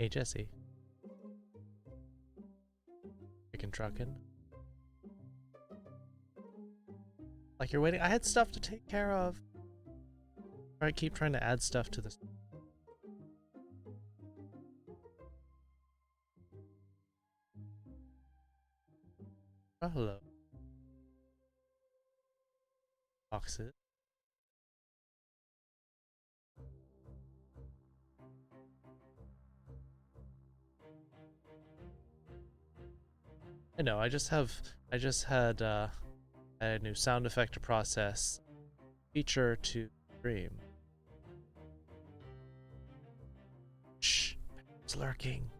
Hey, Jesse. Chicken truckin'. Like you're waiting. I had stuff to take care of. I keep trying to add stuff to this. Oh, hello. Boxes. I know, I just had a new sound effect to process, feature to stream. Shh, it's lurking.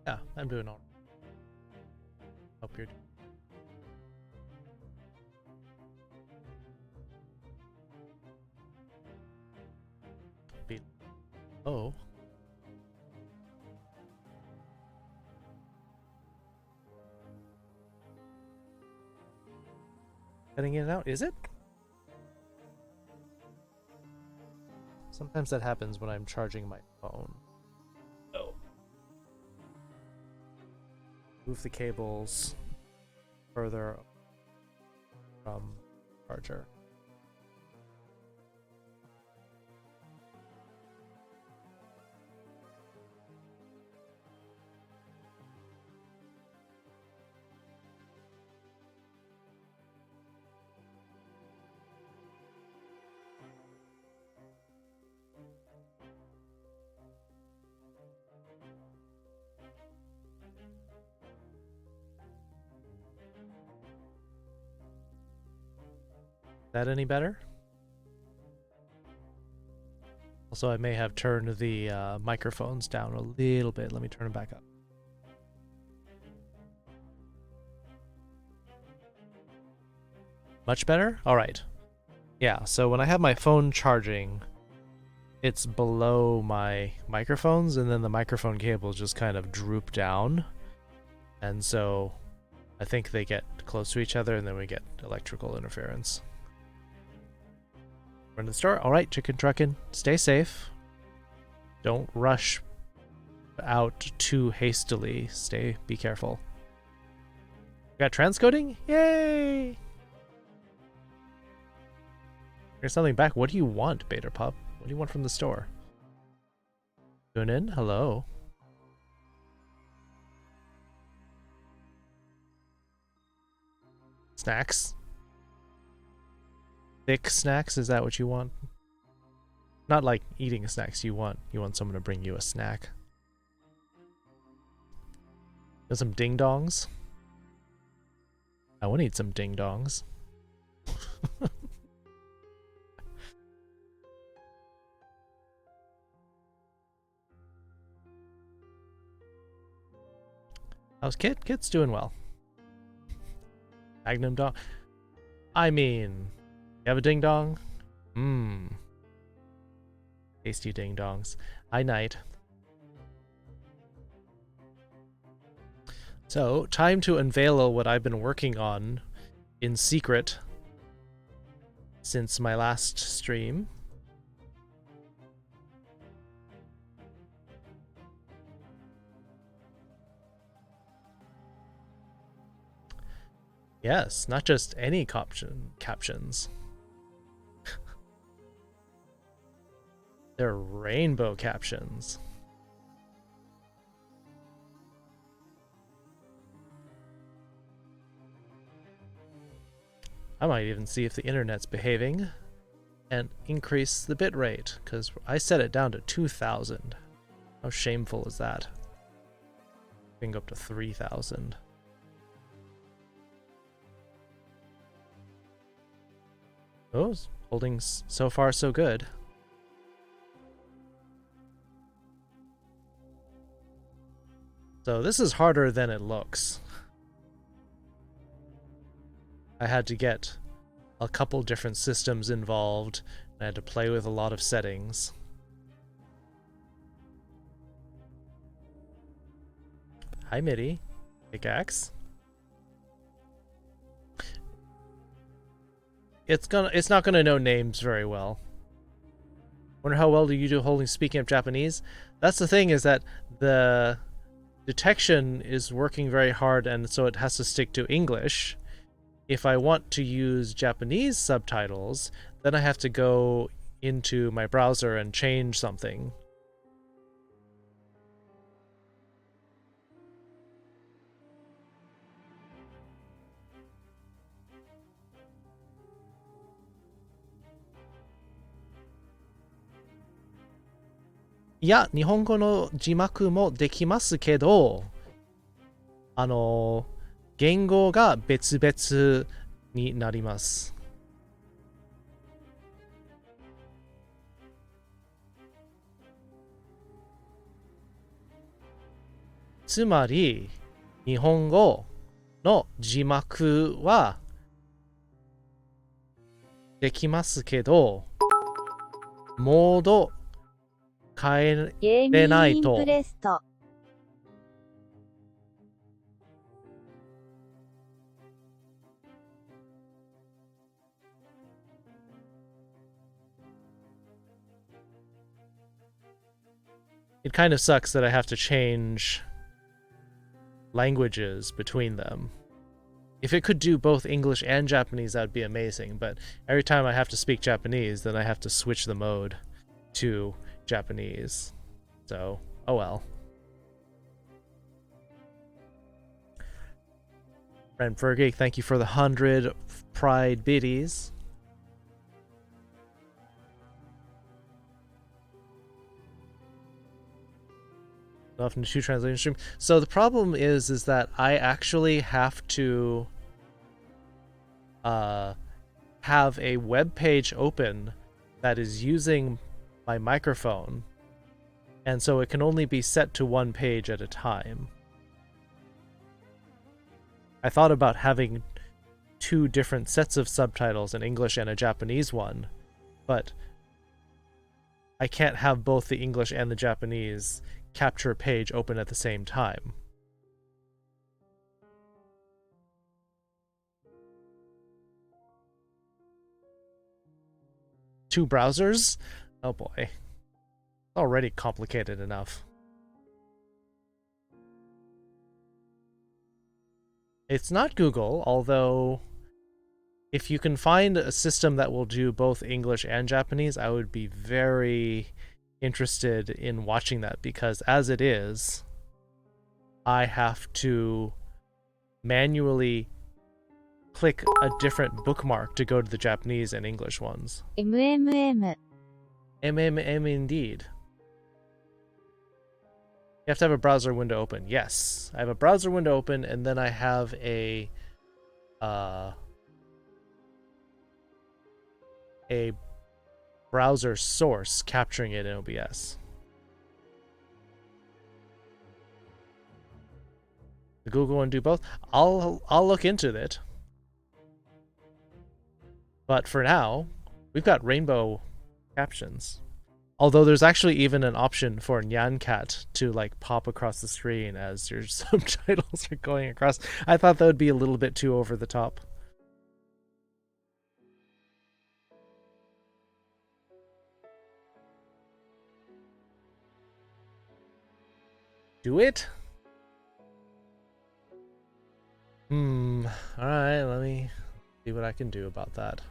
Yeah, I'm doing all right. Hope you're doing. Oh. Cutting in and out, is it? Sometimes that happens when I'm charging my phone. Oh. Move the cables further from charger. That any better? Also, I may have turned the microphones down a little bit. Let me turn them back up. Much better? All right. Yeah, so when I have my phone charging, it's below my microphones, and then the microphone cables just kind of droop down. And so I think they get close to each other, and then we get electrical interference. We're in the store. All right, chicken truckin'. Stay safe. Don't rush out too hastily. Be careful. We got transcoding? Yay! Here's something back. What do you want, Beta Pup? What do you want from the store? Tune in? Hello. Snacks? Thick snacks? Is that what you want? Not like eating snacks. You want someone to bring you a snack. Got some ding dongs? I want to eat some ding dongs. How's Kit? Kit's doing well. Magnum dong. I mean, you have a ding dong? Mmm. Tasty ding dongs. Hi, Night. So, time to unveil what I've been working on in secret since my last stream. Yes, not just any captions. They're rainbow captions. I might even see if the internet's behaving and increase the bitrate, because I set it down to 2,000. How shameful is that? We can go up to 3,000. Oh, holding so far so good. So this is harder than it looks. I had to get a couple different systems involved. I had to play with a lot of settings. Hi, Mitty. Pickaxe. It's not gonna know names very well. Wonder how well do you do holding speaking of Japanese? That's the thing, is that the detection is working very hard, and so it has to stick to English. If I want to use Japanese subtitles, then I have to go into my browser and change something. Iや、日本語の字幕もできますけど、言語が別々になります。つまり、日本語の字幕はできますけど、モード変えれないと。It kind of sucks that I have to change languages between them. If it could do both English and Japanese, that would be amazing, but every time I have to speak Japanese, then I have to switch the mode to Japanese. So, oh well. Friend Fergie, thank you for the 100 Pride biddies. Often two translation stream. So the problem is that I actually have to have a web page open that is using my microphone, and so it can only be set to one page at a time. I thought about having two different sets of subtitles, an English and a Japanese one, but I can't have both the English and the Japanese capture page open at the same time. Two browsers? Oh boy. It's already complicated enough. It's not Google, although if you can find a system that will do both English and Japanese, I would be very interested in watching that, because as it is, I have to manually click a different bookmark to go to the Japanese and English ones. MMM. MMM indeed. You have to have a browser window open. Yes, I have a browser window open, and then I have a browser source capturing it in OBS. The Google one do both. I'll look into it. But for now, we've got rainbow captions. Although there's actually even an option for Nyan Cat to like pop across the screen as your subtitles are going across. I thought that would be a little bit too over the top. Do it? Alright, let me see what I can do about that.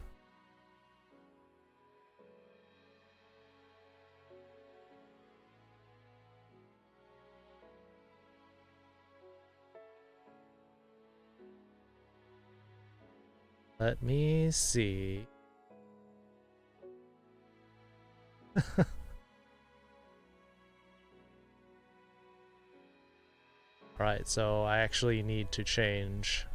Let me see. Alright, so I actually need to change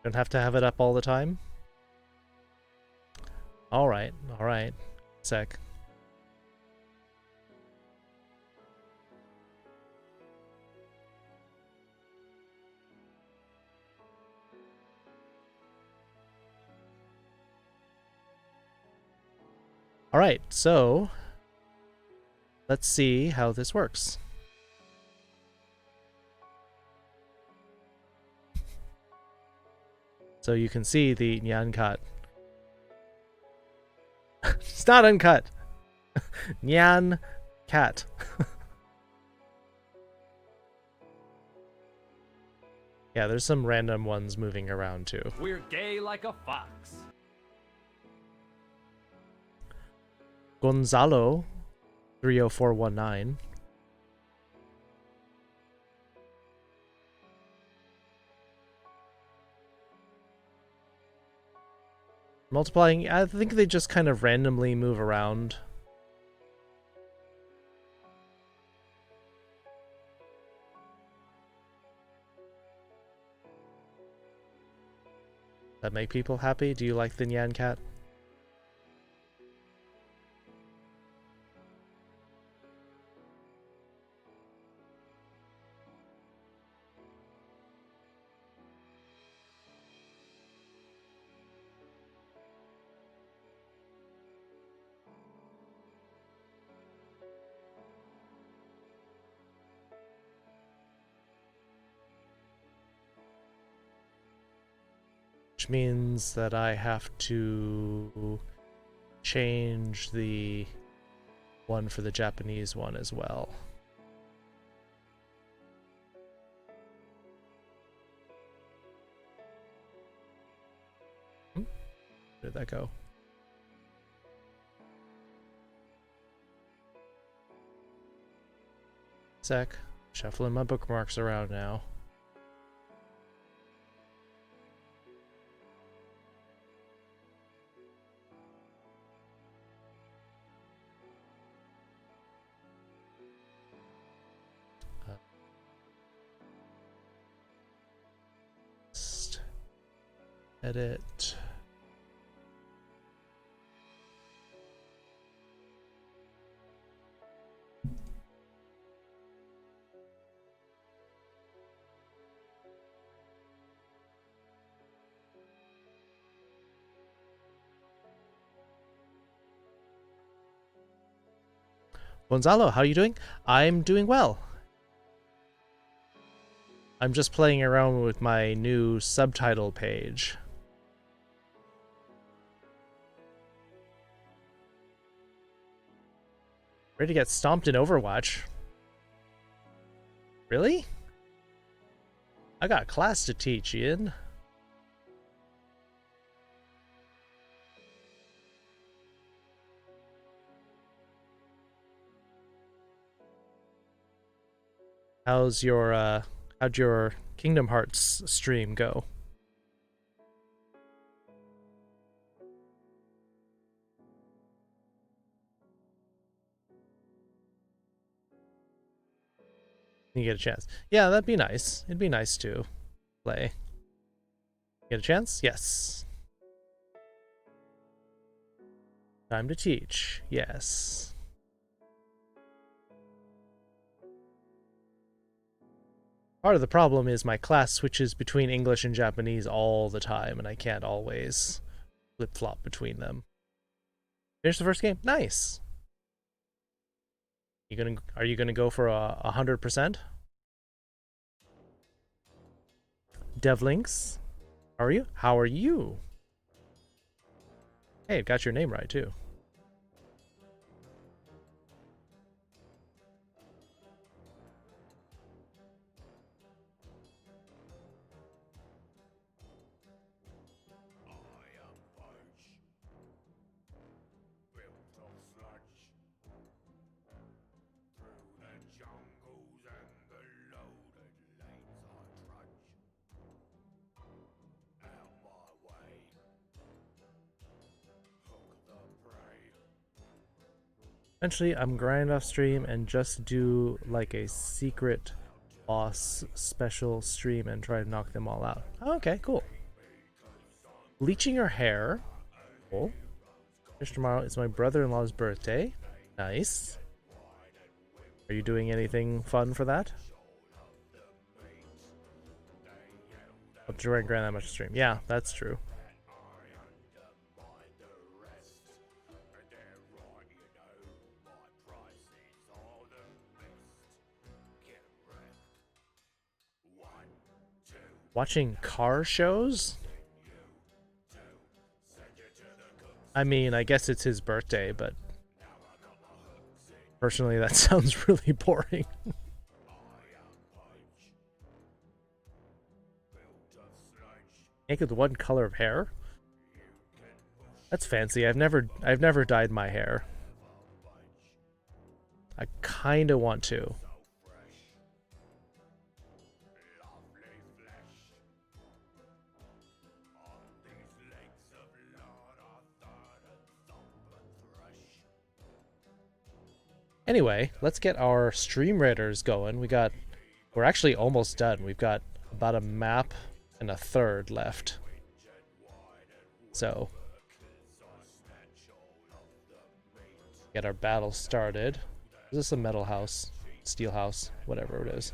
Don't have to have it up all the time? Alright, alright. Sec. Alright, so let's see how this works. So you can see the Nyan cut. It's not uncut. Nyan cat. Yeah, there's some random ones moving around too. We're gay like a fox. Gonzalo 30419. Multiplying, I think they just kind of randomly move around. That make people happy? Do you like the Nyan cat? Which means that I have to change the one for the Japanese one as well. Where did that go? Sec. Shuffling my bookmarks around now. Edit. Gonzalo, how are you doing? I'm doing well. I'm just playing around with my new subtitle page. Ready to get stomped in Overwatch? Really? I got a class to teach, Ian. How'd your Kingdom Hearts stream go? You get a chance. Yeah, that'd be nice. It'd be nice to play. Get a chance? Yes. Time to teach. Yes. Part of the problem is my class switches between English and Japanese all the time, and I can't always flip-flop between them. Finish the first game? Nice. Are you gonna go for 100%? Devlinks, how are you? How are you? Hey, got your name right too. Eventually, I'm grind off stream and just do like a secret boss special stream and try to knock them all out. Okay, cool. Bleaching your hair. Cool. Tomorrow is my brother-in-law's birthday. Nice. Are you doing anything fun for that? What did you grant that much stream? Yeah, that's true. Watching car shows? I mean, I guess it's his birthday, but personally, that sounds really boring. Make it one color of hair? That's fancy. I've never dyed my hair. I kinda want to. Anyway, let's get our stream raiders going. We're actually almost done. We've got about a map and a third left. So, get our battle started. Is this a metal house? Steel house? Whatever it is.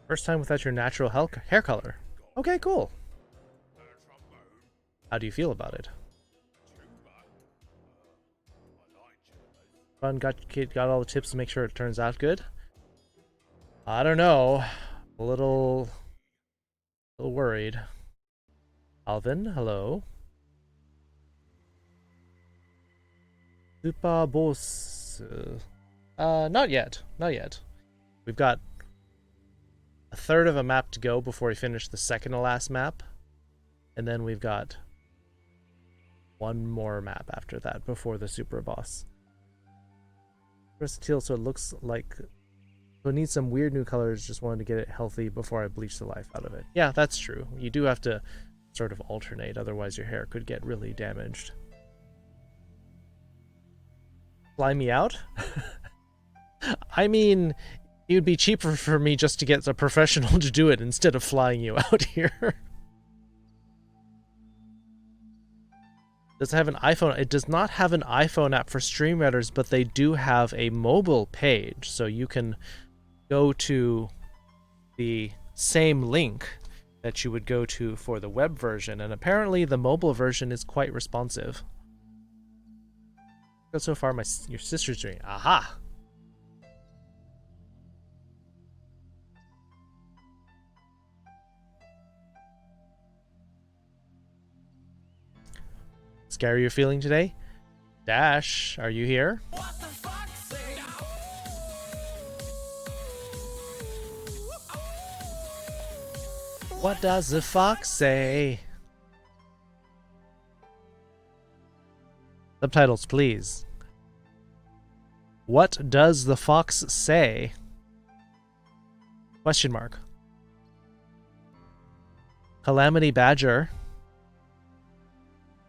First time without your natural hair color. Okay, cool. How do you feel about it? Fun, got all the tips to make sure it turns out good? I don't know. A little worried. Alvin, hello. Super boss. Not yet. Not yet. We've got a third of a map to go before we finish the second to last map. And then we've got one more map after that before the super boss. Teal, so it looks like... So it needs some weird new colors. Just wanted to get it healthy before I bleach the life out of it. Yeah, that's true. You do have to sort of alternate, otherwise your hair could get really damaged. Fly me out? I mean... It would be cheaper for me just to get a professional to do it instead of flying you out here. Does it have an iPhone? It does not have an iPhone app for stream raiders, but they do have a mobile page. So you can go to the same link that you would go to for the web version. And apparently the mobile version is quite responsive. So far, your sister's doing. Aha! Scary you're feeling today? Dash, are you here? What does the fox say? Subtitles, please. What does the fox say? Question mark. Calamity Badger.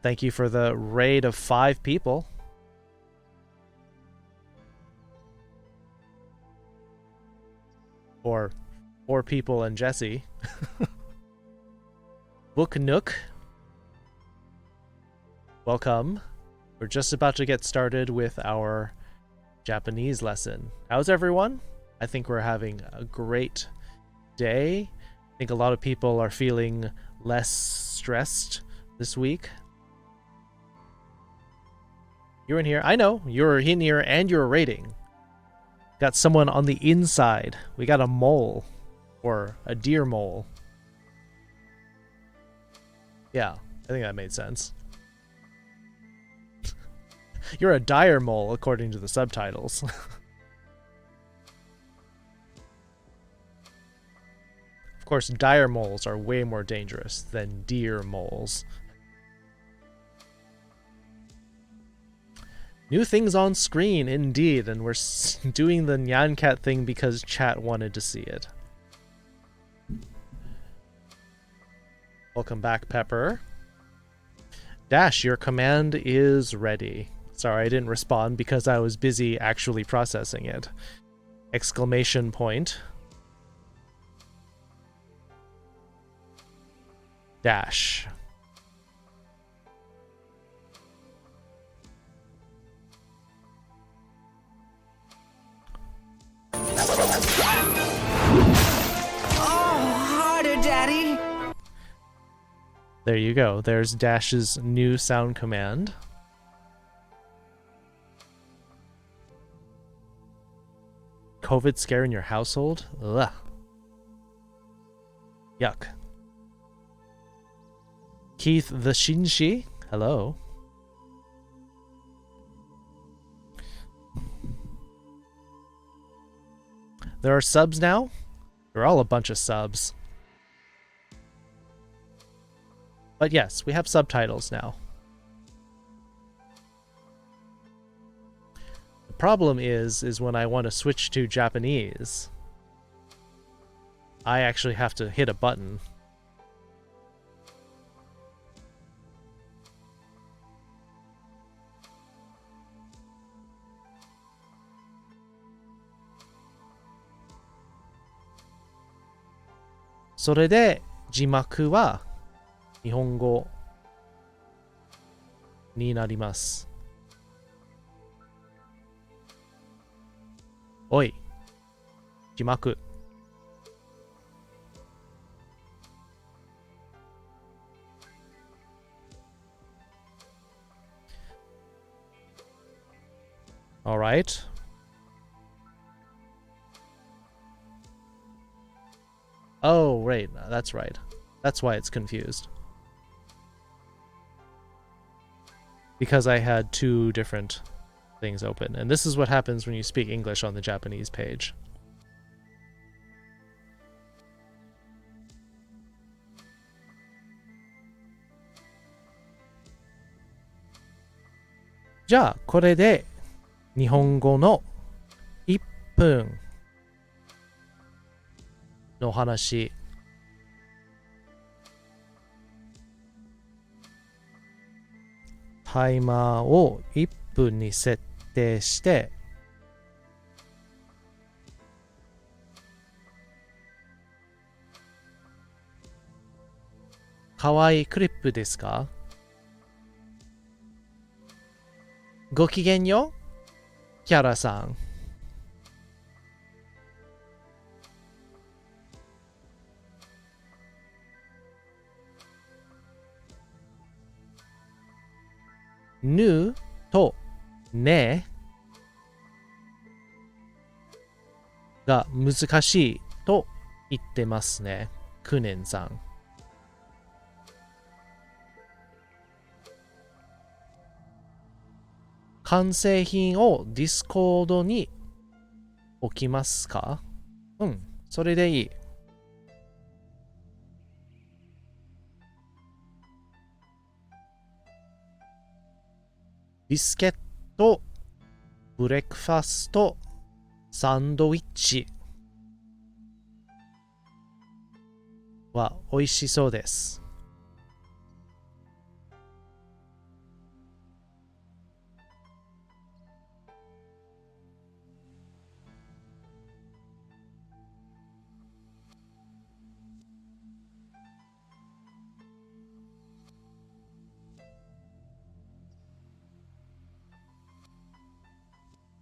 Thank you for the raid of 5 people. Or 4 people and Jesse. Book Nook. Welcome. We're just about to get started with our Japanese lesson. How's everyone? I think we're having a great day. I think a lot of people are feeling less stressed this week. You're in here. I know. You're in here and you're raiding. Got someone on the inside. We got a mole. Or a deer mole. Yeah, I think that made sense. You're a dire mole, according to the subtitles. Of course, dire moles are way more dangerous than deer moles. New things on screen, indeed, and we're doing the Nyan Cat thing because chat wanted to see it. Welcome back, Pepper. Dash, your command is ready. Sorry, I didn't respond because I was busy actually processing it. Exclamation point. Dash. Harder, Daddy. There you go. There's Dash's new sound command. COVID scare in your household? Ugh. Yuck. Keith the Shinshi? Hello. There are subs now? They're all a bunch of subs. But yes, we have subtitles now. The problem is when I want to switch to Japanese, I actually have to hit a button. So れで字幕は日本語になります。おい、字幕。All right. Oh, right. That's right. That's why it's confused. Because I had two different things open. And this is what happens when you speak English on the Japanese page. Ja, これで日本語の1分の話。タイマーを1分に設定して、かわいいクリップですか？ごきげんよう、キャラさん。ぬとねが難しいと言ってますね。クネンさん。完成品をディスコードに置きますか？うん、それでいい。ビスケット、ブレックファスト、サンドイッチは美味しそうです。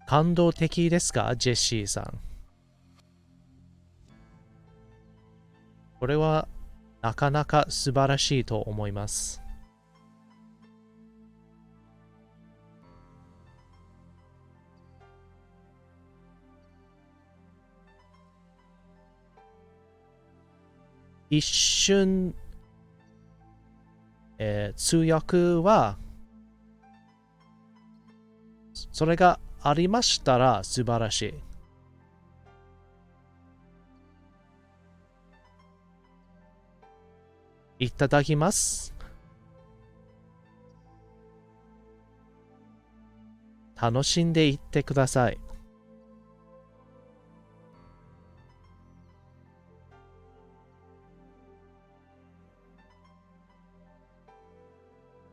感動的ですか、ジェシーさん。これはなかなか素晴らしいと思います。一瞬、通訳はそれがありましたら素晴らしい。いただきます。楽しんでいってください。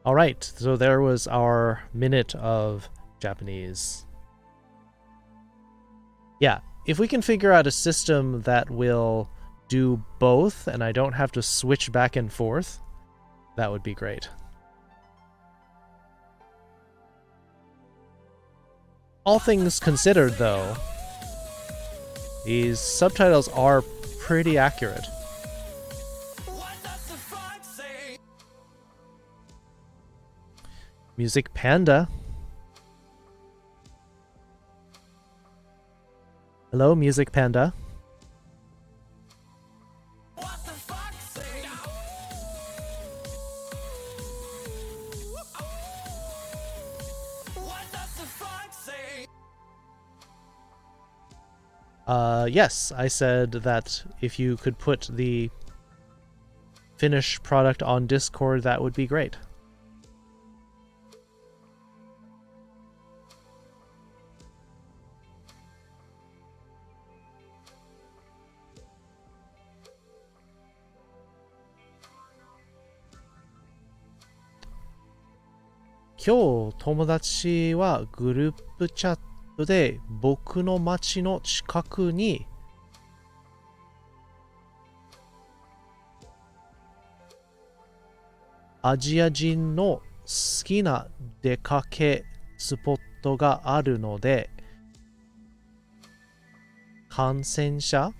All right, so there was our minute of Japanese. Yeah, if we can figure out a system that will do both and I don't have to switch back and forth, that would be great. All things considered, though, these subtitles are pretty accurate. Music Panda. Hello, Music Panda. Yes, I said that if you could put the finished product on Discord, that would be great. Kyou, 友達はグループチャットで僕の町の近くにアジア人の好きな出かけスポットがあるので、感染者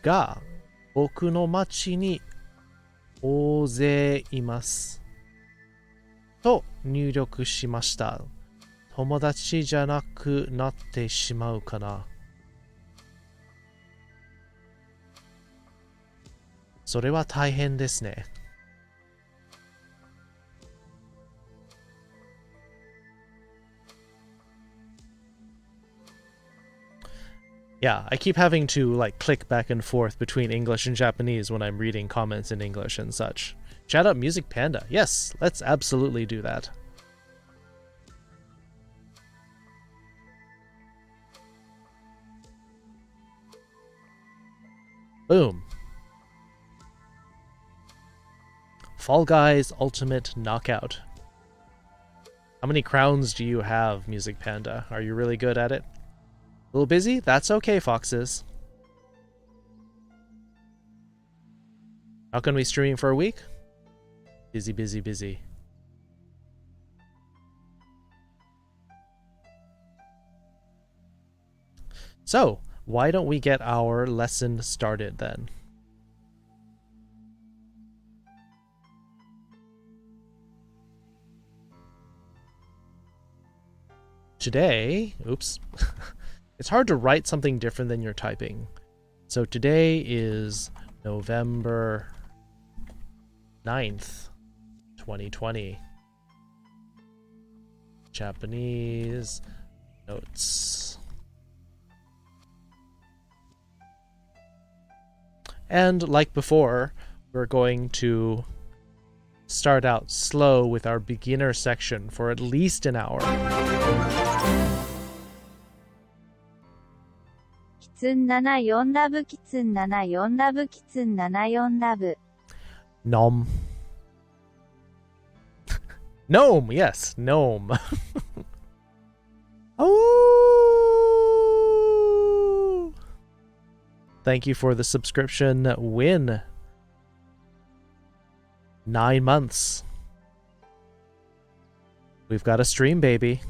が僕の町に大勢います。と入力しました。友達じゃなくなってしまうかな。それは大変ですね。Yeah, I keep having to like click back and forth between English and Japanese when I'm reading comments in English and such. Shout out Music Panda. Yes, let's absolutely do that. Boom. Fall Guys Ultimate Knockout. How many crowns do you have, Music Panda? Are you really good at it? A little busy? That's okay, foxes. How can we stream for a week? Busy, busy, busy. So, why don't we get our lesson started then? Today, oops. It's hard to write something different than you're typing. So today is November 9th, 2020. Japanese notes. And like before, we're going to start out slow with our beginner section for at least an hour. キツン74ラブキツン74ラブキツン74ラブ Nom. Gnome, yes, gnome. Oh! Thank you for the subscription, Win. 9 months. We've got a stream, baby.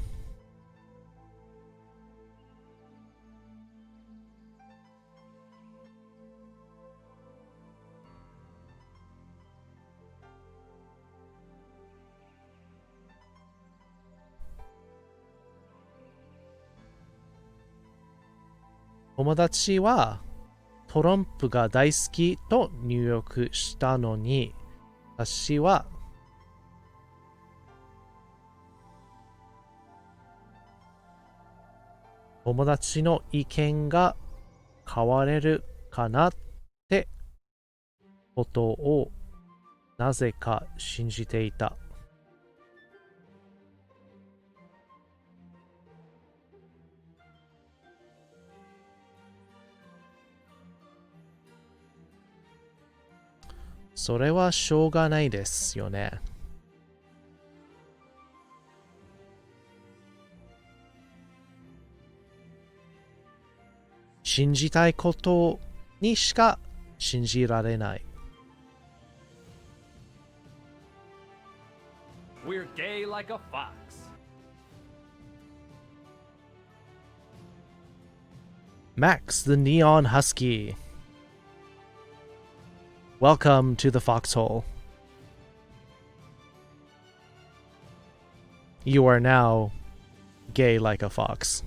Tomodachi wa Trump ga daisuki to入力したのに、私は友達の意見が変われるかなってことをなぜか信じていた。それはしょうがないですよね。信じたいことにしか信じられない。We're gay like a fox. Max the Neon Husky. Welcome to the foxhole. You are now gay like a fox.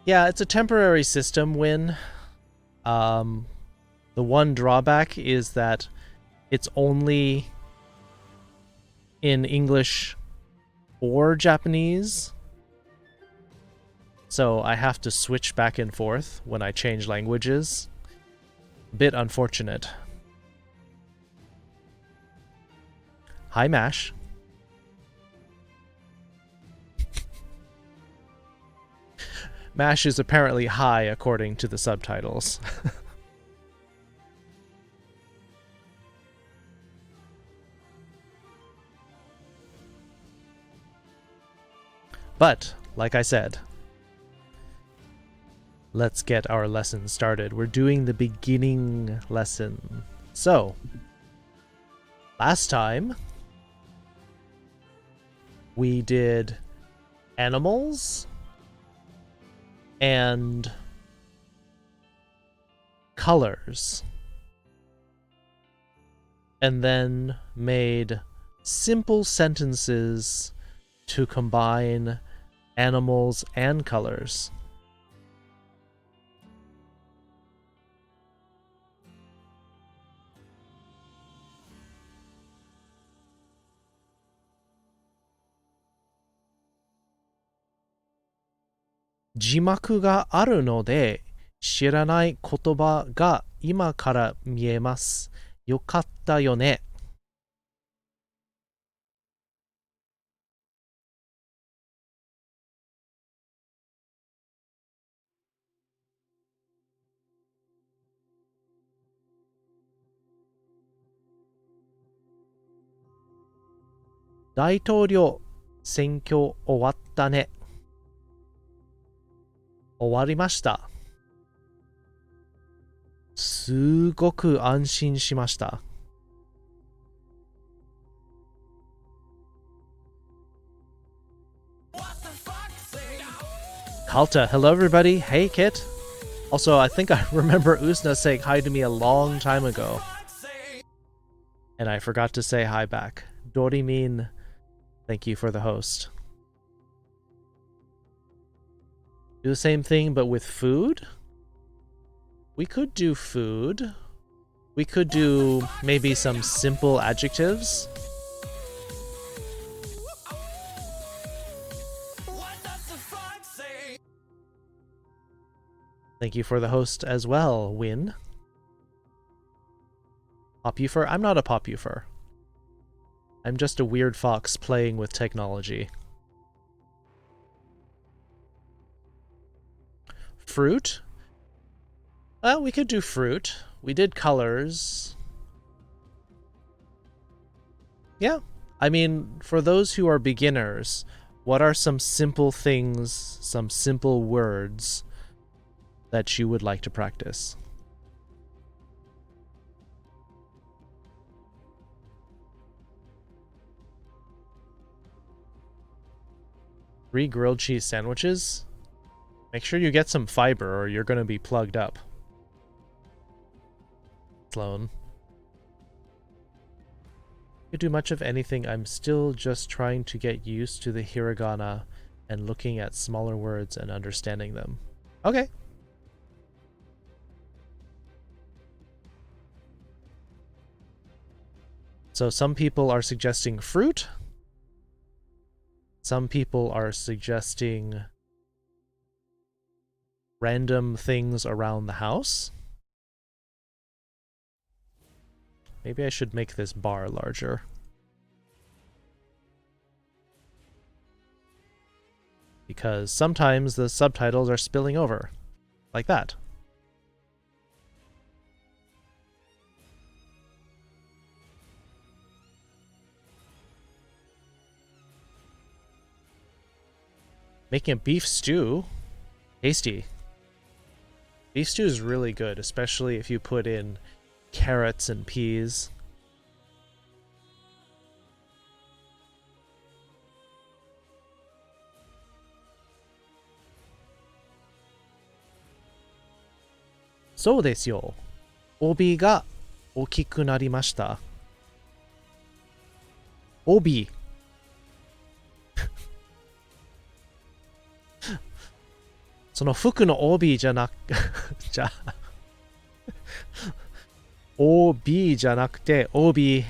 Yeah, it's a temporary system win. The one drawback is that it's only in English or Japanese. So I have to switch back and forth when I change languages. Bit unfortunate. Hi, Mash. Mash is apparently high according to the subtitles. But, like I said, let's get our lesson started. We're doing the beginning lesson. So, last time, we did animals and colors. And then made simple sentences to combine animals and colors. Jimaku ga aru no de shiranai kotoba ga ima kara miemasu. Yokatta yo ne. 大統領選挙終わったね。終わりました。すごく安心しました。Kalta, hello everybody. Hey Kit. Also, I think I remember Usna saying hi to me a long time ago. And I forgot to say hi back. Dorimin, thank you for the host. Do the same thing but with food? We could do food. We could do maybe some simple adjectives. Thank you for the host as well, Win. Popufer? I'm not a popufer. I'm just a weird fox playing with technology. Fruit? Well, we could do fruit. We did colors. Yeah. I mean, for those who are beginners, what are some simple things, some simple words that you would like to practice? Three grilled cheese sandwiches? Make sure you get some fiber or you're going to be plugged up. Sloan. Could do much of anything. I'm still just trying to get used to the hiragana and looking at smaller words and understanding them. Okay. So some people are suggesting fruit. some people are suggesting random things around the house. Maybe I should make this bar larger. Because sometimes the subtitles are spilling over. Like that. Making a beef stew. Tasty. Beef stew is really good, especially if you put in carrots and peas. So desu yo. Obi ga okiku narimashita. Obi. その服の帯じゃなくじゃOB じゃなくて OB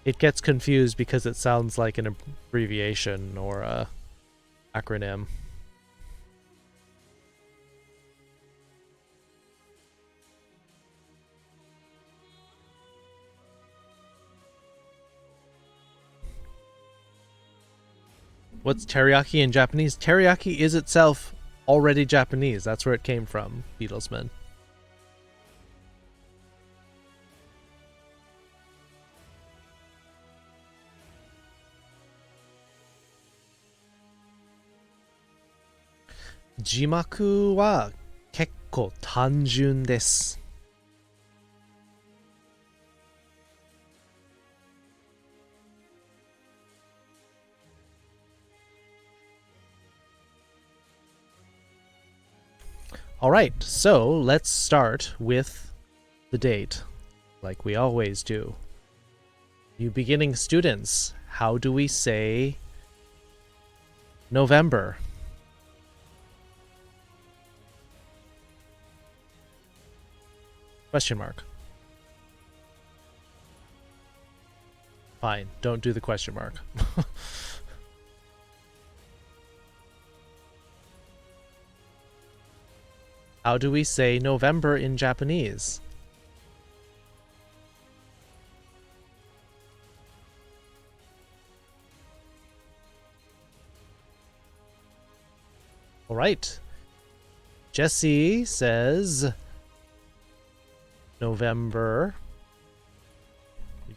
It gets confused because it sounds like an abbreviation or a acronym. What's teriyaki in Japanese? Teriyaki is itself already Japanese. That's where it came from, Beatlesman. Jimaku wa kekko tanjun desu. Alright, so let's start with the date, like we always do. You beginning students, how do we say November? Question mark. Fine, don't do the question mark. How do we say November in Japanese? All right. Jesse says November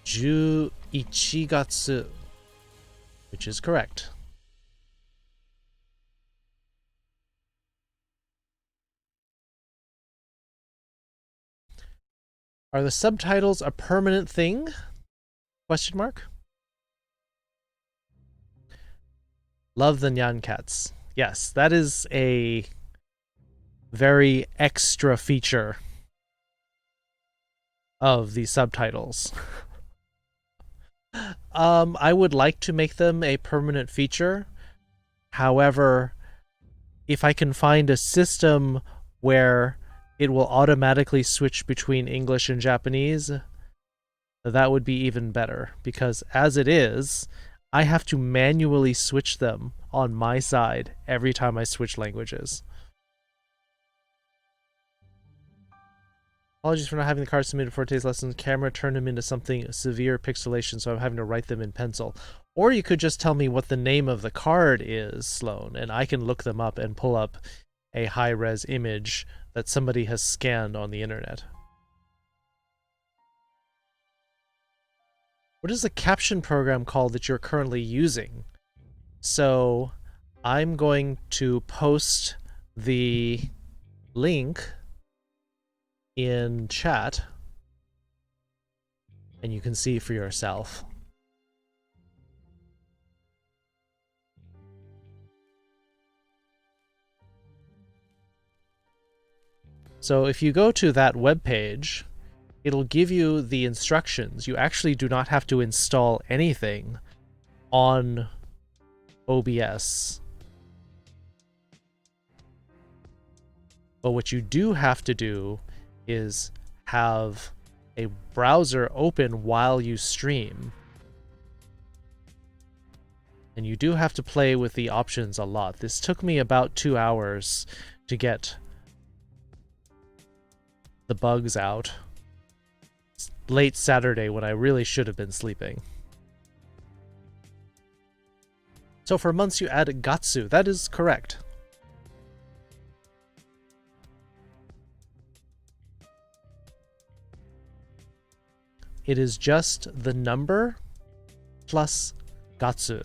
11月, which is correct. Are the subtitles a permanent thing? Question mark. Love the Nyan Cats. Yes, that is a very extra feature of the subtitles. I would like to make them a permanent feature. However, if I can find a system where it will automatically switch between English and Japanese, that would be even better. Because as it is, I have to manually switch them on my side every time I switch languages. Apologies for not having the cards submitted for today's lessons. Camera turned them into something severe pixelation, so I'm having to write them in pencil. Or you could just tell me what the name of the card is, Sloan, and I can look them up and pull up a high-res image that somebody has scanned on the internet. What is the caption program called that you're currently using? So I'm going to post the link in chat and you can see for yourself. So if you go to that webpage, it'll give you the instructions. You actually do not have to install anything on OBS. But what you do have to do is have a browser open while you stream. And you do have to play with the options a lot. This took me about 2 hours to get the bugs out. It's late Saturday when I really should have been sleeping. So for months you add gatsu. That is correct. It is just the number plus gatsu.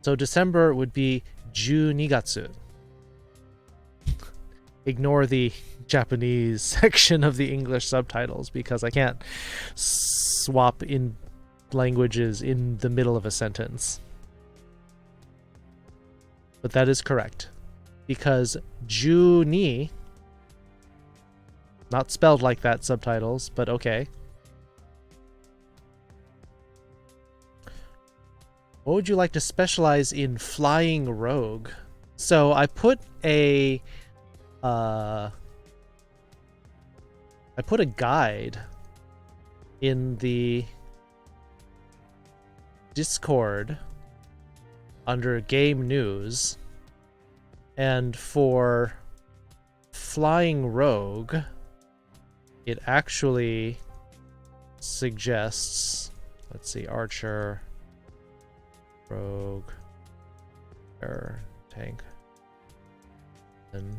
So December would be 12月. Ignore the Japanese section of the English subtitles because I can't swap in languages in the middle of a sentence. But that is correct. Because 12, not spelled like that subtitles, but okay. What would you like to specialize in flying rogue? So I put a guide in the Discord under game news, and for flying rogue it actually suggests, let's see, archer, rogue, air, tank, and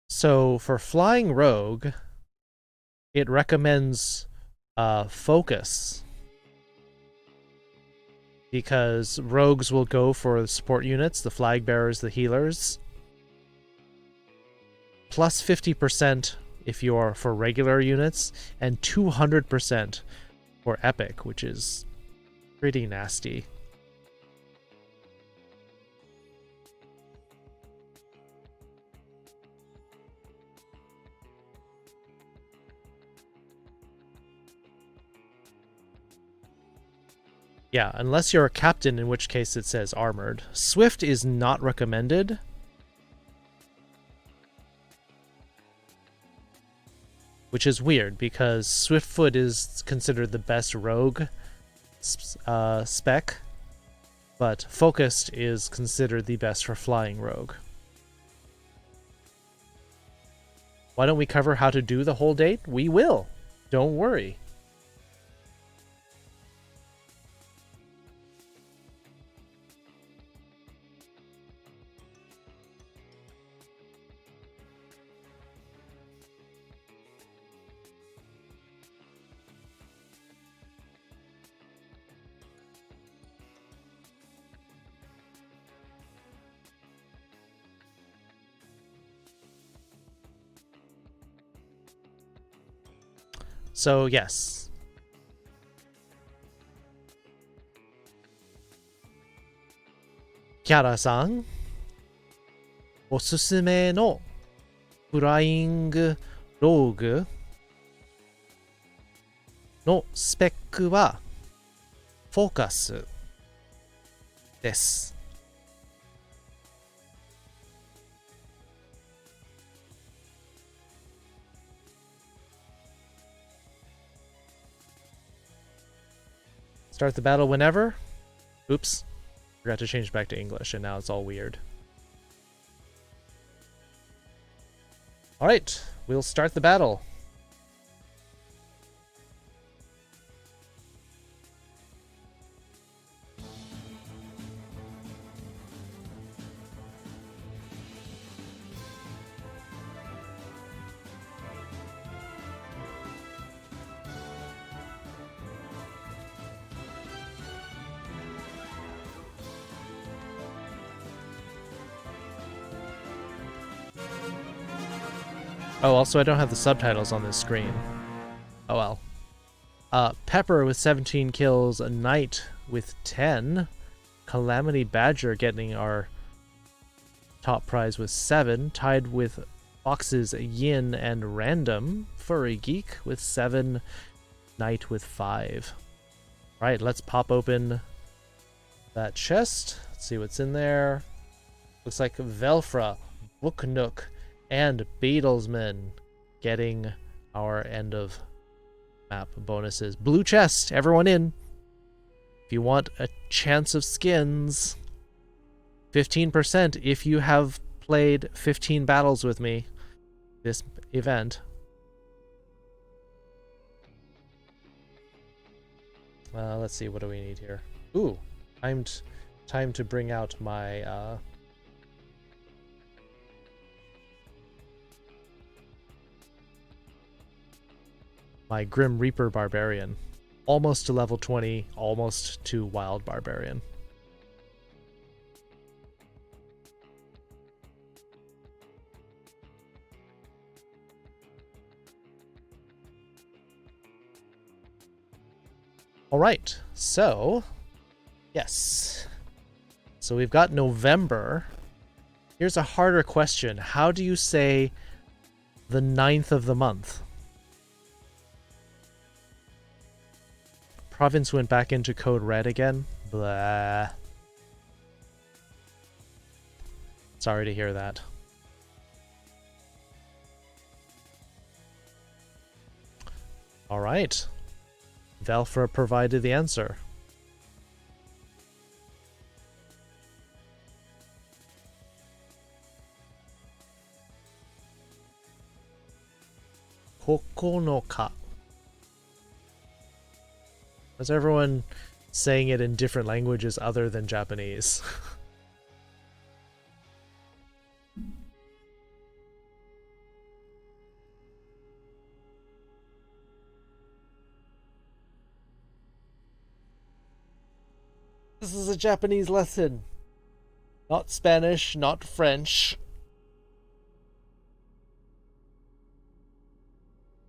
so for flying rogue it recommends focus, because rogues will go for the support units, the flag bearers, the healers. Plus 50% if you're for regular units, and 200% for epic, which is pretty nasty. Yeah, unless you're a captain, in which case it says armored. Swift is not recommended. Which is weird, because Swiftfoot is considered the best rogue spec, but Focused is considered the best for flying rogue. Why don't we cover how to do the whole date? We will. Don't worry. So, yes. Kiara-san, おすすめのフライングローグのスペックはフォーカスです。Start the battle whenever. Oops. Forgot to change back to English, and now it's all weird. Alright, we'll start the battle. Oh, also I don't have the subtitles on this screen. Oh well. Pepper with 17 kills, a Knight with 10, Calamity Badger getting our top prize with 7, tied with Fox's Yin and Random, Furry Geek with 7, Knight with 5. Alright, let's pop open that chest. Let's see what's in there. Looks like Velfra, Booknook, and Beatlesman getting our end of map bonuses. Blue chest, everyone in. If you want a chance of skins, 15% if you have played 15 battles with me this event. Let's see, what do we need here? Ooh, time to bring out my my Grim Reaper Barbarian. Almost to level 20, almost to Wild Barbarian. Alright, so, yes. So we've got November. Here's a harder question. How do you say the 9th of the month? Province went back into code red again. Blah. Sorry to hear that. Alright. Velfra provided the answer. Kokonoka. Is everyone saying it in different languages other than Japanese? This is a Japanese lesson. Not Spanish, not French.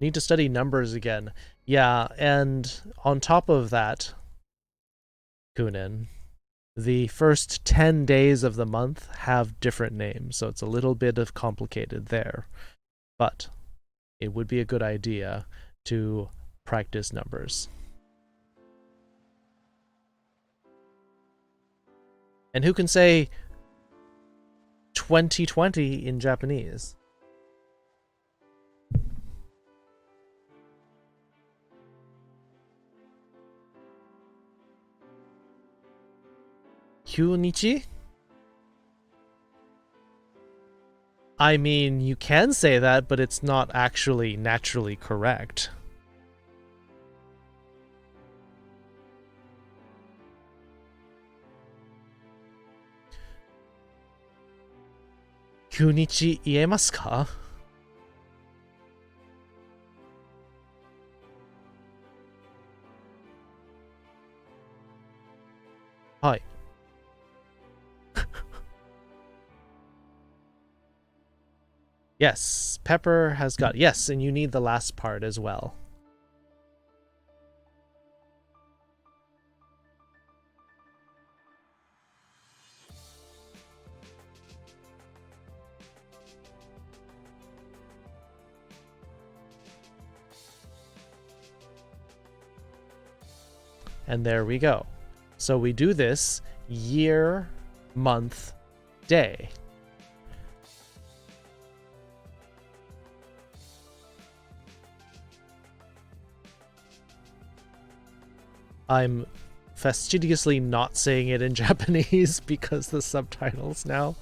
Need to study numbers again. Yeah, and on top of that, Kunin, the first 10 days of the month have different names, so it's a little bit of complicated there. But it would be a good idea to practice numbers. And who can say 2020 in Japanese? Kyunichi? I mean, you can say that, but it's not actually naturally correct. Kyunichi iemasu ka? Hi. Yes, Pepper has got... Yes, and you need the last part as well. And there we go. So we do this year, month, day. I'm fastidiously not saying it in Japanese because the subtitles now.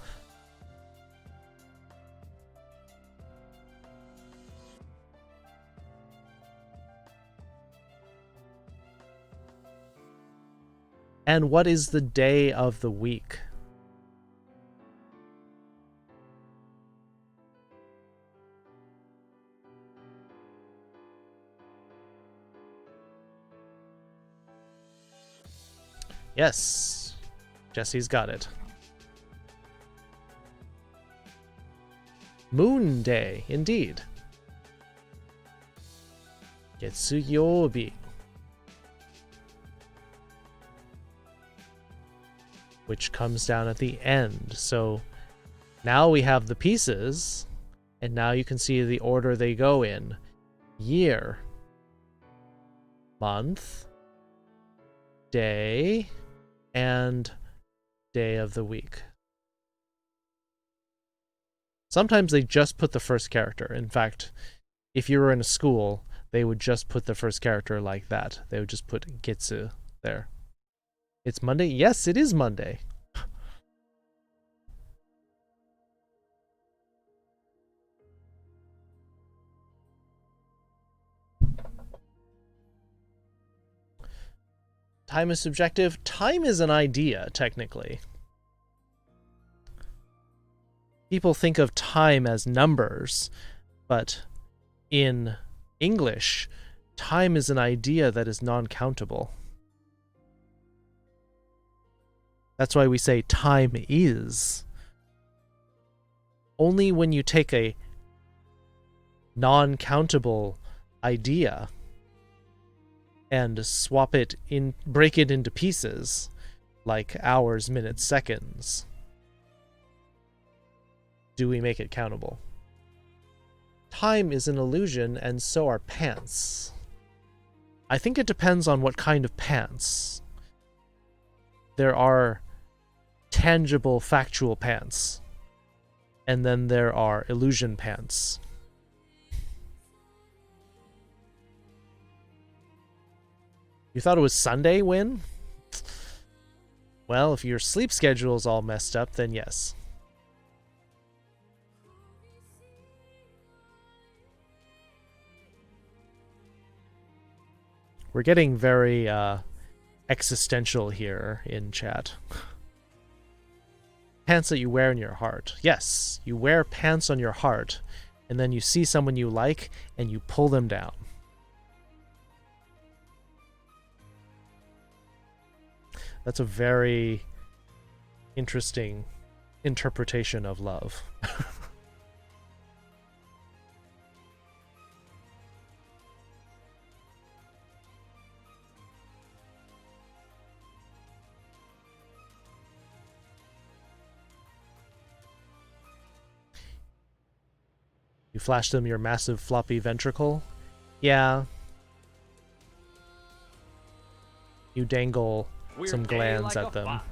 And what is the day of the week? Yes, Jesse's got it. Moon Day, indeed. Getsuyobi. Which comes down at the end. So now we have the pieces And now you can see the order they go in. Year, month, day, and day of the week. Sometimes they just put the first character. In fact, if you were in a school, they would just put the first character like that. They would just put Getsu there. It's Monday? Yes, it is Monday. Time is subjective. Time is an idea, technically. People think of time as numbers, but in English, time is an idea that is non-countable. That's why we say time is. Only when you take a non-countable idea and swap it in, break it into pieces, like hours, minutes, seconds, do we make it countable. Time is an illusion, and so are pants. I think it depends on what kind of pants. There are tangible, factual pants, and then there are illusion pants. You thought it was Sunday, Win? Well, if your sleep schedule is all messed up, then yes. We're getting very existential here in chat. Pants that you wear in your heart. Yes, you wear pants on your heart, and then you see someone you like, and you pull them down. That's a very interesting interpretation of love. You flash them your massive floppy ventricle? Yeah. You dangle some glands at them. Fox.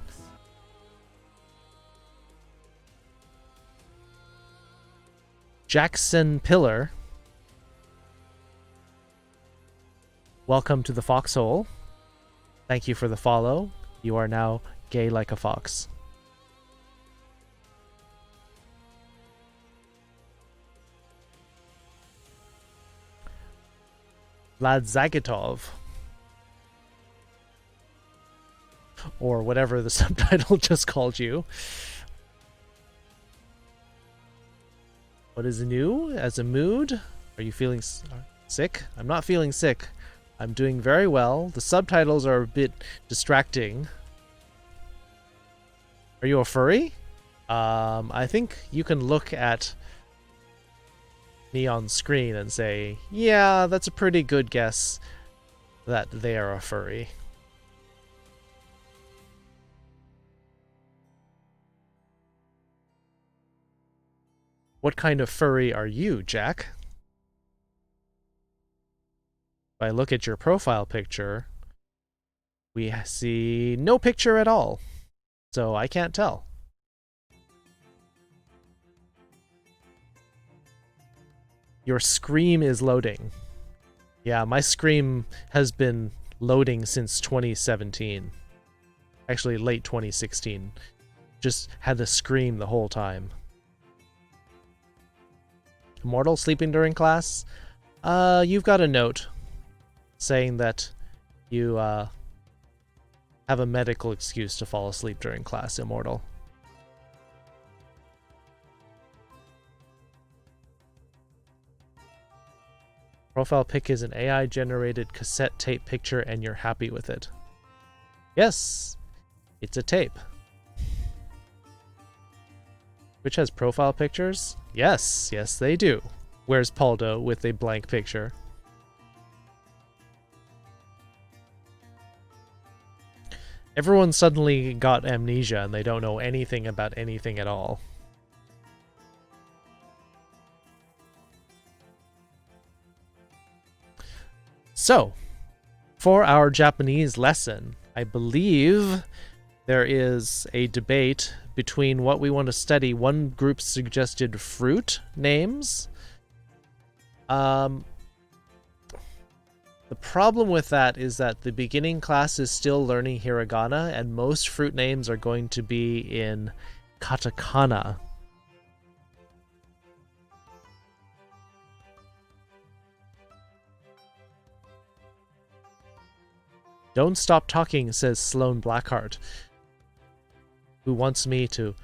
Jackson Pillar. Welcome to the foxhole. Thank you for the follow. You are now gay like a fox. Vlad Zagatov. Or whatever the subtitle just called you. What is new as a mood? Are you feeling sick? I'm not feeling sick. I'm doing very well. The subtitles are a bit distracting. Are you a furry? I think you can look at me on screen and say, yeah, that's a pretty good guess that they are a furry. What kind of furry are you, Jack? If I look at your profile picture, we see no picture at all, so I can't tell. Your Scream is loading. Yeah, my Scream has been loading since 2017. Actually, late 2016. Just had the Scream the whole time. Immortal sleeping during class? You've got a note saying that you have a medical excuse to fall asleep during class, Immortal. Profile pic is an AI-generated cassette tape picture and you're happy with it. Yes, it's a tape. Which has profile pictures? Yes, yes they do. Where's Paldo with a blank picture? Everyone suddenly got amnesia and they don't know anything about anything at all. So, for our Japanese lesson, I believe there is a debate between what we want to study. One group suggested fruit names. The problem with that is that the beginning class is still learning hiragana, and most fruit names are going to be in katakana. Don't stop talking, says Sloane Blackheart, who wants me to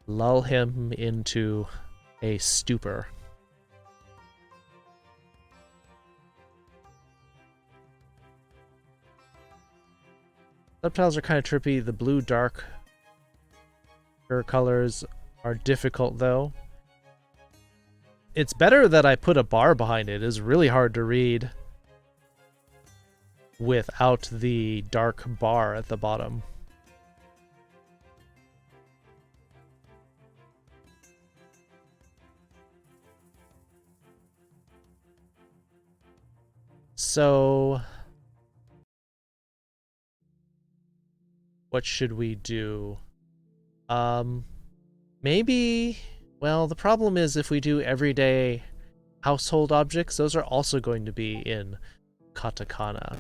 lull him into a stupor. Subtitles are kind of trippy. The blue dark colors are difficult, though. It's better that I put a bar behind it. It's really hard to read without the dark bar at the bottom. So, what should we do? Maybe, well, the problem is if we do everyday household objects, those are also going to be in katakana.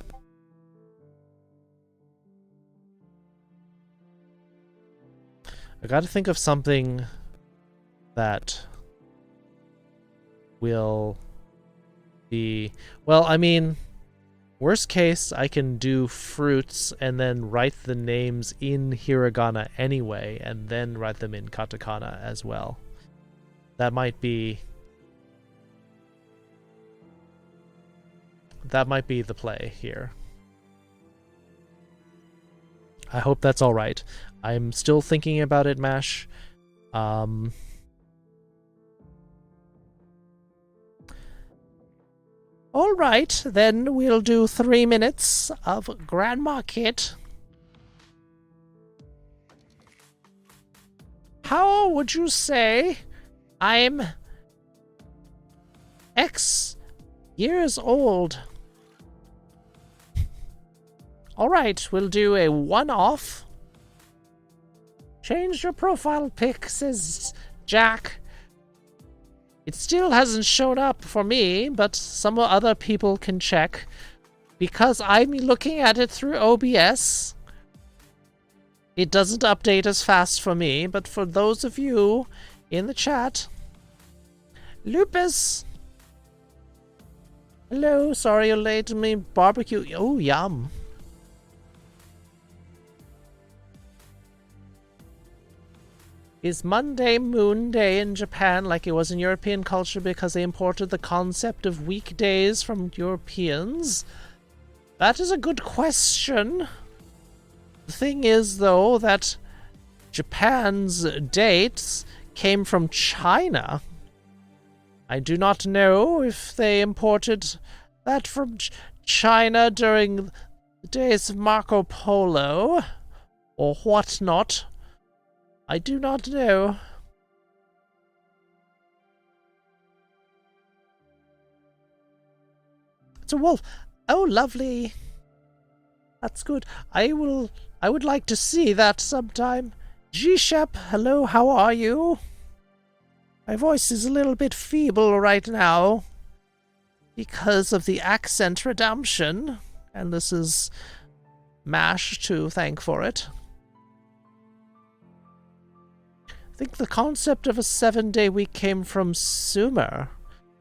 I gotta think of something that will be, well, I mean, worst case, I can do fruits and then write the names in hiragana anyway, and then write them in katakana as well. That might be the play here. I hope that's all right. I'm still thinking about it, Mash. All right, then we'll do 3 minutes of Grandma Kit. How would you say I'm X years old? All right, we'll do a one-off. Change your profile pic, says Jack. It still hasn't shown up for me, but some other people can check. Because I'm looking at it through OBS, it doesn't update as fast for me, but for those of you in the chat, Lupus! Hello, sorry you're late to me. Barbecue. Oh, yum. Is Monday Moon Day in Japan like it was in European culture because they imported the concept of weekdays from Europeans? That is a good question. The thing is, though, that Japan's dates came from China. I do not know if they imported that from China during the days of Marco Polo or whatnot. I do not know. It's a wolf. Oh, lovely. That's good. I would like to see that sometime. G-Shep, hello, how are you? My voice is a little bit feeble right now because of the accent redemption, and this is Mash to thank for it. I think the concept of a 7-day week came from Sumer.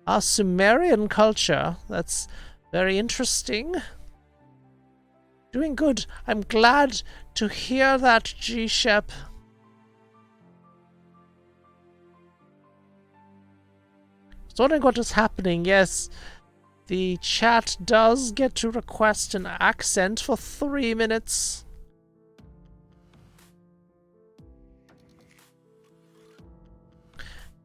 Our Sumerian culture. That's very interesting. Doing good. I'm glad to hear that, G-Shep. I was wondering what is happening. Yes, the chat does get to request an accent for 3 minutes.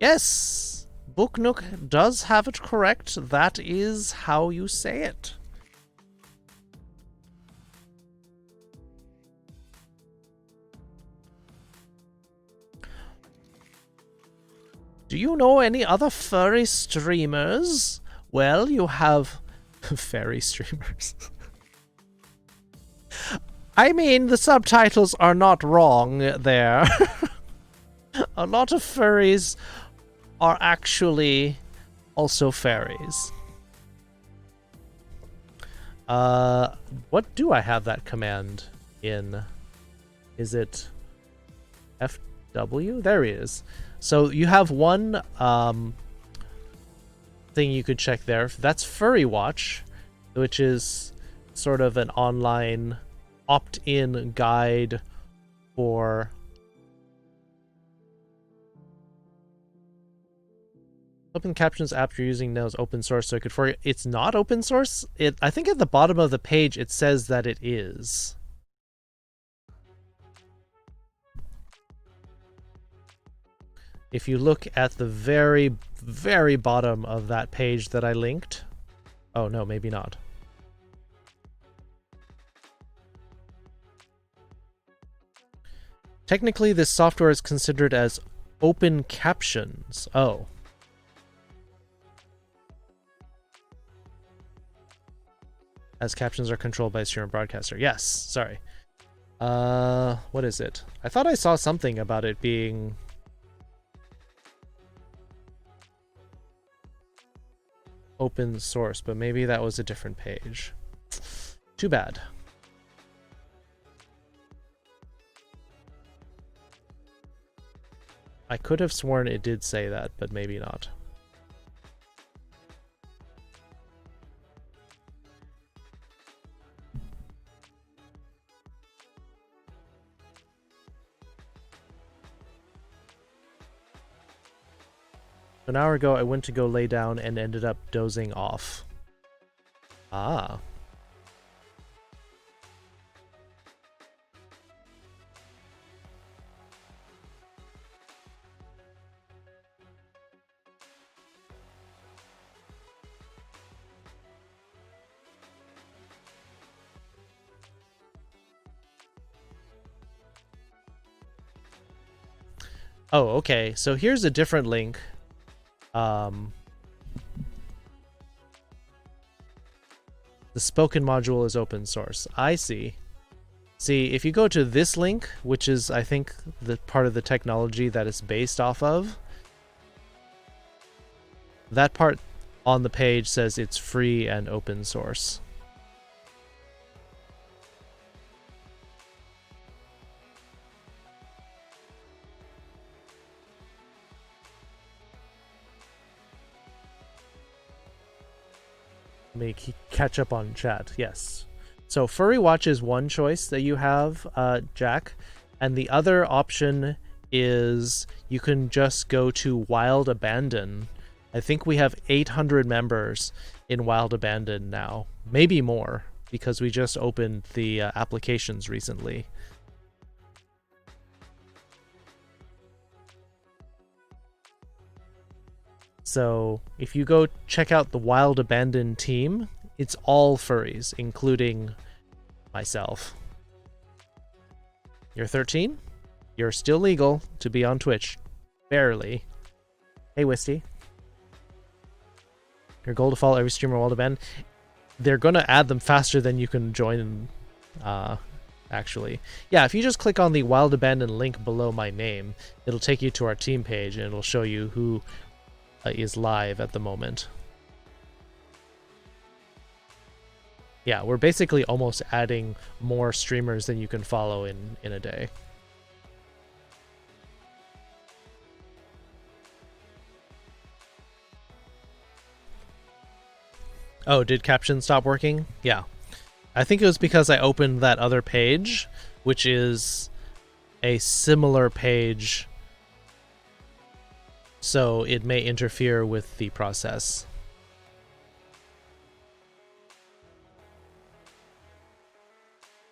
Yes, Booknook does have it correct. That is how you say it. Do you know any other furry streamers? Well, you have Fairy streamers. I mean, the subtitles are not wrong there. A lot of furries are actually also fairies. What do I have that command in? Is it FW? There he is. So you have one thing you could check there. That's Furry Watch, which is sort of an online opt-in guide for open captions app you're using now is open source, so it could for you. It's not open source. I think at the bottom of the page it says that it is. If you look at the very, very bottom of that page that I linked. Oh no, maybe not. Technically, this software is considered as open captions. Oh. As captions are controlled by a streamer broadcaster. Yes, sorry. What is it? I thought I saw something about it being open source, but maybe that was a different page. Too bad. I could have sworn it did say that, but maybe not. An hour ago, I went to go lay down and ended up dozing off. Ah. Oh, okay. So here's a different link. The spoken module is open source. I see. See, if you go to this link, which is, I think, the part of the technology that it's based off of, that part on the page says it's free and open source. Let me catch up on chat. Yes. So Furry Watch is one choice that you have, Jack. And the other option is you can just go to Wild Abandon. I think we have 800 members in Wild Abandon now. Maybe more, because we just opened the applications recently. So if you go check out the Wild Abandon team, it's all furries, including myself. You're 13? You're still legal to be on Twitch. Barely. Hey, Wisty. Your goal to follow every streamer Wild Abandon. They're going to add them faster than you can join, actually. Yeah, if you just click on the Wild Abandon link below my name, it'll take you to our team page, and it'll show you who is live at the moment. Yeah, we're basically almost adding more streamers than you can follow in a day. Oh, did captions stop working? Yeah. I think it was because I opened that other page, which is a similar page, so it may interfere with the process.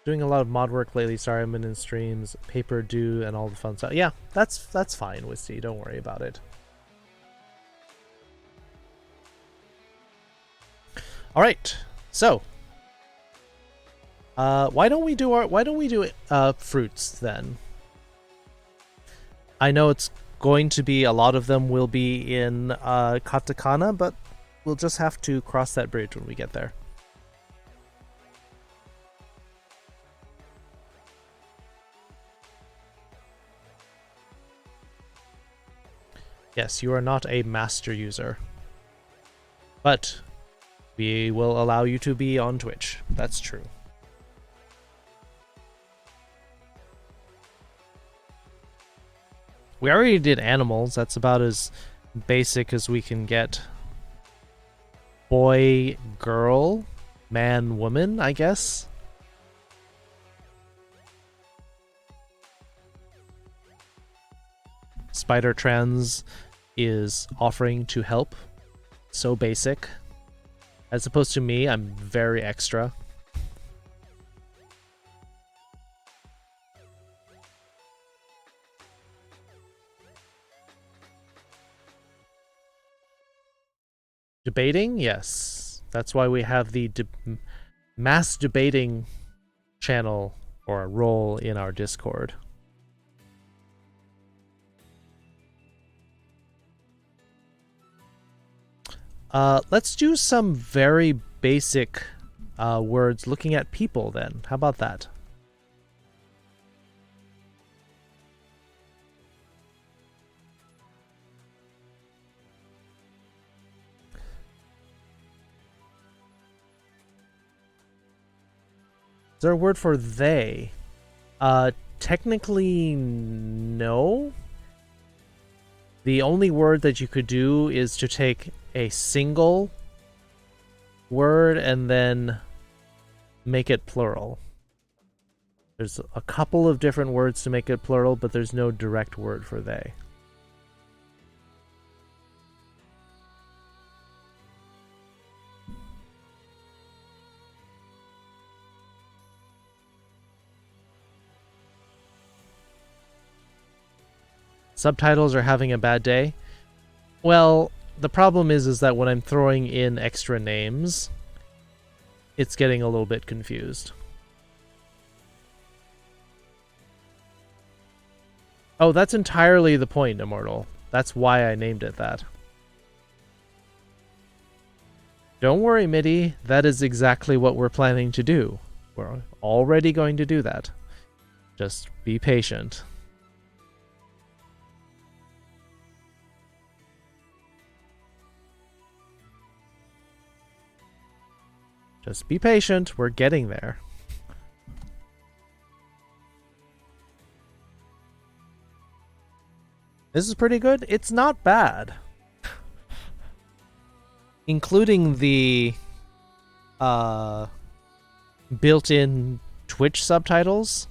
Doing a lot of mod work lately. Sorry, I've been in streams, paper due, and all the fun stuff. Yeah, that's fine, Wisty. Don't worry about it. All right, so why don't we do fruits then? I know it's going to be a lot of them will be in katakana, but we'll just have to cross that bridge when we get there. Yes, you are not a master user. But we will allow you to be on Twitch. That's true. We already did animals. That's about as basic as we can get. Boy, girl, man, woman, I guess. Spider Trans is offering to help. So basic. As opposed to me, I'm very extra. Debating? Yes. That's why we have the mass debating channel or role in our Discord. Let's do some very basic words looking at people then. How about that? Is there a word for they? Technically, no. The only word that you could do is to take a single word and then make it plural. There's a couple of different words to make it plural, but there's no direct word for they. Subtitles are having a bad day. Well, the problem is that when I'm throwing in extra names, it's getting a little bit confused. Oh, that's entirely the point, Immortal. That's why I named it that. Don't worry, Mitty. That is exactly what we're planning to do. We're already going to do that. Just be patient. Just be patient. We're getting there. This is pretty good. It's not bad. Including the built-in Twitch subtitles,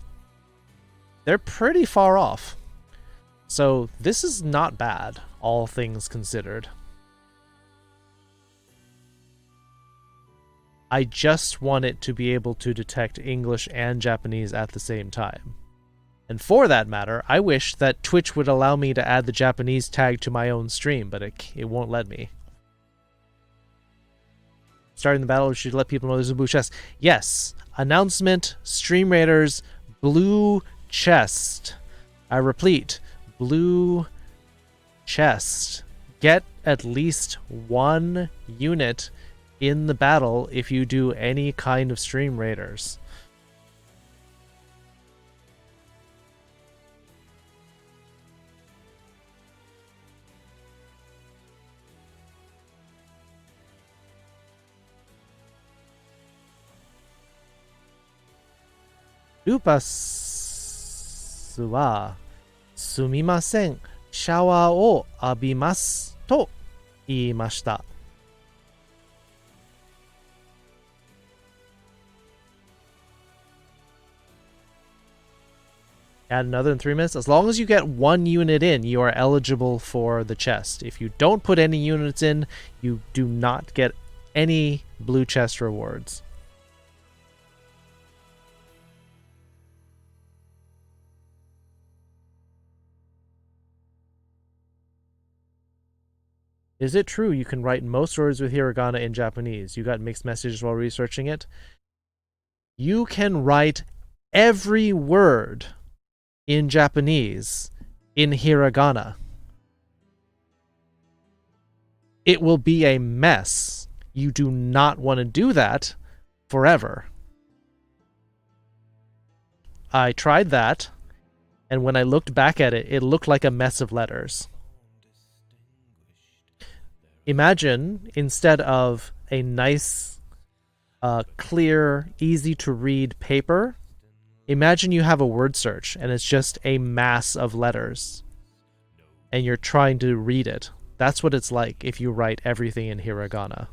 they're pretty far off. So this is not bad, all things considered. I just want it to be able to detect English and Japanese at the same time. And for that matter, I wish that Twitch would allow me to add the Japanese tag to my own stream, but it won't let me. Starting the battle, we should let people know there's a blue chest. Yes. Announcement, Stream Raiders, blue chest. I repeat, blue chest. Get at least one unit in the battle if you do any kind of Stream Raiders.ルパスはすみません、シャワーを浴びますと言いました。Add another in 3 minutes. As long as you get one unit in, you are eligible for the chest. If you don't put any units in, you do not get any blue chest rewards. Is it true you can write most words with hiragana in Japanese? You got mixed messages while researching it? You can write every word in Japanese in hiragana. It will be a mess. You do not want to do that forever. I tried that, and when I looked back at it, it looked like a mess of letters. Imagine instead of a nice, clear, easy to read paper, imagine you have a word search and it's just a mass of letters and you're trying to read it. That's what it's like if you write everything in hiragana.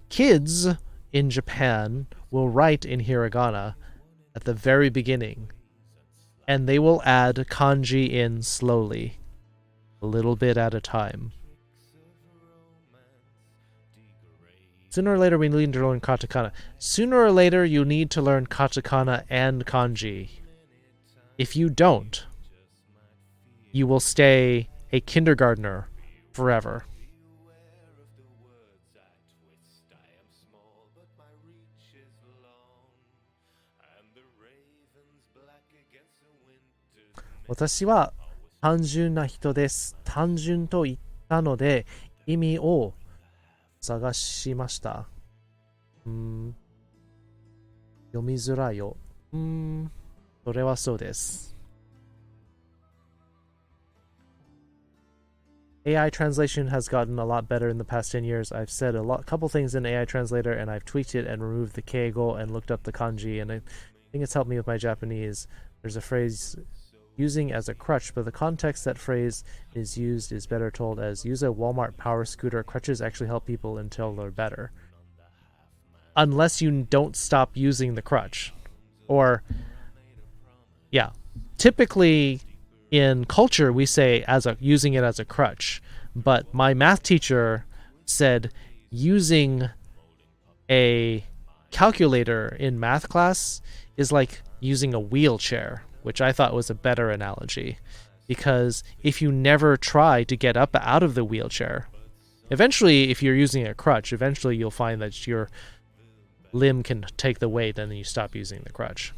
Kids in Japan will write in hiragana at the very beginning, and they will add kanji in slowly, a little bit at a time. Sooner or later we need to learn katakana. Sooner or later you need to learn katakana and kanji. If you don't, you will stay a kindergartner forever. Watashi wa tanjun na hito desu. Tanjun to itta no de imi o sagashimashita. 読みづらいよ。それはそうです。AI translation has gotten a lot better in the past 10 years. I've said a couple things in AI translator, and I've tweaked it and removed the keigo and looked up the kanji, and I think it's helped me with my Japanese. There's a phrase using as a crutch, but the context that phrase is used is better told as use a Walmart power scooter. Crutches actually help people until they're better. Unless you don't stop using the crutch. Or, yeah, typically in culture we say using it as a crutch, but my math teacher said using a calculator in math class is like using a wheelchair, which I thought was a better analogy, because if you never try to get up out of the wheelchair, eventually if you're using a crutch, eventually you'll find that your limb can take the weight and then you stop using the crutch.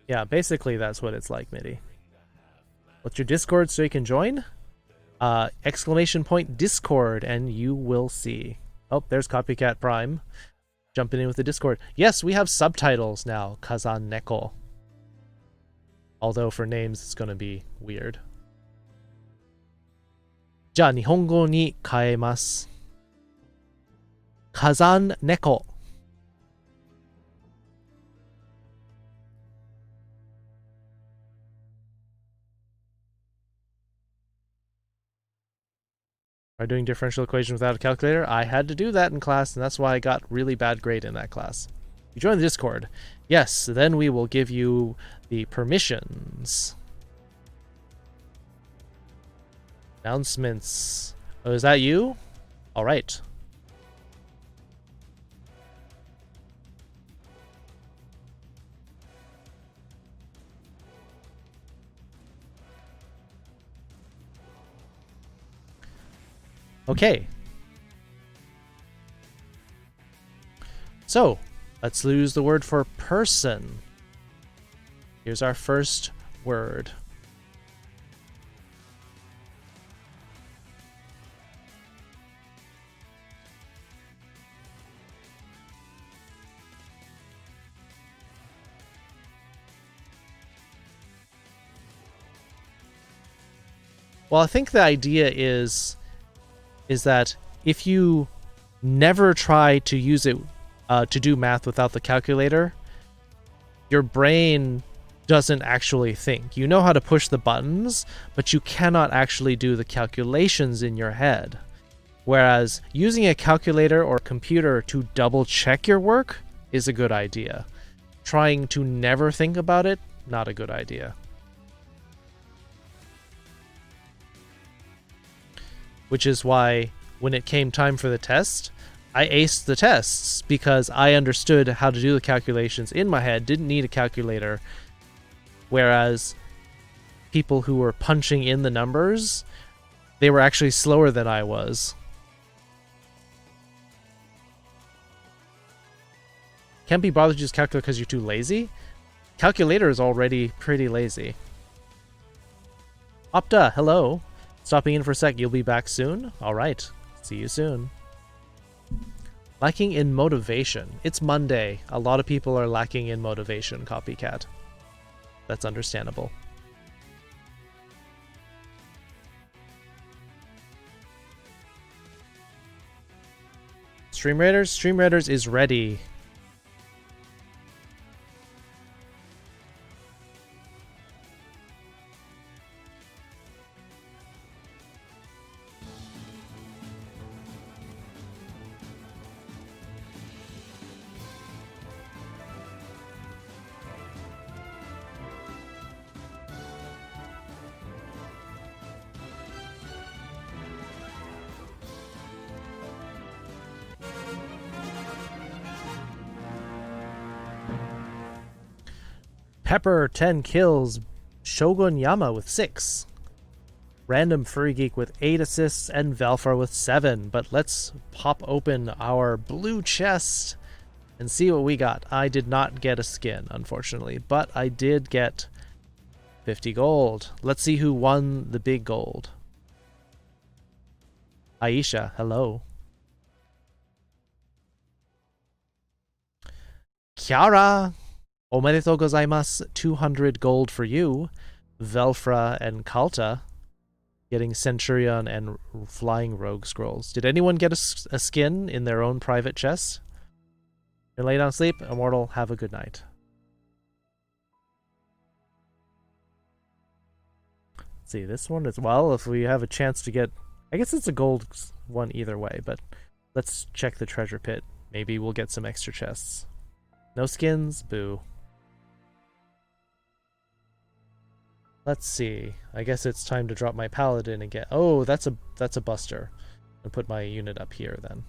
Yeah, basically that's what it's like, MIDI. What's your Discord so you can join? Exclamation point Discord and you will see. Oh, there's Copycat Prime jumping in with the Discord. Yes, we have subtitles now, Kazan Neko. Although for names it's going to be weird. じゃあ日本語に変えます。火山猫。Are doing differential equations without a calculator? I had to do that in class, and that's why I got really bad grade in that class. You join the Discord. Yes, then we will give you the permissions. Announcements. Oh, is that you? All right. Okay. So, let's use the word for person. Here's our first word. Well, I think the idea is that if you never try to use it to do math without the calculator, your brain doesn't actually think. You know how to push the buttons, but you cannot actually do the calculations in your head. Whereas using a calculator or computer to double check your work is a good idea. Trying to never think about it, not a good idea. Which is why when it came time for the test, I aced the tests because I understood how to do the calculations in my head, didn't need a calculator. Whereas people who were punching in the numbers, they were actually slower than I was. Can't be bothered to use calculator because you're too lazy? Calculator is already pretty lazy. Opta, hello. Stopping in for a sec, you'll be back soon? Alright, see you soon. Lacking in motivation. It's Monday. A lot of people are lacking in motivation, Copycat. That's understandable. Stream Raiders? Stream Raiders is ready. Pepper, 10 kills. Shogun Yama with 6. Random Furry Geek with 8 assists, and Valfar with 7. But let's pop open our blue chest and see what we got. I did not get a skin, unfortunately, but I did get 50 gold. Let's see who won the big gold. Aisha, hello. Kiara! Omedetou gozaimasu, 200 gold for you. Velfra and Kalta getting Centurion and Flying Rogue Scrolls. Did anyone get a skin in their own private chest? You're lay down sleep. Immortal, have a good night. Let's see, this one as well, if we have a chance to get... I guess it's a gold one either way, but let's check the treasure pit. Maybe we'll get some extra chests. No skins? Boo. Let's see. I guess it's time to drop my paladin and get... Oh, that's a buster. I'll put my unit up here then.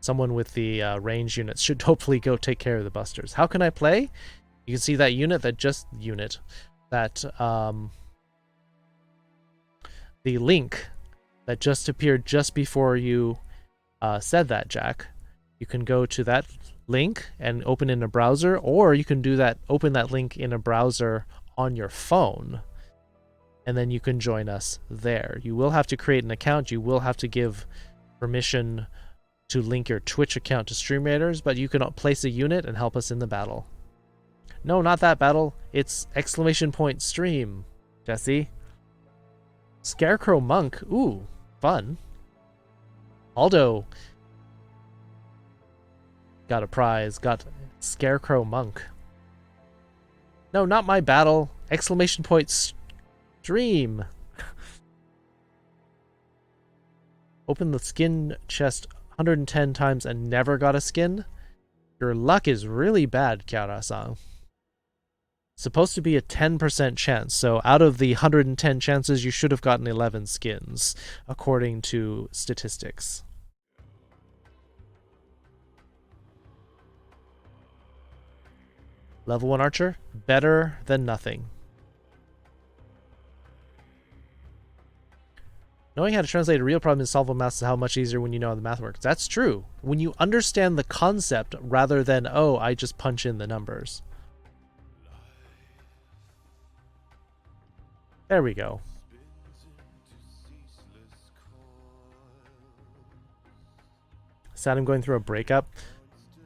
Someone with the range units should hopefully go take care of the busters. How can I play? You can see that unit that just... the link that just appeared just before you said that, Jack. You can go to that link and open in a browser, or you can do that, open that link in a browser on your phone, and then you can join us there. You will have to create an account. You will have to give permission to link your Twitch account to Stream Raiders, but you can place a unit and help us in the battle. No, not that battle. It's !stream, Jesse. Scarecrow Monk. Ooh, fun. Aldo got a prize. Got Scarecrow Monk. No, not my battle. !stream. Open the skin chest 110 times and never got a skin? Your luck is really bad, Kiara-san. Supposed to be a 10% chance, so out of the 110 chances, you should have gotten 11 skins, according to statistics. Level 1 archer? Better than nothing. Knowing how to translate a real problem in solvable math is how much easier when you know how the math works. That's true. When you understand the concept rather than, oh, I just punch in the numbers. There we go. Sad I'm going through a breakup.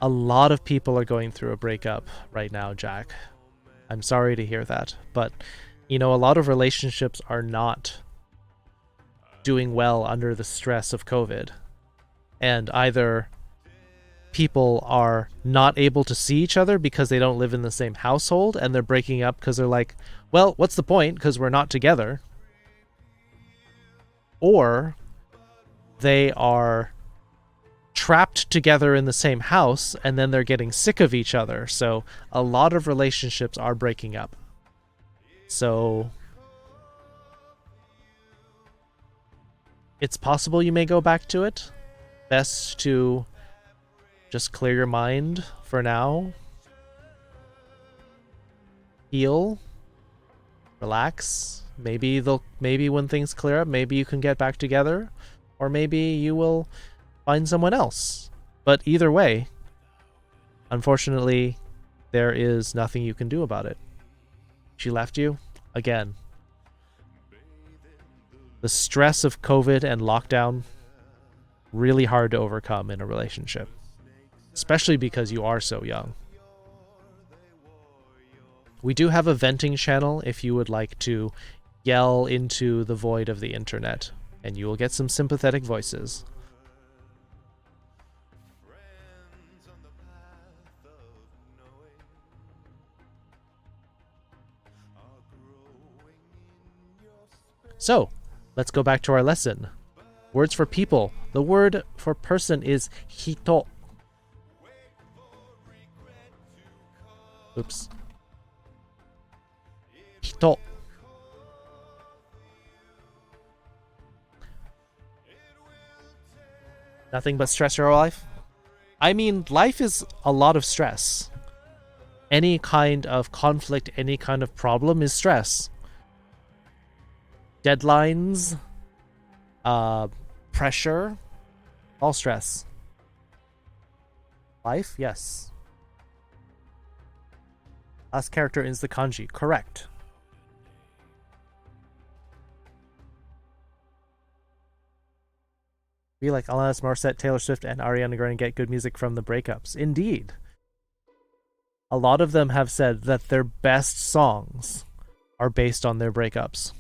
A lot of people are going through a breakup right now, Jack. I'm sorry to hear that. But, you know, a lot of relationships are not doing well under the stress of COVID. And either people are not able to see each other because they don't live in the same household, and they're breaking up because they're like, well, what's the point? Because we're not together. Or they are trapped together in the same house, and then they're getting sick of each other. So a lot of relationships are breaking up. So it's possible you may go back to it. Best to just clear your mind for now. Heal. Relax. Maybe when things clear up, maybe you can get back together, or maybe you will find someone else. But either way, unfortunately, there is nothing you can do about it. She left you again. The stress of COVID and lockdown really hard to overcome in a relationship, especially because you are so young. We do have a venting channel if you would like to yell into the void of the internet, and you will get some sympathetic voices. So, let's go back to our lesson. Words for people. The word for person is hito. Oops. Hito. Nothing but stress in your life? I mean, life is a lot of stress. Any kind of conflict, any kind of problem is stress. Deadlines, pressure, all stress. Life, yes. Last character is the kanji, correct. Be like Alanis Morissette, Taylor Swift, and Ariana Grande get good music from the breakups. Indeed. A lot of them have said that their best songs are based on their breakups.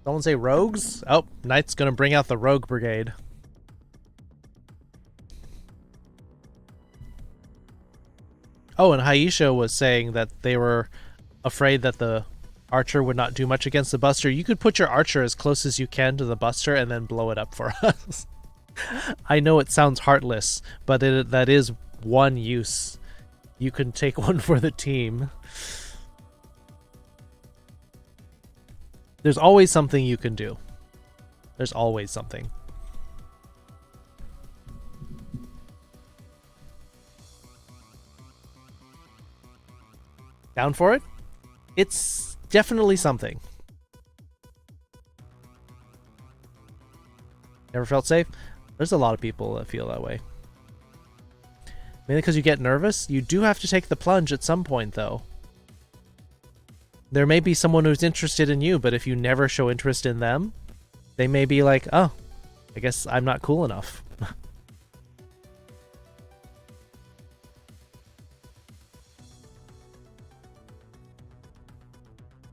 Someone say rogues? Oh, Knight's gonna bring out the rogue brigade. Oh, and Haisha was saying that they were afraid that the archer would not do much against the buster. You could put your archer as close as you can to the buster and then blow it up for us. I know it sounds heartless, but that is one use. You can take one for the team. There's always something you can do. There's always something. Down for it? It's definitely something. Never felt safe? There's a lot of people that feel that way. Mainly because you get nervous. You do have to take the plunge at some point, though. There may be someone who's interested in you, but if you never show interest in them, they may be like, oh, I guess I'm not cool enough.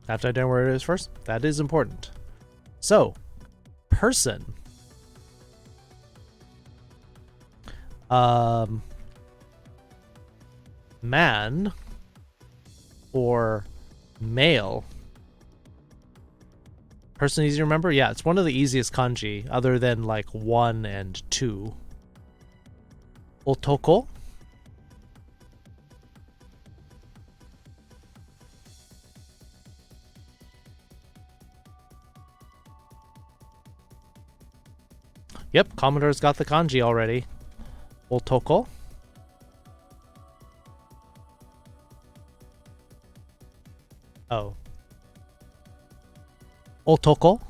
Have to identify where it is first. That is important. So, person. Man or male. Person easy to remember? Yeah, it's one of the easiest kanji, other than like 1 and 2. Otoko. Yep, Commodore's got the kanji already. Otoko. Oh. Otoko.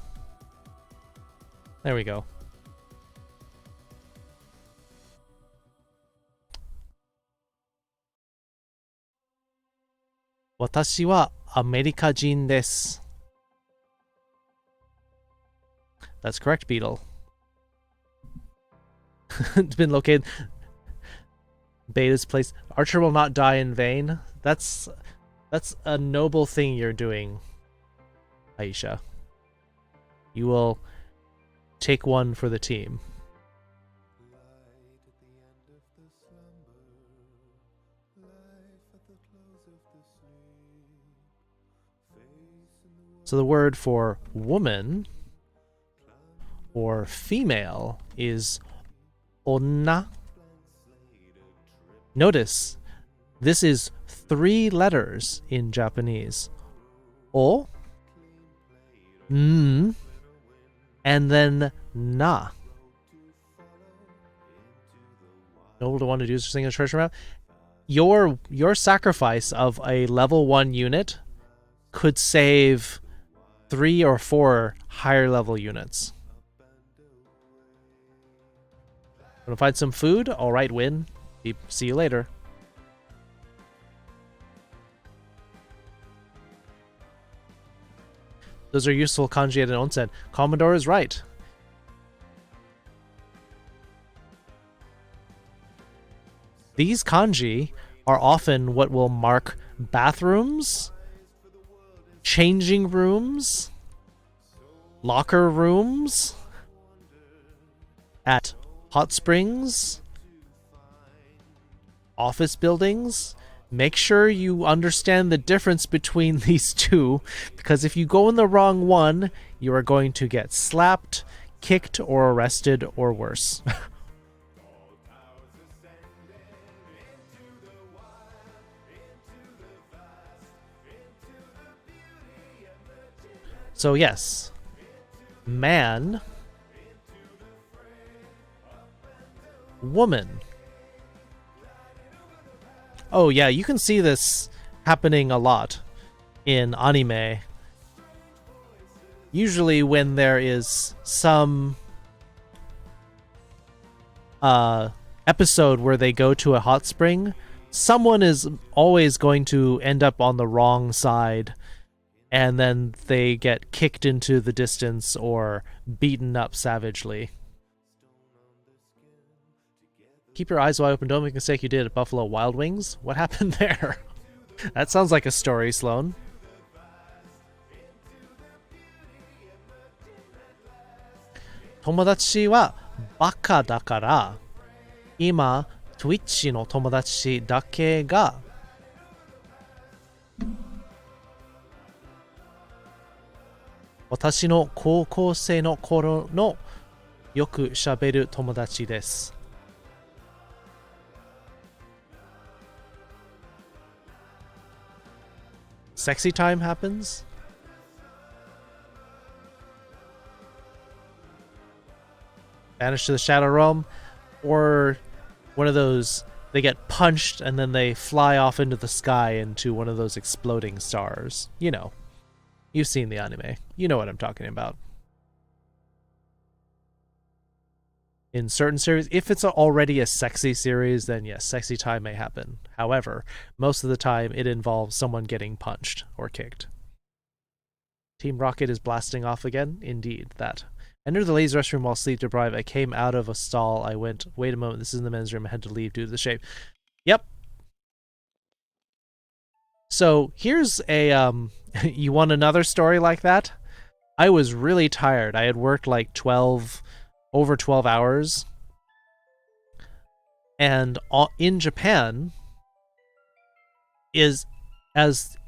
There we go. Watashi wa Amerika jin desu. That's correct, Beetle. It's been located. Beta's place. Archer will not die in vain. That's a noble thing you're doing, Aisha. You will take one for the team. So the word for woman or female is onna. Notice, this is 3 letters in Japanese. O, n, and then na. Noble to want to do something in a treasure map. Your sacrifice of a level 1 unit could save 3 or 4 higher level units. Wanna find some food? Alright, Win. See you later. Those are useful kanji at an onsen. Commodore is right. These kanji are often what will mark bathrooms, changing rooms, locker rooms, at hot springs, office buildings. Make sure you understand the difference between these two, because if you go in the wrong one, you are going to get slapped, kicked, or arrested, or worse. So yes, man, woman. Oh yeah, you can see this happening a lot in anime. Usually when there is some episode where they go to a hot spring, someone is always going to end up on the wrong side, and then they get kicked into the distance or beaten up savagely. Keep your eyes wide open. Don't make the mistake you did at Buffalo Wild Wings. What happened there? That sounds like a story, Sloan. Tomodachi wa baka dakara, ima Twitch no tomodachi dake ga watashi no koukousei no koro no yoku shaberu tomodachi desu. Sexy time happens. Vanish to the Shadow Realm, or one of those, they get punched and then they fly off into the sky into one of those exploding stars. You know, you've seen the anime. You know what I'm talking about. In certain series, if it's already a sexy series, then yes, sexy time may happen. However, most of the time it involves someone getting punched or kicked. Team Rocket is blasting off again? Indeed, that. Entered the ladies' restroom while sleep deprived. I came out of a stall. I went, wait a moment, this is in the men's room. I had to leave due to the shape. Yep. So here's a, you want another story like that? I was really tired. I had worked like over 12 hours. And in Japan, in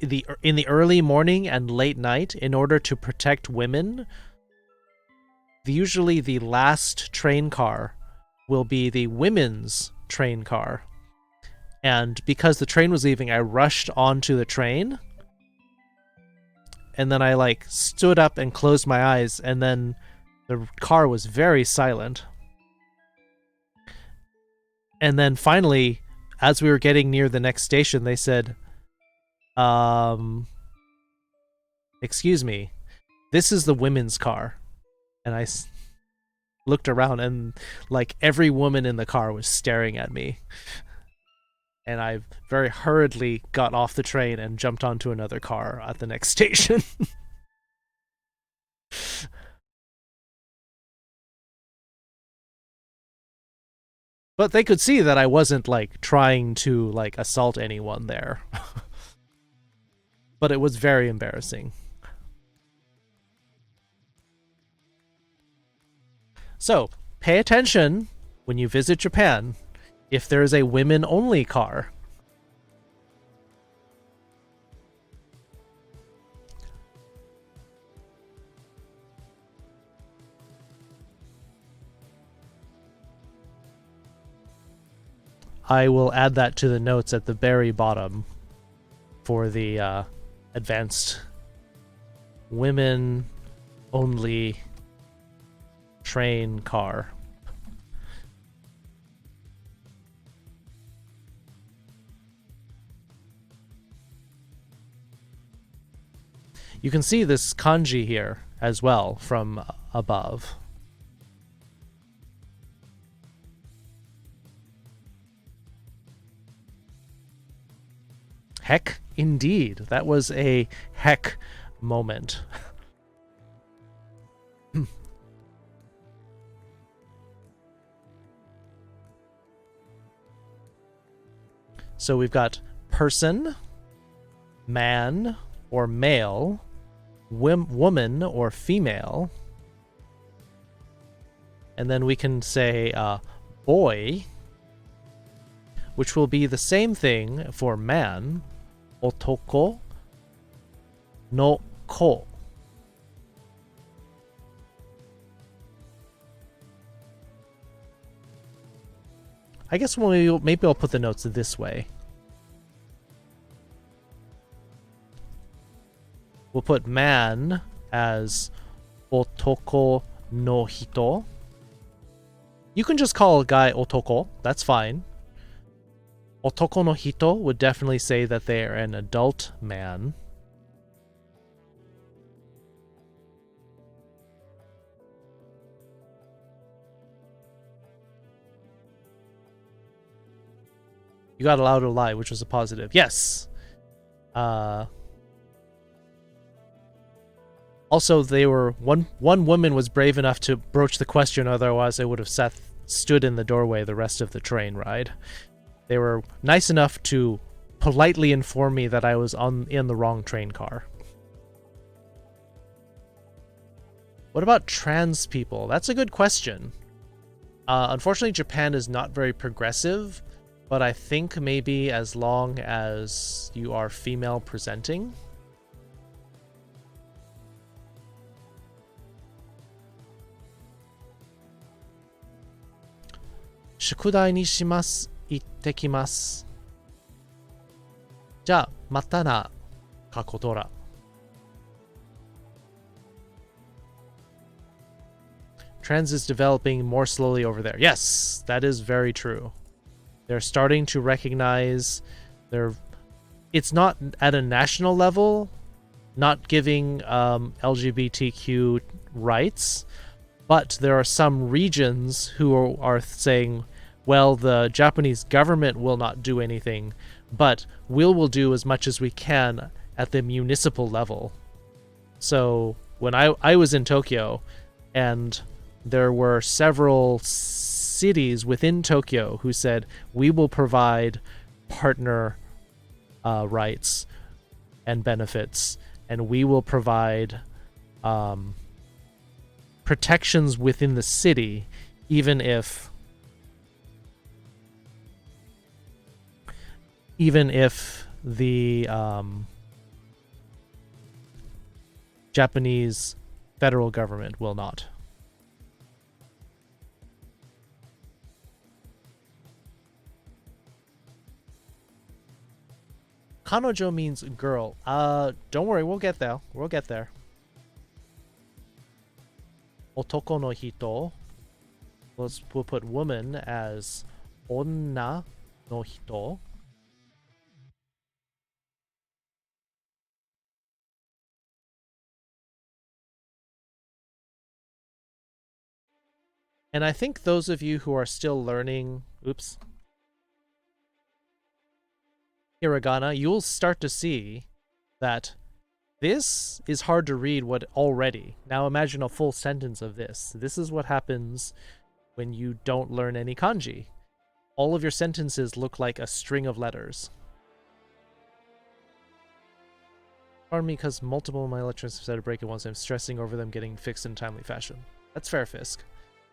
the early morning and late night, in order to protect women, usually the last train car will be the women's train car. And because the train was leaving, I rushed onto the train. And then I like stood up and closed my eyes, and then the car was very silent. And then finally, as we were getting near the next station, they said, excuse me, this is the women's car. And I looked around, and like every woman in the car was staring at me. And I very hurriedly got off the train and jumped onto another car at the next station. But they could see that I wasn't like trying to like assault anyone there. But it was very embarrassing. So, pay attention when you visit Japan if there is a women-only car. I will add that to the notes at the very bottom for the advanced women-only train car. You can see this kanji here as well from above. Heck, indeed. That was a heck moment. So we've got person, man or male, woman or female, and then we can say boy, which will be the same thing for man, otoko no ko. I guess maybe I'll put the notes this way. We'll put man as otoko no hito. You can just call a guy otoko, that's fine. Otoko no hito would definitely say that they are an adult man. You got allowed to lie, which was a positive. Yes. Also, they were one woman was brave enough to broach the question, otherwise they would have stood in the doorway the rest of the train ride. They were nice enough to politely inform me that I was in the wrong train car. What about trans people? That's a good question. Unfortunately, Japan is not very progressive, but I think maybe as long as you are female presenting. Shukudai ni shimasu, ittekimasu. Ja, mata na, kakotora. Trans is developing more slowly over there. Yes, that is very true. They're starting to recognize it's not at a national level, not giving LGBTQ rights, but there are some regions who are saying, well, the Japanese government will not do anything, but we'll do as much as we can at the municipal level. So when I was in Tokyo, and there were several cities within Tokyo who said, we will provide partner rights and benefits, and we will provide protections within the city, even if the Japanese federal government will not. Kanojo means girl. Don't worry, we'll get there. We'll get there. Otoko no hito. We'll put woman as onna no hito. And I think those of you who are still learning, hiragana, you'll start to see that this is hard to read already. Now imagine a full sentence of this. This is what happens when you don't learn any kanji. All of your sentences look like a string of letters. Pardon me, because multiple of my electronics have said to break it once. I'm stressing over them getting fixed in a timely fashion. That's fair, Fisk.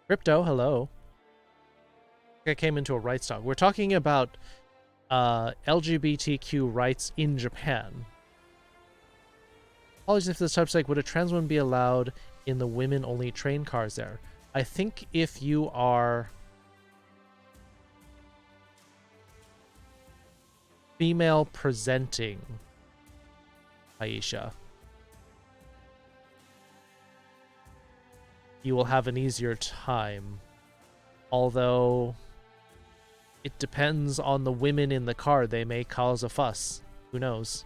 Crypto, hello. I came into a rights talk. We're talking about LGBTQ rights in Japan. Apologies if this type's like, would a trans woman be allowed in the women-only train cars there? I think if you are female presenting, Aisha, you will have an easier time. Although it depends on the women in the car. They may cause a fuss. Who knows?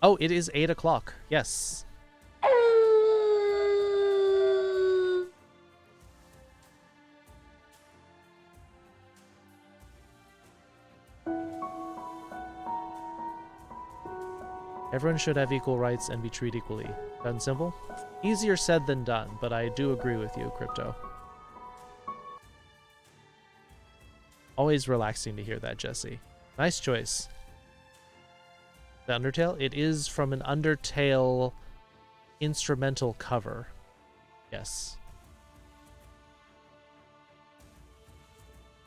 Oh, it is 8 o'clock. Yes. Everyone should have equal rights and be treated equally. Done simple? Easier said than done, but I do agree with you, Crypto. Always relaxing to hear that, Jesse. Nice choice. The Undertale? It is from an Undertale instrumental cover. Yes.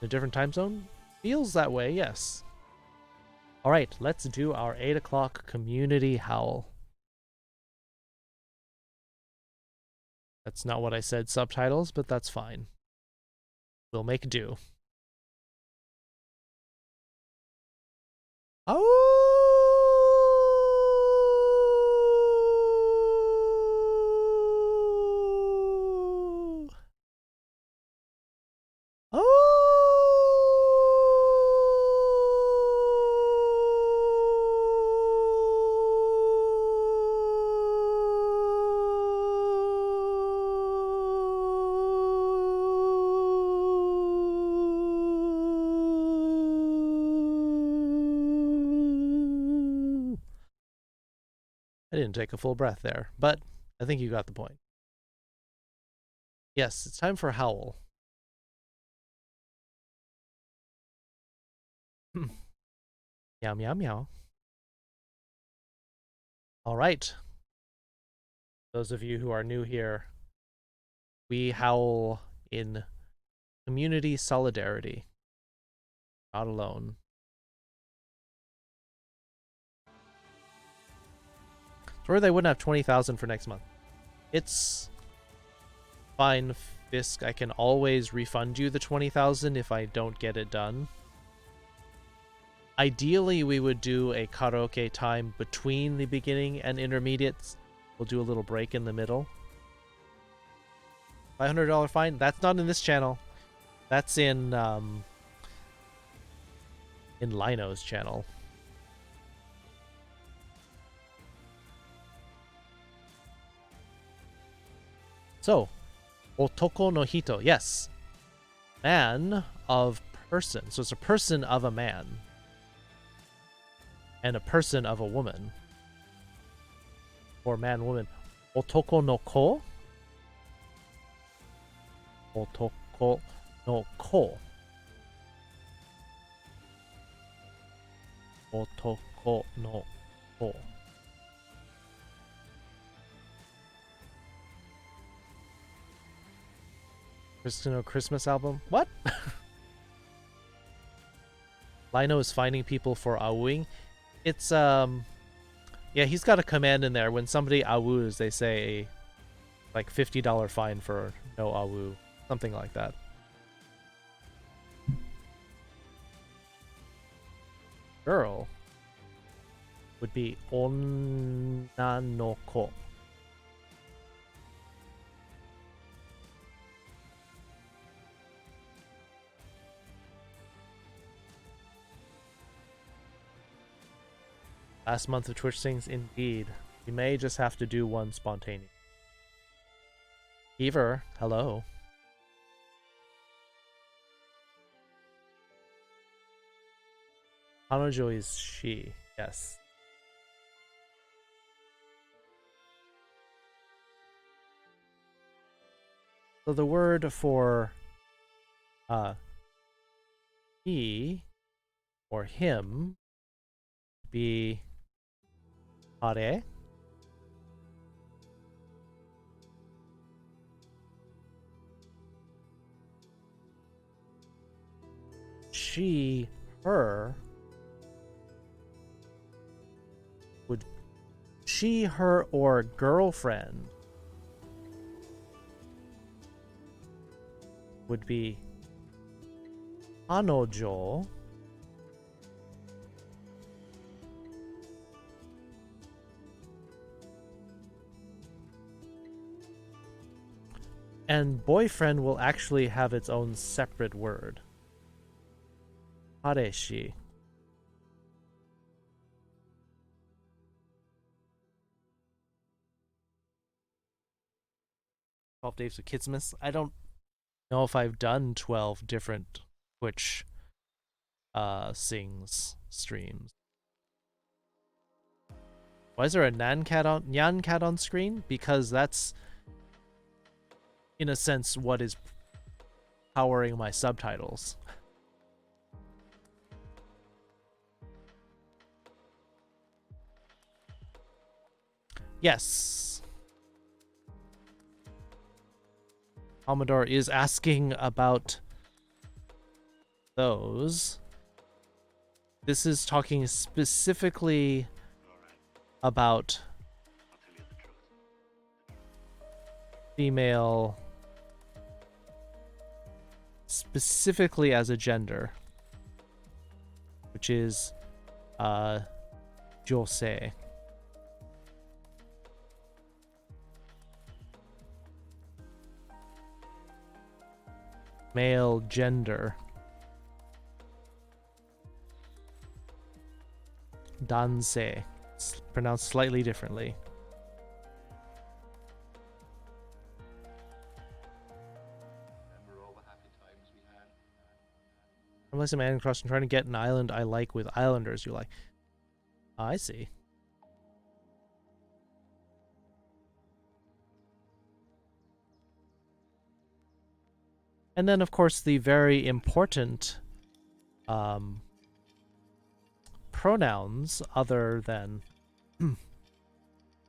A different time zone? Feels that way, yes. Alright, let's do our 8 o'clock community howl. That's not what I said, subtitles, but that's fine. We'll make do. Oh! I didn't take a full breath there, but I think you got the point. Yes, it's time for howl. Meow, meow, meow. All right. Those of you who are new here, we howl in community solidarity. Not alone. Or they wouldn't have 20,000 for next month. It's fine, Fisk. I can always refund you the 20,000 if I don't get it done. Ideally, we would do a karaoke time between the beginning and intermediates. We'll do a little break in the middle. $500 fine? That's not in this channel. That's in Lino's channel. So, otoko no hito, yes. Man of person. So it's a person of a man. And a person of a woman. Or man, woman. Otoko no ko. Otoko no ko. Otoko no ko. Christmas album? What? Lino is finding people for awooing. It's yeah, he's got a command in there. When somebody awoos, they say like $50 fine for no awoo. Something like that. Girl would be onna no ko. Last month of Twitch things, indeed. We may just have to do one spontaneous. Heaver, hello. Hanojo is she, yes. So the word for he or him would be hare. She, her would she, her, or girlfriend would be hanojo. And boyfriend will actually have its own separate word. Hareshi. 12 Days of Kidsmas. I don't know if I've done 12 different Twitch sings streams. Why is there a nyan cat on screen? Because that's, in a sense, what is powering my subtitles. Yes. Commodore is asking about those. This is talking specifically about female, specifically as a gender, which is josei. Male gender. Dansei. It's pronounced slightly differently. Remember all the happy times we had? Unless I'm Animal Crossing trying to get an island I like with islanders you like. I see. And then, of course, the very important pronouns, other than the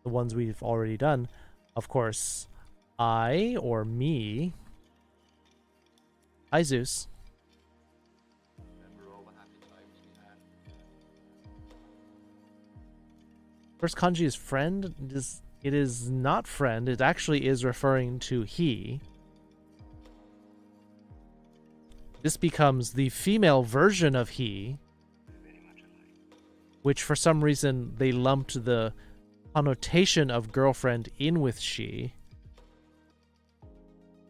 ones we've already done. Of course, I or me. Hi, Zeus. Remember all the happy times we had? First kanji is friend. It is not friend. It actually is referring to he. This becomes the female version of he, which for some reason they lumped the connotation of girlfriend in with she.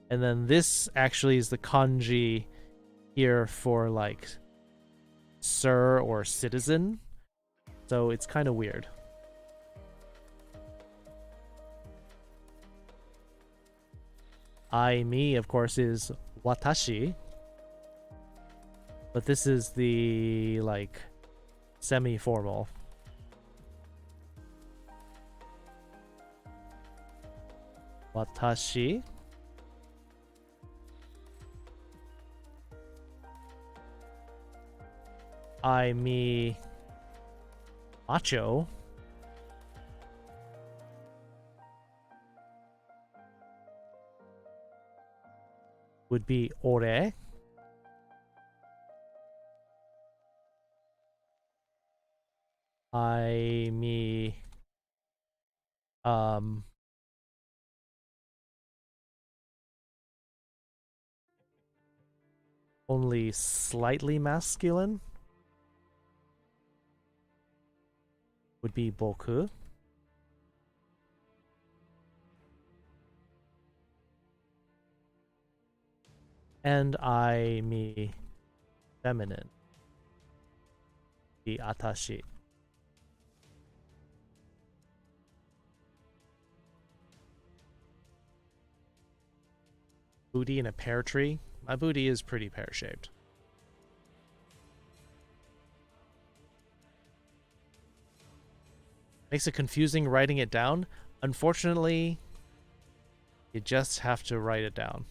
And then this actually is the kanji here for like sir or citizen. So it's kind of weird. I, me, of course, is watashi. But this is the, like, semi-formal. Watashi. I, me, macho. Would be ore. I, me, only slightly masculine would be boku. And I, me, feminine, the atashi. Booty in a pear tree. My booty is pretty pear-shaped. Makes it confusing writing it down. Unfortunately, you just have to write it down.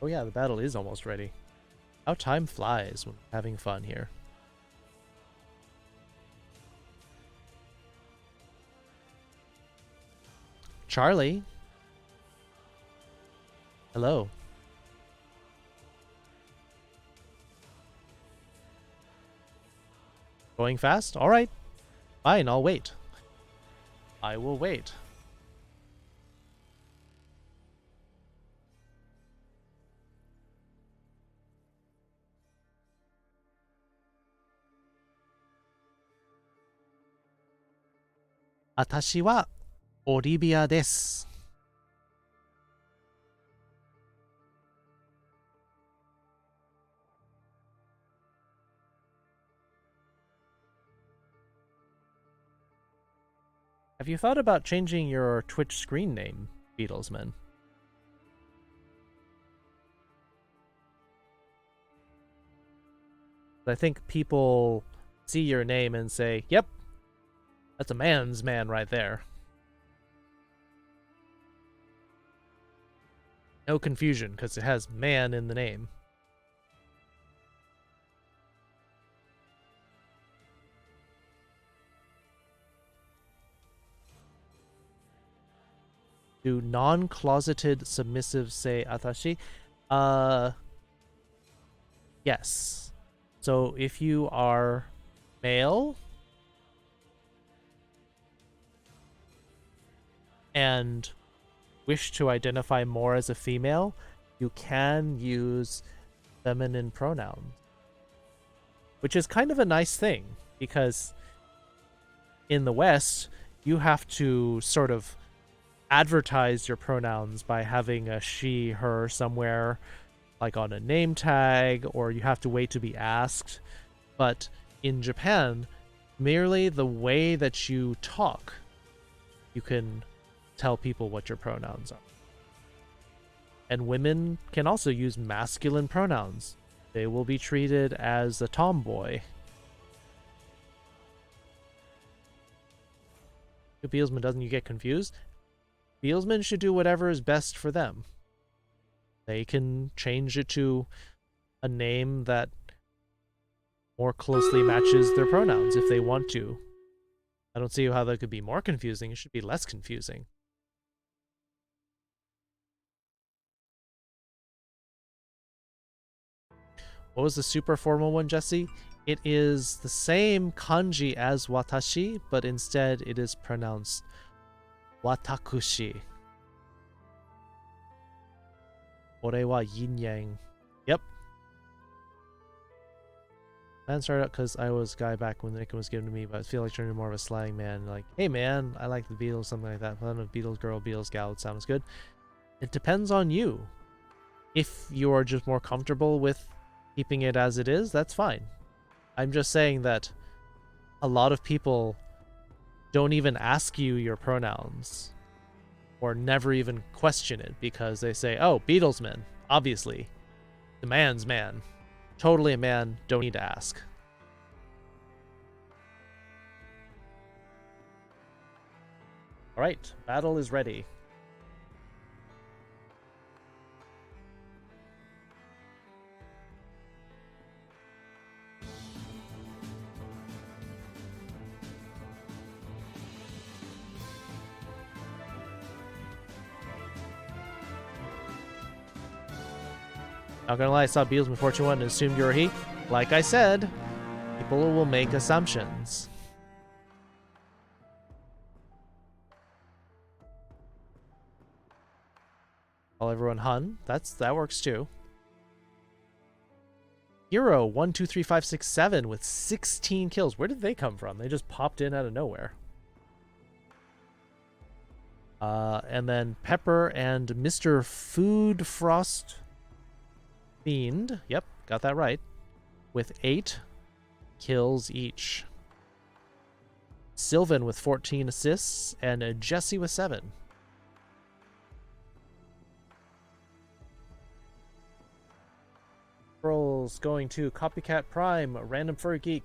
Oh yeah, the battle is almost ready. How time flies when having fun here. Charlie. Hello. Going fast? Alright. Fine, I'll wait. I will wait. Atashi wa Olivia desu. Have you thought about changing your Twitch screen name, Beatlesman? I think people see your name and say, yep, that's a man's man right there. No confusion, because it has man in the name. Do non-closeted submissive say atashi? Yes. So if you are male and wish to identify more as a female, you can use feminine pronouns, which is kind of a nice thing, because in the West, you have to sort of advertise your pronouns by having a she, her somewhere, like on a name tag, or you have to wait to be asked. But in Japan, merely the way that you talk, you can tell people what your pronouns are. And women can also use masculine pronouns. They will be treated as a tomboy. Bealsman, doesn't you get confused? Bealsman should do whatever is best for them. They can change it to a name that more closely matches their pronouns if they want to. I don't see how that could be more confusing. It should be less confusing. What was the super formal one, Jesse? It is the same kanji as watashi, but instead it is pronounced watakushi. Ore wa yin yang. Yep. Man started out because I was guy back when the nickname was given to me, but I feel like turning more of a slang man. Like, hey man, I like the Beatles, something like that. I don't know, Beatles girl, Beatles gal, it sounds good. It depends on you. If you are just more comfortable with keeping it as it is, that's fine. I'm just saying that a lot of people don't even ask you your pronouns or never even question it because they say, oh, Beatlesman, obviously. The man's man. Totally a man, don't need to ask. Alright, battle is ready. Not gonna lie, I saw Beatles before 2-1 and assumed you were he. Like I said, people will make assumptions. Call everyone Hun. That works too. Hero 123567 with 16 kills. Where did they come from? They just popped in out of nowhere. And then Pepper and Mr. Food Frost Fiend. Yep, got that right. With 8 kills each. Sylvan with 14 assists and Jesse with 7. Rolls going to Copycat Prime, Random Furry Geek,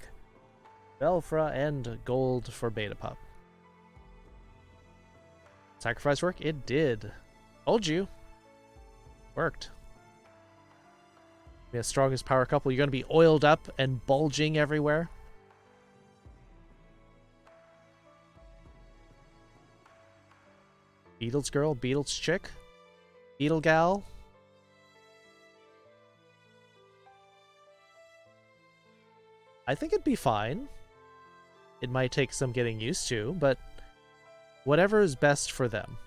Belfra, and Gold for Beta Pup. Sacrifice work? It did. Told you. Worked. The strongest power couple. You're going to be oiled up and bulging everywhere. Beatles girl, Beatles chick, Beetle gal. I think it'd be fine. It might take some getting used to, but whatever is best for them.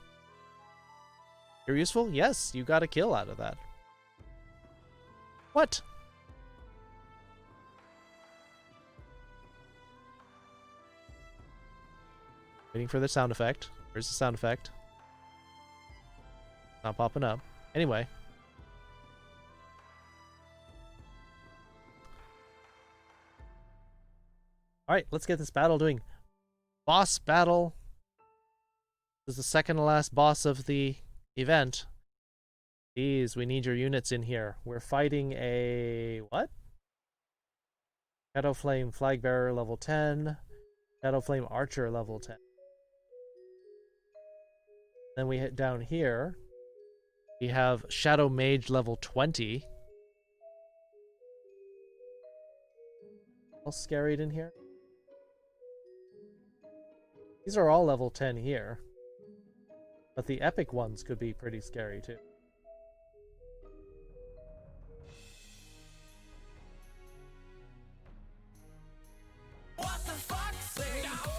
You're useful? Yes, you got a kill out of that. What? Waiting for the sound effect. Where's the sound effect? Not popping up. Anyway. Alright, let's get this battle doing. Boss battle This is the second to last boss of the event. Please, we need your units in here. We're fighting a... what? Shadow Flame Flag Bearer level 10. Shadow Flame Archer level 10. Then we hit down here. We have Shadow Mage level 20. All scaried in here. These are all level 10 here. But the epic ones could be pretty scary too.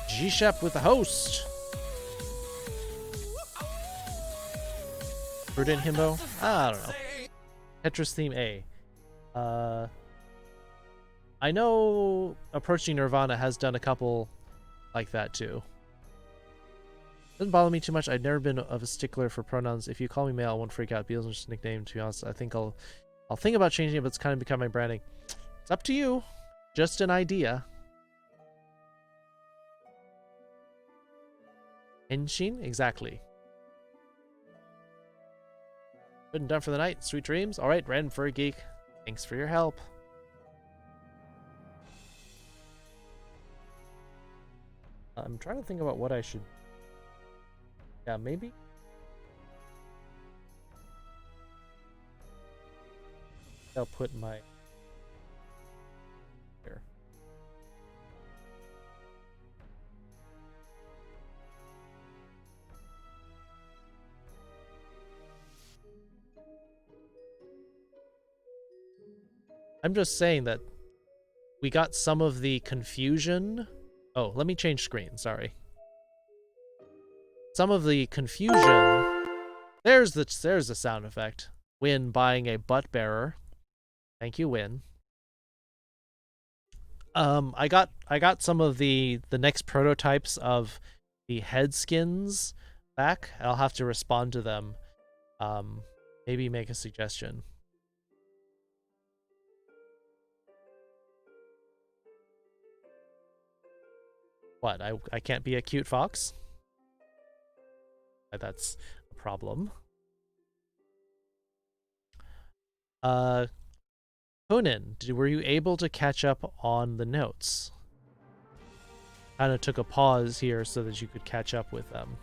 G-Shep with the host. Prudent Himbo? I don't know. Tetris theme A. I know Approaching Nirvana has done a couple like that too. Doesn't bother me too much. I've never been of a stickler for pronouns. If you call me male, I won't freak out. Beals is just a nickname, to be honest. I think I'll think about changing it, but it's kind of become my branding. It's up to you. Just an idea. Henshin? Exactly. Good and done for the night. Sweet dreams. Alright, Random Furry Geek. Thanks for your help. I'm trying to think about what I should... yeah, maybe? I'll put my... here. I'm just saying that we got some of the confusion. Oh, let me change screen. Sorry. Some of the confusion. There's the sound effect. Win buying a butt bearer. Thank you, Win. I got some of the next prototypes of the head skins back. I'll have to respond to them. Maybe make a suggestion. What? I can't be a cute fox? That's a problem. Conan, were you able to catch up on the notes? Kind of took a pause here so that you could catch up with them.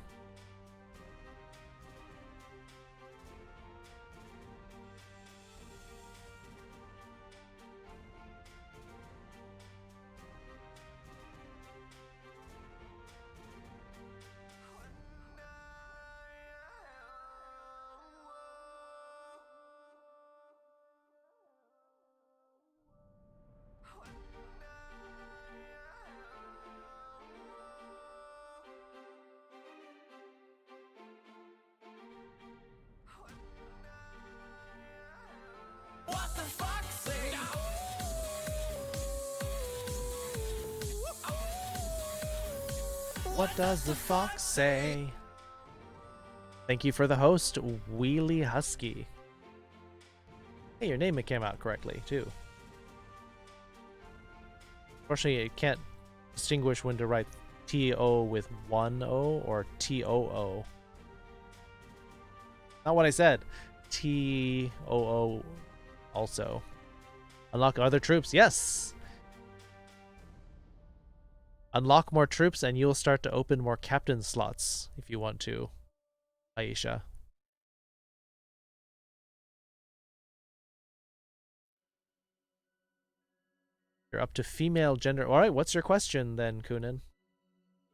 What does the fox say? Thank you for the host, Wheelie Husky. Hey, your name came out correctly, too. Unfortunately, it can't distinguish when to write T-O with one O or T-O-O. Not what I said. T-O-O also. Unlock other troops. Yes! Unlock more troops and you'll start to open more captain slots if you want to, Aisha. You're up to female gender. Alright, what's your question then, Kunin?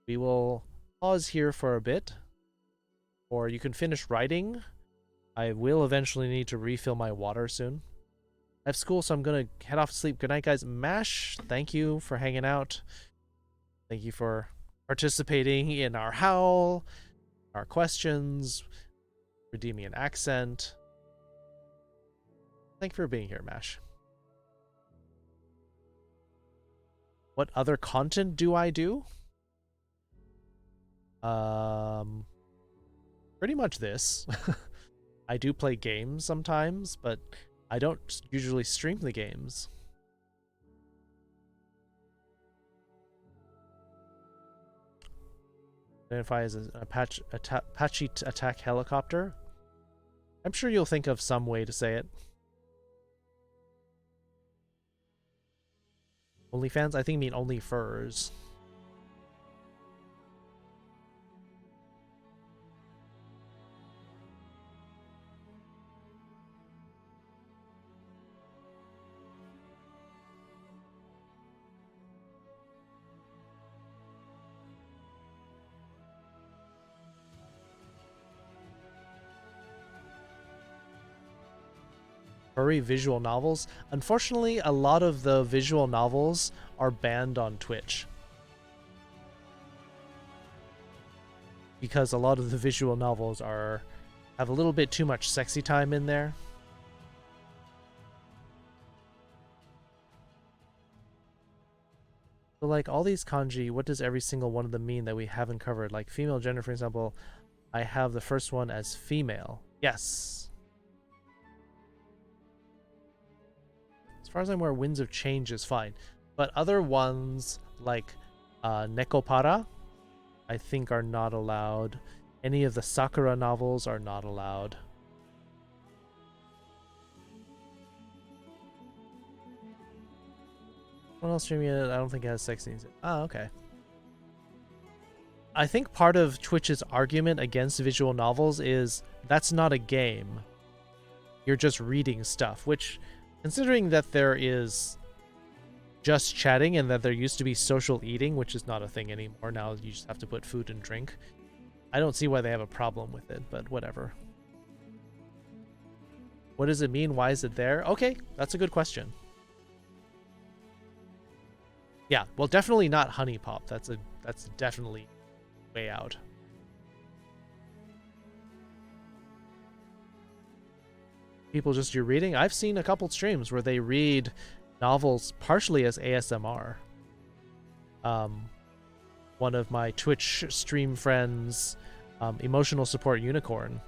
We will pause here for a bit. Or you can finish writing. I will eventually need to refill my water soon. I have school, so I'm going to head off to sleep. Good night, guys. Mash, thank you for hanging out. Thank you for participating in our howl, our questions, redeeming an accent. Thank you for being here, Mash. What other content do I do? Pretty much this. I do play games sometimes, but I don't usually stream the games. Identify as an Apache attack helicopter. I'm sure you'll think of some way to say it. OnlyFans? I think you mean only furs. Furry visual novels. Unfortunately, a lot of the visual novels are banned on Twitch. Because a lot of the visual novels have a little bit too much sexy time in there. So like all these kanji, what does every single one of them mean that we haven't covered? Like female gender, for example, I have the first one as female. Yes. As far as I'm aware, Winds of Change is fine. But other ones like Nekopara, I think are not allowed. Any of the Sakura novels are not allowed. What else streaming it? I don't think it has sex scenes. Oh, okay. I think part of Twitch's argument against visual novels is that's not a game. You're just reading stuff, which, considering that there is just chatting and that there used to be social eating, which is not a thing anymore. Now you just have to put food and drink. I don't see why they have a problem with it, but whatever. What does it mean? Why is it there? Okay, that's a good question. Yeah, well, definitely not Honey Pop. That's definitely way out. People just do reading. I've seen a couple streams where they read novels partially as ASMR. One of my Twitch stream friends, Emotional Support Unicorn,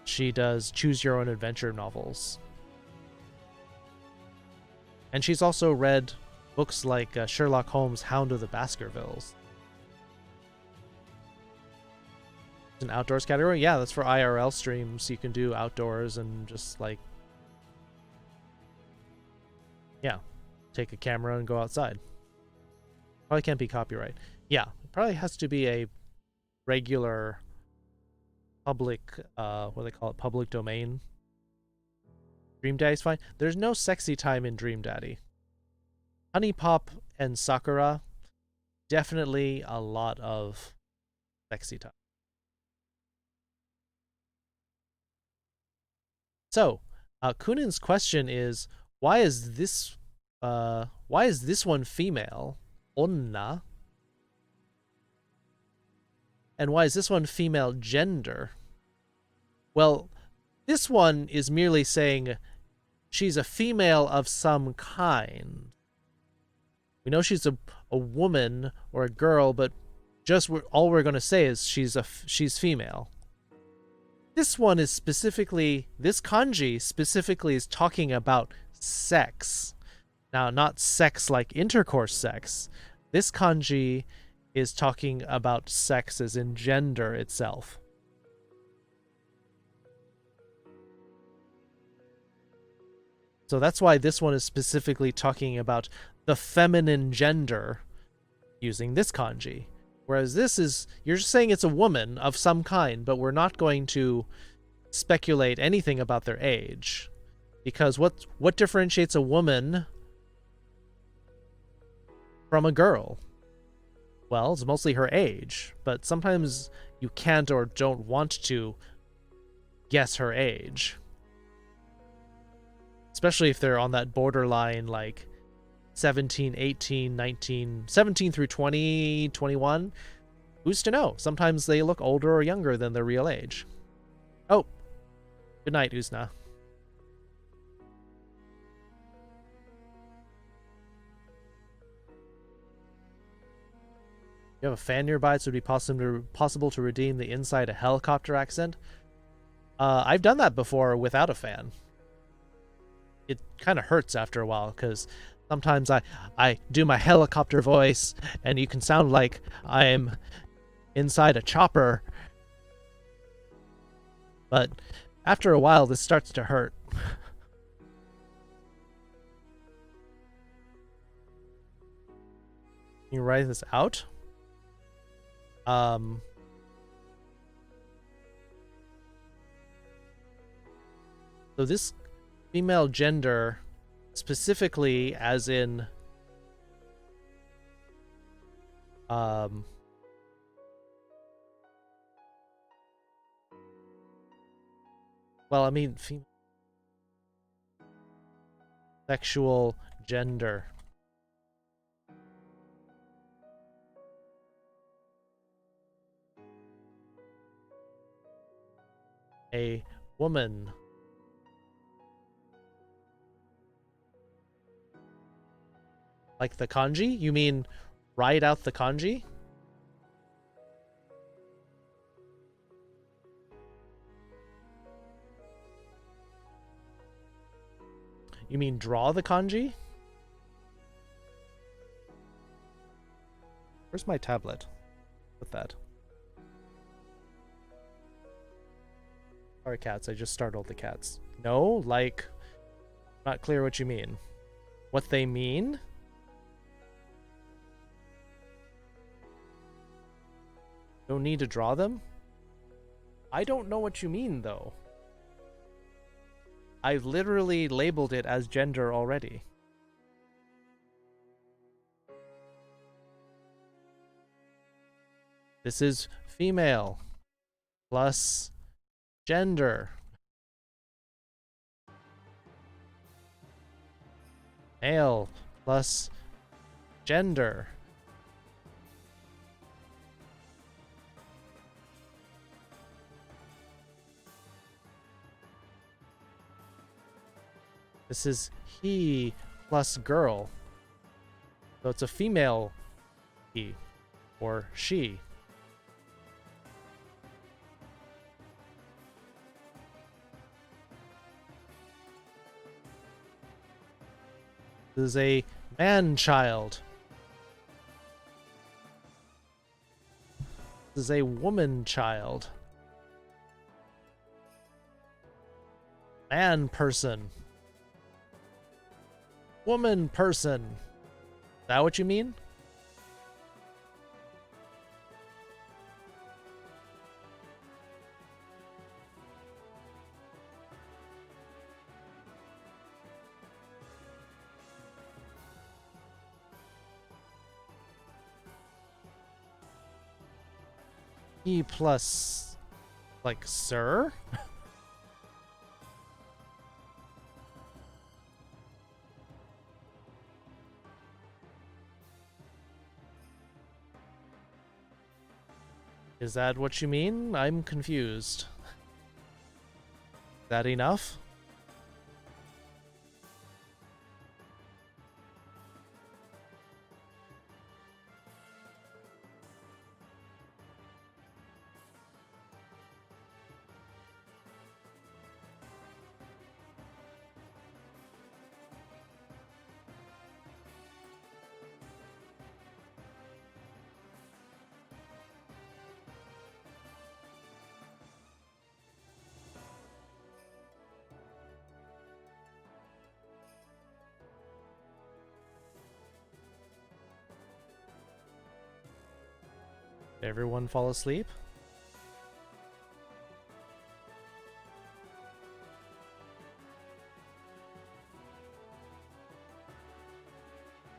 she does choose your own adventure novels. And she's also read books like Sherlock Holmes' Hound of the Baskervilles. It's an outdoors category? Yeah, that's for IRL streams. You can do outdoors and just like, yeah, take a camera and go outside. Probably can't be copyright. Yeah, it probably has to be a regular public, what do they call it, public domain. Dream Daddy's fine. There's no sexy time in Dream Daddy. Honey Pop and Sakura, definitely a lot of sexy time. So, Kunin's question is, why is this one female, onna, and why is this one female gender? Well, this one is merely saying she's a female of some kind. We know she's a woman or a girl, but just all we're going to say is she's female. This one is specifically, this kanji specifically is talking about sex. Now, not sex like intercourse sex. This kanji is talking about sex as in gender itself. So that's why this one is specifically talking about the feminine gender using this kanji. Whereas this is, you're just saying it's a woman of some kind, but we're not going to speculate anything about their age. Because what differentiates a woman from a girl? Well, it's mostly her age, but sometimes you can't or don't want to guess her age. Especially if they're on that borderline, like 17, 18, 19, 17 through 20, 21. Who's to know? Sometimes they look older or younger than their real age. Oh, good night, Uzna. You have a fan nearby, so it would be possible to redeem the inside a helicopter accent. I've done that before without a fan. It kind of hurts after a while, because sometimes I do my helicopter voice, and you can sound like I'm inside a chopper. But after a while, this starts to hurt. Can you write this out? So this female gender, specifically as in well, I mean sexual gender. A woman. Like the kanji? You mean write out the kanji? You mean draw the kanji? Where's my tablet? Put that. Sorry, cats. I just startled the cats. No, like, not clear what you mean. What they mean? Don't need to draw them? I don't know what you mean, though. I literally labeled it as gender already. This is female plus gender. Male plus gender. This is he plus girl. So it's a female he or she. This is a man-child. This is a woman-child. Man-person. Woman-person. Is that what you mean? E plus, like, sir? Is that what you mean? I'm confused. Is that enough? Did everyone fall asleep?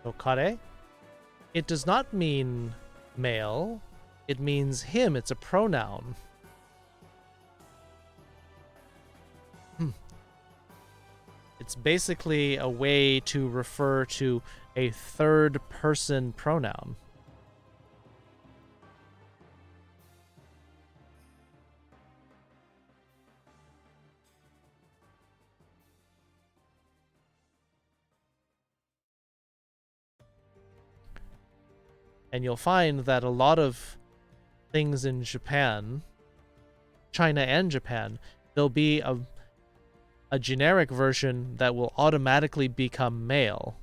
So kare, it does not mean male. It means him. It's a pronoun. It's basically a way to refer to a third person pronoun. And you'll find that a lot of things in Japan, China and Japan, there'll be a generic version that will automatically become male.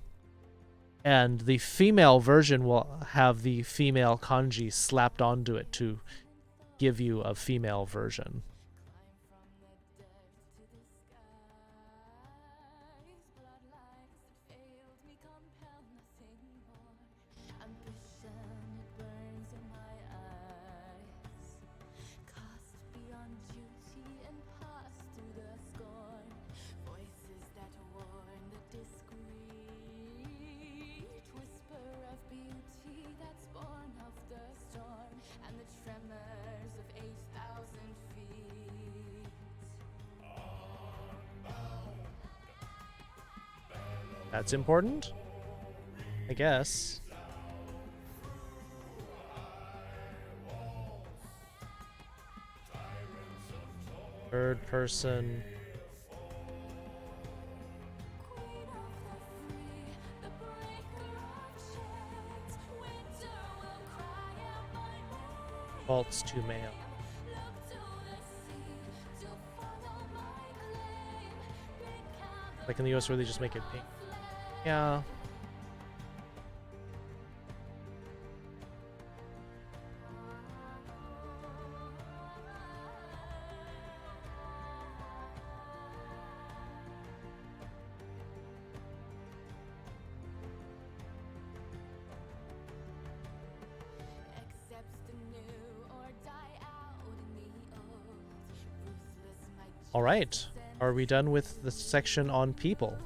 And the female version will have the female kanji slapped onto it to give you a female version. That's important, I guess. Third person. Defaults to male. Like in the US where they just make it pink. Yeah. All right. Are we done with the section on people?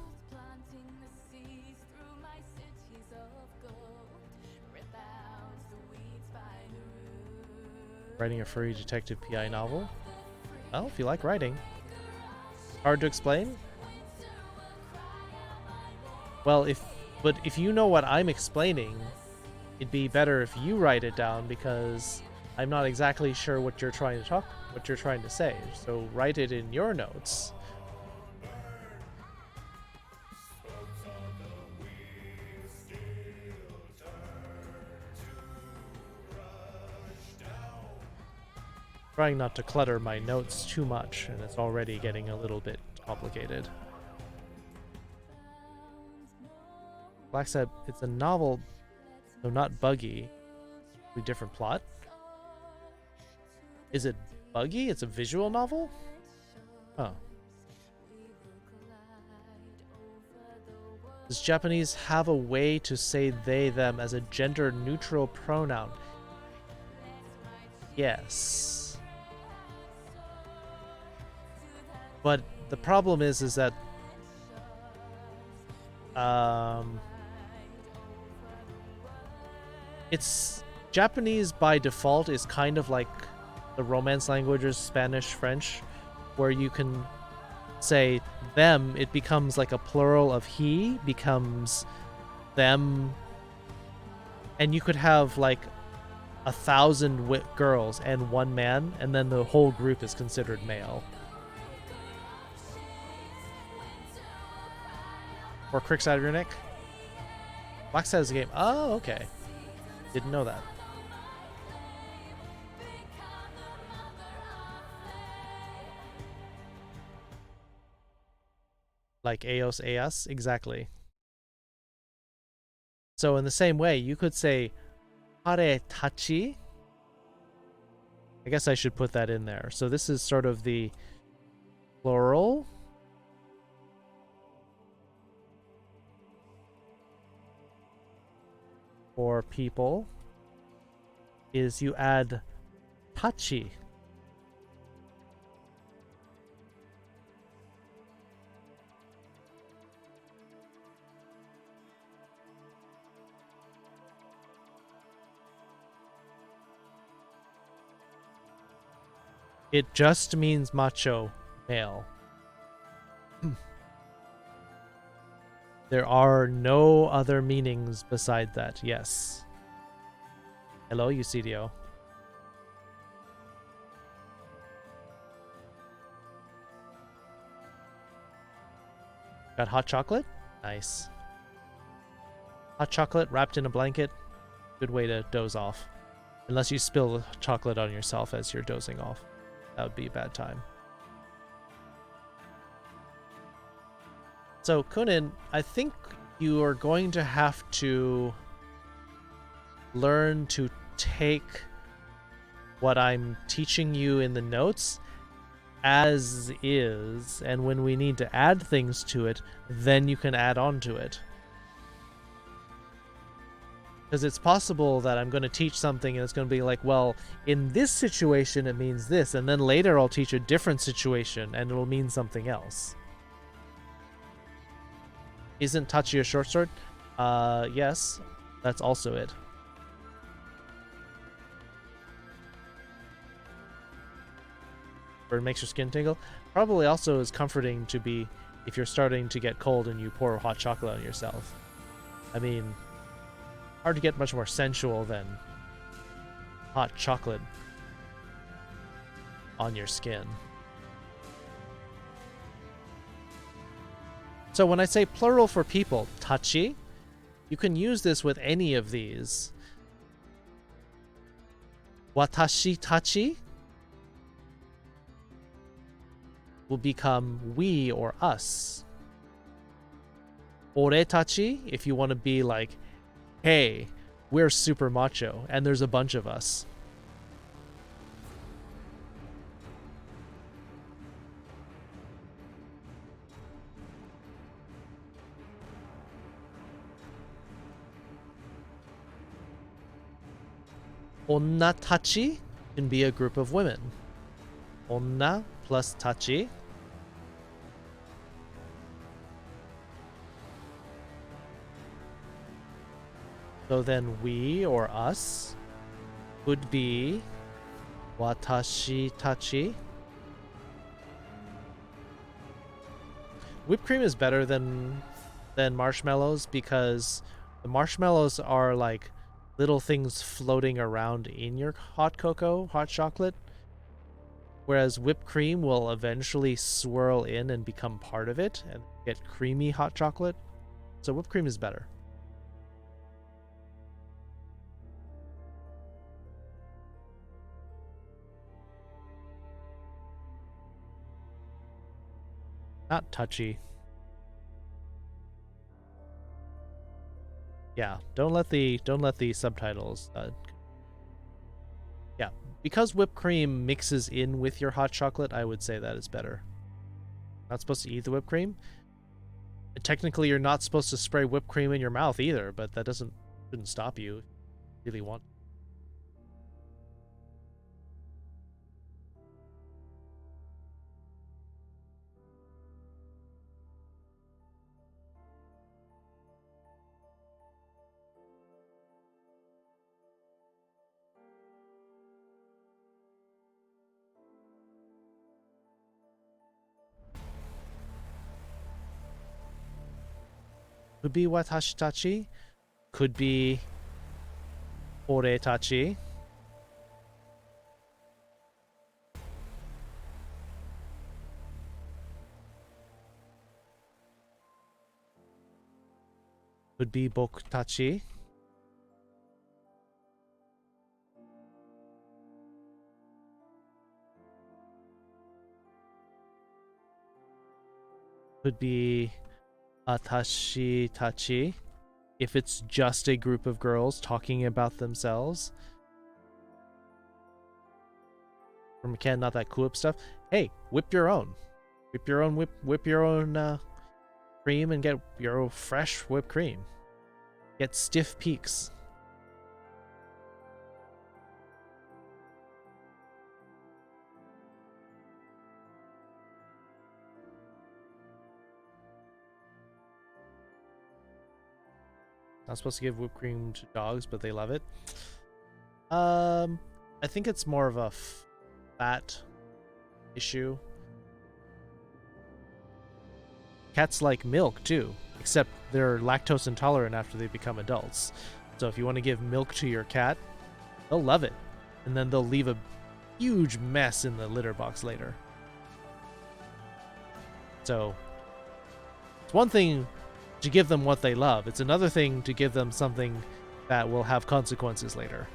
Writing a furry detective PI novel? Well, if you like writing. Hard to explain? Well, if you know what I'm explaining, it'd be better if you write it down because I'm not exactly sure what you're trying to say. So write it in your notes. Trying not to clutter my notes too much, and it's already getting a little bit complicated. Black said it's a novel, though not buggy. A different plot. Is it buggy? It's a visual novel? Oh. Does Japanese have a way to say they, them as a gender neutral pronoun? Yes. But the problem is that it's Japanese by default is kind of like the Romance languages, Spanish, French, where you can say them, it becomes like a plural of he, becomes them, and you could have like 1,000 girls and one man, and then the whole group is considered male. Or cricks out of your neck. Black side is a game. Oh, okay. Didn't know that. Like Eos Eas? Exactly. So in the same way, you could say Hare Tachi. I guess I should put that in there. So this is sort of the plural. For people is you add tachi. It just means macho, male. There are no other meanings beside that, yes. Hello, Eucidio. Got hot chocolate? Nice. Hot chocolate wrapped in a blanket. Good way to doze off. Unless you spill chocolate on yourself as you're dozing off. That would be a bad time. So, Kunin, I think you are going to have to learn to take what I'm teaching you in the notes as is, and when we need to add things to it, then you can add on to it. Because it's possible that I'm going to teach something and it's going to be like, well, in this situation it means this, and then later I'll teach a different situation and it'll mean something else. Isn't Tachi a short sword? Yes, that's also it. Or it makes your skin tingle. Probably also is comforting to be if you're starting to get cold and you pour hot chocolate on yourself. I mean, hard to get much more sensual than hot chocolate on your skin. So when I say plural for people, tachi, you can use this with any of these. Watashi tachi will become we or us. Ore tachi, if you want to be like, hey, we're super macho and there's a bunch of us. Onna tachi can be a group of women. Onna plus tachi. So then we or us would be watashi tachi. Whipped cream is better than marshmallows because the marshmallows are like little things floating around in your hot cocoa, hot chocolate. Whereas whipped cream will eventually swirl in and become part of it and get creamy hot chocolate. So whipped cream is better. Not touchy. Yeah, don't let the subtitles. Yeah, because whipped cream mixes in with your hot chocolate, I would say that is better. Not supposed to eat the whipped cream. Technically, you're not supposed to spray whipped cream in your mouth either, but that shouldn't stop you if you really want. Could be watashi tachi, could be ore tachi. Could be boku tachi. Could be atashi tachi, if it's just a group of girls talking about themselves. From Ken, not that cool stuff. Hey, whip your own. Whip your own cream and get your own fresh whipped cream. Get stiff peaks. Not supposed to give whipped cream to dogs, but they love it. I think it's more of a fat issue. Cats like milk too, except they're lactose intolerant after they become adults. So if you want to give milk to your cat, they'll love it. And then they'll leave a huge mess in the litter box later. So it's one thing to give them what they love. It's another thing to give them something that will have consequences later.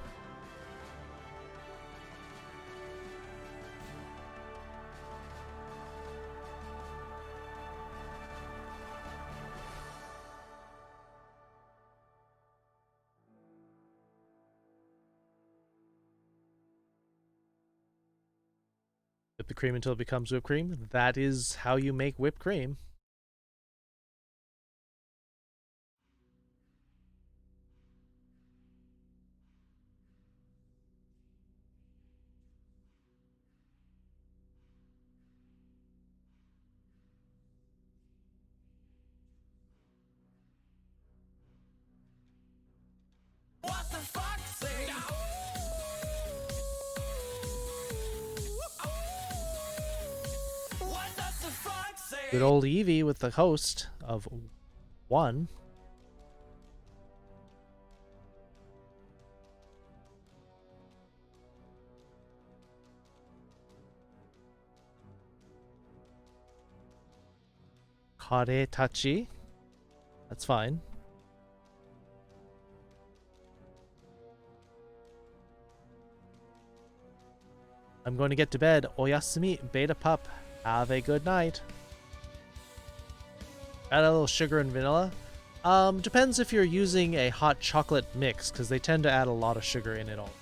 Whip the cream until it becomes whipped cream. That is how you make whipped cream. What the fuck? Say what does the fuck say? Good old Eevee with the host of 1. Kare Tachi. That's fine. I'm going to get to bed. Oyasumi, Beta Pup. Have a good night. Add a little sugar and vanilla. Depends if you're using a hot chocolate mix, because they tend to add a lot of sugar in it all.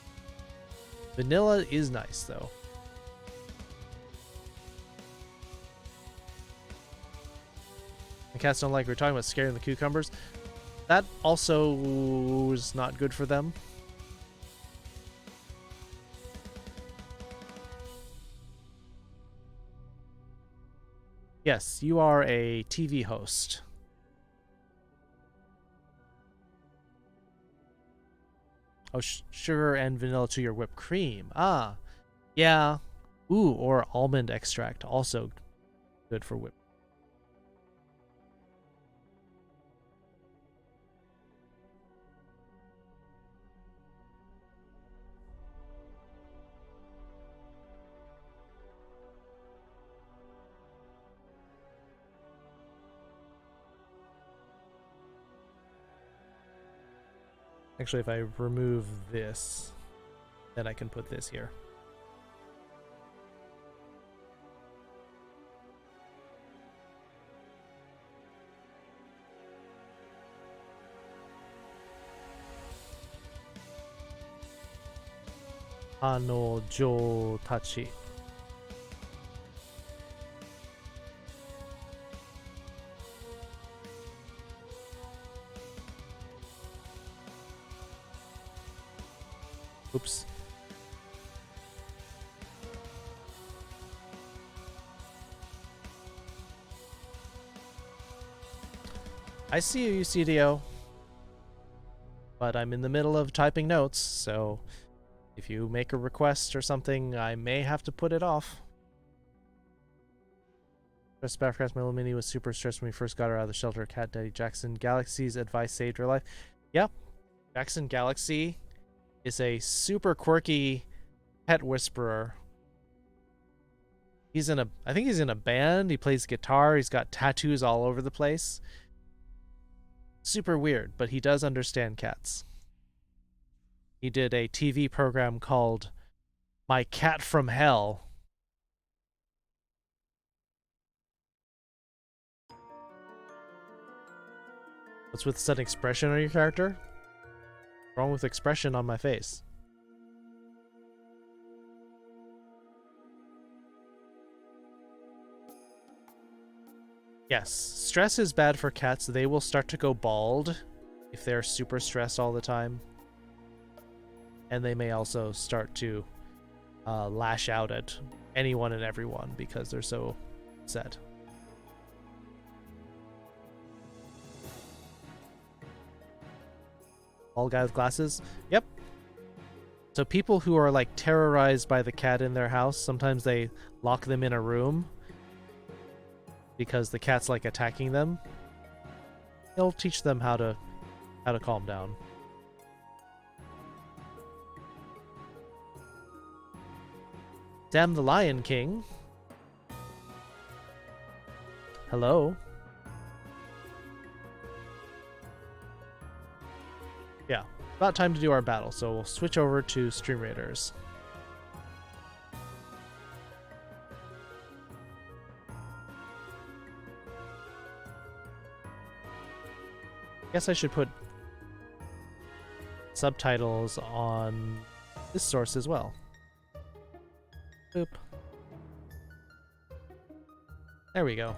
Vanilla is nice, though. The cats don't like, we're talking about scaring the cucumbers. That also is not good for them. Yes, you are a TV host. Oh, sugar and vanilla to your whipped cream. Ah, yeah. Ooh, or almond extract. Also good for whipped. Actually, if I remove this, then I can put this here. Anojo tachi. Oops. I see you, CDO. But I'm in the middle of typing notes, so if you make a request or something, I may have to put it off. Stress Backcast, my little mini was super stressed when we first got her out of the shelter. Cat Daddy Jackson Galaxy's advice saved her life. Yep. Jackson Galaxy is a super quirky pet whisperer. I think he's in a band. He plays guitar. He's got tattoos all over the place. Super weird, but he does understand cats. He did a TV program called My Cat from Hell. What's with sudden expression on your character? What's wrong with expression on my face? Yes, stress is bad for cats. They will start to go bald if they're super stressed all the time. And they may also start to lash out at anyone and everyone because they're so upset. All guy with glasses? Yep. So people who are like terrorized by the cat in their house, sometimes they lock them in a room because the cat's like attacking them. He'll teach them how to calm down. Damn the Lion King. Hello. Yeah, about time to do our battle, so we'll switch over to Stream Raiders. Guess I should put subtitles on this source as well. Boop. There we go.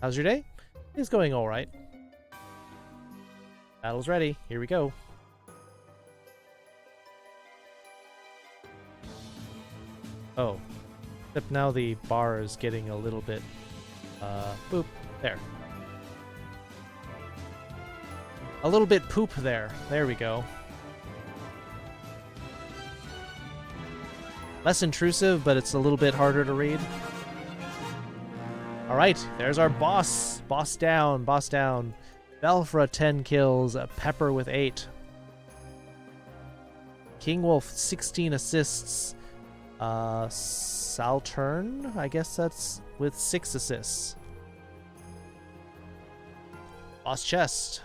How's your day? It's going alright. Battle's ready. Here we go. Oh. Except now the bar is getting a little bit... boop. There. A little bit poop there. There we go. Less intrusive, but it's a little bit harder to read. Alright, there's our boss. Boss down, boss down. Belfra 10 kills, Pepper with 8. King Wolf 16 assists. Saltern, I guess that's with 6 assists. Boss chest.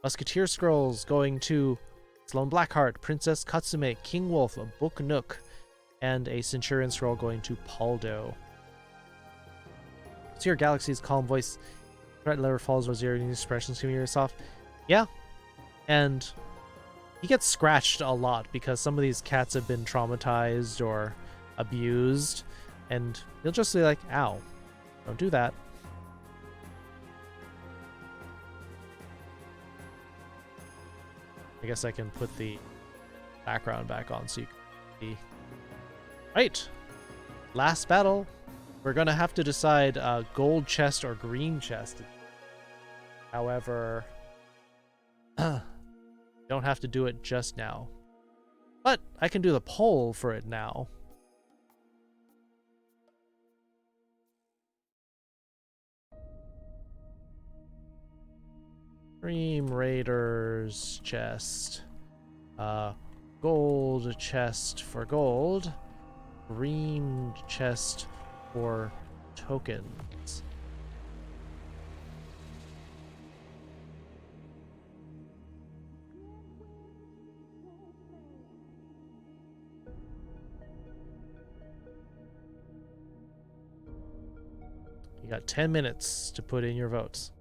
Musketeer scrolls going to Sloane Blackheart, Princess Katsume, King Wolf, Book Nook, and a Centurion scroll going to Paldo. So your Galaxy's calm voice. Threat lever falls or zero new expressions can be soft. Yeah. And he gets scratched a lot because some of these cats have been traumatized or abused. And he'll just be like, ow. Don't do that. I guess I can put the background back on so you can see. Right. Last battle. We're going to have to decide gold chest or green chest. However, don't have to do it just now. But I can do the poll for it now. Dream Raiders chest. Gold chest for gold. Green chest for tokens. You got 10 minutes to put in your votes.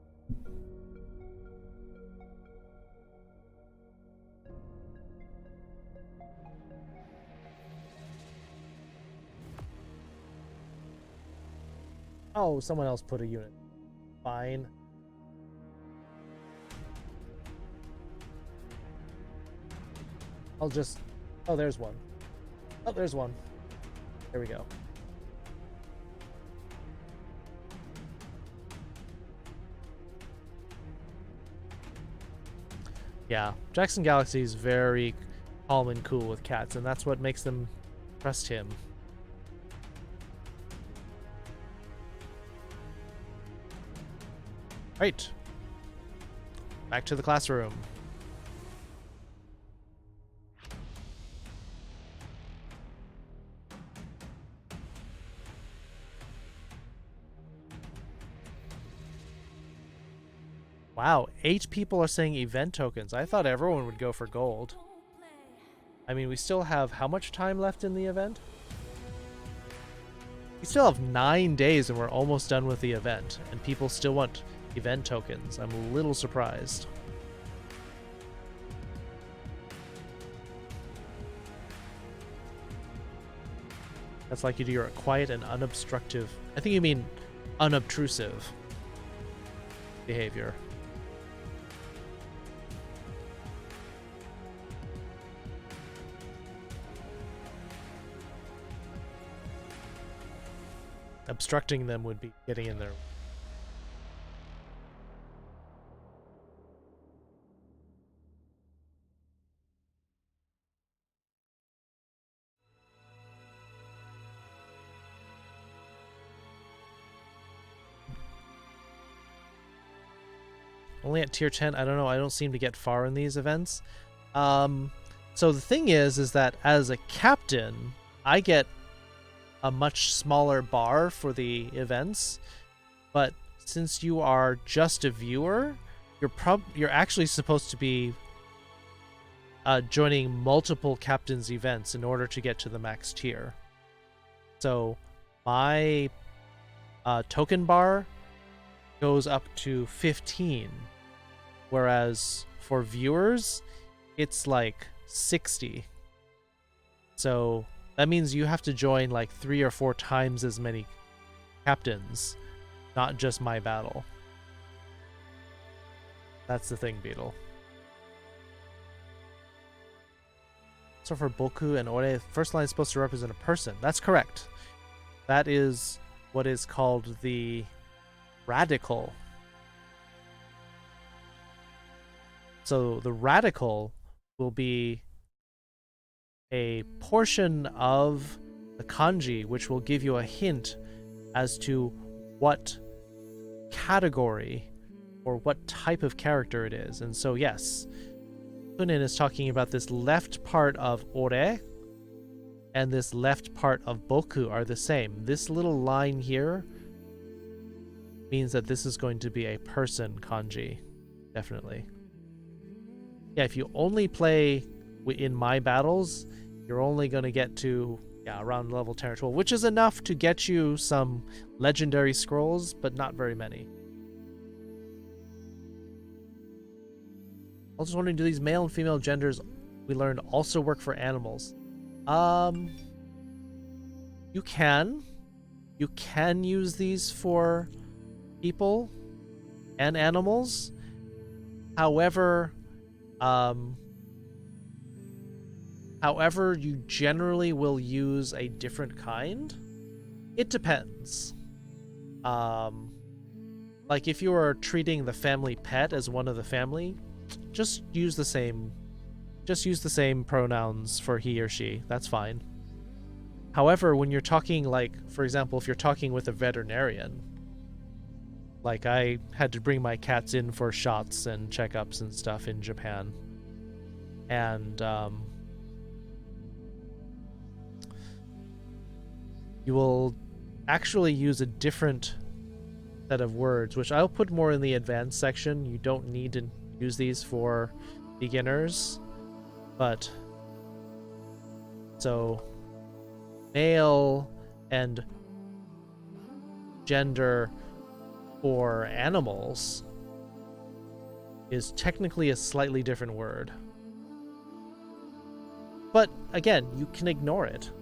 Oh, someone else put a unit. Fine. I'll just... Oh, there's one. Oh, there's one. There we go. Yeah, Jackson Galaxy is very calm and cool with cats, and that's what makes them trust him. Right. Back to the classroom. Wow, 8 people are saying event tokens. I thought everyone would go for gold. I mean, we still have how much time left in the event? We still have 9 days and we're almost done with the event, and people still want event tokens. I'm a little surprised. That's like you do your quiet and unobstructive. I think you mean unobtrusive behavior. Obstructing them would be getting in there. Only at tier 10. I don't know. I don't seem to get far in these events. So the thing is that as a captain, I get a much smaller bar for the events, but since you are just a viewer, you're actually supposed to be joining multiple captain's events in order to get to the max tier. So my token bar goes up to 15, whereas for viewers it's like 60. So that means you have to join like 3 or 4 times as many captains, not just my battle. That's the thing, Beetle. So for Boku and Ore, first line is supposed to represent a person. That's correct. That is what is called the radical. So the radical will be a portion of the kanji which will give you a hint as to what category or what type of character it is. And so yes, Kunin is talking about this left part of Ore and this left part of Boku are the same. This little line here means that this is going to be a person kanji. Definitely. Yeah, if you only play in my battles, you're only going to get to around level 10 or 12, which is enough to get you some legendary scrolls, but not very many. I was just wondering, do these male and female genders we learned also work for animals? You can use these for people and animals. However, you generally will use a different kind. It depends. Like if you are treating the family pet as one of the family, just use the same pronouns for he or she. That's fine. However, when you're talking, like, for example, if you're talking with a veterinarian, like I had to bring my cats in for shots and checkups and stuff in Japan. And you will actually use a different set of words, which I'll put more in the advanced section. You don't need to use these for beginners, but so male and gender for animals is technically a slightly different word. But again, you can ignore it.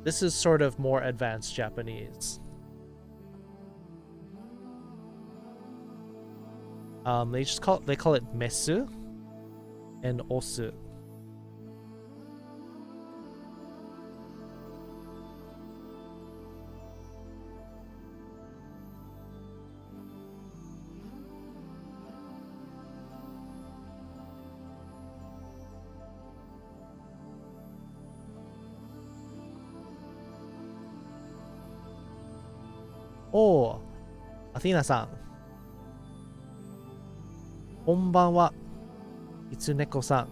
This is sort of more advanced Japanese. They call it mesu and osu. Oh, Athena さん。こんばんは、いつねこさん。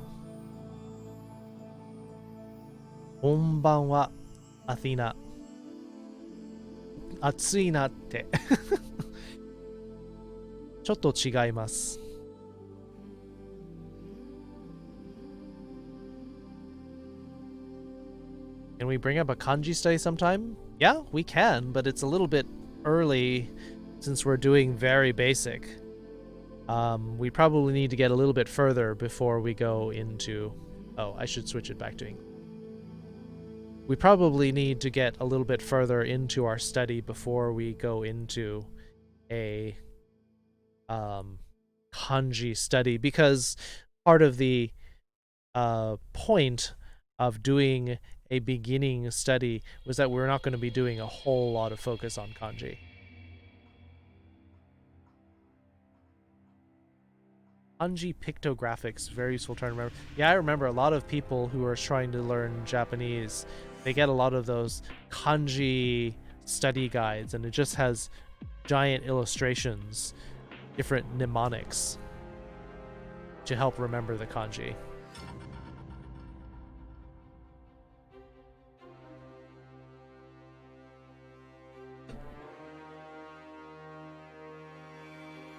こんばんは、アティナ。暑いなって。ちょっと違います。Can we bring up a kanji study sometime? Yeah, we can, but it's a little bit early since we're doing very basic. We probably need to get a little bit further before we go into... Oh, I should switch it back to English. We probably need to get a little bit further into our study before we go into a kanji study, because part of the point of doing a beginning study was that we're not going to be doing a whole lot of focus on kanji. Kanji pictographics, very useful term to remember. Yeah, I remember a lot of people who are trying to learn Japanese, they get a lot of those kanji study guides, and it just has giant illustrations, different mnemonics to help remember the kanji.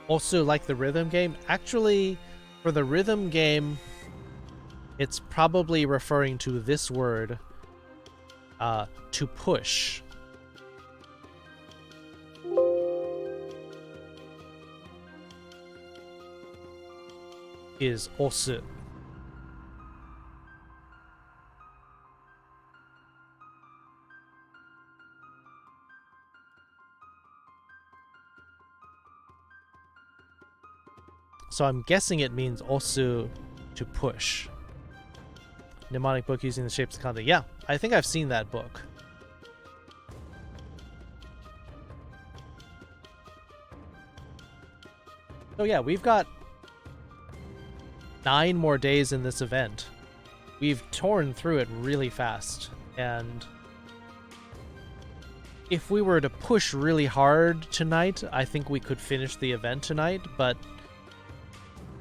Also, like the rhythm game, actually, for the rhythm game, it's probably referring to this word, to push. Is osu. So I'm guessing it means osu, to push. Mnemonic book using the shapes of kanji. Yeah, I think I've seen that book. So yeah, we've got 9 more days in this event. We've torn through it really fast, and if we were to push really hard tonight, I think we could finish the event tonight, but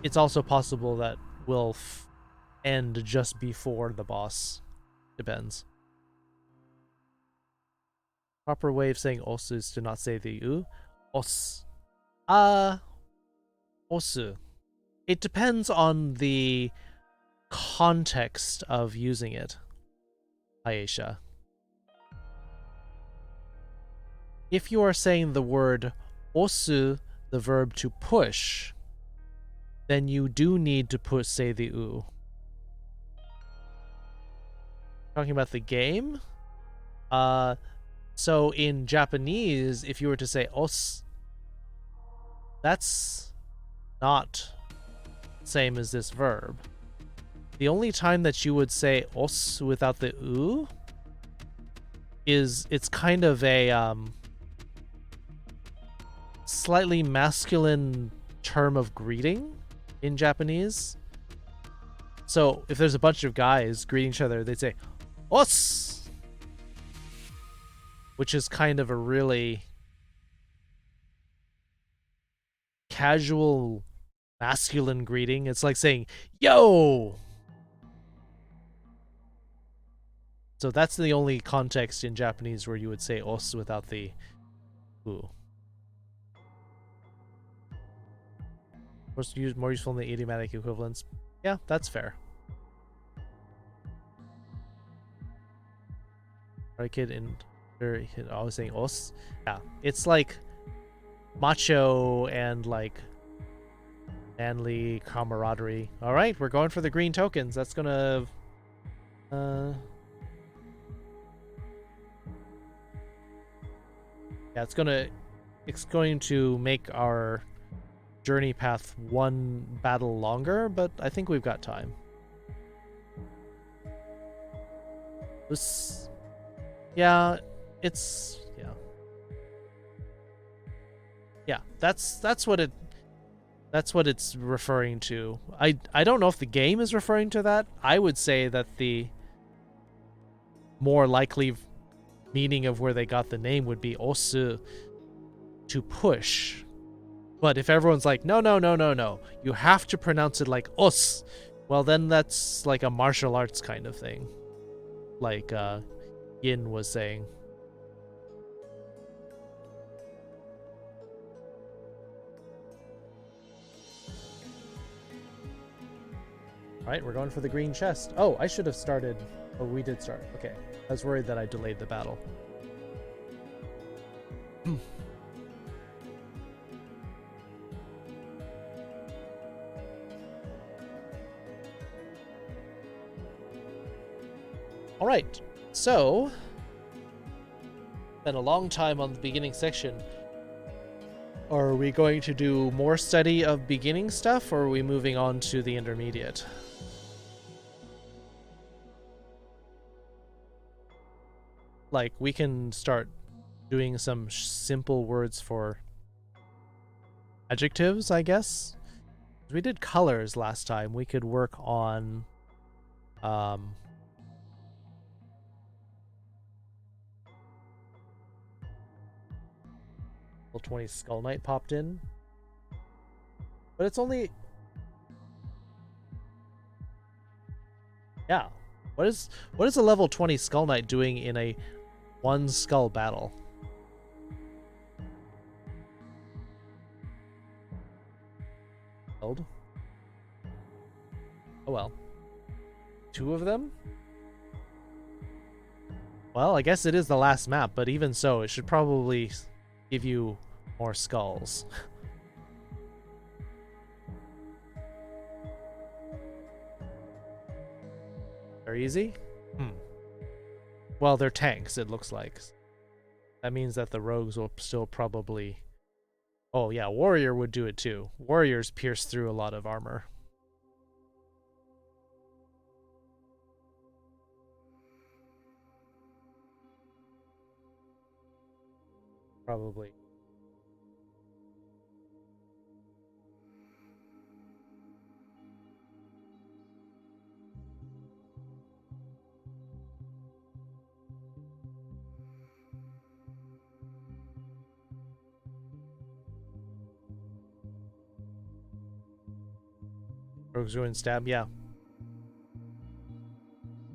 it's also possible that we'll end just before the boss. Depends. Proper way of saying osu is to not say the u. Os. Osu. It depends on the context of using it, Aisha. If you are saying the word osu, the verb to push, then you do need to say the u. Talking about the game? So in Japanese, if you were to say os, that's not same as this verb. The only time that you would say os without the u is it's kind of a slightly masculine term of greeting in Japanese. So if there's a bunch of guys greeting each other, they'd say os, which is kind of a really casual masculine greeting. It's like saying yo. So that's the only context in Japanese where you would say os without the u. More useful than the idiomatic equivalents. Yeah, that's fair. Right, kid, and they're always saying os. Yeah, it's like macho and like manly camaraderie. All right, we're going for the green tokens. That's gonna yeah, it's going to make our journey path one battle longer, but I think we've got time. This, yeah, it's yeah. That's what it's referring to. I don't know if the game is referring to that. I would say that the more likely meaning of where they got the name would be osu, to push. But if everyone's like, no, you have to pronounce it like os, well then that's like a martial arts kind of thing, like Yin was saying. Alright, we're going for the green chest. Oh, I should have started. Oh, we did start. Okay. I was worried that I delayed the battle. Alright, so been a long time on the beginning section. Are we going to do more study of beginning stuff, or are we moving on to the intermediate? Like, we can start doing some simple words for adjectives, I guess. We did colors last time. We could work on level 20 Skull Knight popped in. But it's only... Yeah. What is a level 20 Skull Knight doing in a one skull battle? Oh well. 2 of them? Well, I guess it is the last map, but even so, it should probably give you more skulls. They're easy? Well, they're tanks, it looks like. That means that the rogues will still probably Oh yeah, warrior would do it too. Warriors pierce through a lot of armor. Probably. Rogue's Ruin Stab, yeah.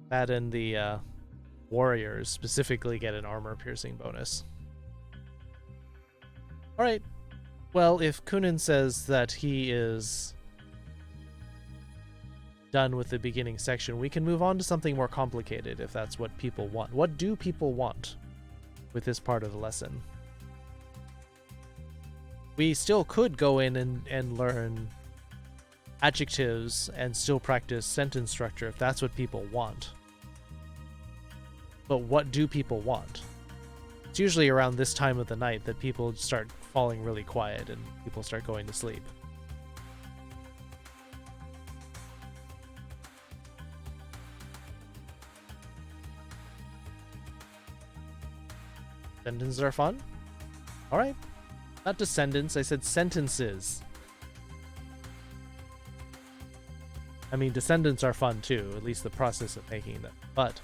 That and the warriors specifically get an armor piercing bonus. Alright. Well, if Kunin says that he is done with the beginning section, we can move on to something more complicated if that's what people want. What do people want with this part of the lesson? We still could go in and learn adjectives and still practice sentence structure if that's what people want. But what do people want? It's usually around this time of the night that people start falling really quiet and people start going to sleep. Sentences are fun? Alright. Not descendants, I said sentences. I mean, descendants are fun too, at least the process of making them. But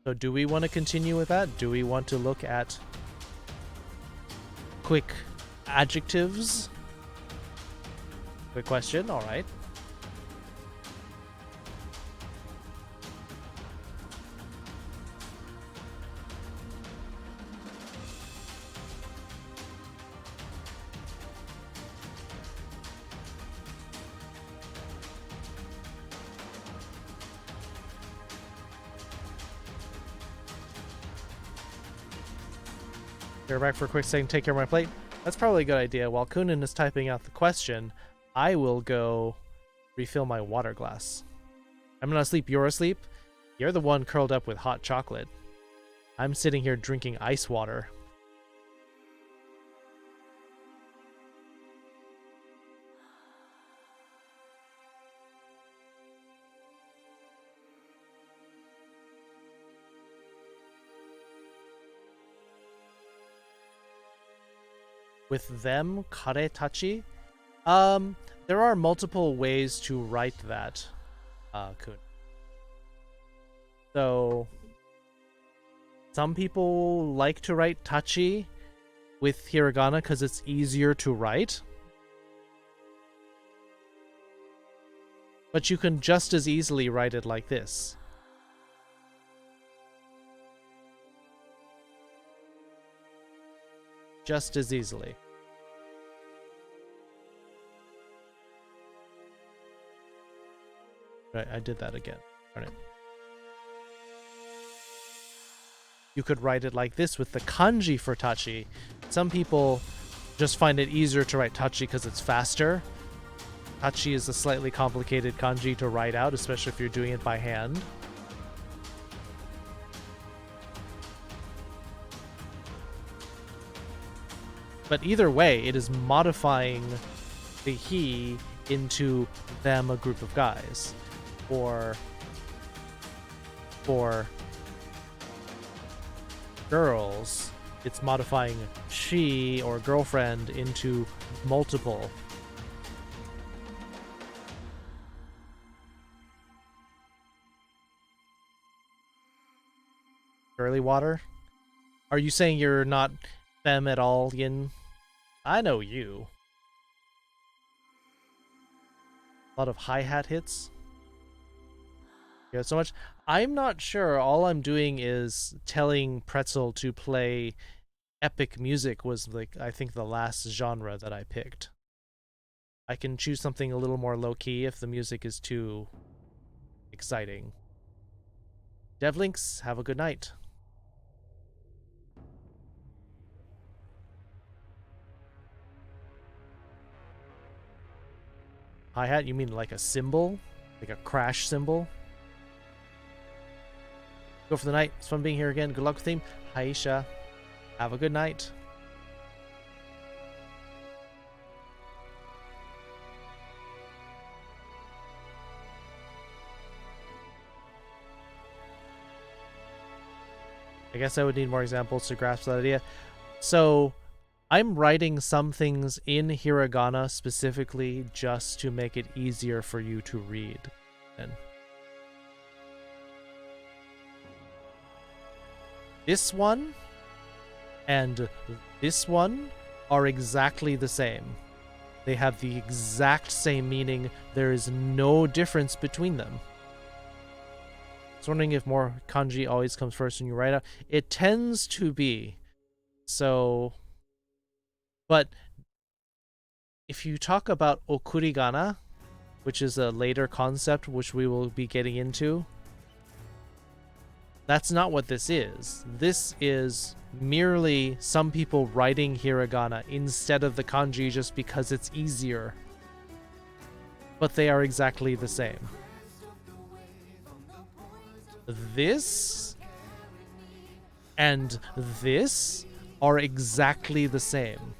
so do we want to continue with that? Do we want to look at quick adjectives? Quick question, alright. You're back for a quick second, take care of my plate. That's probably a good idea. While Kunin is typing out the question, I will go refill my water glass. I'm not asleep, you're asleep. You're the one curled up with hot chocolate. I'm sitting here drinking ice water. With them, kare tachi? There are multiple ways to write that, Kun. So, some people like to write tachi with hiragana because it's easier to write. But you can just as easily write it like this. Just as easily. Right, I did that again. Darn it. You could write it like this with the kanji for tachi. Some people just find it easier to write tachi because it's faster. Tachi is a slightly complicated kanji to write out, especially if you're doing it by hand. But either way, it is modifying the he into them, a group of guys. Or for girls, it's modifying she or girlfriend into multiple. Early water? Are you saying you're not femme at all, Yin? I know you. A lot of hi-hat hits. Yeah, so much. I'm not sure. All I'm doing is telling Pretzel to play epic music was, like, I think the last genre that I picked. I can choose something a little more low-key if the music is too exciting. Devlinks, have a good night. Hi-hat, you mean like a cymbal? Like a crash cymbal? Go for the night. It's fun being here again. Good luck with theme. Haisha. Have a good night. I guess I would need more examples to grasp that idea. So I'm writing some things in hiragana specifically just to make it easier for you to read. And this one and this one are exactly the same. They have the exact same meaning. There is no difference between them. I was wondering if more kanji always comes first when you write out. It tends to be. So, but if you talk about okurigana, which is a later concept which we will be getting into, that's not what this is. This is merely some people writing hiragana instead of the kanji just because it's easier. But they are exactly the same. This and this are exactly the same.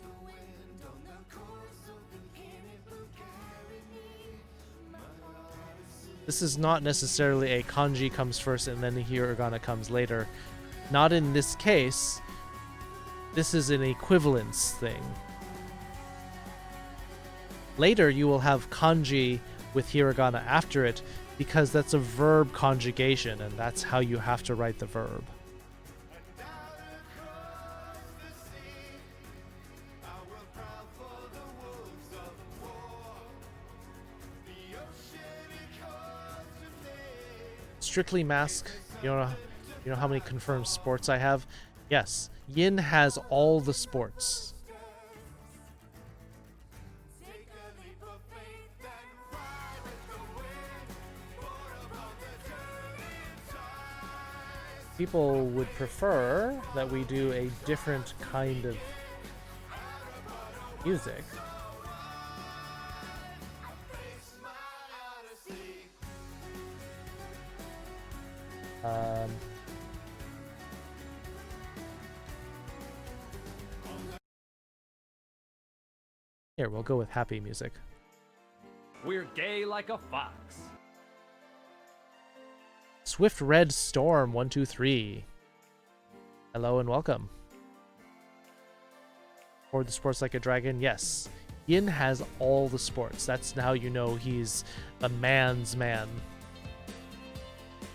This is not necessarily a kanji comes first and then the hiragana comes later. Not in this case. This is an equivalence thing. Later you will have kanji with hiragana after it because that's a verb conjugation and that's how you have to write the verb. Strictly mask. You know how many confirmed sports I have? Yes. Yin has all the sports. People would prefer that we do a different kind of music. Here, we'll go with happy music. We're gay like a fox. Swift Red Storm 123. Hello and welcome. Or the sports like a dragon. Yes. Yin has all the sports. That's how you know he's a man's man.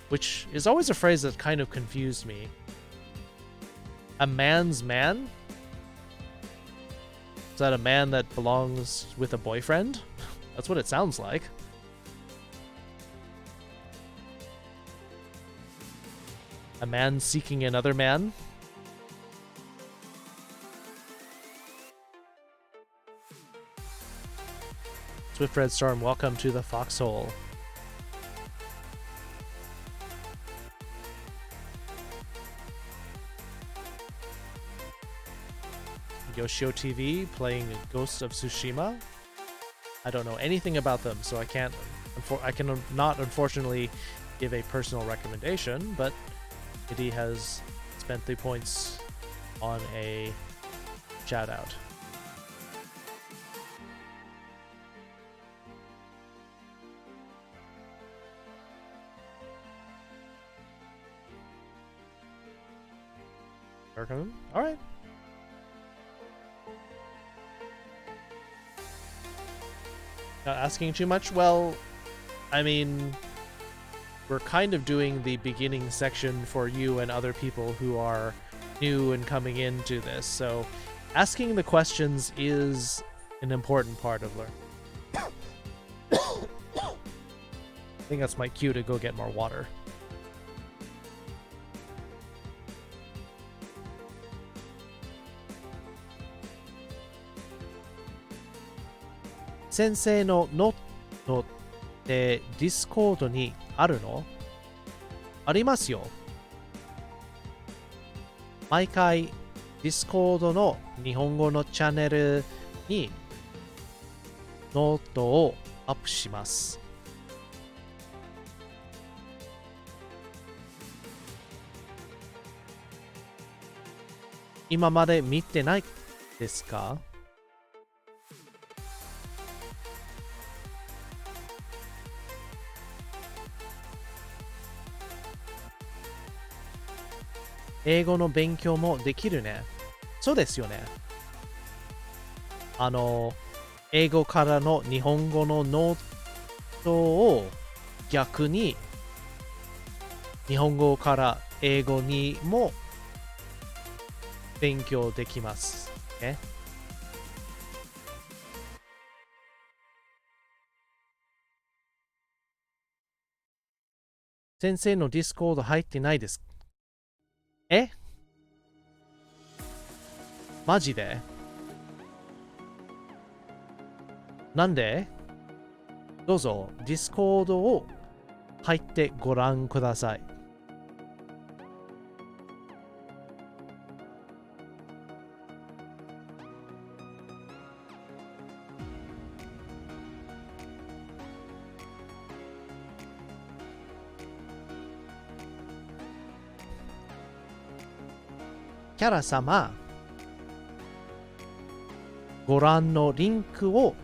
Which is always a phrase that kind of confused me. A man's man? Is that a man that belongs with a boyfriend? That's what it sounds like. A man seeking another man? Swift Red Storm, welcome to the Foxhole. Yoshio TV playing Ghost of Tsushima. I don't know anything about them, so I cannot unfortunately give a personal recommendation, but Kitty has spent 3 points on a shout out. All right. Not asking too much? Well, I mean, we're kind of doing the beginning section for you and other people who are new and coming into this, so asking the questions is an important part of learning. I think that's my cue to go get more water. Sensei no note ってディスコードにあるの？ありますよ。毎回ディスコードの日本語のチャンネルにノートをアップします。今まで見てないですか？英語の勉強もできるね。そうですよね。英語からの日本語のノートを逆に日本語から英語にも勉強できますね。先生のディスコード入ってないです。え？マジで？なんで？どうぞディスコードを入ってご覧ください。キャラ様、ご覧のリンクを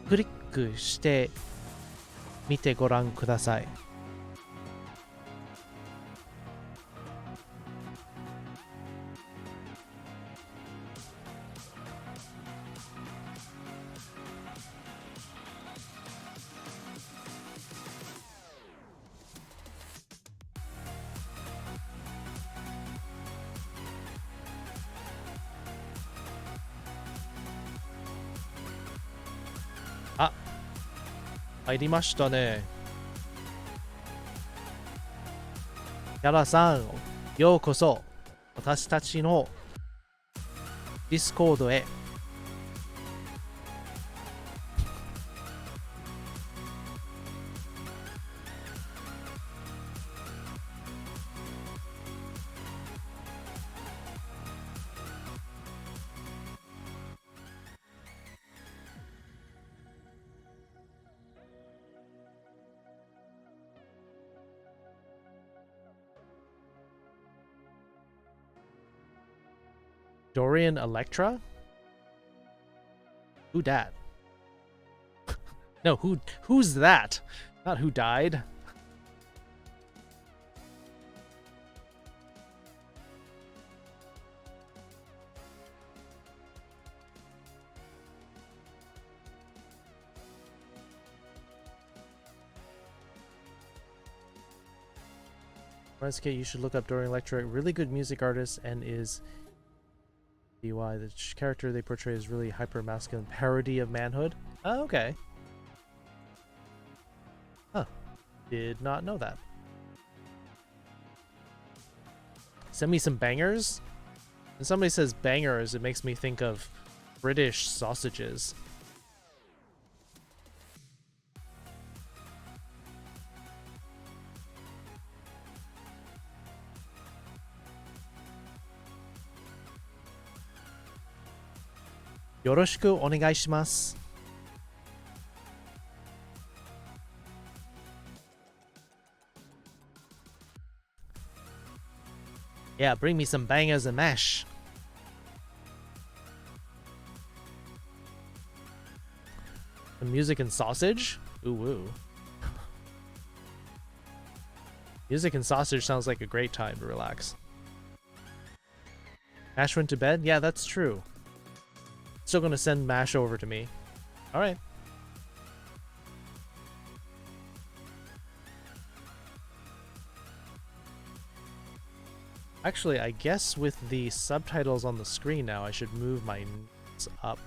クリックしてみてごらんください。あ、入りましたね。キャラさん、ようこそ私たちのディスコードへ。Dorian Electra? Who dat? No, who's that? Not who died. SK, you should look up Dorian Electra, really good music artist, and is DY. The character they portray is really hyper masculine parody of manhood. Oh, okay. Huh. Did not know that. Send me some bangers? When somebody says bangers, it makes me think of British sausages. Yoroshiku onegaishimasu. Yeah, bring me some bangers and mash. Some music and sausage? Ooh woo. Music and sausage sounds like a great time to relax. Mash went to bed? Yeah, that's true. Still gonna send Mash over to me. Alright. Actually, I guess with the subtitles on the screen now, I should move my notes up.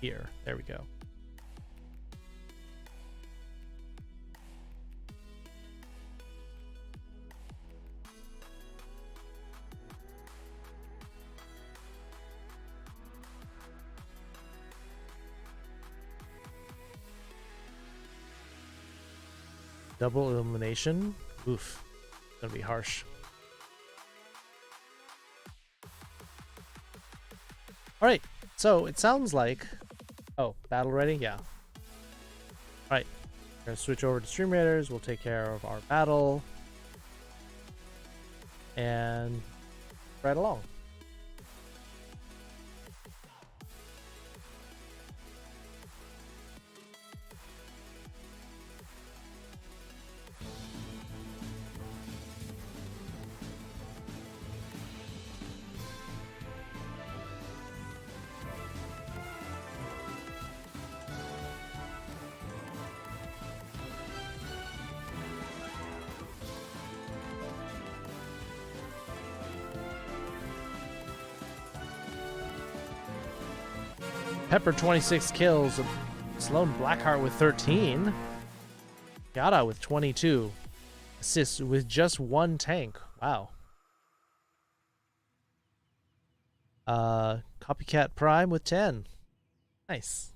Here. There we go. Double illumination. Oof. Gonna be harsh. Alright, so it sounds like... Oh, battle ready? Yeah. Alright, we're gonna switch over to Stream Raiders. We'll take care of our battle. And right along. Pepper 26 kills, Sloan Blackheart with 13, Yada with 22, assists with just one tank. Wow. Copycat Prime with 10. Nice.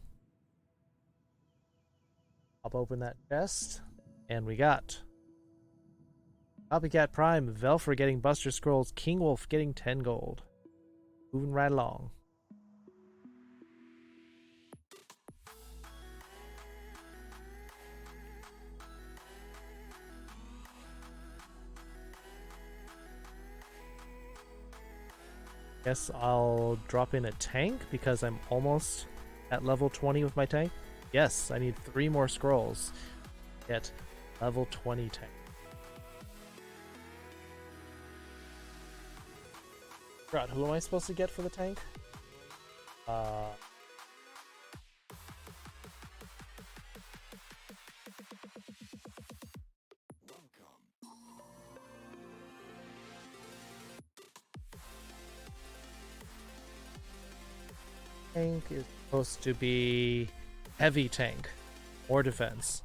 Pop open that chest, and we got Copycat Prime, Velfer getting Buster Scrolls, King Wolf getting 10 gold. Moving right along. Guess I'll drop in a tank because I'm almost at level 20 with my tank. Yes, I need 3 more scrolls. Get level 20 tank. God, who am I supposed to get for the tank? Tank is supposed to be heavy tank or defense.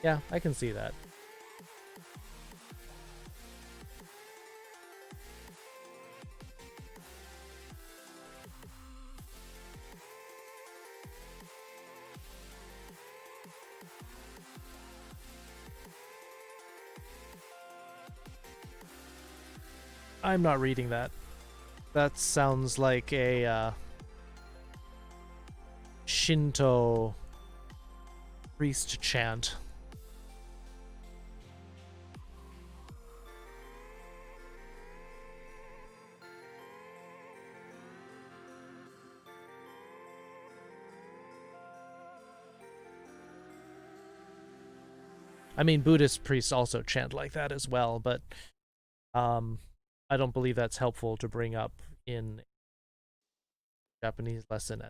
Yeah, I can see that. I'm not reading that. That sounds like a Shinto priest chant. I mean, Buddhist priests also chant like that as well, but I don't believe that's helpful to bring up in Japanese lesson.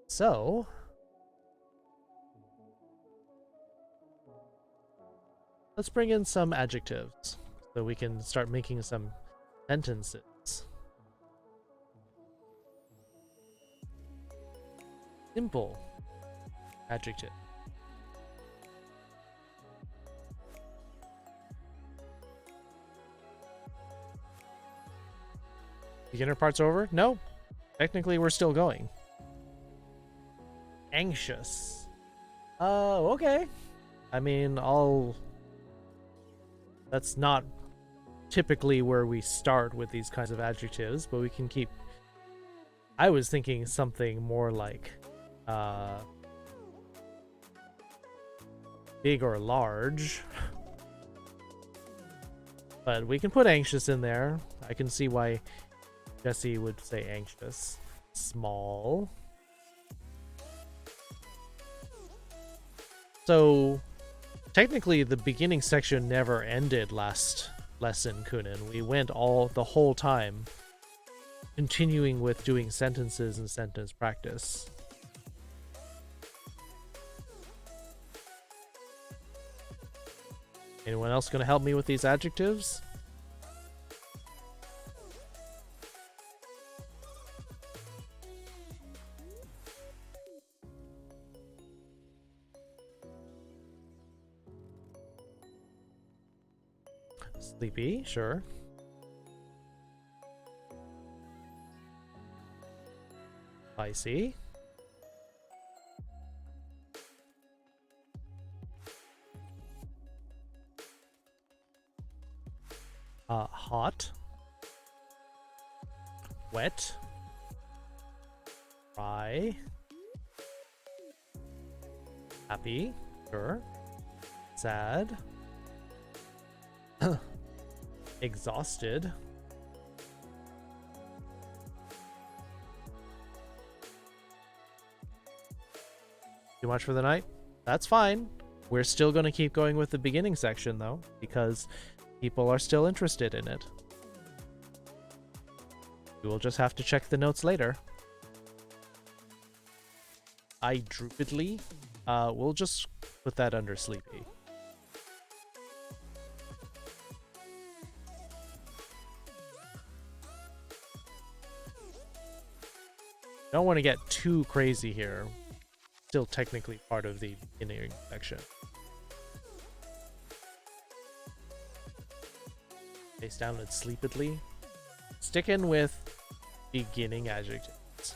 So, let's bring in some adjectives so we can start making some sentences. Simple adjective. Beginner part's over? No. Technically, we're still going. Anxious. Oh, okay. I mean, that's not typically where we start with these kinds of adjectives, but we can keep... I was thinking something more like big or large. But we can put anxious in there. I can see why Jesse would say anxious. Small. So, technically the beginning section never ended last lesson, Kunin. We went the whole time continuing with doing sentences and sentence practice. Anyone else going to help me with these adjectives? Sleepy, sure. Spicy. Hot. Wet. Dry. Happy, sure. Sad. Exhausted. Too much for the night? That's fine. We're still going to keep going with the beginning section, though, because people are still interested in it. We will just have to check the notes later. I droopedly. We'll just put that under sleepy. Don't want to get too crazy here. Still technically part of the beginning section. Face down and sleepedly. Sticking with beginning adjectives.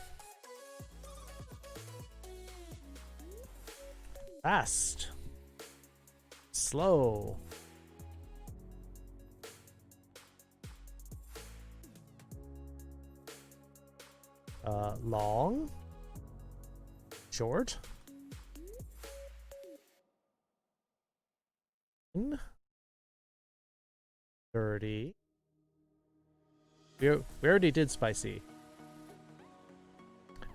Fast. Slow. Long. Short. Dirty. We already did spicy.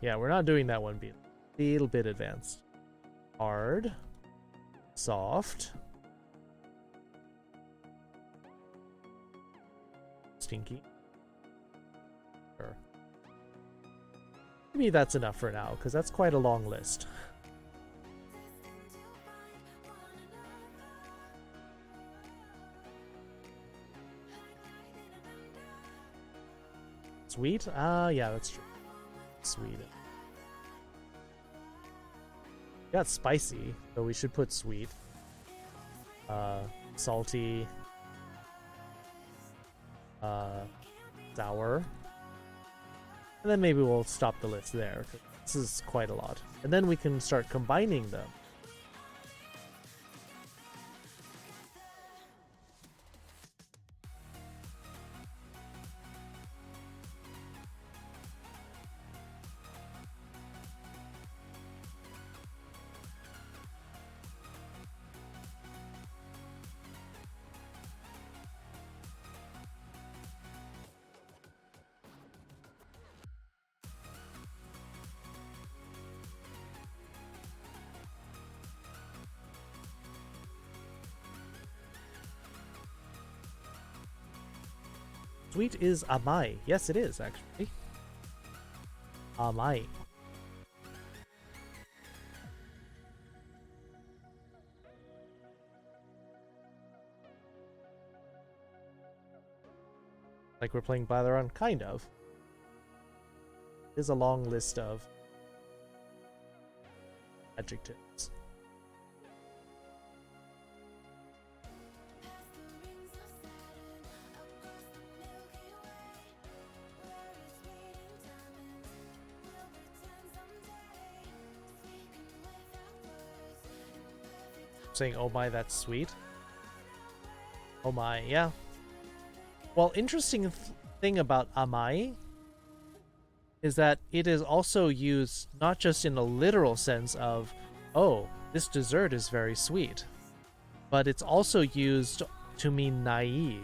Yeah, we're not doing that one. Be a little bit advanced. Hard. Soft. Stinky. Sure. Maybe that's enough for now, because that's quite a long list. Sweet? Yeah, that's true. Sweet. Got spicy, so we should put sweet. Salty. Sour. And then maybe we'll stop the list there. This is quite a lot. And then we can start combining them. Sweet is amai. Yes, it is, actually. Amai. Like we're playing Balaran? Kind of. There's a long list of adjectives. Saying, oh my, that's sweet. Oh my, yeah. Well, interesting thing about amai is that it is also used not just in a literal sense of, oh, this dessert is very sweet, but it's also used to mean naive.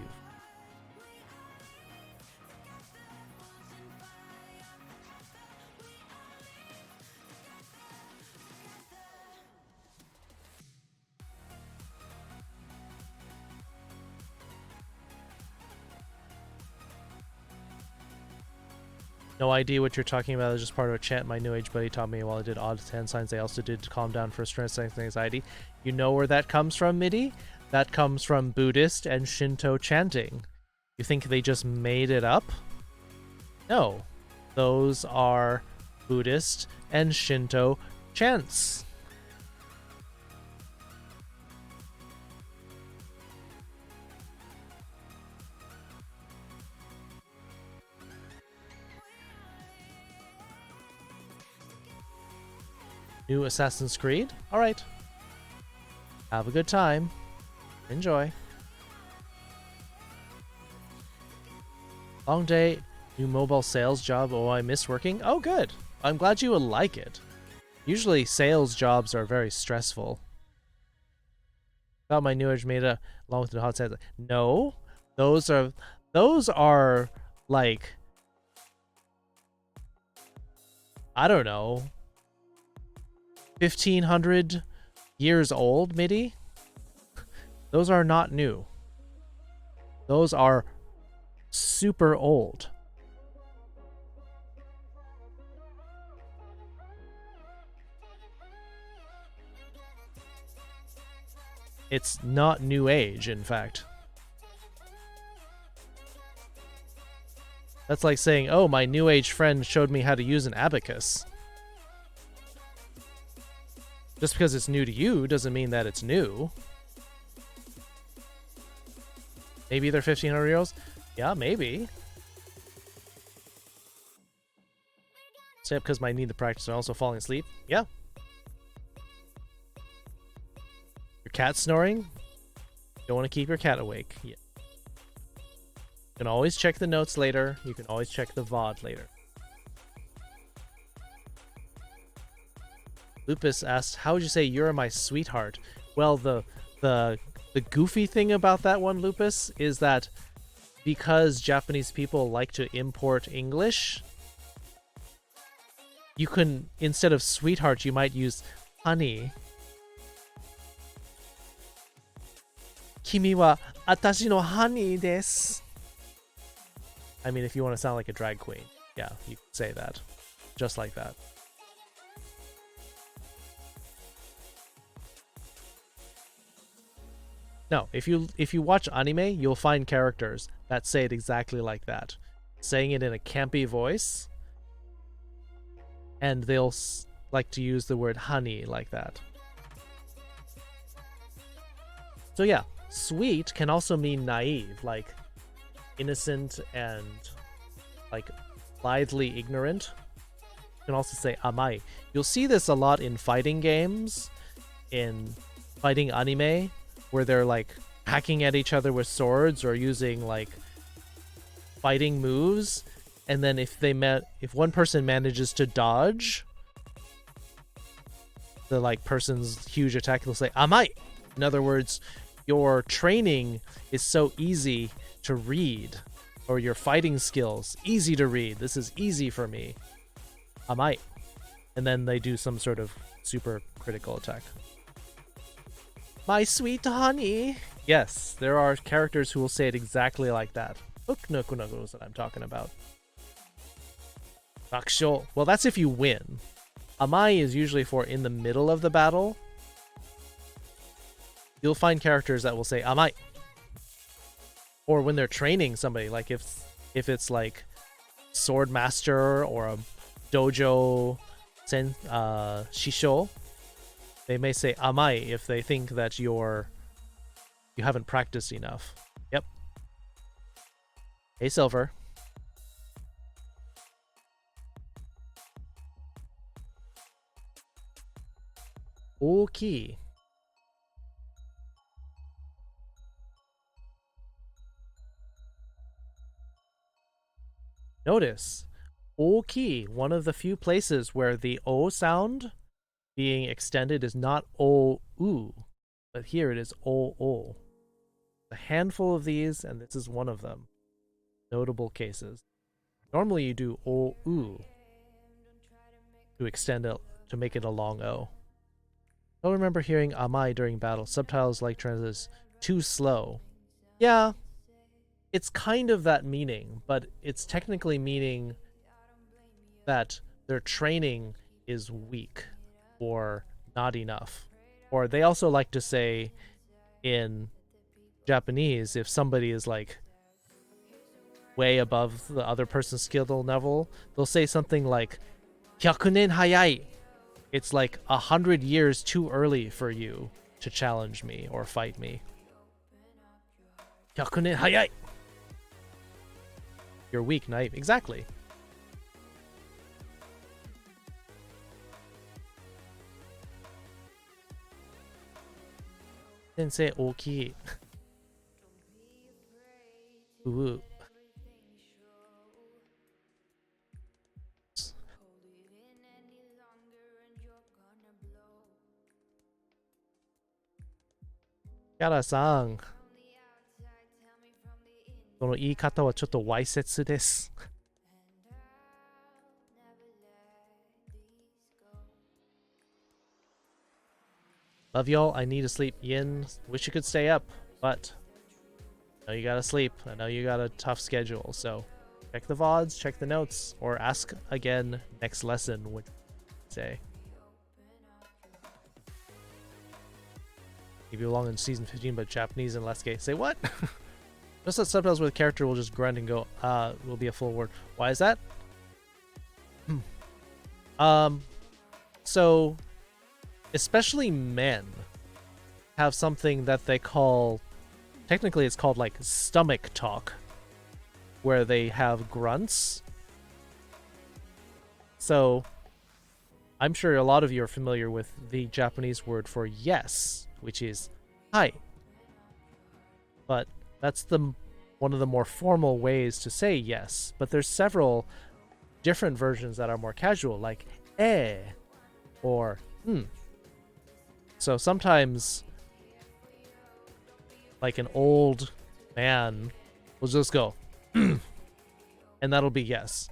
No idea what you're talking about. It's just part of a chant my new age buddy taught me while I did odd hand signs. I also did to calm down for stress and anxiety. You know where that comes from, MIDI? That comes from Buddhist and Shinto chanting. You think they just made it up? No. Those are Buddhist and Shinto chants. New Assassin's Creed? Alright. Have a good time. Enjoy. Long day, new mobile sales job. Oh, I miss working. Oh, good. I'm glad you would like it. Usually sales jobs are very stressful. Got my new age made along with the hot side. No, those are like, I don't know, 1500 years old, MIDI. Those are not new. Those are super old. It's not new age, in fact. That's like saying, oh, my new age friend showed me how to use an abacus. Just because it's new to you doesn't mean that it's new. Maybe they're 1500 years old? Yeah, maybe. Stay up because I need to practice and also falling asleep? Yeah. Your cat snoring? You don't want to keep your cat awake. Yeah. You can always check the notes later. You can always check the VOD later. Lupus asked, how would you say you're my sweetheart? Well, the goofy thing about that one, Lupus, is that because Japanese people like to import English, you can, instead of sweetheart, you might use honey. Kimi wa atashi no honey desu. I mean, if you want to sound like a drag queen, yeah, you can say that. Just like that. No, if you watch anime, you'll find characters that say it exactly like that. Saying it in a campy voice. And they'll like to use the word honey like that. So yeah, sweet can also mean naive, like innocent and like blithely ignorant. You can also say amai. You'll see this a lot in fighting games, in fighting anime, where they're like hacking at each other with swords or using like fighting moves, and then if one person manages to dodge the like person's huge attack, they'll say amai. In other words, your training is so easy to read, or your fighting skills easy to read. This is easy for me. Amai. And then they do some sort of super critical attack. My sweet honey. Yes, there are characters who will say it exactly like that. Uknukunagu is what I'm talking about. Bakusho. Well, that's if you win. Amai is usually for in the middle of the battle. You'll find characters that will say amai. Or when they're training somebody, like if it's like sword master or a dojo shisho, they may say amai if they think that you haven't practiced enough. Yep. Hey, Silver. Okay. Notice, oki, one of the few places where the o sound being extended is not o-u, but here it is o-o. A handful of these, and this is one of them. Notable cases. Normally you do o-u to extend it, to make it a long o. I don't remember hearing amai during battle. Subtitles like translates too slow. Yeah, it's kind of that meaning, but it's technically meaning that their training is weak or not enough. Or they also like to say in Japanese, if somebody is like way above the other person's skill level, they'll say something like 100年早い. It's like 100 years too early for you to challenge me or fight me. 100年早い. You're weak, naive. Exactly. Sensei 大きい。う。キャラさん、その言い方はちょっとわいせつです。Love y'all. I need to sleep. Yin, wish you could stay up, but I know you gotta sleep. I know you got a tough schedule, so check the VODs, check the notes, or ask again next lesson, which say. If you belong in season 15, but Japanese and less gay. Say what? Just that subtitles where the character will just grunt and go, will be a full word. Why is that? So especially men have something that they call, technically it's called like stomach talk, where they have grunts. So I'm sure a lot of you are familiar with the Japanese word for yes, which is hi. But that's one of the more formal ways to say yes. But there's several different versions that are more casual, like or So sometimes, like an old man will just go, and that'll be yes.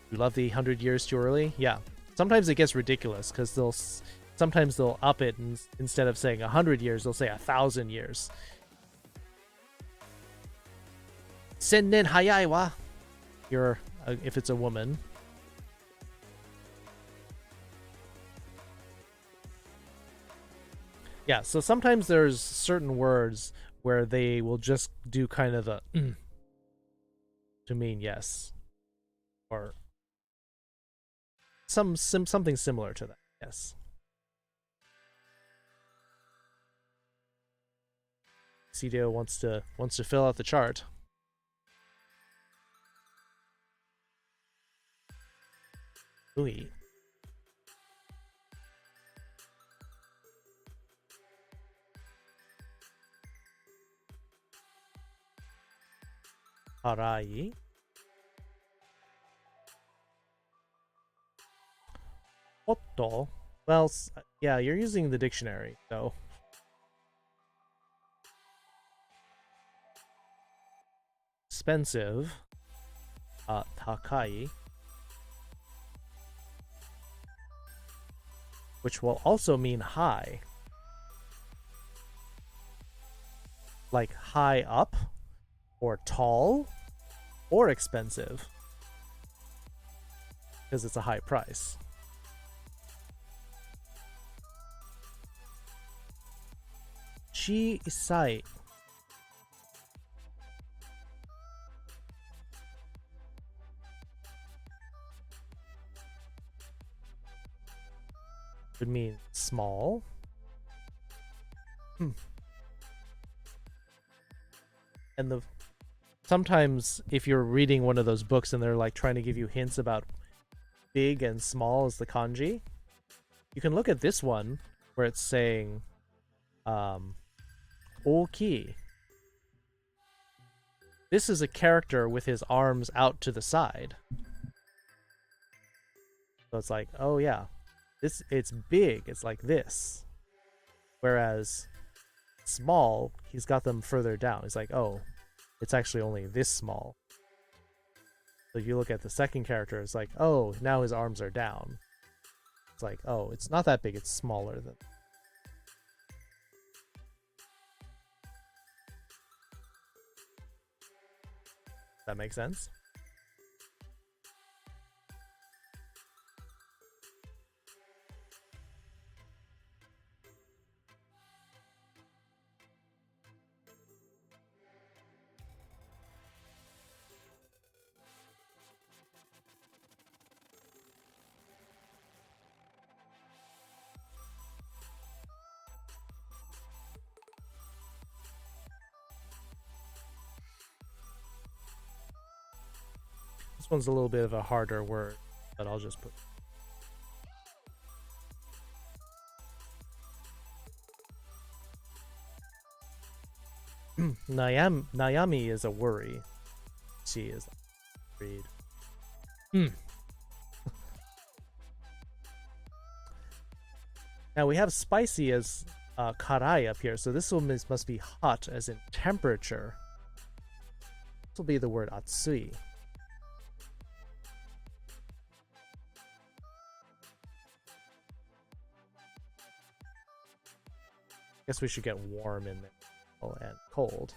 You love the 100 years too early? Yeah. Sometimes it gets ridiculous because sometimes they'll up it, and instead of saying 100 years, they'll say 1,000 years. Sennen hayai wa. If it's a woman. Yeah, so sometimes there's certain words where they will just do kind of a to mean yes, or something similar to that. Yes. CDO wants to fill out the chart. Ooh. Harai. Otto. Well, yeah, you're using the dictionary, so. Expensive. Takai. Which will also mean high. Like high up, or tall, or expensive. Because it's a high price. Chi isai. Would mean small. And sometimes if you're reading one of those books and they're like trying to give you hints about big and small as the kanji, you can look at this one where it's saying oki. This is a character with his arms out to the side. So it's like, oh yeah, it's big, it's like this. Whereas small, he's got them further down. He's like, oh, it's actually only this small. So if you look at the second character, it's like, oh, now his arms are down. It's like, oh, it's not that big, it's smaller than. That makes sense? This one's a little bit of a harder word, but I'll just put. Nayami is a worry. She is worried. Now we have spicy as karai up here, so this one must be hot as in temperature. This will be the word atsui. Guess we should get warm in there and cold.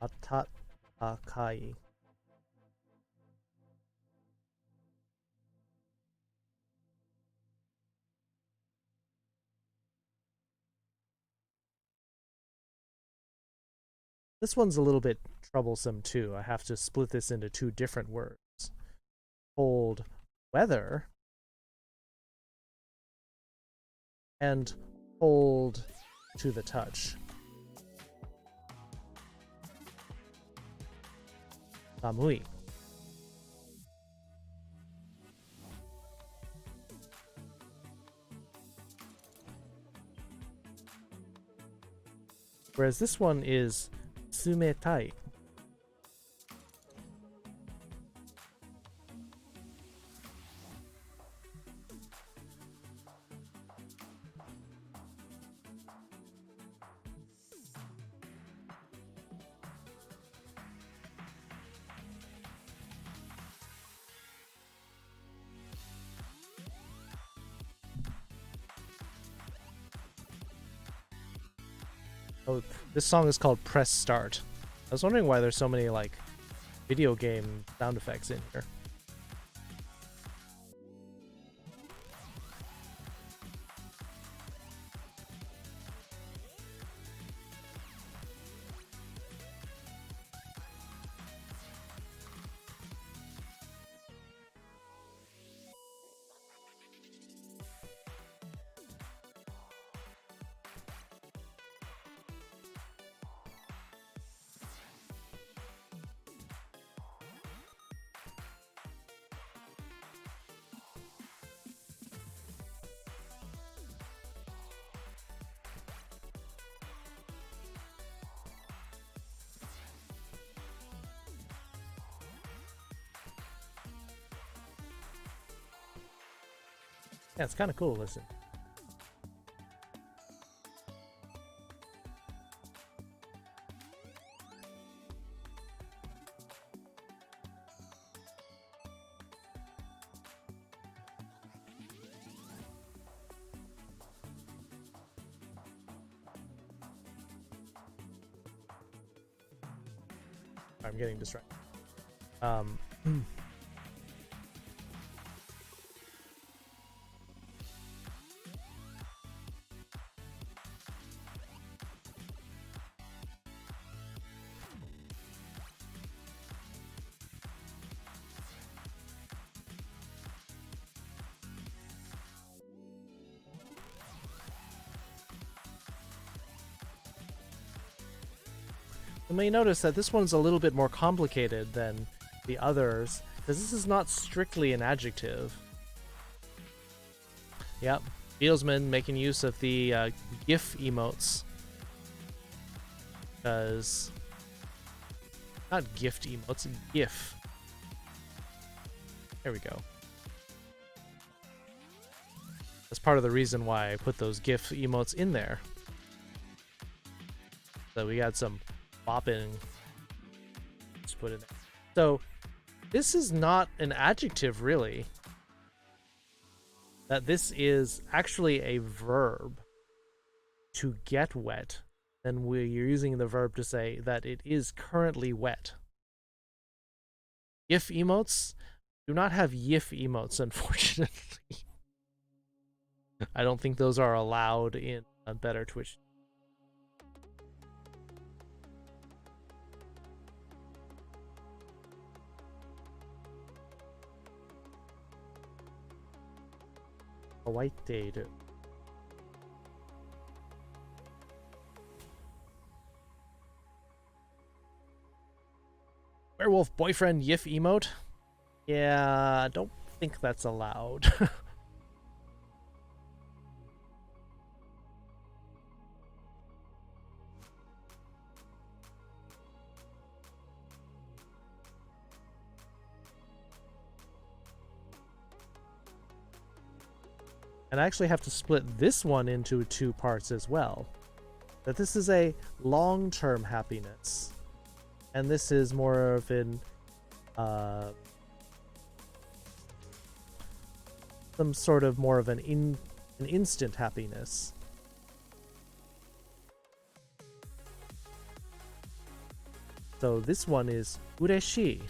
Atatakai. This one's a little bit troublesome too. I have to split this into two different words. Cold weather and cold to the touch. Samui. Whereas this one is sumetai. Oh, this song is called Press Start. I was wondering why there's so many, like, video game sound effects in here. Yeah, it's kind of cool, listen. I'm getting distracted. You may notice that this one's a little bit more complicated than the others, because this is not strictly an adjective. Yep, Beelsman making use of the GIF emotes. Because... not gift emotes, GIF. There we go. That's part of the reason why I put those GIF emotes in there. So we got some bopping. Let's put it. So this is not an adjective, really. That this is actually a verb, to get wet. And we're using the verb to say that it is currently wet. GIF emotes do not have GIF emotes, unfortunately. I don't think those are allowed in a better Twitch. Hawaii-teiru. Werewolf boyfriend GIF emote? Yeah, I don't think that's allowed. And I actually have to split this one into 2 parts as well. That this is a long-term happiness. And this is more of an some sort of more of an instant happiness. So this one is ureshi.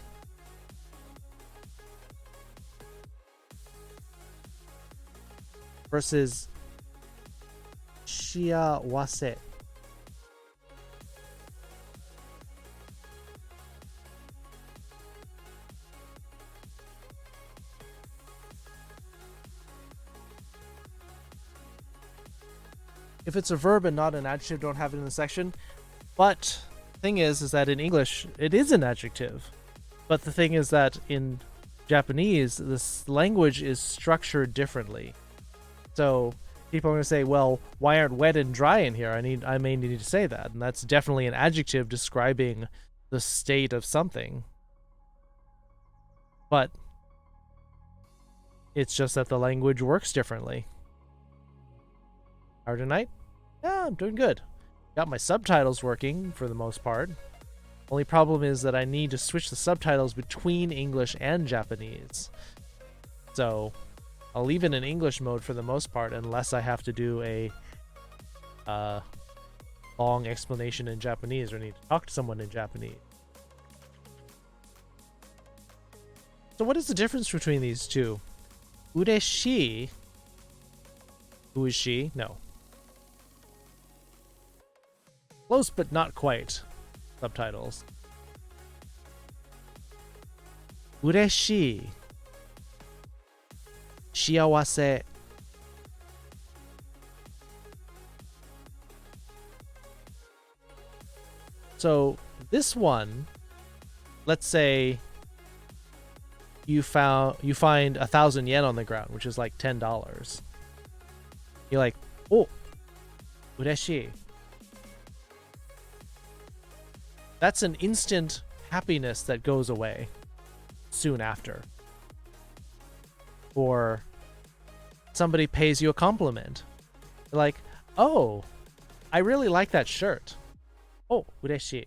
Versus shiawase. If it's a verb and not an adjective, don't have it in the section. But the thing is that in English, it is an adjective. But the thing is that in Japanese, this language is structured differently. So people are going to say, well, why aren't wet and dry in here? I may need to say that. And that's definitely an adjective describing the state of something. But it's just that the language works differently. How tonight? Yeah, I'm doing good. Got my subtitles working for the most part. Only problem is that I need to switch the subtitles between English and Japanese. So I'll leave it in English mode for the most part unless I have to do a long explanation in Japanese or need to talk to someone in Japanese. So what is the difference between these two? Ureshi. Who is she? No. Close but not quite. Subtitles. Ureshi. Shiawase. So this one, let's say you find 1,000 yen on the ground, which is like $10. You're like, oh, ureshi. That's an instant happiness that goes away soon after. Or somebody pays you a compliment. You're like, oh, I really like that shirt. Oh, ureshi.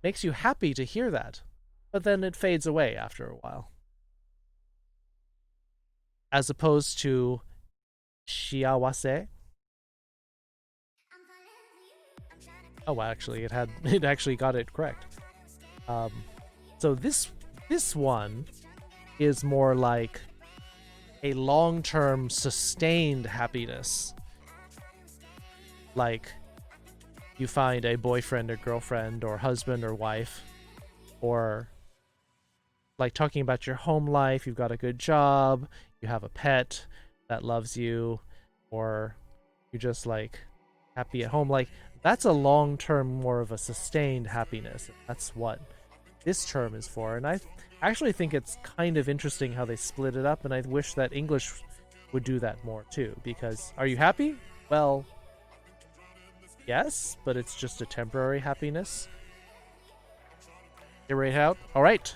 Makes you happy to hear that. But then it fades away after a while. As opposed to shiawase. Oh, actually, it actually got it correct. So this one is more like a long-term sustained happiness. Like you find a boyfriend or girlfriend or husband or wife, or like talking about your home life, you've got a good job, you have a pet that loves you, or you're just like happy at home. Like that's a long-term, more of a sustained happiness. That's what this term is for. And I actually think it's kind of interesting how they split it up, and I wish that English would do that more too, because are you happy? Well, yes, but it's just a temporary happiness. Get right out. All right.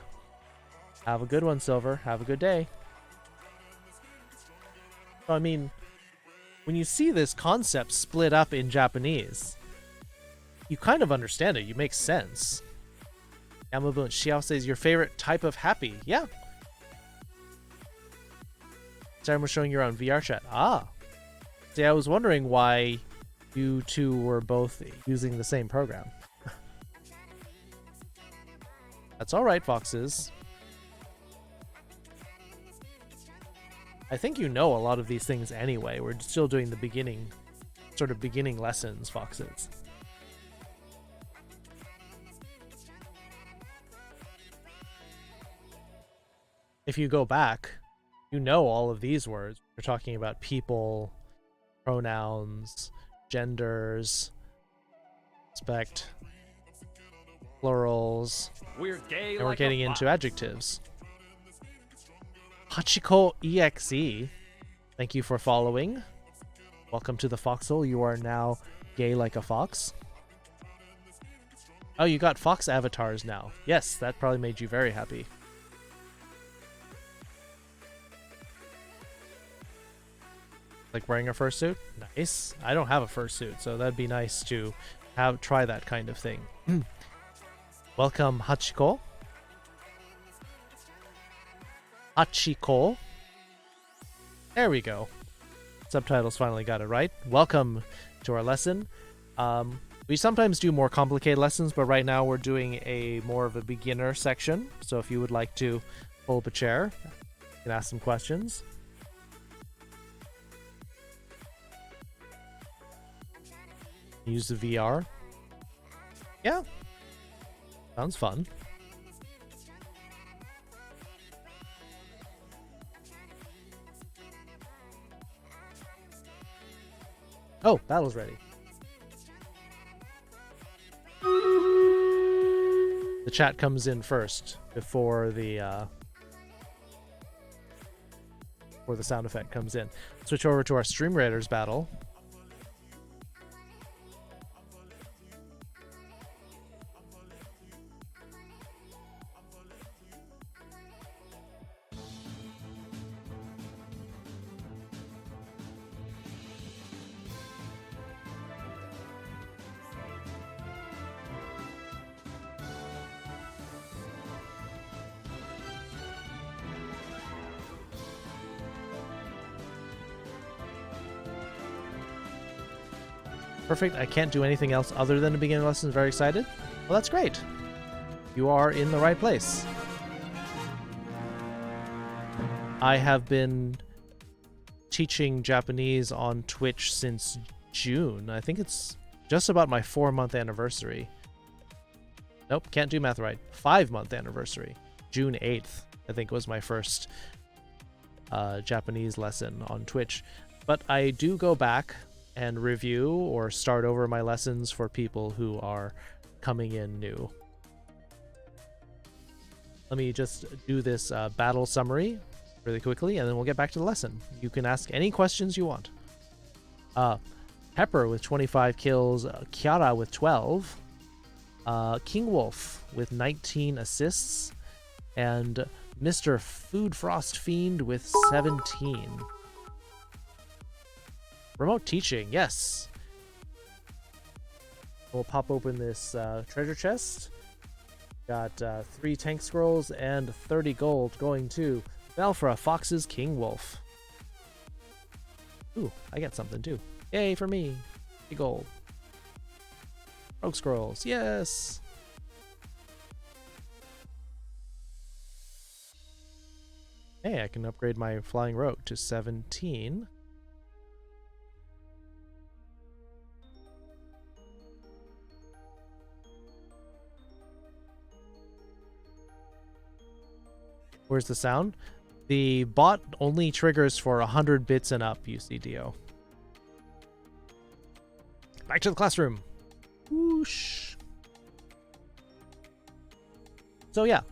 Have a good one, Silver. Have a good day. I mean, when you see this concept split up in Japanese, you kind of understand it. You make sense. Yamabun Shiao says, your favorite type of happy. Yeah. Sarah was showing your own VR chat. Ah. See, I was wondering why you two were both using the same program. That's alright, Foxes. I think you know a lot of these things anyway. We're still doing the beginning lessons, Foxes. If you go back, you know all of these words. We're talking about people, pronouns, genders, respect, plurals, We're gay and we're like getting a into fox. adjectives. Hachiko EXE, thank you for following. Welcome to the Foxhole. You are now gay like a fox. Oh, you got fox avatars now. Yes, that probably made you very happy. Like wearing a fursuit? Nice. I don't have a fursuit, so that'd be nice to try that kind of thing. Welcome, Hachiko. Hachiko. There we go. Subtitles finally got it right. Welcome to our lesson. We sometimes do more complicated lessons, but right now we're doing a more of a beginner section. So if you would like to pull up a chair, you can ask some questions. Use the VR. Yeah. Sounds fun. Oh, battle's ready. The chat comes in first before the sound effect comes in. Switch over to our Stream Raiders battle. Perfect. I can't do anything else other than a beginner lesson. Very excited. Well, that's great. You are in the right place. I have been teaching Japanese on Twitch since June. I think it's just about my 4-month anniversary. Nope, can't do math right. 5-month anniversary. June 8th, I think, was my first Japanese lesson on Twitch. But I do go back and review or start over my lessons for people who are coming in new. Let me just do this battle summary really quickly, and then we'll get back to the lesson. You can ask any questions you want. Pepper with 25 kills, Kiara with 12, King Wolf with 19 assists, and Mr. Food Frost Fiend with 17. Remote teaching, yes. We'll pop open this treasure chest. Got 3 tank scrolls and 30 gold going to Belfra Fox's King Wolf. Ooh, I got something too. Yay for me. 3 gold. Rogue scrolls, yes. Hey, I can upgrade my flying rogue to 17. Where's the sound? The bot only triggers for 100 bits and up, UCDO. Back to the classroom. Whoosh. So yeah.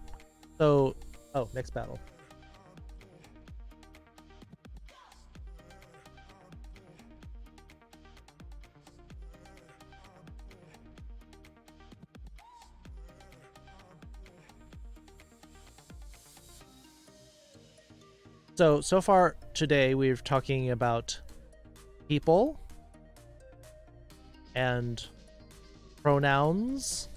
So, oh, next battle. So far today we're talking about people and pronouns,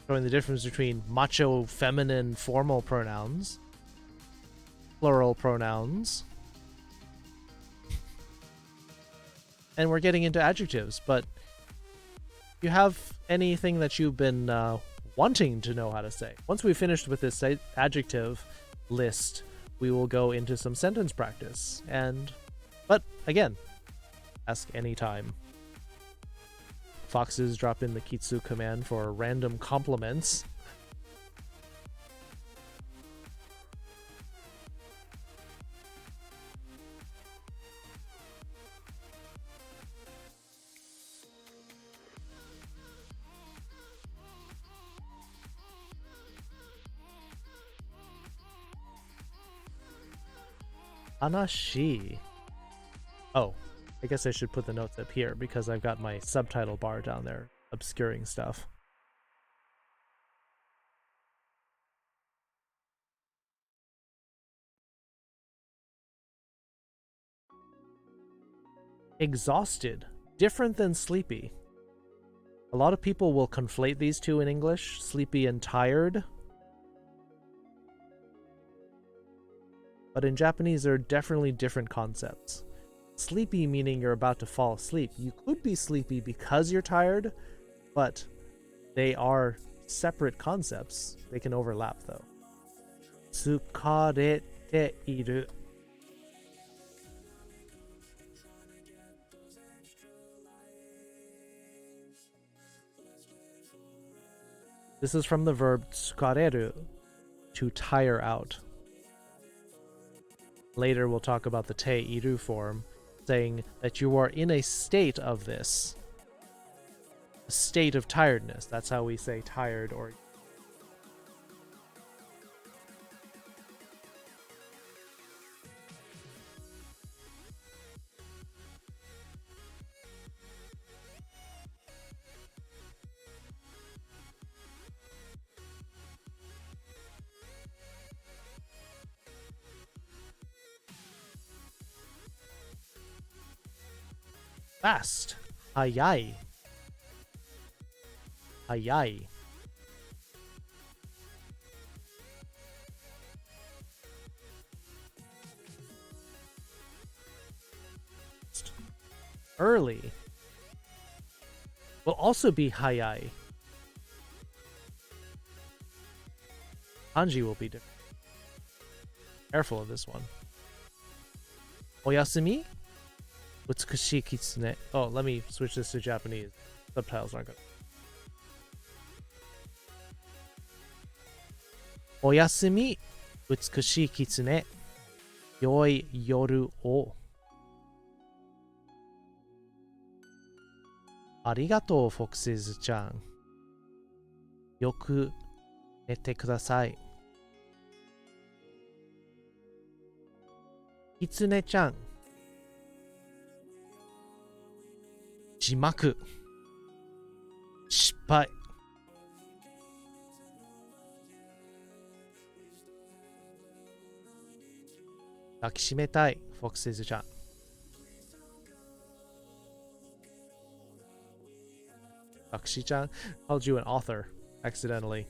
showing the difference between macho, feminine, formal pronouns, plural pronouns, and we're getting into adjectives. But if you have anything that you've been wanting to know how to say, once we've finished with this adjective list, we will go into some sentence practice. But again, ask anytime. Foxes drop in the Kitsu command for random compliments. Anashi. Oh, I guess I should put the notes up here because I've got my subtitle bar down there obscuring stuff. exhausted, different than sleepy. A lot of people will conflate these two in English, sleepy and tired. But in Japanese, there are definitely different concepts. Sleepy meaning you're about to fall asleep. You could be sleepy because you're tired, but they are separate concepts. They can overlap though. Tsukarete iru. This is from the verb tsukareru, to tire out. Later we'll talk about the te iru form, saying that you are in a state of this. A state of tiredness. That's how we say tired or... Fast. Hayai. Hayai. Early will also be hayai. Kanji will be different. Careful of this one. Oyasumi? Utsukushi kitsune. Oh, let me switch this to Japanese. Subtitles aren't good. Oyasumi, utsukushi kitsune. Yoi yoru o. Arigatou, Foxes-chan. Yoku nete kudasai. Kitsune-chan. Jimaku. Shippai. Takishimetai, Foxes-chan. Takishi-chan called you an author accidentally.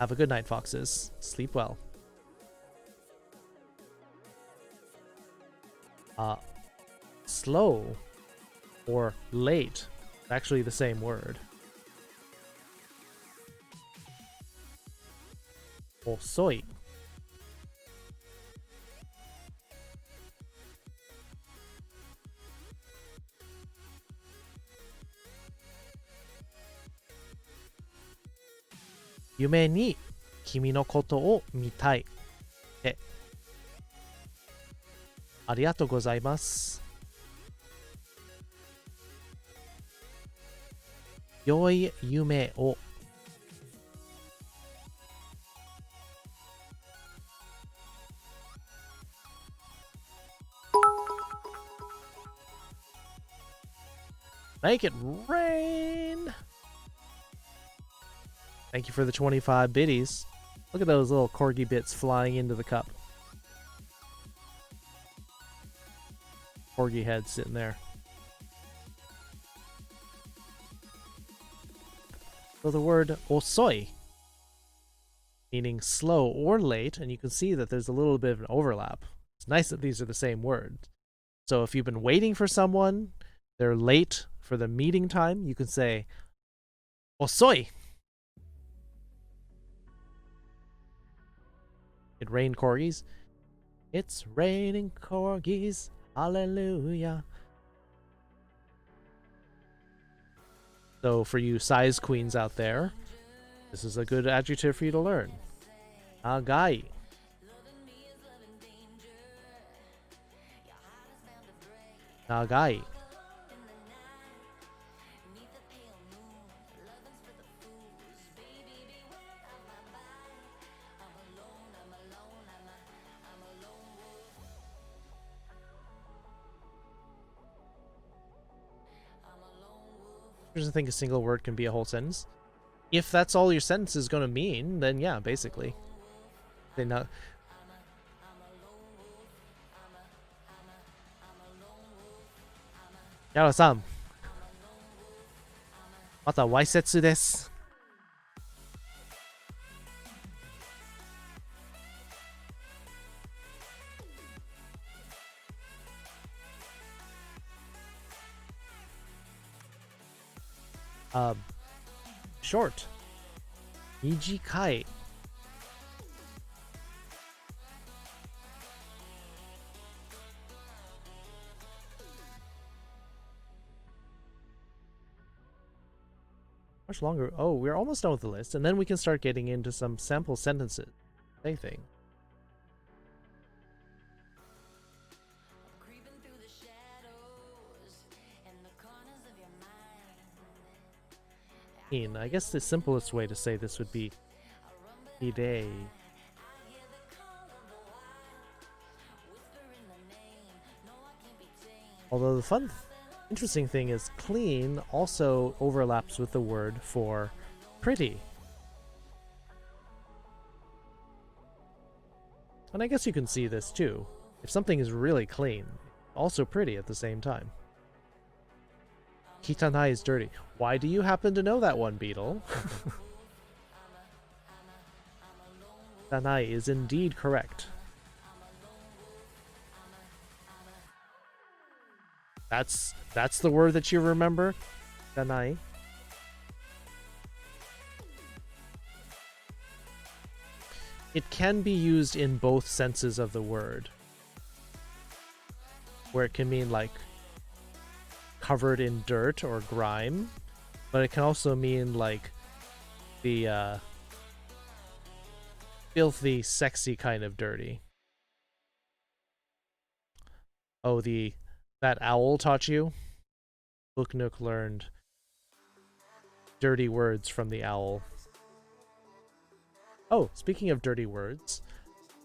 Have a good night, foxes. Sleep well. Slow or late, actually the same word. Osoi. Yume ni kimi no koto o mitai. E. Arigatou gozaimasu. Yoi yume o. Make it rain. Thank you for the 25 biddies. Look at those little corgi bits flying into the cup. Corgi head sitting there. So the word osoi, meaning slow or late, and you can see that there's a little bit of an overlap. It's nice that these are the same word. So if you've been waiting for someone, they're late for the meeting time, you can say osoi. It rained corgis. It's raining corgis. Hallelujah. So for you size queens out there, this is a good adjective for you to learn. Nagai. Nagai. I think a single word can be a whole sentence. If that's all your sentence is going to mean, then yeah, basically. They not. Yara-san. またわいせつです。Short. 短い. Much longer. Oh, we're almost done with the list, and then we can start getting into some sample sentences. Same thing. I guess the simplest way to say this would be Ide. Although the interesting thing is clean also overlaps with the word for pretty. And I guess you can see this too. If something is really clean, also pretty at the same time. Kitanai is dirty. Why do you happen to know that one, Beetle? Kitanai is indeed correct. That's the word that you remember? Kitanai. It can be used in both senses of the word. Where it can mean like covered in dirt or grime, but it can also mean like the filthy, sexy kind of dirty. Oh, that owl taught you? Booknook learned dirty words from the owl. Oh, speaking of dirty words,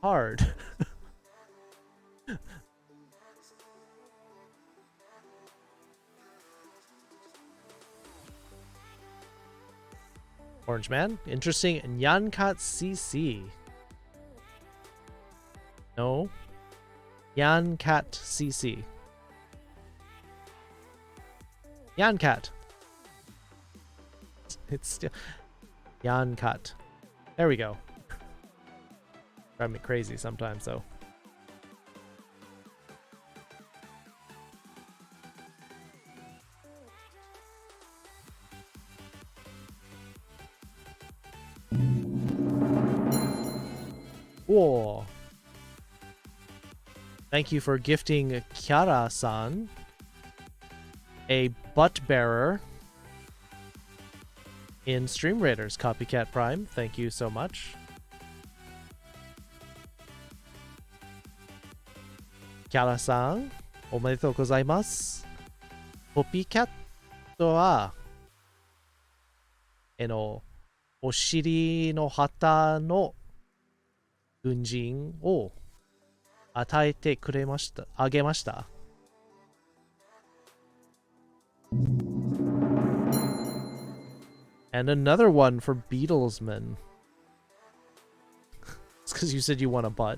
hard. Orange Man, interesting. Nyankat CC. No. Nyankat CC. Nyankat. It's still Nyankat. There we go. Drive me crazy sometimes though. Whoa. Thank you for gifting Kiara-san a butt bearer in Stream Raiders Copycat Prime. Thank you so much. Kiara-san, おめでとうございます。コピーキャットは、お尻の旗の軍人を与えてくれました。あげました。And another one for Beatlesman. It's because you said you want a butt.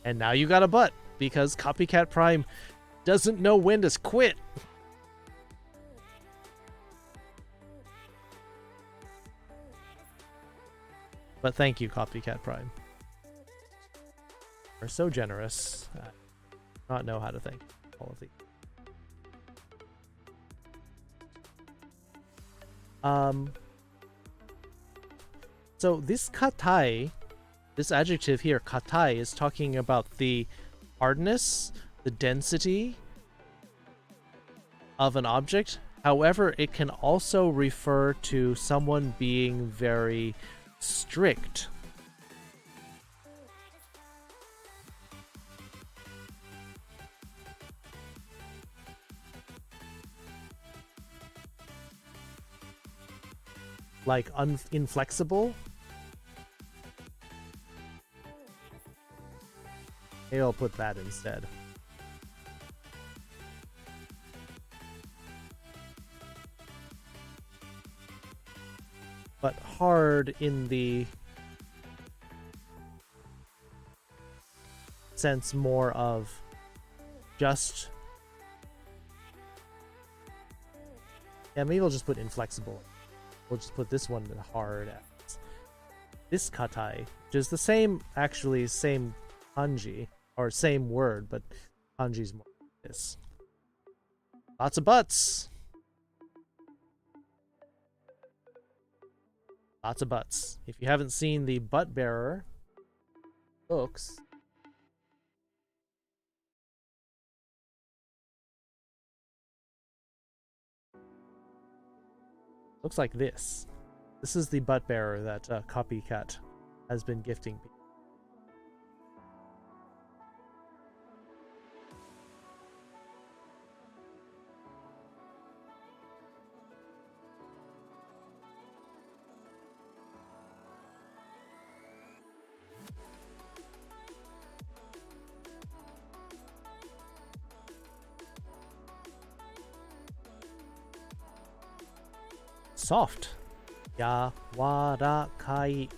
And now you got a butt. Because Copycat Prime doesn't know when to quit. But thank you, Copycat Prime. You're so generous. I do not know how to thank all of these. So this katai, this adjective here, katai, is talking about the hardness, the density of an object. However, it can also refer to someone being very strict. Like inflexible. Maybe I'll put that instead. But hard in the sense more of just... Yeah, maybe I'll just put inflexible. We'll just put this one hard as this katai, which is the same, actually, same kanji, or same word, but kanji's more like this. Lots of butts. Lots of butts. If you haven't seen the butt bearer books, looks like this. This is the butt bearer that Copycat has been gifting people. Soft. Yawarakai.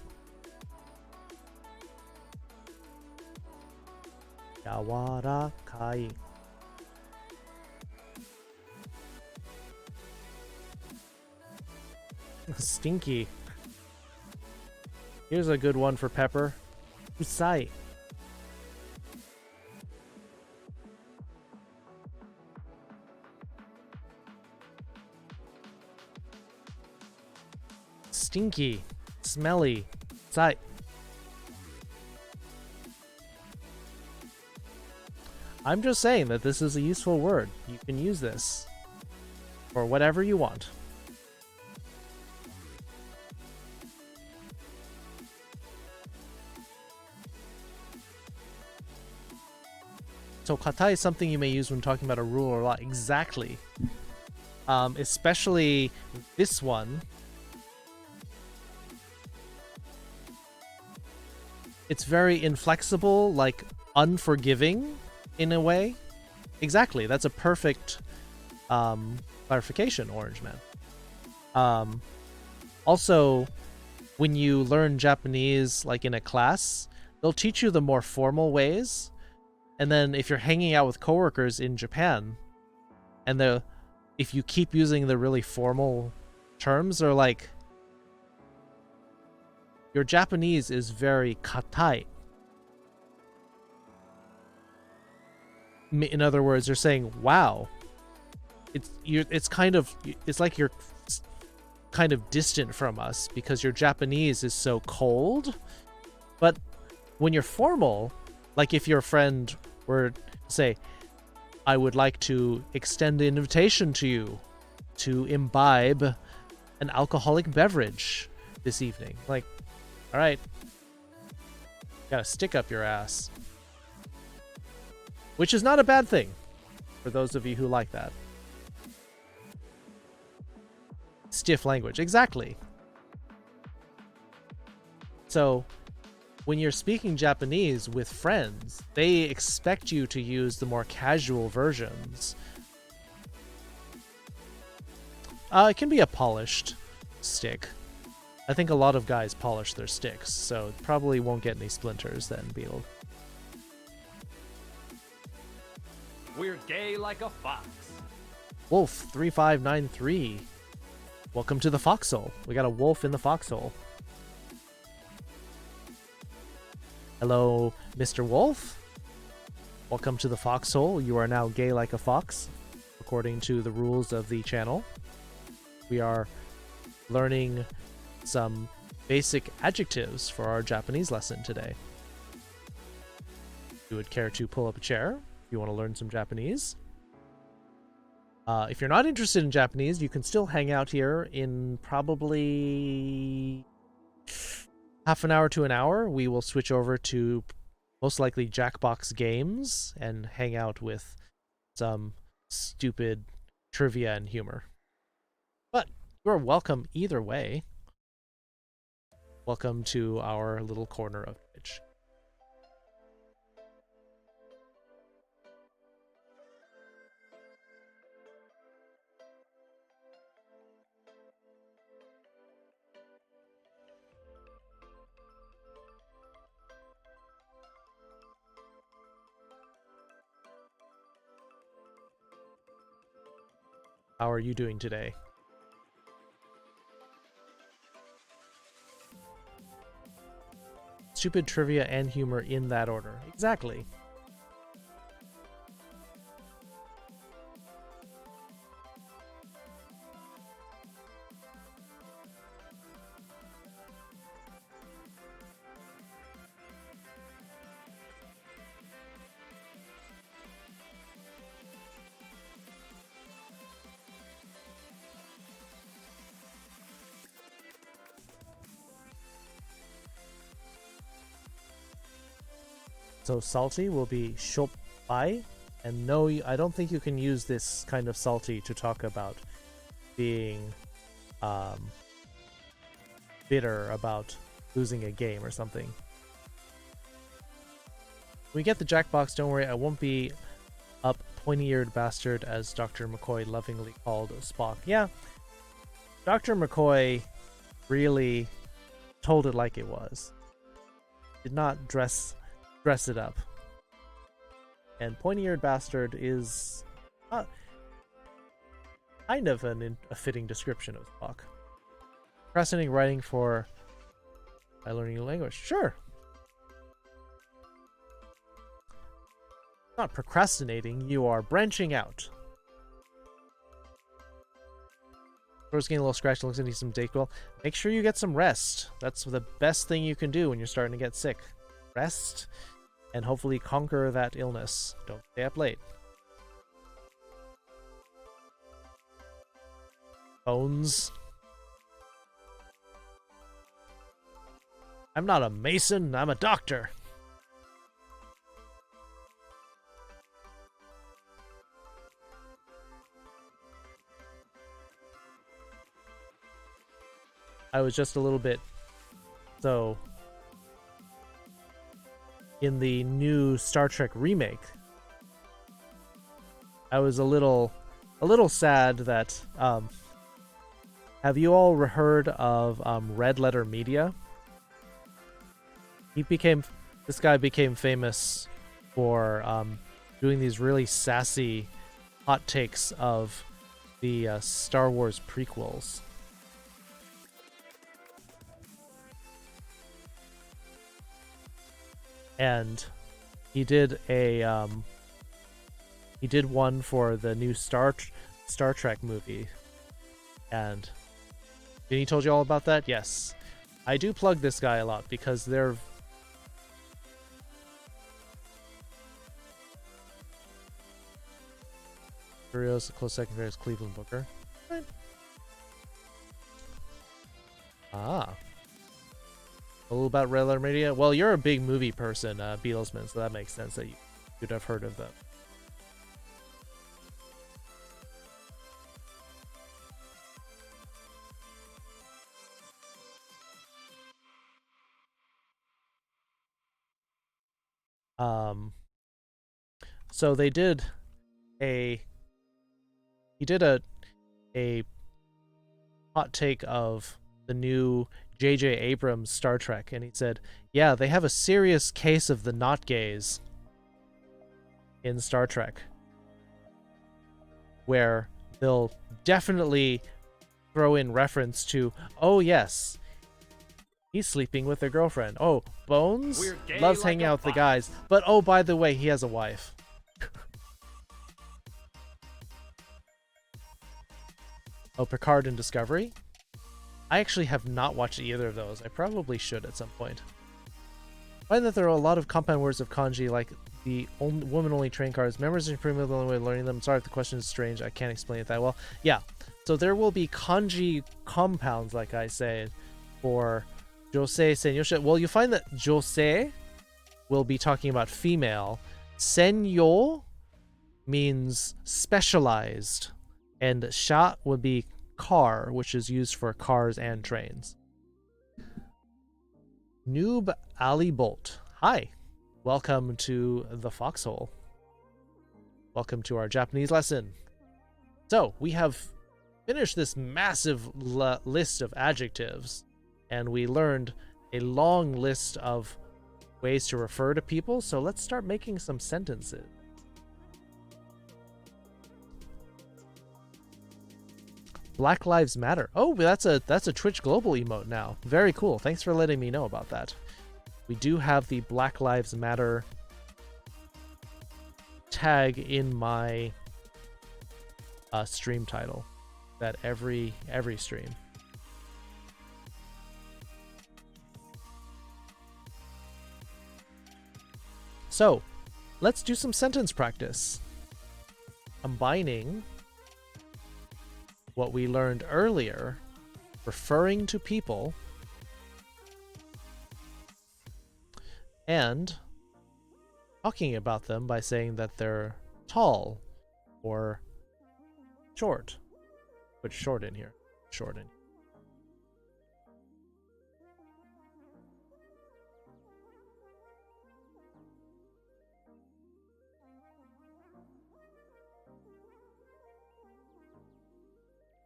Yawarakai. Stinky. Here's a good one for Pepper. Usai. Stinky, smelly, sai. I'm just saying that this is a useful word. You can use this for whatever you want. So kata is something you may use when talking about a rule or law. Exactly. Especially this one. It's very inflexible, like unforgiving in a way. Exactly. That's a perfect clarification, Orange Man. Also, when you learn Japanese, like in a class, they'll teach you the more formal ways. And then if you're hanging out with coworkers in Japan, and if you keep using the really formal terms, they're like, your Japanese is very katai. In other words, they're saying, wow, it's like you're kind of distant from us because your Japanese is so cold. But when you're formal, like if your friend were to say, I would like to extend an invitation to you to imbibe an alcoholic beverage this evening. Like, all right, got a stick up your ass. Which is not a bad thing for those of you who like that. Stiff language, exactly. So, when you're speaking Japanese with friends, they expect you to use the more casual versions. It can be a polished stick. I think a lot of guys polish their sticks, so it probably won't get any splinters then, Beetle. We're gay like a fox. Wolf3593. Welcome to the foxhole. We got a wolf in the foxhole. Hello, Mr. Wolf. Welcome to the foxhole. You are now gay like a fox, according to the rules of the channel. We are learning some basic adjectives for our Japanese lesson today. If you would care to pull up a chair, if you want to learn some Japanese. If you're not interested in Japanese, you can still hang out here in probably half an hour to an hour. We will switch over to most likely Jackbox games and hang out with some stupid trivia and humor. But you're welcome either way. Welcome to our little corner of Twitch. How are you doing today? Stupid trivia and humor in that order. Exactly. So salty will be shoppai, and no, I don't think you can use this kind of salty to talk about being bitter about losing a game or something. When we get the Jackbox, don't worry, I won't be up pointy-eared bastard, as Dr. McCoy lovingly called Spock. Yeah, Dr. McCoy really told it like it was. Did not dress it up. And pointy-eared bastard is kind of a fitting description of Spock. Procrastinating writing for learning a new language. Sure. Not procrastinating, you are branching out. Throat's getting a little scratched, looks like need some Dayquil. Make sure you get some rest. That's the best thing you can do when you're starting to get sick. Rest, and hopefully conquer that illness. Don't stay up late. Bones. I'm not a mason, I'm a doctor. I was just a little bit so in the new Star Trek remake, I was a little sad that have you all heard of Red Letter Media? This guy became famous for doing these really sassy hot takes of the Star Wars prequels. And he did one for the new Star Trek movie. And he told you all about that? Yes. I do plug this guy a lot because they're Curios, a close second is Cleveland Booker. Right. Ah. A little about Red Letter Media. Well, you're a big movie person, Beatlesman, so that makes sense that you'd have heard of them. So they did a hot take of the new J.J. Abrams Star Trek, and he said, yeah, they have a serious case of the not gays in Star Trek, where they'll definitely throw in reference to, oh yes, he's sleeping with their girlfriend. Oh, Bones loves like hanging a out with the fox. guys, but oh, by the way, he has a wife. Oh, Picard and Discovery? I actually have not watched either of those. I probably should at some point. I find that there are a lot of compound words of kanji, like the woman-only train cars. Memorization pretty much the only way of learning them. Sorry if the question is strange. I can't explain it that well. Yeah, so there will be kanji compounds, like I said, for josei, senyosha. Well, you find that josei will be talking about female. Senyo means specialized. And sha would be car, which is used for cars and trains. Noob Ali Bolt. Hi. Welcome to the Foxhole. Welcome to our Japanese lesson. So, we have finished this massive list of adjectives, and we learned a long list of ways to refer to people, so let's start making some sentences. Black Lives Matter. Oh, that's a Twitch global emote now. Very cool. Thanks for letting me know about that. We do have the Black Lives Matter tag in my stream title. That every stream. So, let's do some sentence practice. Combining what we learned earlier, referring to people, and talking about them by saying that they're tall or short. Put short in here. Short in.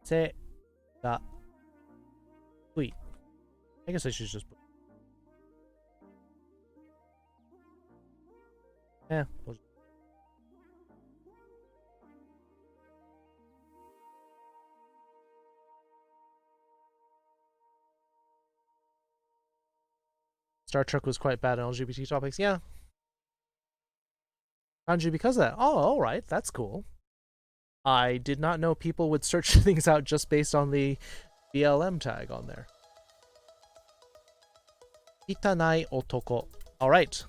Say that. Wait. I guess I should just. Yeah. Star Trek was quite bad on LGBT topics. Yeah. Kanji because of that. Oh, all right. That's cool. I did not know people would search things out just based on the BLM tag on there. Itanai otoko. All right.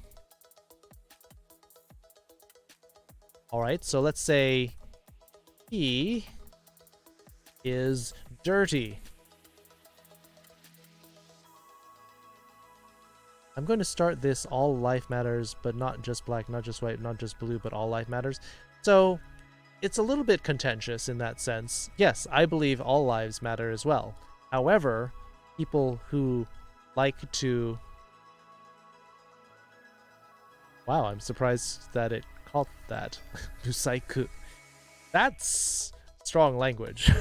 All right, so let's say he is dirty. I'm going to start this all life matters, but not just black, not just white, not just blue, but all life matters. So it's a little bit contentious in that sense. Yes, I believe all lives matter as well. However, people who like to... Wow, I'm surprised that it called that. Busaiku. That's strong language.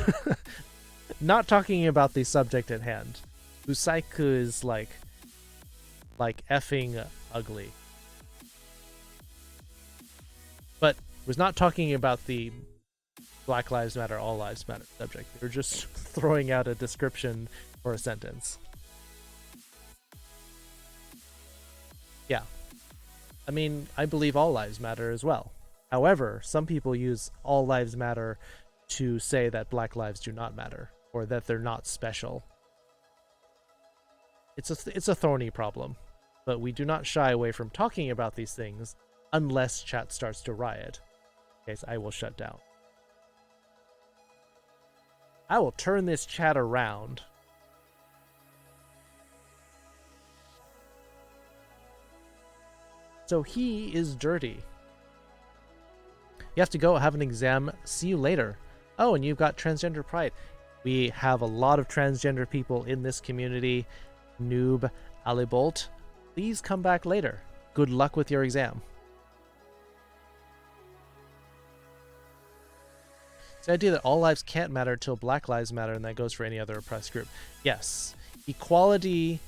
Not talking about the subject at hand. Busaiku is like effing ugly. But was not talking about the Black Lives Matter, All Lives Matter subject. They were just throwing out a description for a sentence. Yeah. I mean, I believe all lives matter as well. However, some people use all lives matter to say that black lives do not matter, or that they're not special. It's a thorny problem, but we do not shy away from talking about these things unless chat starts to riot. In case I will shut down. I will turn this chat around. So he is dirty. You have to go have an exam. See you later. Oh, and you've got transgender pride. We have a lot of transgender people in this community. Noob, Alibolt, please come back later. Good luck with your exam. It's the idea that all lives can't matter till black lives matter, and that goes for any other oppressed group. Yes. Equality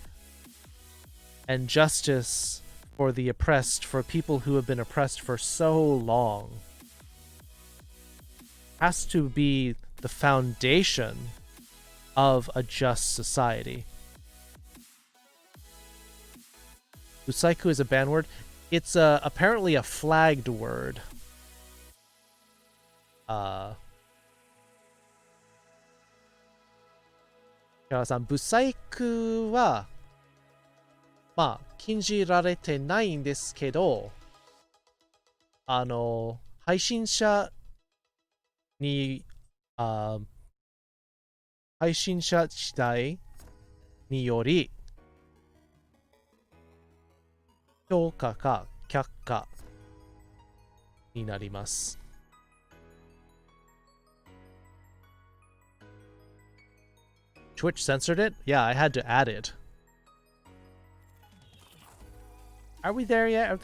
and justice for the oppressed, for people who have been oppressed for so long, has to be the foundation of a just society. Usaiku is a banned word. It's apparently a flagged word. Kara-san, Busaiku wa まあ、禁じられてないんですけど、配信者に、配信者次第により、評価か却下になります。Twitch censored it? Yeah, I had to add it. Are we there yet?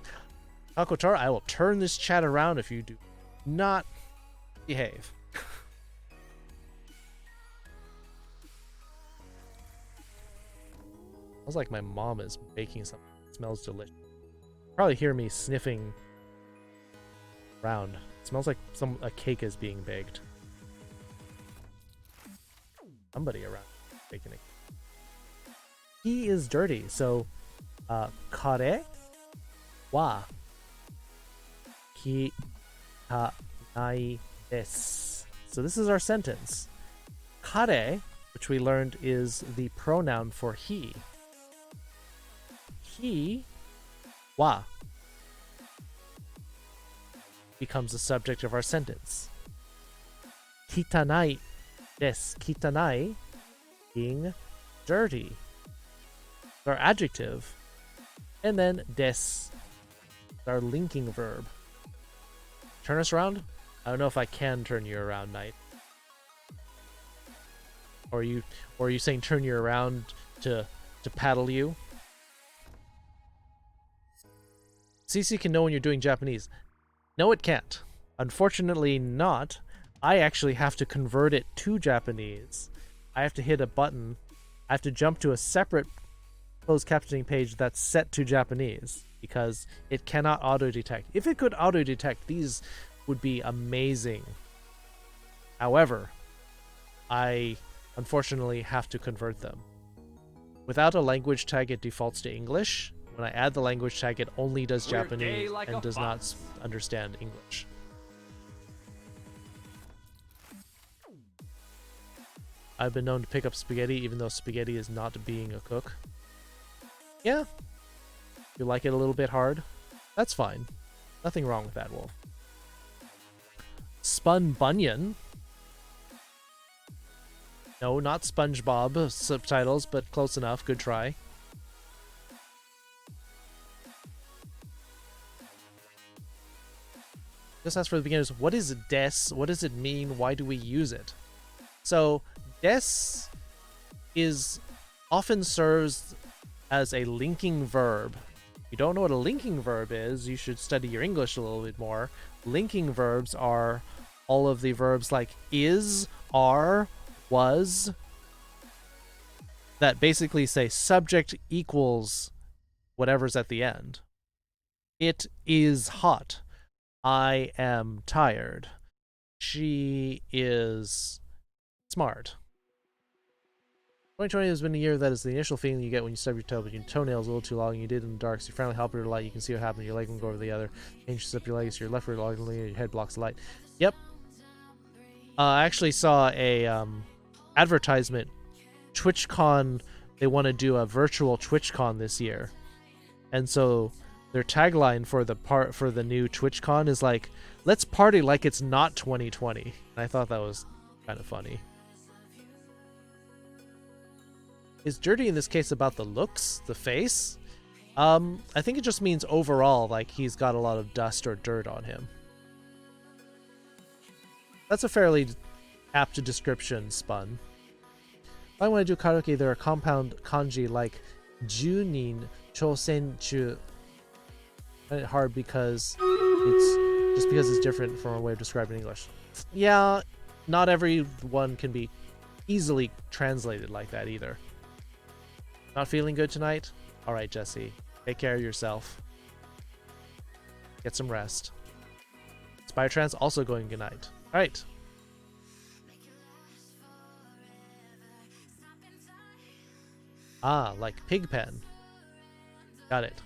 Takotora, I will turn this chat around if you do not behave. Smells like my mom is baking something. It smells delicious. Probably hear me sniffing around. It smells like a cake is being baked. somebody around making it. He is dirty, so kare wa kitanai desu. So this is our sentence. Kare, which we learned is the pronoun for he. He wa becomes the subject of our sentence. Kitanai desu. Kitanai being dirty. Our adjective. And then desu, our linking verb. Turn us around? I don't know if I can turn you around, Knight. Or are you saying turn you around to paddle you? CC can know when you're doing Japanese. No, it can't. Unfortunately not. I actually have to convert it to Japanese. I have to hit a button. I have to jump to a separate closed captioning page that's set to Japanese because it cannot auto-detect. If it could auto-detect, these would be amazing. However, I unfortunately have to convert them. Without a language tag, it defaults to English. When I add the language tag, it only does We're Japanese gay like and a does not fox. understand English. I've been known to pick up spaghetti even though spaghetti is not being a cook. Yeah. You like it a little bit hard? That's fine. Nothing wrong with that, Wolf. Spun Bunyan. No, not SpongeBob subtitles, but close enough. Good try. Just ask for the beginners, what is des? What does it mean? Why do we use it? So, des is often serves as a linking verb. If you don't know what a linking verb is, you should study your English a little bit more. Linking verbs are all of the verbs like is, are, was, that basically say subject equals whatever's at the end. It is hot. I am tired. She is smart. 2020 has been a year that is the initial feeling you get when you stub your toe, but your toenail's a little too long and you did it in the dark, so you finally help her to light. You can see what happened. Your leg won't go over the other. Changes up your legs, your left foot logically, your head blocks the light. Yep. I actually saw a advertisement. TwitchCon, they want to do a virtual TwitchCon this year. And so their tagline for the new TwitchCon is like, let's party like it's not 2020. And I thought that was kind of funny. Is dirty in this case about the looks, the face? I think it just means overall, like he's got a lot of dust or dirt on him. That's a fairly apt description, Spun. If I want to do karaoke, there are compound kanji like junin chosenchu. Hard because it's different from a way of describing English. Yeah, not everyone can be easily translated like that either. Not feeling good tonight? Alright, Jesse. Take care of yourself. Get some rest. Spiretrans also going good night. Alright. Ah, like Pigpen. Got it.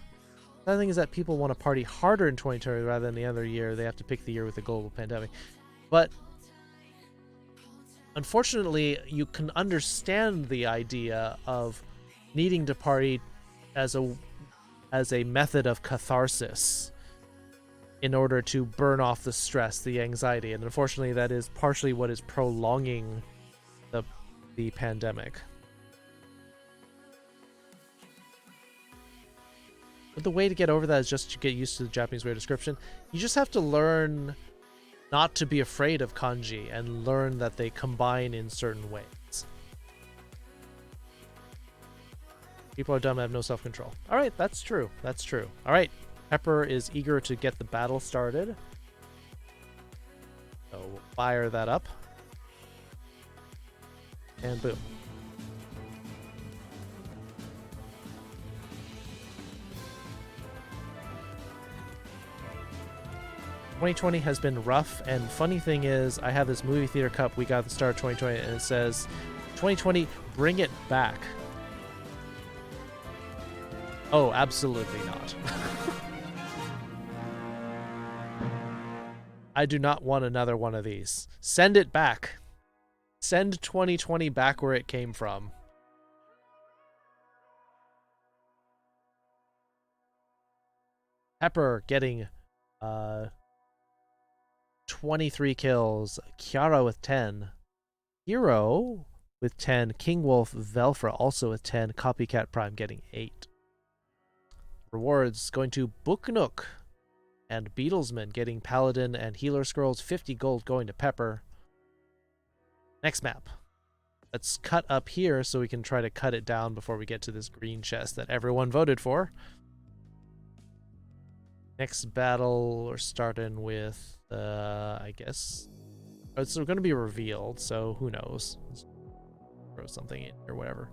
The other thing is that people want to party harder in 2020 rather than the other year. They have to pick the year with the global pandemic. But unfortunately, you can understand the idea of needing to party as a method of catharsis in order to burn off the stress, the anxiety, and unfortunately that is partially what is prolonging the pandemic. But the way to get over that is just to get used to the Japanese way of description. You just have to learn not to be afraid of kanji and learn that they combine in certain ways. People are dumb and have no self-control. Alright, that's true. That's true. Alright, Pepper is eager to get the battle started. So we'll fire that up. And boom. ...2020 has been rough, and funny thing is, I have this movie theater cup we got at the start of 2020, and it says 2020, bring it back. Oh, absolutely not. I do not want another one of these. Send it back. Send 2020 back where it came from. Pepper getting 23 kills. Kiara with 10. Hero with 10. King Wolf Velfra also with 10. Copycat Prime getting 8. Rewards going to Booknook and Beatlesman getting Paladin and Healer Scrolls. 50 gold going to Pepper. Next map. Let's cut up here so we can try to cut it down before we get to this green chest that everyone voted for. Next battle, we're starting with, I guess, it's going to be revealed, so who knows. Let's throw something in or whatever.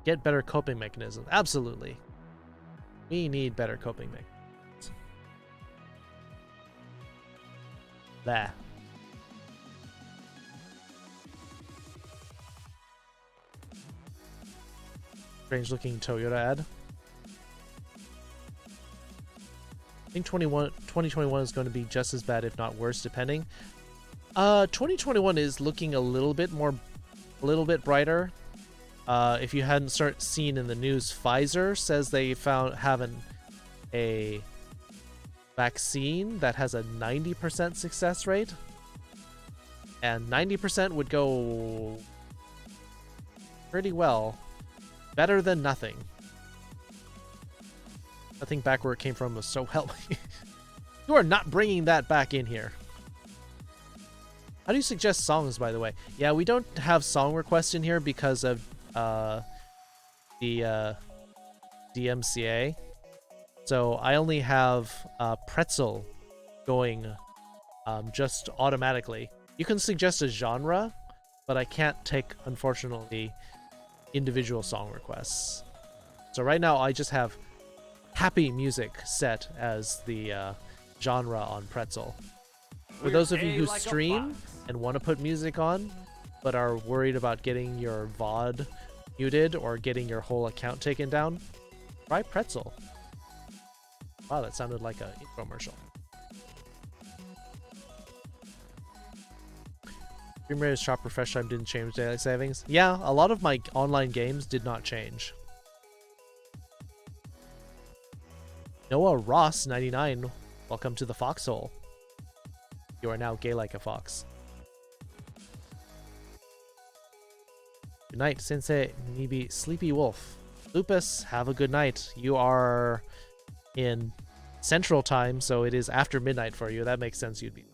Get better coping mechanisms. Absolutely. We need better coping mechanisms. There. Strange looking Toyota ad. I think 2021 is going to be just as bad, if not worse, depending. 2021 is looking a little bit brighter. If you hadn't seen in the news, Pfizer says they have a vaccine that has a 90% success rate, and 90% would go pretty well, better than nothing. I think back where it came from was so help me. You are not bringing that back in here. How do you suggest songs, by the way? Yeah, we don't have song requests in here because of the DMCA. So I only have Pretzel going just automatically. You can suggest a genre, but I can't take, unfortunately, individual song requests. So right now I just have happy music set as the genre on Pretzel. For those of you who stream and want to put music on, but are worried about getting your VOD muted or getting your whole account taken down, try Pretzel. Wow, that sounded like an infomercial. Stream rate is shop refresh time didn't change daylight savings. Yeah, a lot of my online games did not change. Noah Ross 99, welcome to the foxhole. You are now gay like a fox. Good night, Sensei Nibi Sleepy Wolf. Lupus, have a good night. You are in Central Time, so it is after midnight for you. That makes sense. You'd be.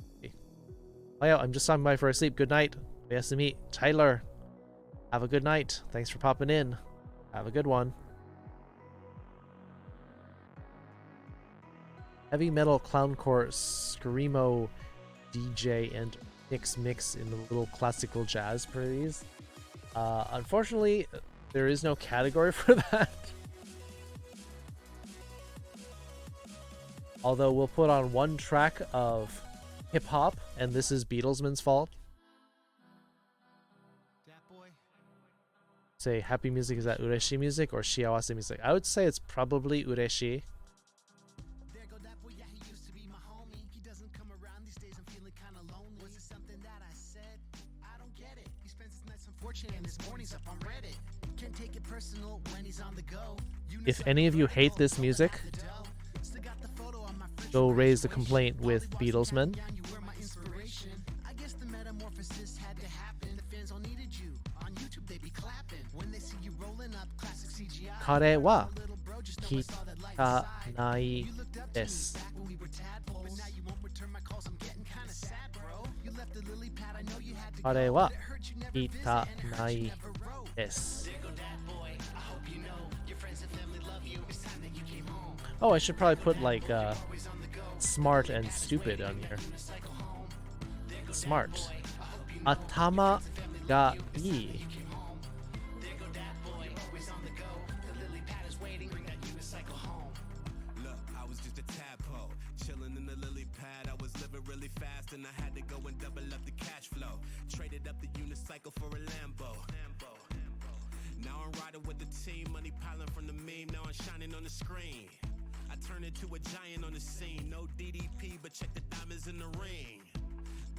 Oh yeah, I'm just stopping by for a sleep. Good night. Oyasumi. Tyler, have a good night. Thanks for popping in. Have a good one. Heavy metal clowncore screamo DJ and mix in the little classical jazz, please. Unfortunately, there is no category for that. Although we'll put on one track of hip hop, and this is Beatlesman's fault. Say happy music, is that ureshi music or shiawase music? I would say it's probably ureshi. If any of you hate this music, go raise the complaint with Beatlesman. Kare wa kitanai desu. Kare wa kitanai desu. Oh, I should probably put like smart and stupid on here. Smart. Atama ga ii. po. Chilling in the lily pad, I was living really fast and I had to go and double up the cash flow. Traded up the unicycle for a Lambo. Now I'm riding with the team, money piling from the meme, now I'm shining on the screen. I turned into a giant on the scene, no DDP, but check the diamonds in the ring.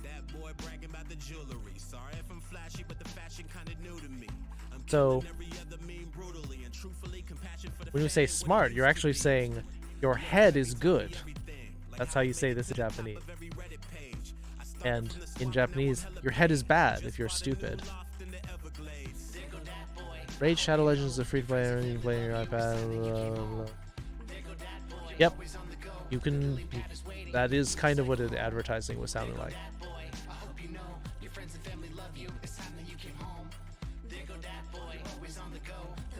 That boy bragging about the jewelry. Sorry if I'm flashy, but the fashion kinda new to me. I'm So, killing every other meme brutally and truthfully compassion for the when you say fans, smart, you're actually saying your head is good. That's how you say this in Japanese. And in Japanese, your head is bad if you're stupid. Raid Shadow Legends is a free player and you play on your iPad. Yep. You can. That is kind of what the advertising was sounding like.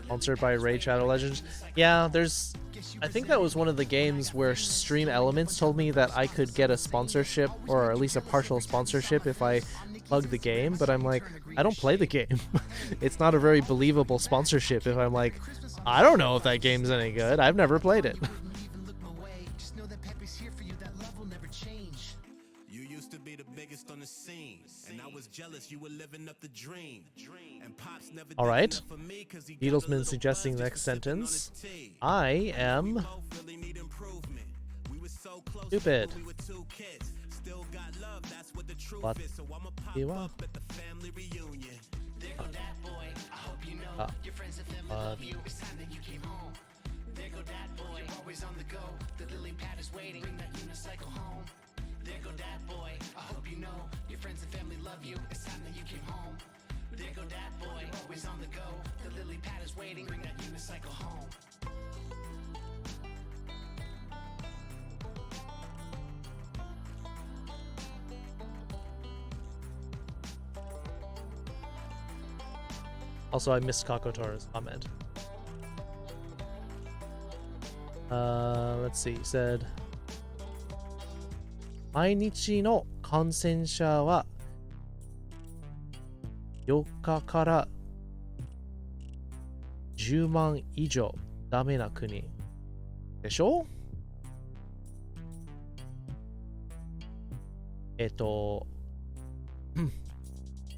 Sponsored by Raid Shadow Legends. Yeah, there's. I think that was one of the games where Stream Elements told me that I could get a sponsorship, or at least a partial sponsorship, if I plug the game, but I'm like, I don't play the game. It's not a very believable sponsorship if I'm like, I don't know if that game's any good. I've never played it. You used to be the biggest on the scene, and I was jealous you were living up the dream. And Pops never did Alright. enough for me 'cause he got a Beatleman little suggesting buzz the just next for sipping on sentence. his tea. I am Both really need improvement. We were so close stupid. when we were two kids. Still got love, that's what the truth What is. So I'ma pop you are. up at the family reunion. There go that boy. I hope you know your friends and family love you. It's time that you came home. There go that boy. You're always on the go. The lily pad is waiting. Bring that unicycle home. There go that boy. I hope you know your friends and family love you. It's time that you came home. There go that boy. You're always on the go. The lily pad is waiting. Bring that unicycle home. Also, I missed Kakotora's comment. Let's see. He said, 毎日の感染者は4日から10万以上ダメな国でしょ？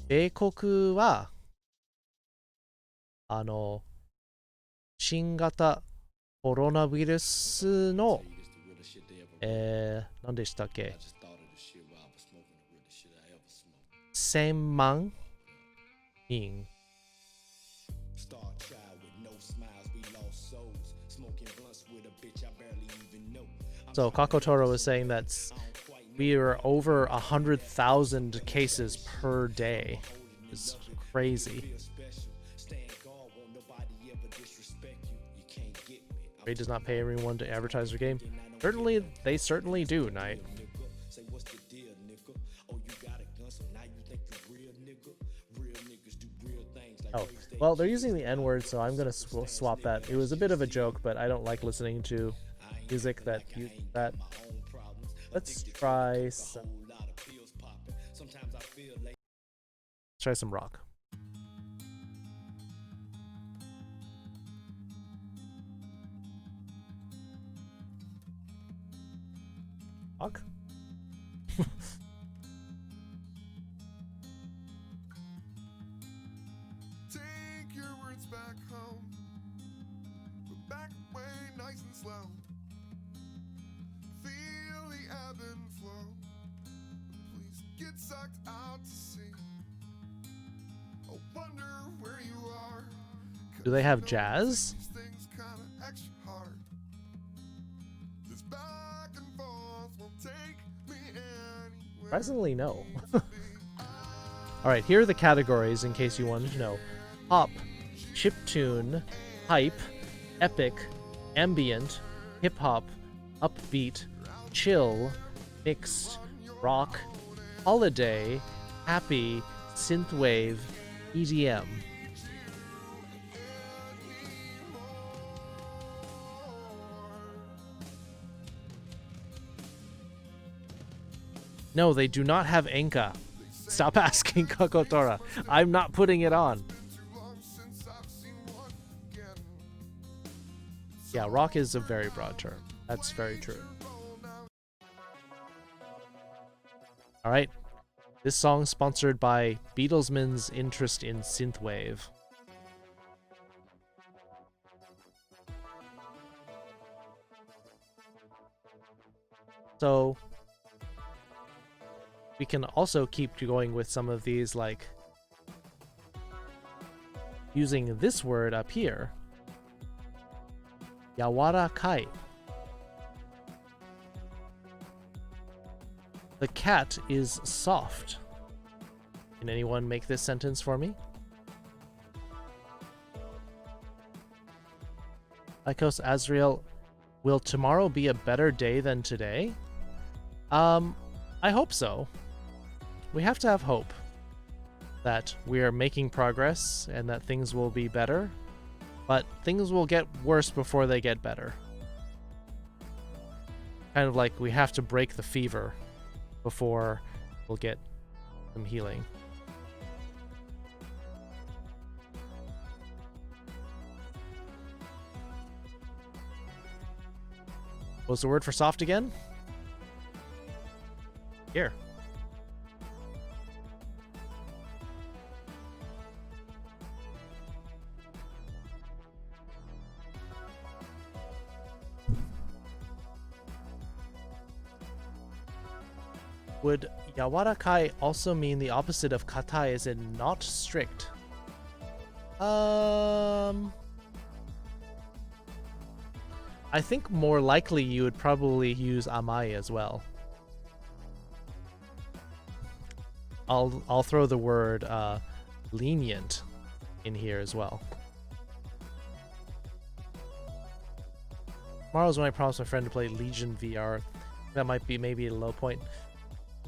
米国は新型コロナウイルスの何でしたっけ1000万人So Kakotora was saying that we are over 100,000 cases per day. It's crazy. Raid does not pay everyone to advertise their game. Certainly, they certainly do, Knight. Oh, well, they're using the N-word, so I'm gonna swap that. It was a bit of a joke, but I don't like listening to music that uses that. Let's try some. Let's try some rock. Rock? Take your words back home, but back away nice and slow. Feel the ebb and flow. Please get sucked out to sea. I wonder where you are. Do they have jazz? These things kinda extra hard. This back and forth will take me anywhere. Surprisingly, no. Alright, here are the categories in case you wanted to know. Pop, chiptune, hype, epic, ambient, hip-hop, upbeat, chill, mixed, rock, holiday, happy, synthwave, EDM. No, they do not have Enka. Stop asking Kakotora. I'm not putting it on. Yeah, rock is a very broad term. That's very true. Alright. This song sponsored by Beatlesman's interest in synthwave. So we can also keep going with some of these, like using this word up here. Yawarakai. The cat is soft. Can anyone make this sentence for me? Lycos Azrael, will tomorrow be a better day than today? I hope so. We have to have hope that we are making progress and that things will be better, but things will get worse before they get better. Kind of like we have to break the fever before we'll get some healing. What's the word for soft again? Here. Would yawarakai also mean the opposite of katai, as in not strict? I think more likely you would probably use amai as well. I'll throw the word lenient in here as well. Tomorrow's when I promised my friend to play Legion VR. That might be maybe a low point.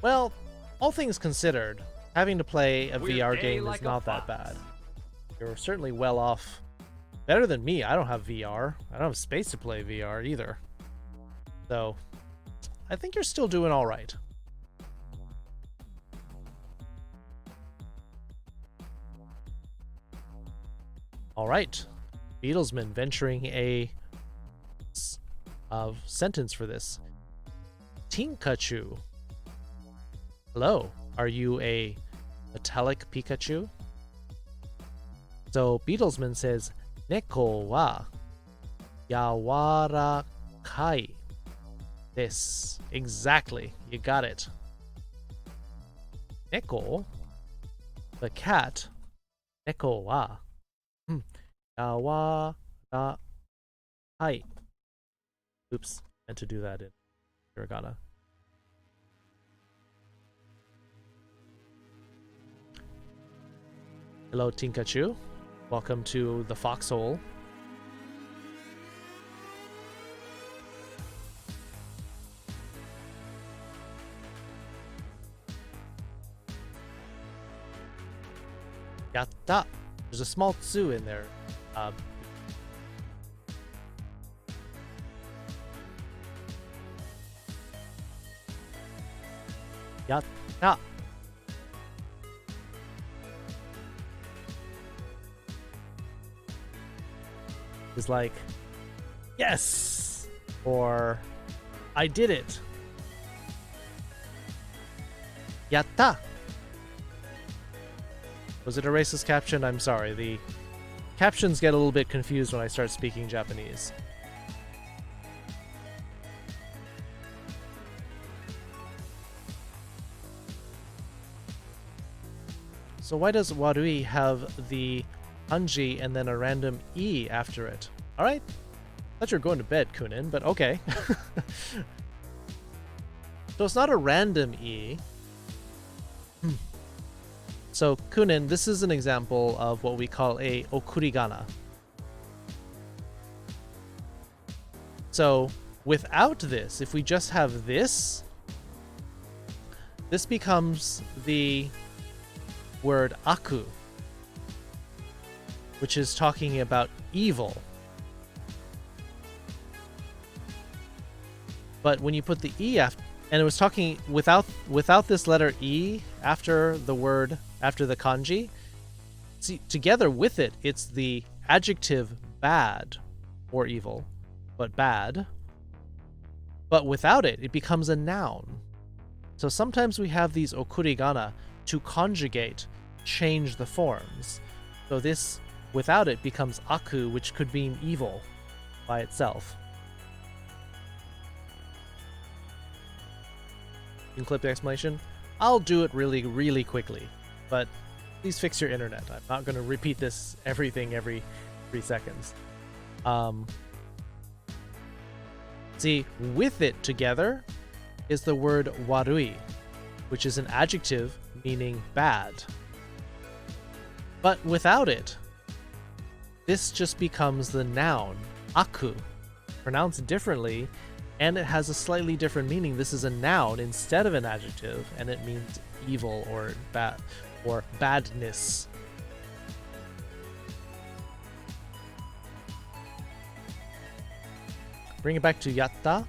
Well, all things considered, having to play a VR game is not that bad. You're certainly well off. Better than me. I don't have VR. I don't have space to play VR either. So, I think you're still doing all right. All right. Beatlesman venturing a sentence for this. Tinkachu. Hello. Are you a metallic Pikachu? So Beatlesman says, Neko wa yawarakai desu. Exactly. You got it. Neko, the cat. Neko wa yawarakai. Oops. Meant to do that in hiragana. Hello, Tinkachu. Welcome to the foxhole. Yatta. There's a small tsu in there. Yatta. Is like, yes, or I did it. Yatta. Was it a racist caption? I'm sorry. The captions get a little bit confused when I start speaking Japanese. So why does warui have the kanji and then a random e after it? Alright. Thought you were going to bed, Kunin, but okay. So it's not a random e. So Kunin, this is an example of what we call a okurigana. So without this, if we just have this, this becomes the word aku, which is talking about evil. But when you put the e after, and it was talking without this letter e after the word, after the kanji, see, together with it, it's the adjective bad or evil, but bad. But without it, it becomes a noun. So sometimes we have these okurigana to conjugate, change the forms. So this, without it, becomes aku, which could mean evil by itself. You can clip the explanation. I'll do it really, really quickly, but please fix your internet. I'm not going to repeat this everything every 3 seconds. See, with it together is the word warui, which is an adjective meaning bad. But without it, this just becomes the noun, aku, pronounced differently, and it has a slightly different meaning. This is a noun instead of an adjective, and it means evil or bad or badness. Bring it back to yatta.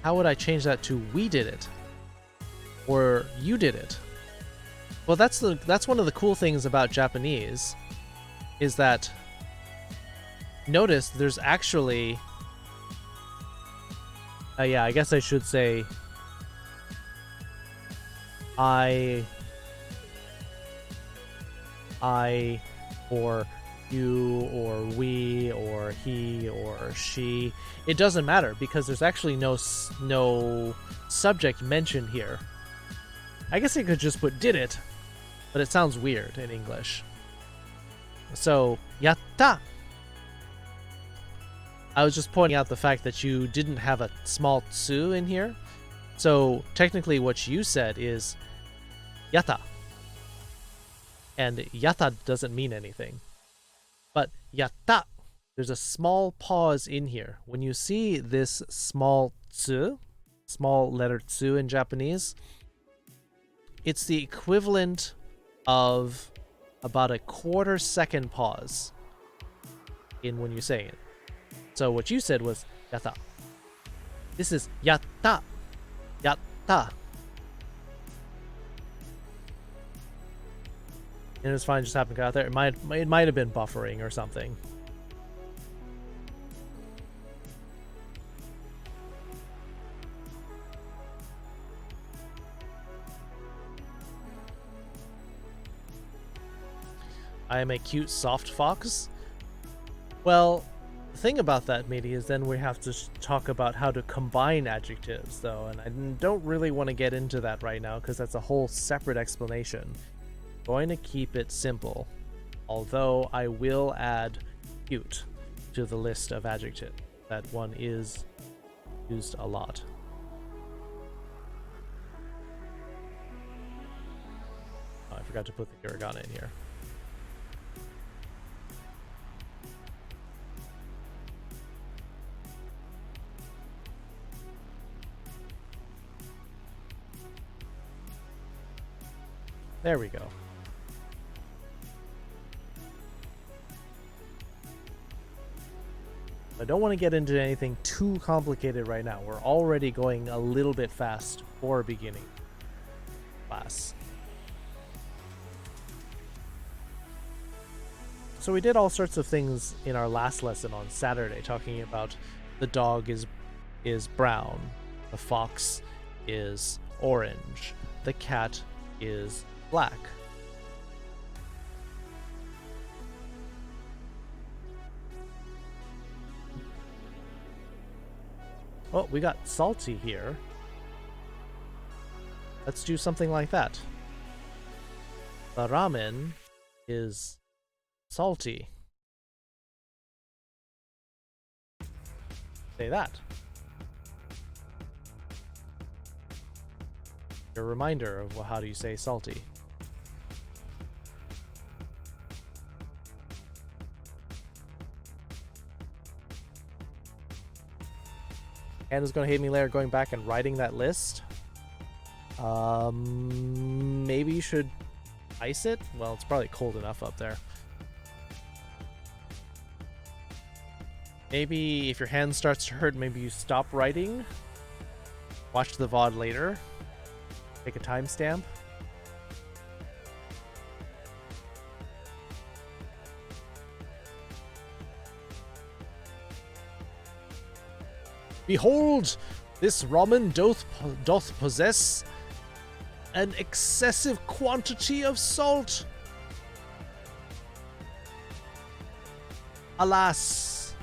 How would I change that to we did it? Or you did it? Well, that's one of the cool things about Japanese, is that notice there's actually yeah, I guess I should say I or you or we or he or she. It doesn't matter because there's actually no subject mentioned here. I guess I could just put did it, but it sounds weird in English. So, yatta. I was just pointing out the fact that you didn't have a small tsu in here. So, technically what you said is yatta. And yatta doesn't mean anything. But yatta, there's a small pause in here. When you see this small tsu, small letter tsu in Japanese, it's the equivalent of about a 1/4 second pause in when you say it. So what you said was yatta. This is yatta. Yatta. And it's fine, just happened to go out there. It might have been buffering or something. I am a cute soft fox. Well, the thing about that, matey, is then we have to talk about how to combine adjectives, though, and I don't really want to get into that right now because that's a whole separate explanation. I'm going to keep it simple, although I will add cute to the list of adjectives. That one is used a lot. Oh, I forgot to put the hiragana in here. There we go. I don't want to get into anything too complicated right now. We're already going a little bit fast for beginning class. So we did all sorts of things in our last lesson on Saturday, talking about the dog is brown, the fox is orange, the cat is black. Oh, we got salty here. Let's do something like that. The ramen is salty. Say that. A reminder of how do you say salty. Hannah's gonna hate me later going back and writing that list. Maybe you should ice it? Well, it's probably cold enough up there. Maybe if your hand starts to hurt, maybe you stop writing. Watch the VOD later. Take a timestamp. Behold, this ramen doth possess an excessive quantity of salt. Alas.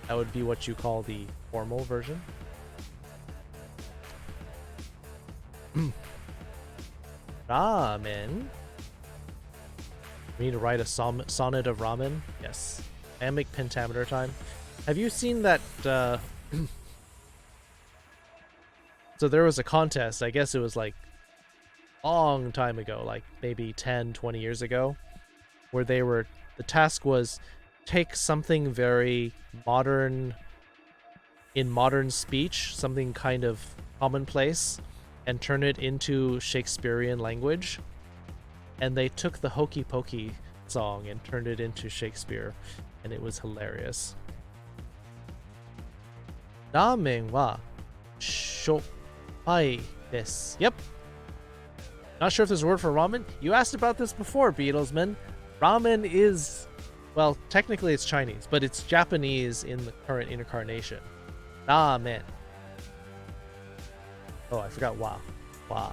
That would be what you call the formal version. Ramen. We need to write a sonnet of ramen. Yes. Iambic pentameter time. Have you seen that? So there was a contest. I guess it was like long time ago, like maybe 10, 20 years ago, where the task was take something very modern, in modern speech, something kind of commonplace, and turn it into Shakespearean language. And they took the Hokey Pokey song and turned it into Shakespeare, and it was hilarious. Ramen wa shoppai desu. Yep. Not sure if there's a word for ramen. You asked about this before, Beatlesman. Ramen is, well, technically it's Chinese, but it's Japanese in the current incarnation. Ramen. Oh, I forgot wa. Wa.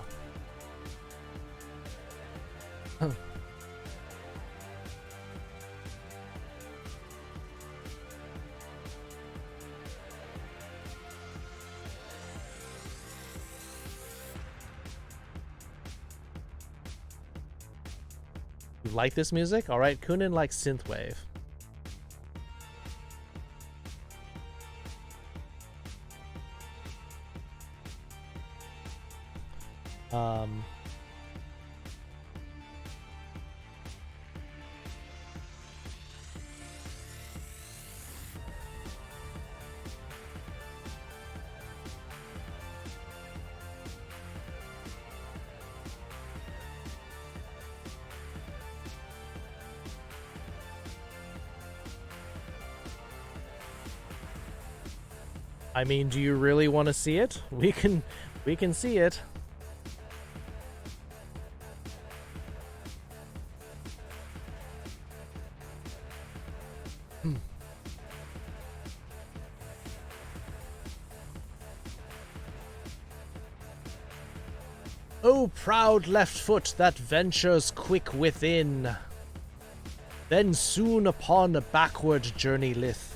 You like this music? Alright, Kunin likes synthwave. I mean, do you really want to see it? We can see it. O proud left foot that ventures quick within, then soon upon a backward journey lith.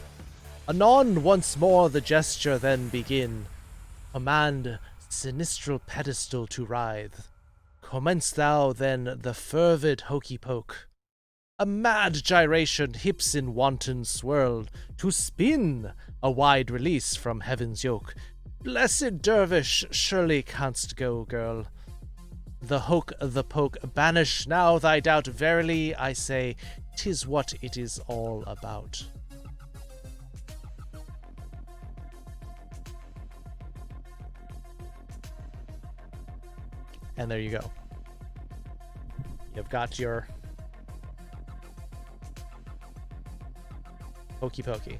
Anon once more the gesture then begin. Command sinistral pedestal to writhe. Commence thou then the fervid hokey poke. A mad gyration, hips in wanton swirl, to spin a wide release from heaven's yoke. Blessed dervish, surely canst go, girl. The hoke, the poke, banish now thy doubt. Verily, I say, 'tis what it is all about. And there you go. You've got your hokey pokey.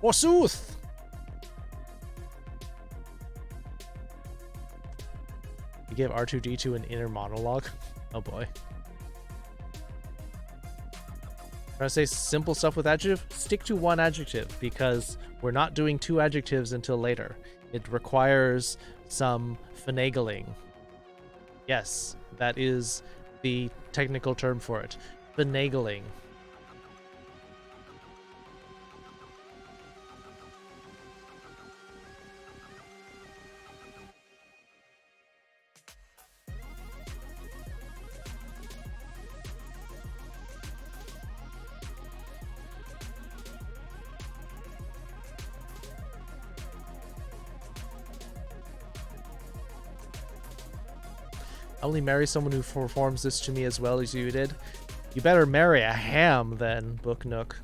Forsooth! You give R2D2 an inner monologue? Oh boy. Trying to say simple stuff with adjective? Stick to one adjective, because we're not doing two adjectives until later. It requires some finagling. Yes, that is the technical term for it. Finagling. I only marry someone who performs this to me as well as you did. You better marry a ham then, Book Nook.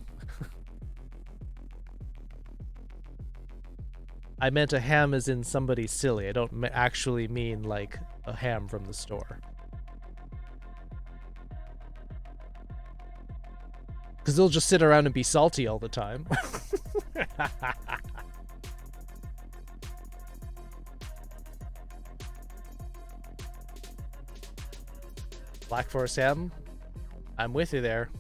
I meant a ham as in somebody silly. I don't actually mean like a ham from the store. Because they'll just sit around and be salty all the time. Black Forest ham? I'm with you there.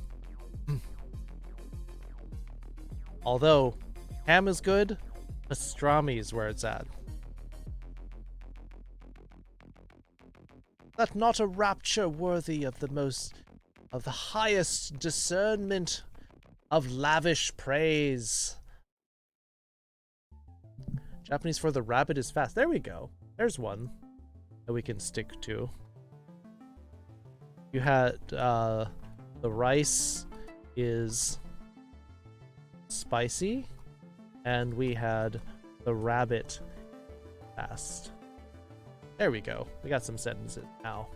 Although, ham is good, pastrami is where it's at. That not a rapture worthy of the highest discernment of lavish praise. Japanese for the rabbit is fast. There we go. There's one that we can stick to. You had the rice is spicy, and we had the rabbit fast. There we go. We got some sentences now.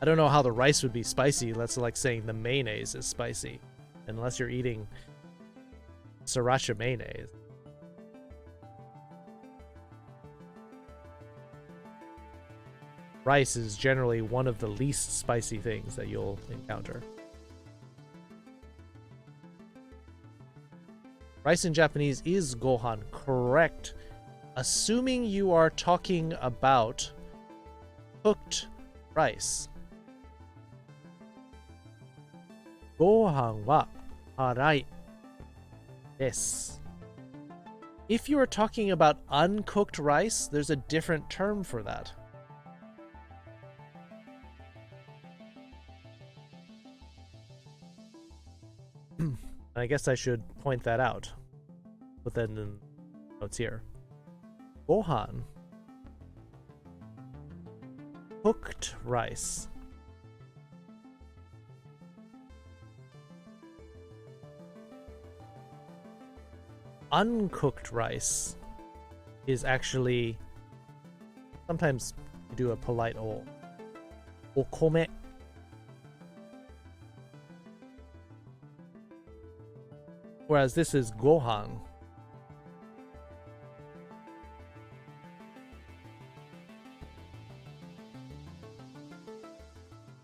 I don't know how the rice would be spicy. That's like saying the mayonnaise is spicy, unless you're eating sriracha mayonnaise. Rice is generally one of the least spicy things that you'll encounter. Rice in Japanese is gohan, correct. Assuming you are talking about cooked rice. Gohan wa harai desu. If you are talking about uncooked rice, there's a different term for that. I guess I should point that out. But then notes here. Gohan. Cooked rice. Uncooked rice is actually, sometimes you do a polite okome. Whereas this is gohan.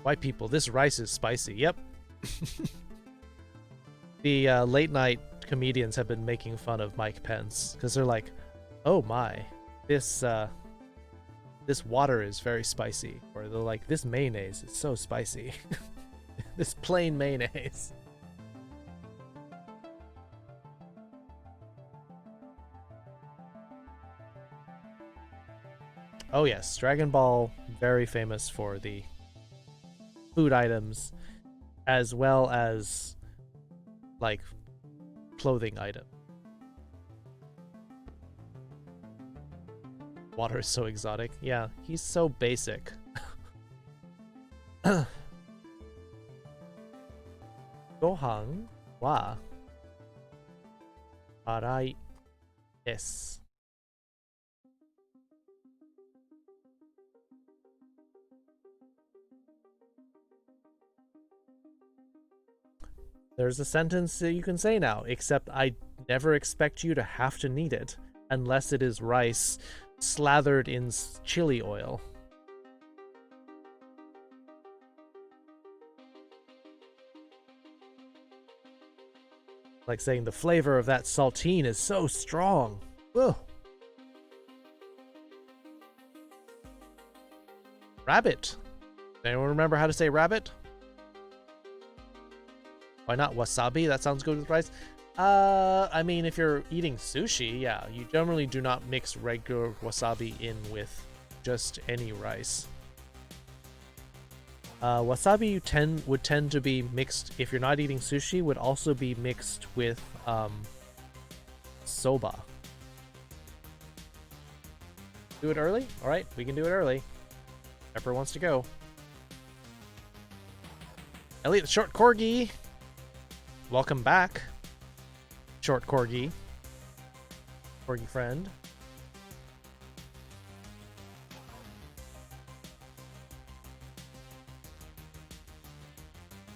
White people, this rice is spicy. Yep. The late night comedians have been making fun of Mike Pence because they're like, "Oh my, this water is very spicy," or they're like, "This mayonnaise is so spicy." This plain mayonnaise. Oh yes, Dragon Ball, very famous for the food items, as well as, like, clothing item. Water is so exotic. Yeah, he's so basic. Gohan wa arai desu. There's a sentence that you can say now, except I never expect you to have to need it, unless it is rice slathered in chili oil. Like saying the flavor of that saltine is so strong. Ugh. Rabbit. Anyone remember how to say rabbit? Why not wasabi? That sounds good with rice. I mean, if you're eating sushi, yeah, you generally do not mix regular wasabi in with just any rice. Wasabi would tend to be mixed, if you're not eating sushi, would also be mixed with soba. Do it early? Alright, we can do it early. Pepper wants to go. Elliot, short corgi! Welcome back, short corgi. Corgi friend.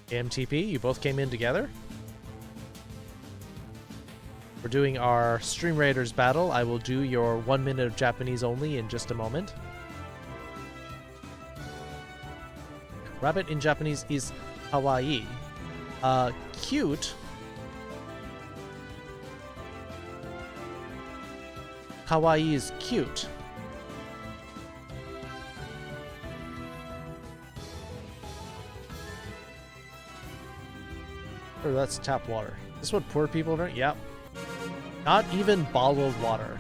AMTP, you both came in together. We're doing our Stream Raiders battle. I will do your 1 minute of Japanese only in just a moment. Rabbit in Japanese is kawaii. Cute. Kawaii is cute. Or that's tap water. Is this what poor people drink? Yep. Not even bottled water.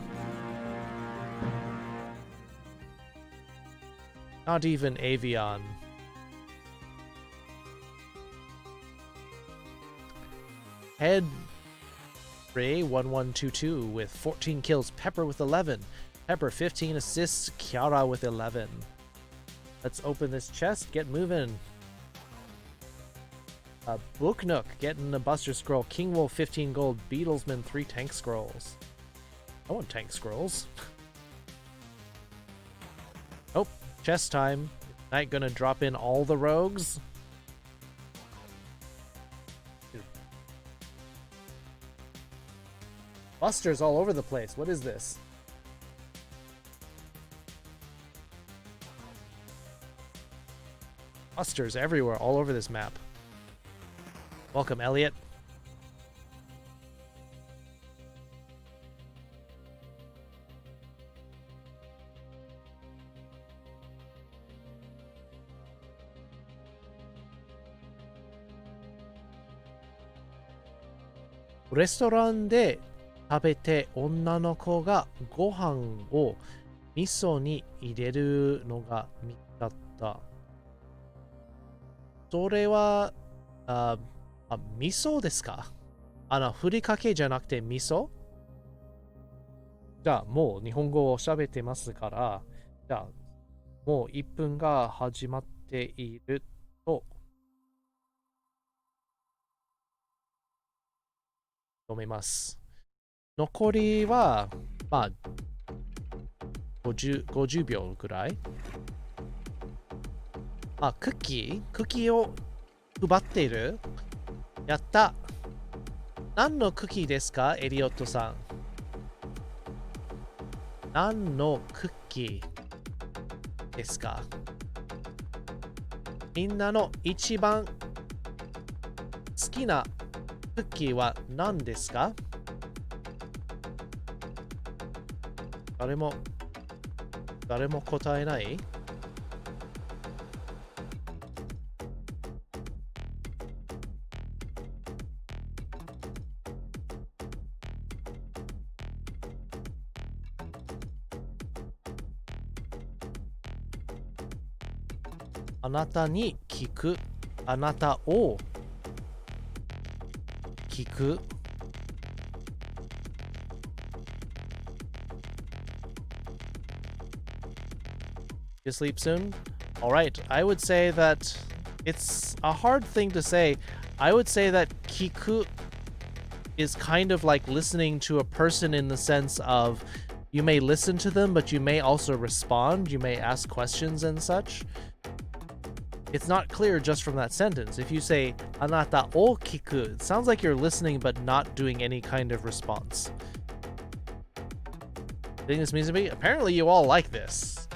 Not even Avion. Head Ray 1122 with 14 kills. Pepper with 11. Pepper 15 assists. Kiara with 11. Let's open this chest. Get moving. Book Nook getting a Buster Scroll. King Wolf 15 gold. Beatlesman 3 tank scrolls. I want tank scrolls. Oh, chest time. Night gonna drop in all the rogues. Busters all over the place. What is this? Busters everywhere, all over this map. Welcome, Elliot. Restaurant で食べて女の子がご飯を味噌に入れるのが見たった。それは、味噌ですか？ふりかけじゃなくて味噌？じゃあ、もう日本語を喋ってますから、じゃあ、もう1分が始まっていると思います。残りは、まあ、50秒くらい。クッキーを配っている？やった。何のクッキーですか、エリオットさん。何のクッキーですか？みんなの一番好きなクッキーは何ですか？誰も答えない？あなたに聞く。あなたを聞く。You sleep soon? Alright, I would say that it's a hard thing to say. I would say that kiku is kind of like listening to a person in the sense of you may listen to them, but you may also respond. You may ask questions and such. It's not clear just from that sentence. If you say anata o kiku, it sounds like you're listening but not doing any kind of response. Think this means to me? Apparently you all like this.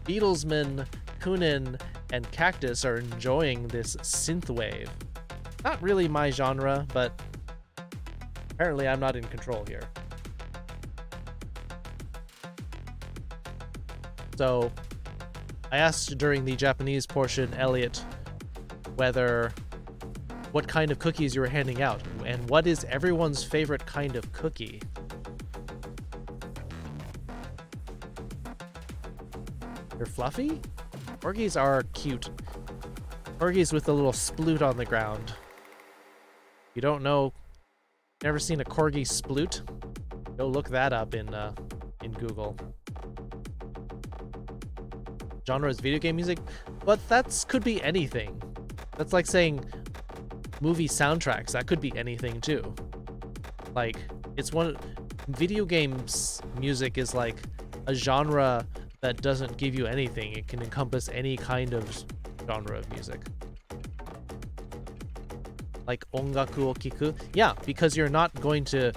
Beatlesman, Kunin, and Cactus are enjoying this synthwave. Not really my genre, but apparently I'm not in control here. So I asked during the Japanese portion, Elliot, what kind of cookies you were handing out, and what is everyone's favorite kind of cookie? They're fluffy? Corgis are cute. Corgis with a little sploot on the ground. You don't know, never seen a corgi sploot? Go look that up in Google. Genre is video game music, but that's could be anything. That's like saying movie soundtracks. That could be anything too. Like, it's video games music is like a genre that doesn't give you anything. It can encompass any kind of genre of music. Like ongaku o kiku. Yeah, because you're not going to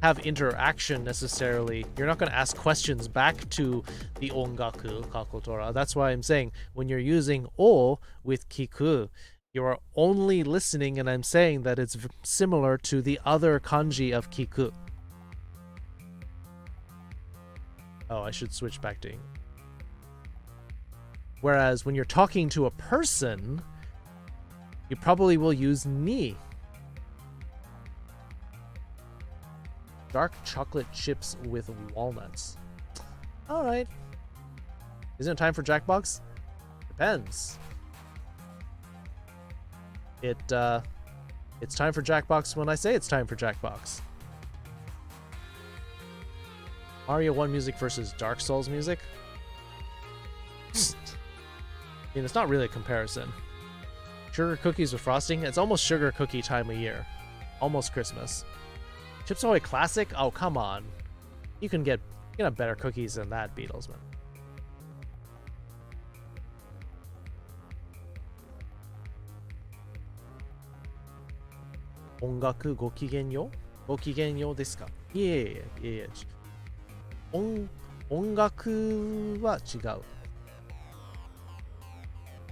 have interaction necessarily. You're not going to ask questions back to the ongaku kakotora. That's why I'm saying when you're using o with kiku, you are only listening, and I'm saying that it's similar to the other kanji of kiku. Oh, I should switch back to English. Whereas when you're talking to a person, you probably will use ni. Dark chocolate chips with walnuts. All right. Isn't it time for Jackbox? Depends. It's time for Jackbox when I say it's time for Jackbox. Mario 1 music versus Dark Souls music? I mean, it's not really a comparison. Sugar cookies with frosting? It's almost sugar cookie time of year. Almost Christmas. Chips Ahoy Classic? Oh, come on. You can get better cookies than that, Beatlesman. Ongaku gokigenyo? Gokigenyo desu ka? Yeah. Ongaku wa chigau.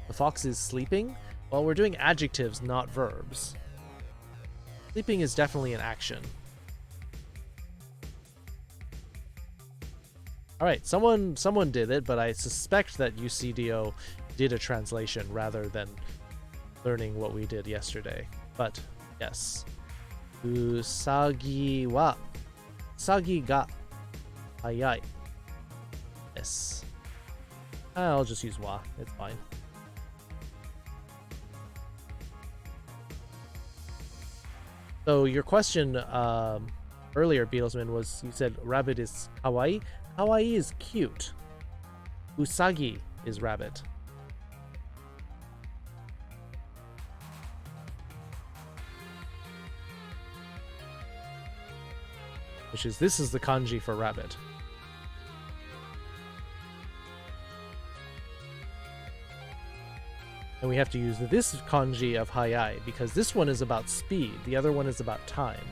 The fox is sleeping? Well, we're doing adjectives, not verbs. Sleeping is definitely an action. Alright, someone did it, but I suspect that UCDO did a translation rather than learning what we did yesterday. But, yes. Usagi ga hayai. Yes. I'll just use wa, it's fine. So your question earlier, Beatlesman, was you said rabbit is kawaii. Kawaii is cute. Usagi is rabbit. This is the kanji for rabbit. And we have to use this kanji of hayai because this one is about speed, the other one is about time.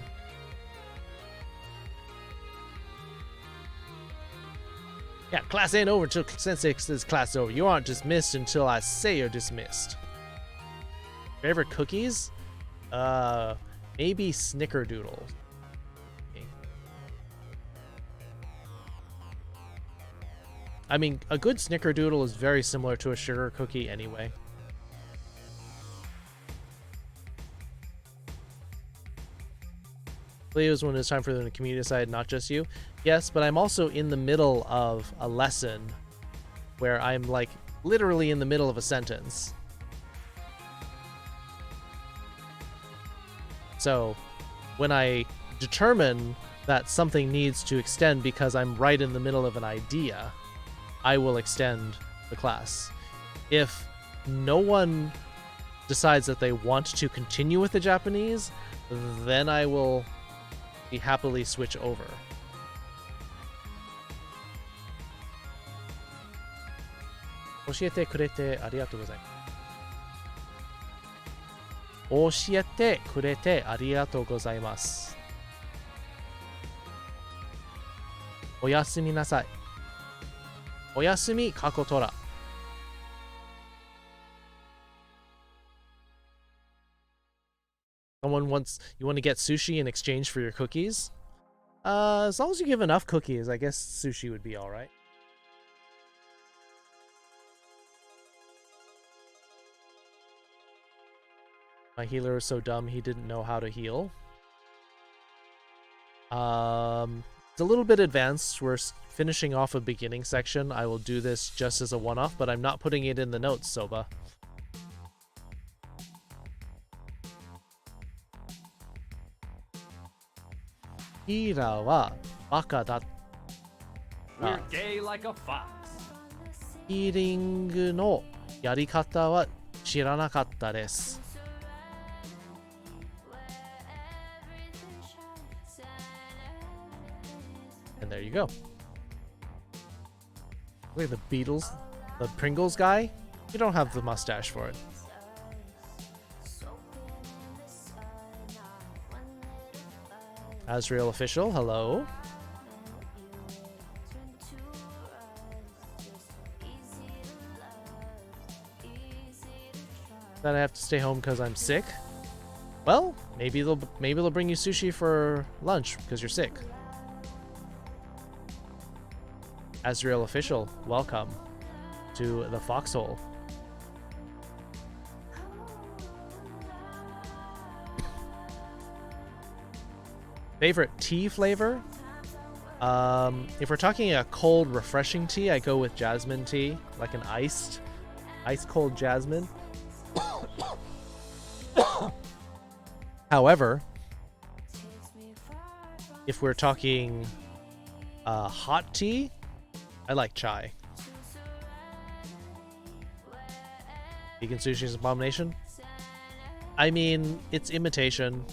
Yeah, class ain't over till Sensei says class is over. You aren't dismissed until I say you're dismissed. Favorite cookies? Maybe Snickerdoodle. Okay. I mean, a good Snickerdoodle is very similar to a sugar cookie anyway. Leo's when it's time for them to community decide, not just you. Yes, but I'm also in the middle of a lesson where I'm like literally in the middle of a sentence. So when I determine that something needs to extend because I'm right in the middle of an idea, I will extend the class. If no one decides that they want to continue with the Japanese, then I will happily switch over. Oshiete kurete arigatou gozaimasu. Oshiete kurete arigatou gozaimasu. Oyasumi nasai. Oyasumi kakotora. You want to get sushi in exchange for your cookies? As long as you give enough cookies, I guess sushi would be alright. My healer is so dumb he didn't know how to heal. It's a little bit advanced. We're finishing off a beginning section. I will do this just as a one-off, but I'm not putting it in the notes, Soba. Hira wa baka datta. We're gay like a fox. ヒーリングのやり方は知らなかったです。And there you go. Look at the Beatles, the Pringles guy. You don't have the mustache for it. Azrael official, hello. That I have to stay home because I'm sick. Well, maybe they'll bring you sushi for lunch because you're sick. Azrael official, welcome to the foxhole. Favorite tea flavor? If we're talking a cold, refreshing tea, I go with jasmine tea, like an ice cold jasmine. However, if we're talking hot tea, I like chai. Vegan sushi is an abomination? I mean, it's imitation.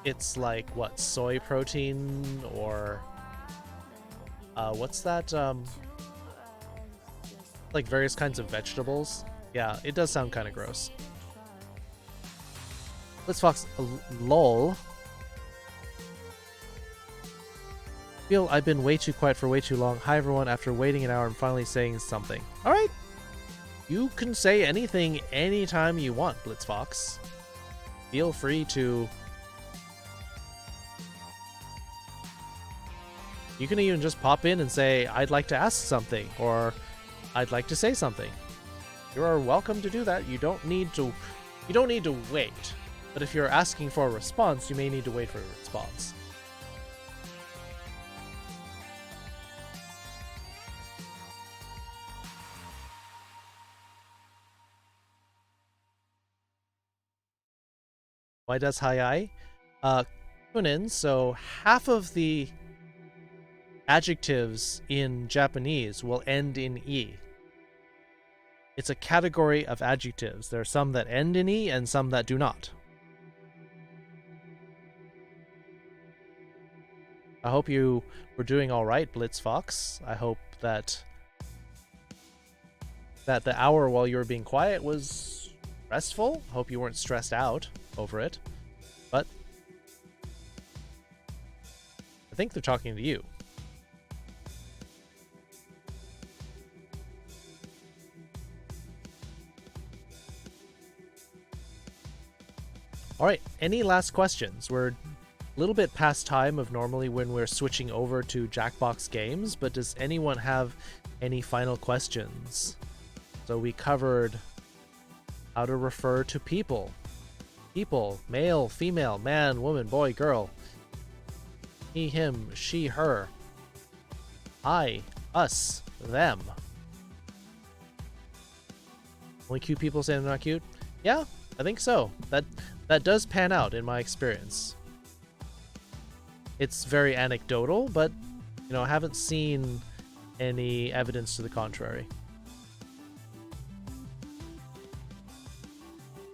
It's like, what, soy protein or what's that? Like various kinds of vegetables. Yeah, it does sound kind of gross. Let's Fox, lol. Feel I've been way too quiet for way too long. Hi everyone, after waiting an hour, I'm finally saying something. Alright. You can say anything anytime you want, Blitzfox. Feel free to... You can even just pop in and say, I'd like to ask something, or I'd like to say something. You are welcome to do that. You don't need to wait. But if you're asking for a response, you may need to wait for a response. Why does hi Kunin, so half of the adjectives in Japanese will end in E. It's a category of adjectives. There are some that end in E and some that do not. I hope you were doing all right, Blitzfox. I hope that the hour while you were being quiet was restful. I hope you weren't stressed out over it. But I think they're talking to you. All right, any last questions? We're a little bit past time of normally when we're switching over to Jackbox games, but does anyone have any final questions? So we covered how to refer to people. People, male, female, man, woman, boy, girl. He, him, she, her. I, us, them. Only cute people say they're not cute? Yeah, I think so. That does pan out in my experience. It's very anecdotal, but you know, I haven't seen any evidence to the contrary.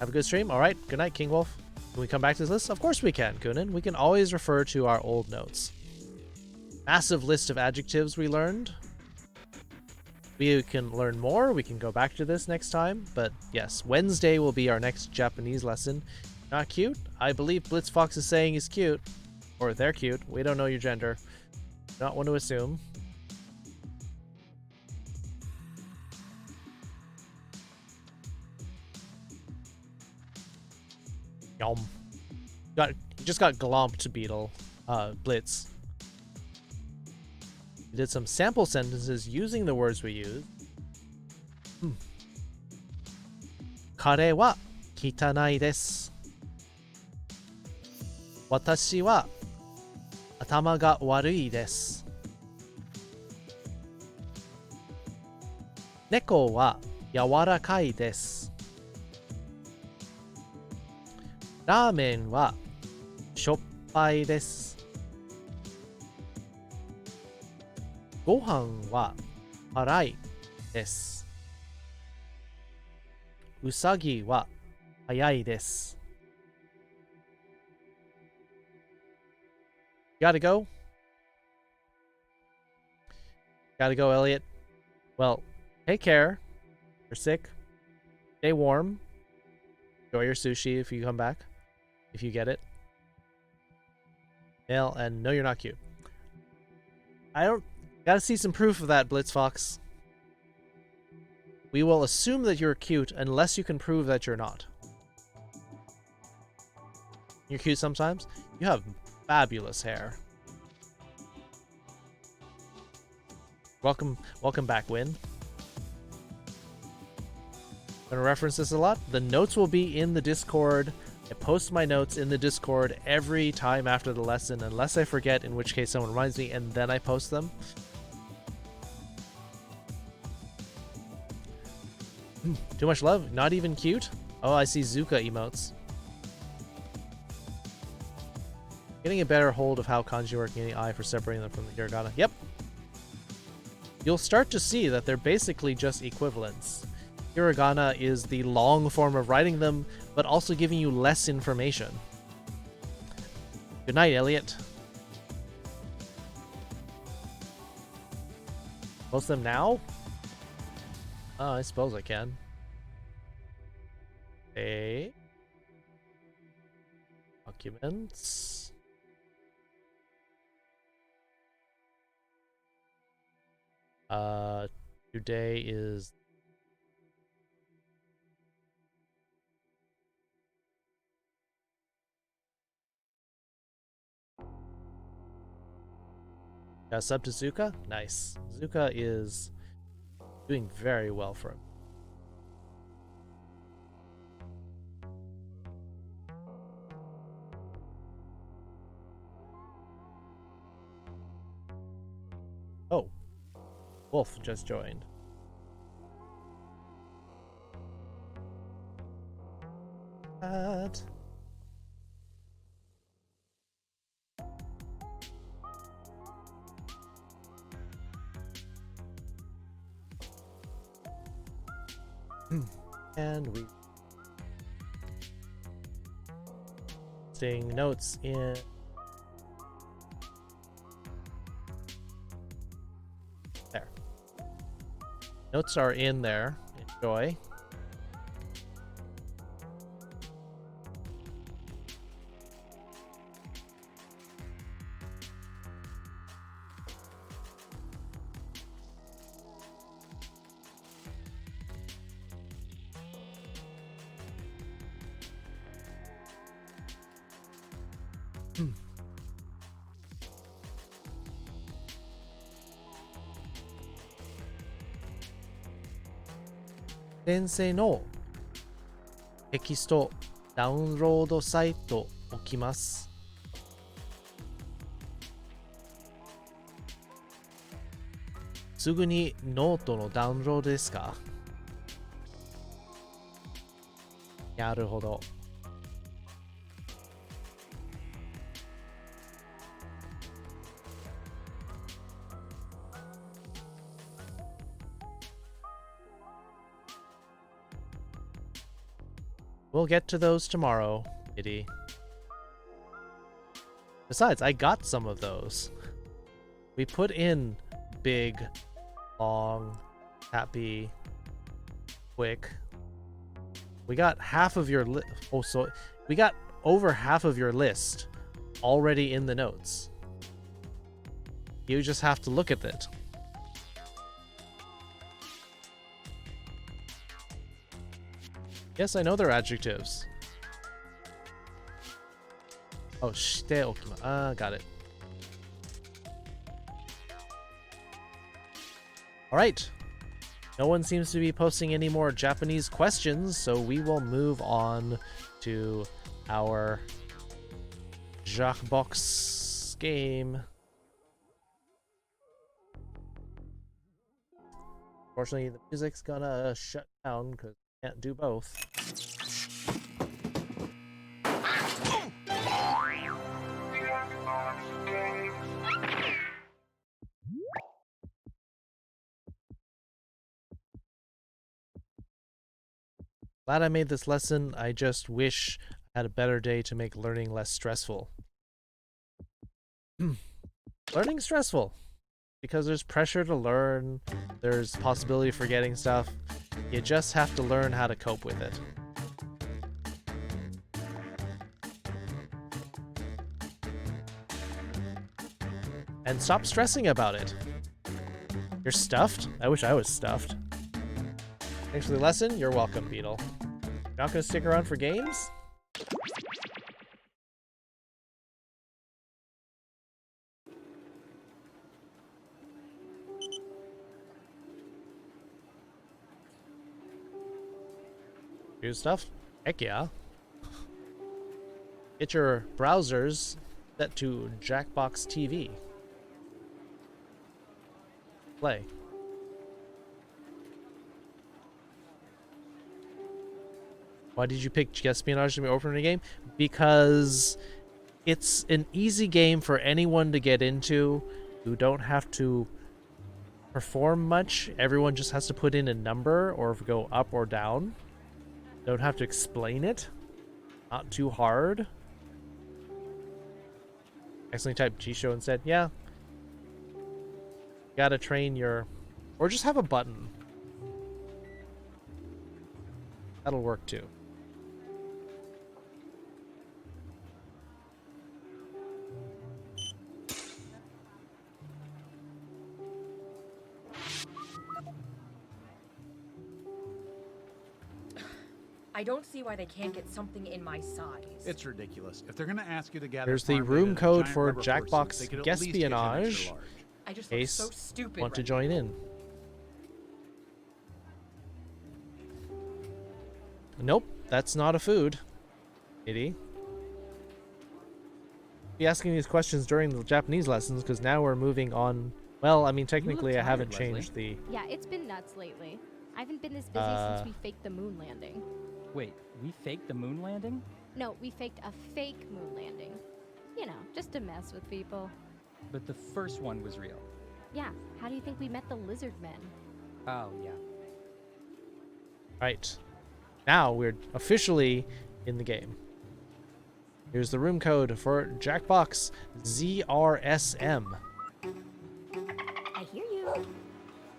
Have a good stream. All right. Good night, King Wolf. Can we come back to this list? Of course we can, Kunin. We can always refer to our old notes. Massive list of adjectives we learned. We can learn more. We can go back to this next time. But yes, Wednesday will be our next Japanese lesson. Not cute? I believe Blitzfox is saying he's cute. Or they're cute. We don't know your gender. Not one to assume. Yum. You just got glomped, Beetle. Blitz. We did some sample sentences using the words we used. Kare wa kitanai desu. Watashi wa atama ga warui desu. Neko wa yawarakai desu. Ramen wa shoppai desu. Gohan wa harai desu. Usagi wa hayai desu. Gotta go? Gotta go, Elliot. Well, take care. You're sick. Stay warm. Enjoy your sushi if you come back. If you get it. And no, you're not cute. I don't... Gotta see some proof of that, Blitzfox. We will assume that you're cute unless you can prove that you're not. You're cute sometimes? You have fabulous hair. Welcome back, Win. I'm gonna reference this a lot. The notes will be in the Discord. I post my notes in the Discord every time after the lesson, unless I forget, in which case someone reminds me, and then I post them. Too much love? Not even cute? Oh, I see Zuka emotes. Getting a better hold of how kanji work in the eye for separating them from the hiragana. Yep. You'll start to see that they're basically just equivalents. Hiragana is the long form of writing them, but also giving you less information. Good night, Elliot. Post them now? Oh, I suppose I can. Okay. Documents. Today is got a sub to Zuka? Nice. Zuka is doing very well for him. Oh. Wolf just joined. What? And we staying notes in there. Notes are in there. Enjoy.先生のテキストダウンロードサイト置きます。すぐにノートのダウンロードですか？なるほど。We'll get to those tomorrow, Kitty. Besides, I got some of those. We put in big, long, happy, quick. We got half of your we got over half of your list already in the notes. You just have to look at it. Yes, I know they're adjectives. Oh, shite okima. Got it. Alright. No one seems to be posting any more Japanese questions, so we will move on to our Jackbox game. Unfortunately, the music's gonna shut down because we can't do both. Glad I made this lesson. I just wish I had a better day to make learning less stressful. Learning stressful because there's pressure to learn, there's possibility of forgetting stuff. You just have to learn how to cope with it. And stop stressing about it. You're stuffed? I wish I was stuffed. Thanks for the lesson. You're welcome, Beetle. You're not going to stick around for games? Do stuff? Heck yeah. Get your browsers set to Jackbox TV. Play. Why did you pick Espionage to be opening a game? Because it's an easy game for anyone to get into. You don't have to perform much. Everyone just has to put in a number or go up or down. Don't have to explain it. Not too hard. Accidentally typed G-Show instead. Yeah. Gotta train your... Or just have a button. That'll work too. I don't see why they can't get something in my size. It's ridiculous. If they're going to ask you to gather There's the farm room data, code giant for rubber Jackbox forces, they could at least get you an extra Espionage. large. I just look Case so stupid. want to right join in. Nope, that's not a food. Itty. Be asking these questions during the Japanese lessons because now we're moving on. Well, I mean, technically, I tired, haven't Leslie. changed the. Yeah, it's been nuts lately. I haven't been this busy since we faked the moon landing. Wait, we faked the moon landing? No, we faked a fake moon landing. You know, just to mess with people. But the first one was real. Yeah, how do you think we met the lizard men? Oh, yeah. Right. Now we're officially in the game. Here's the room code for Jackbox ZRSM. I hear you.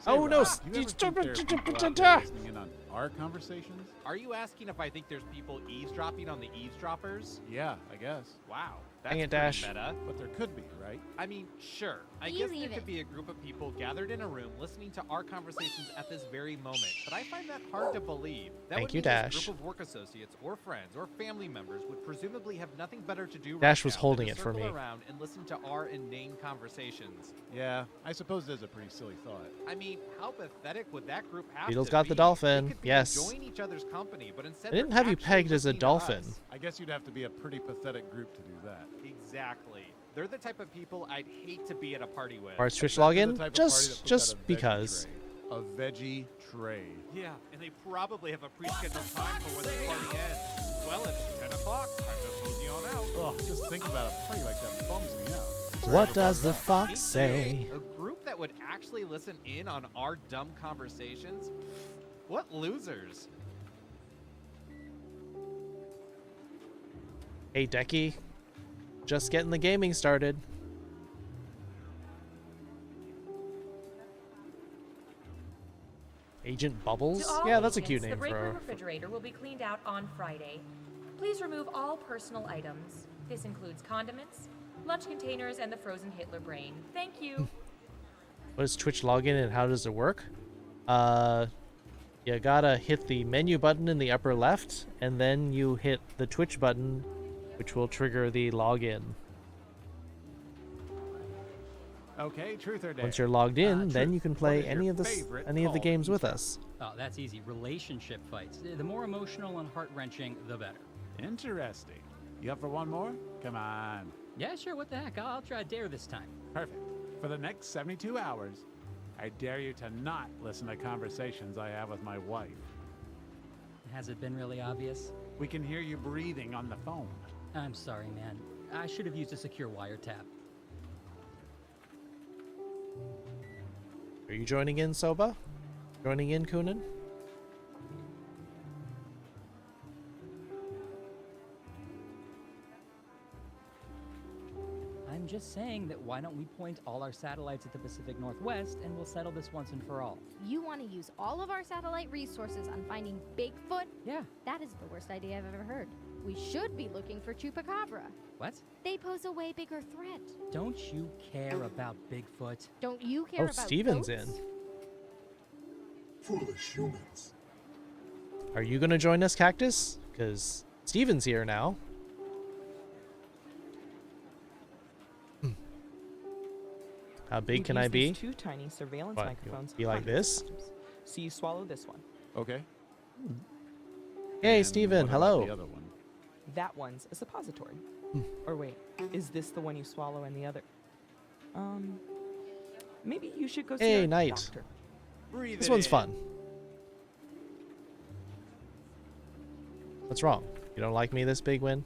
Oh, no, Rob, you ever think there are people out there listening in on our conversations? Are you asking if I think there's people eavesdropping on the eavesdroppers? Yeah, I guess. Wow, Dang that's it, pretty Dash. meta. But there could be, right? I mean, sure. I You guess leave there could it. be a group of people gathered in a room listening to our conversations at this very moment, but I find that hard to believe. That Thank would you, mean this Dash. group of work associates or friends or family members would presumably have nothing better to do Dash right was now holding than to it for circle me. around and listen to our inane conversations. Yeah, I suppose it is a pretty silly thought. I mean, how pathetic would that group have Beatles to got be? the dolphin, They could be yes. enjoying each other's company, but instead I didn't they're have you actually pegged as a listening to dolphin. us. I guess you'd have to be a pretty pathetic group to do that. Exactly. They're the type of people I'd hate to be at a party with. Alright, Twitch They're the login? type of party that Just puts out a veggie because. tray. A veggie tray. Yeah, and they probably have a pre-scheduled time for when the party ends. Well, it's 10 o'clock. Time to mosey on out. Oh, just think about a party like that bums me out. What does the Me fox too. say? A group that would actually listen in on our dumb conversations? What losers. Hey, Decky. Just getting the gaming started. Agent Bubbles? To all Yeah, that's a agents, cute The name break room for. refrigerator will be cleaned out on Friday. Please remove all personal items. This includes condiments, lunch containers, and the frozen Hitler brain. Thank you. What is Twitch login and how does it work? You gotta hit the menu button in the upper left, and then you hit the Twitch button, which will trigger the login. Okay, truth or dare? Once you're logged in, then truth. you can What play is your any of the favorite the games call with feature? us. Oh, that's easy. Relationship fights. The more emotional and heart-wrenching, the better. Interesting. You up for one more? Come on. Yeah, sure. What the heck? I'll try dare this time. Perfect. For the next 72 hours, I dare you to not listen to conversations I have with my wife. Has it been really obvious? We can hear you breathing on the phone. I'm sorry, man. I should have used a secure wiretap. Are you joining in, Soba? Joining in, Kunin? I'm just saying that why don't we point all our satellites at the Pacific Northwest and we'll settle this once and for all. You want to use all of our satellite resources on finding Bigfoot? Yeah. That is the worst idea I've ever heard. We should be looking for Chupacabra. What? They pose a way bigger threat. Don't you care about Bigfoot? Don't you care Oh, about Steven's goats? in. Foolish humans. Are you gonna join us, Cactus? Because Steven's here now. How big can I be? Two tiny surveillance What, microphones. you like this? So you swallow this one. Okay. Hey, And Steven, what about hello. The other one? That one's a suppository. Or wait, is this the one you swallow and the other? Maybe you should go see Hey, a Knight. doctor. Breathe This it one's in. fun. What's wrong? You don't like me this big win?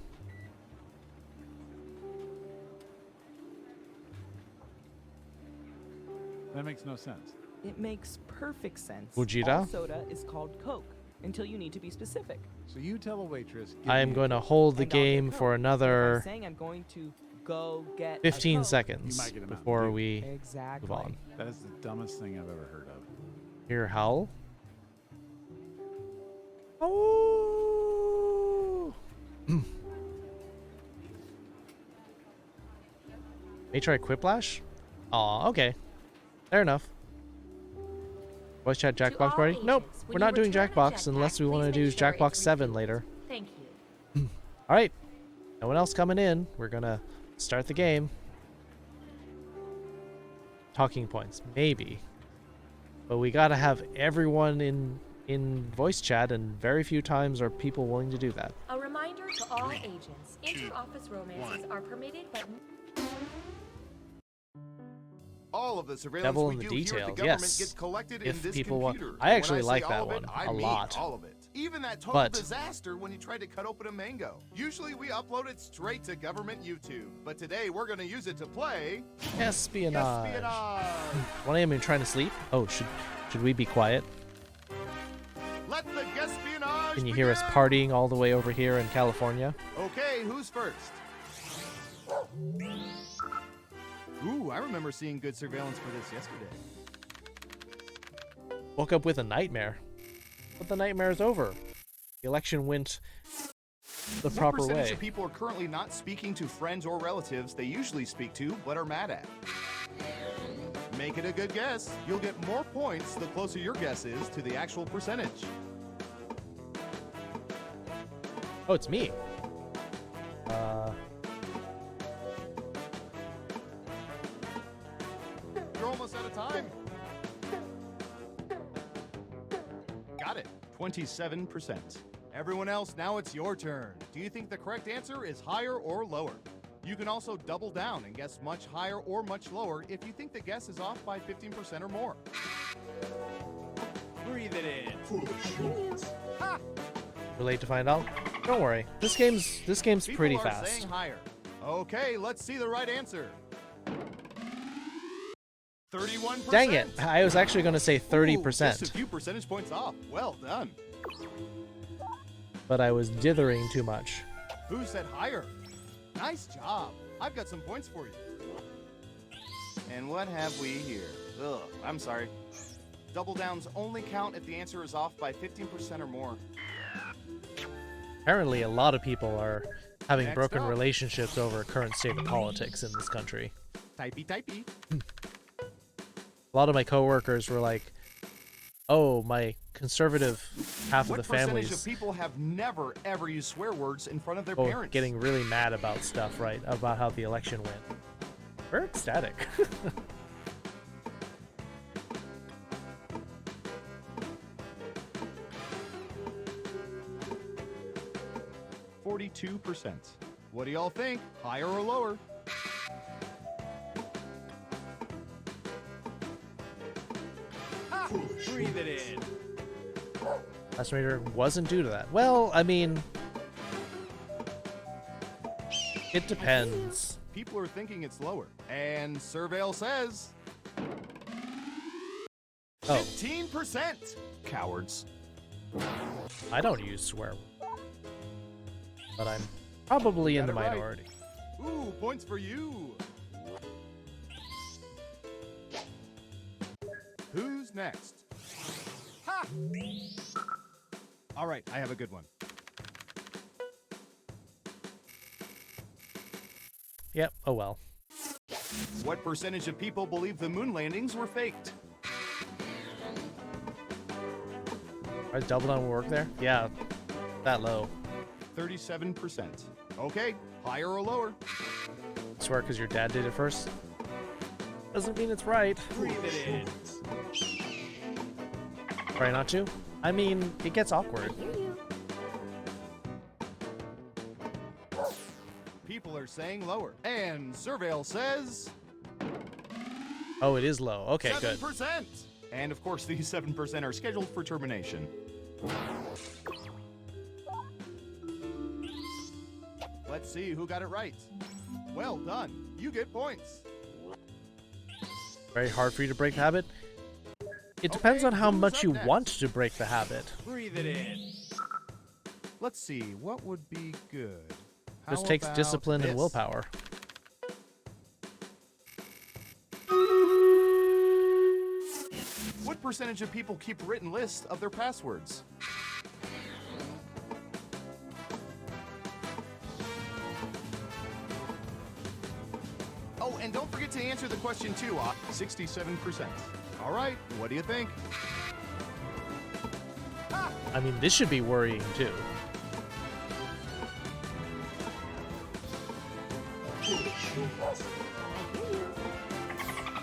That makes no sense. It makes perfect sense. Fujita? All soda is called Coke until you need to be specific. So you tell a waitress. I am going to hold the And I'll get game Coke. for But if I'm another saying I'm going to go get a 15 Coke, seconds You might get a Mountain before Dew. we Exactly. move on. That is the dumbest thing I've ever heard of. Hear howl. Oh. May try Quiplash? Aw, okay. Fair enough. Voice chat To Jackbox all party? Nope, agents, we're when not you doing return a Jackbox jetpack, unless we want to please do make sure Jackbox it's 7 refueled. later. Thank you. Alright. No one else coming in. We're gonna start the game. Talking points, maybe. But we gotta have everyone in voice chat, and very few times are people willing to do that. A reminder to all agents, inter-office romances are permitted, but All of the surveillance Devil we in the do here at the details, government yes. gets collected If in this people want- computer. I And actually when like say that all of it, one I a mean lot. all of it. Even that total But- disaster when you tried to cut open a mango. Usually we upload it straight to government YouTube, but today we're going to use it to play Espionage. espionage. 1 a.m. and trying to sleep? Oh, should we be quiet? Let the espionage Can you hear us begin. partying all the way over here in California? Okay, who's first? Ooh, I remember seeing good surveillance for this yesterday. Woke up with a nightmare. But the nightmare is over. The election went the What proper percentage way. of people are currently not speaking to friends or relatives they usually speak to but are mad at? Make it a good guess. You'll get more points the closer your guess is to the actual percentage. Oh, it's me. You're almost out of time. Got it. 27%. Everyone else, now it's your turn. Do you think the correct answer is higher or lower? You can also double down and guess much higher or much lower if you think the guess is off by 15% or more. Breathe it in. Ha! Too late to find out? Don't worry. This game's People pretty are fast. saying higher. Okay, let's see the right answer. 31%. Dang it. I was actually going to say Ooh, 30%. just a few percentage points off. Well done. But I was dithering too much. Who said higher? Nice job. I've got some points for you. And what have we here? Ugh, I'm sorry. Double downs only count if the answer is off by 15% or more. Apparently, a lot of people are having Next broken up. relationships over current state of politics in this country. Typey. A lot of my coworkers were like, "Oh, my conservative half What of the percentage families of people have never ever used swear words in front of their oh, parents? getting really mad about stuff, right? About how the election went." We're ecstatic. 42%. What do y'all think? Higher or lower? Ha! Breathe it in. Last Raider wasn't due to that. Well, I mean, it depends. People are thinking it's lower. And Surveil says Oh, 15%. Cowards. I don't use swear words, but I'm probably in the Got it right. minority. Ooh, points for you. Who's next? Ha! All right, I have a good one. Yep. Oh well. What percentage of people believe the moon landings were faked? Does double down work there? Yeah, that low. 37%. Okay, higher or lower? I swear, because your dad did it first. Doesn't mean it's right. Breathe it in. Try not to. I mean, it gets awkward. people are saying lower. And Surveil says Oh, it is low. Okay, good. 7%. And of course, these 7% are scheduled for termination. Let's see who got it right. Well done. You get points. Very hard for you to break the habit. It depends on how much you want to break the habit. Breathe it in. Let's see, what would be good? This How takes about discipline and this? willpower. What percentage of people keep written lists of their passwords? Oh, and don't forget to answer the question too, 67%. All right, what do you think? I mean, this should be worrying too.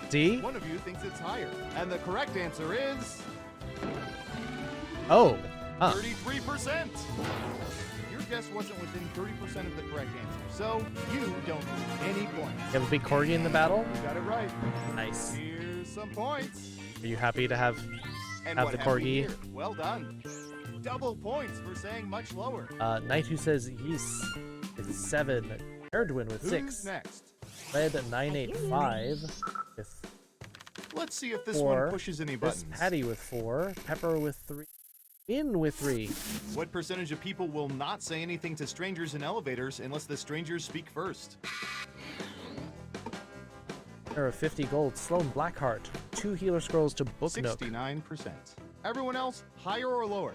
See? One of you thinks it's higher, and the correct answer is Oh, huh. 33%. Your guess wasn't within 30% of the correct answer, so you don't get any points. You have a big corgi in the battle? You got it right. Nice. Here's some points. Are you happy to have And the what have we corgi? here? Well done. Double points for saying much lower. Knight who says yes is 7. Erdwin with Who's 6. next? Red at 985 with Let's see if this 4. one pushes any This buttons. Patty with 4. Pepper with 3. In with 3. What percentage of people will not say anything to strangers in elevators unless the strangers speak first? There are 50 gold. Sloan Blackheart. 2 healer scrolls to Book Nook. 69%. Everyone else, higher or lower?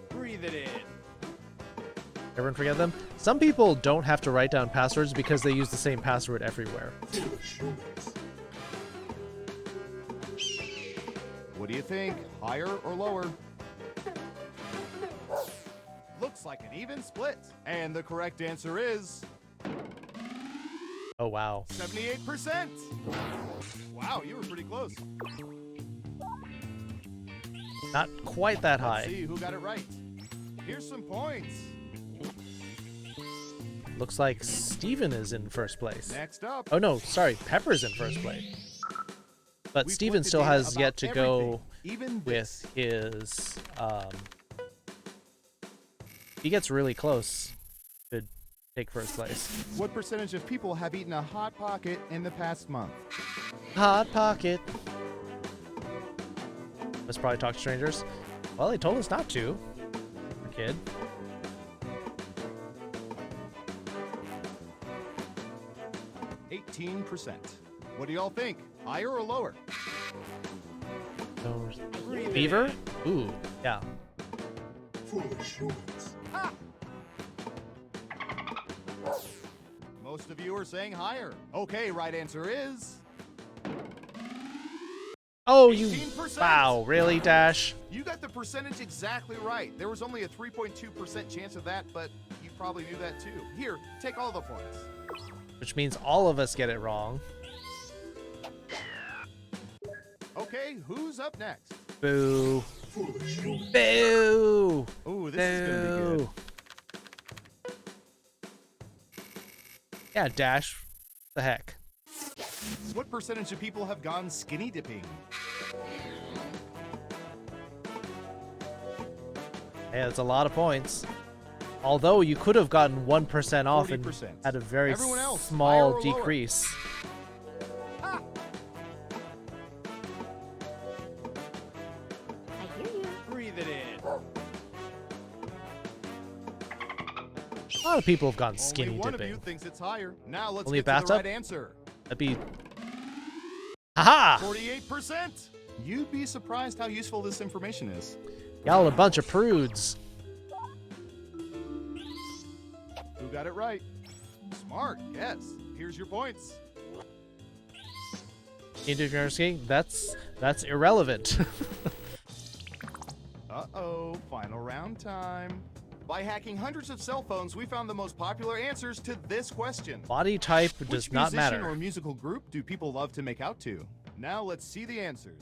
Breathe it in. Everyone forget them? Some people don't have to write down passwords because they use the same password everywhere. What do you think? Higher or lower? Looks like an even split. And the correct answer is Oh, wow. 78%. Wow, you were pretty close. Not quite that Let's high. see who got it right. Here's some points. Looks like Steven is in first place. Next up. Oh no, sorry, Pepper's in first place. But We've Steven collected still data has about yet to go everything, even with his he gets really close to take first place. What percentage of people have eaten a Hot Pocket in the past month? Hot Pocket. Let's probably talk to strangers. Well, they told us not to. Poor kid. What do y'all think? Higher or lower? So, Beaver? Ooh, yeah. Most of you are saying higher. Okay, right answer is Oh, you 18%. wow, really, Dash? You got the percentage exactly right. There was only a 3.2% chance of that, but you probably knew that too. Here, take all the points. Which means all of us get it wrong. Okay, who's up next? Boo. Boo. Ooh, this is gonna be good. Yeah, Dash. The heck. What percentage of people have gone skinny dipping? Hey, that's a lot of points. Although you could have gotten 1% off and 40%. had a very Everyone else, higher small or lower? decrease. I hear you. Breathe it in. A lot of people have gone skinny Only one dipping. of you thinks it's higher. Now let's Only a get to the bathtub? right answer. That'd be... Haha! 48%. You'd be surprised how useful this information is. Y'all a bunch of prudes. Who got it right? Smart, yes. Here's your points. Into figure skating? That's irrelevant. Uh-oh, final round time. By hacking hundreds of cell phones, we found the most popular answers to this question. Body type does Which not musician matter. or musical group do people love to make out to? Now let's see the answers.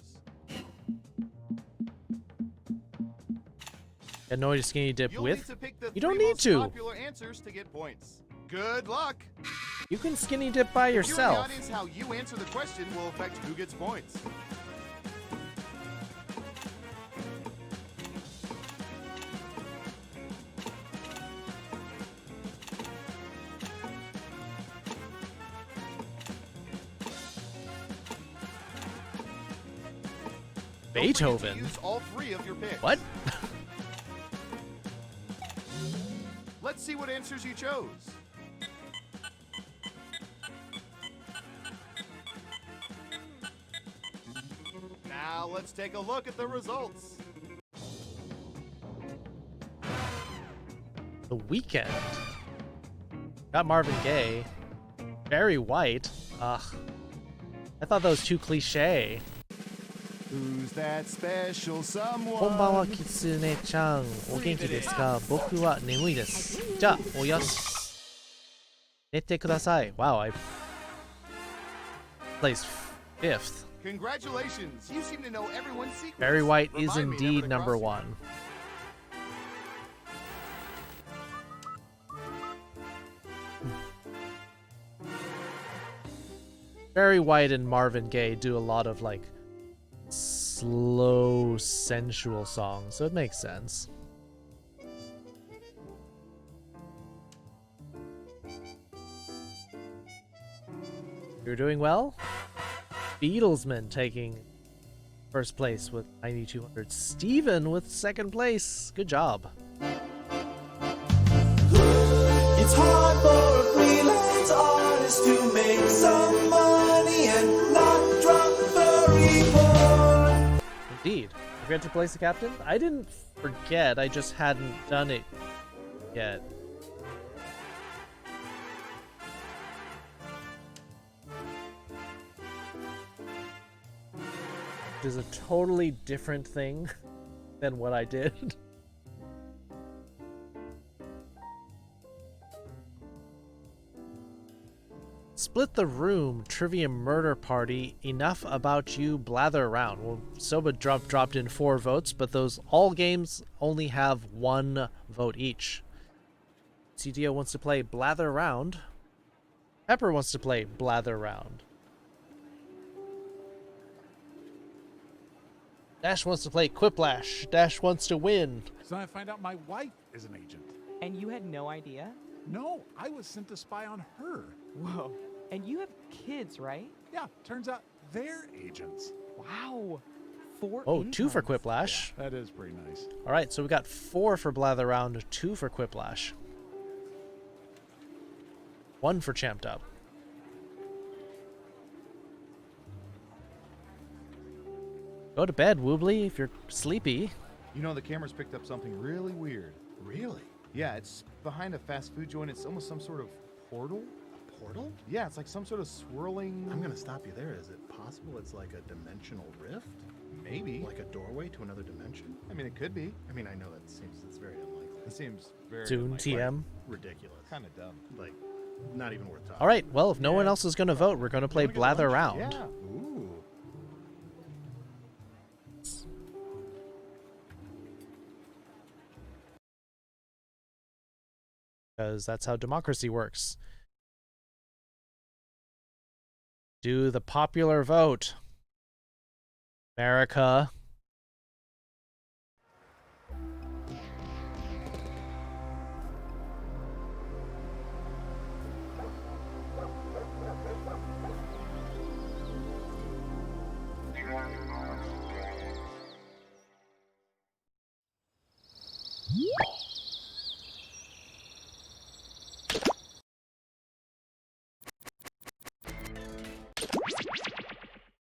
Annoyed to skinny dip You'll with? need to pick the the You don't three need most to. popular answers to get points. Good luck. You can skinny dip by If you're in yourself. the audience, how you answer the question will affect who gets points. Beethoven. Use all three of your picks. What? Let's see what answers you chose. Now let's take a look at the results. The Weeknd. Got Marvin Gaye. Barry White. Ugh. I thought that was too cliche. Who's that special someone? こんばんは、キツネちゃん。お元気ですか？僕は眠いです。じゃあ、おやす。寝てください。Wow, I placed 5th. Congratulations! You seem to know everyone's secrets. Barry White is Remind me never indeed to number cross you. 1. Barry White and Marvin Gaye do a lot of like slow, sensual songs, so it makes sense. You're doing well. Beatlesman taking first place with 9,200. Steven with second place. Good job. It's hard for a freelance artist to make some money and not drop furry porn. Indeed. Forget to place the captain? I didn't forget, I just hadn't done it yet. Which is a totally different thing than what I did. Split the room, trivia murder party, enough about you, blather around. Well, Soba dropped in 4 votes, but those all games only have 1 vote each. CDO wants to play blather around. Pepper wants to play blather around. Dash wants to play Quiplash. Dash wants to win. So I find out my wife is an agent. And you had no idea? No, I was sent to spy on her. Whoa. And you have kids, right? Yeah, turns out they're agents. Wow. 4 Oh, 2 for incomes. Quiplash. That is pretty nice. All right, so we got 4 for Blather Round, 2 for Quiplash. 1 for Champed Up. Go to bed, Woobly, if you're sleepy. You know, the camera's picked up something really weird. Really? Yeah, it's behind a fast food joint. It's almost some sort of portal. A portal? Yeah, it's like some sort of swirling... I'm gonna stop you there. Is it possible it's like a dimensional rift? Maybe. Like a doorway to another dimension? I mean, it could be. I mean, I know that it's very unlikely. It seems very Soon, unlikely. TM. Ridiculous. Kind of dumb. Like, not even worth talking. All right, well, if no one else is going to vote, we're going to play Blather Round. Yeah. Ooh. Because that's how democracy works. Do the popular vote. America.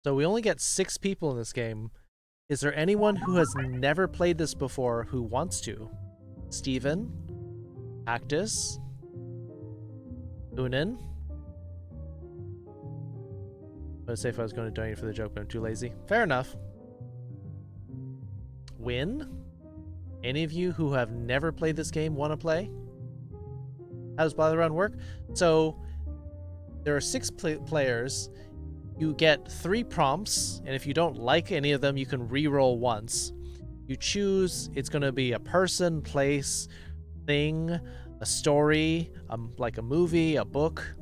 So we only get 6 people in this game. Is there anyone who has never played this before who wants to? Steven? Actus? Unin? I would say if I was going to donate for the joke, but I'm too lazy. Fair enough. Win? Any of you who have never played this game want to play? How does Blather Round work? So, there are 6 players. You get 3 prompts, and if you don't like any of them, you can re-roll once. You choose, it's going to be a person, place, thing, a story, like a movie, a book,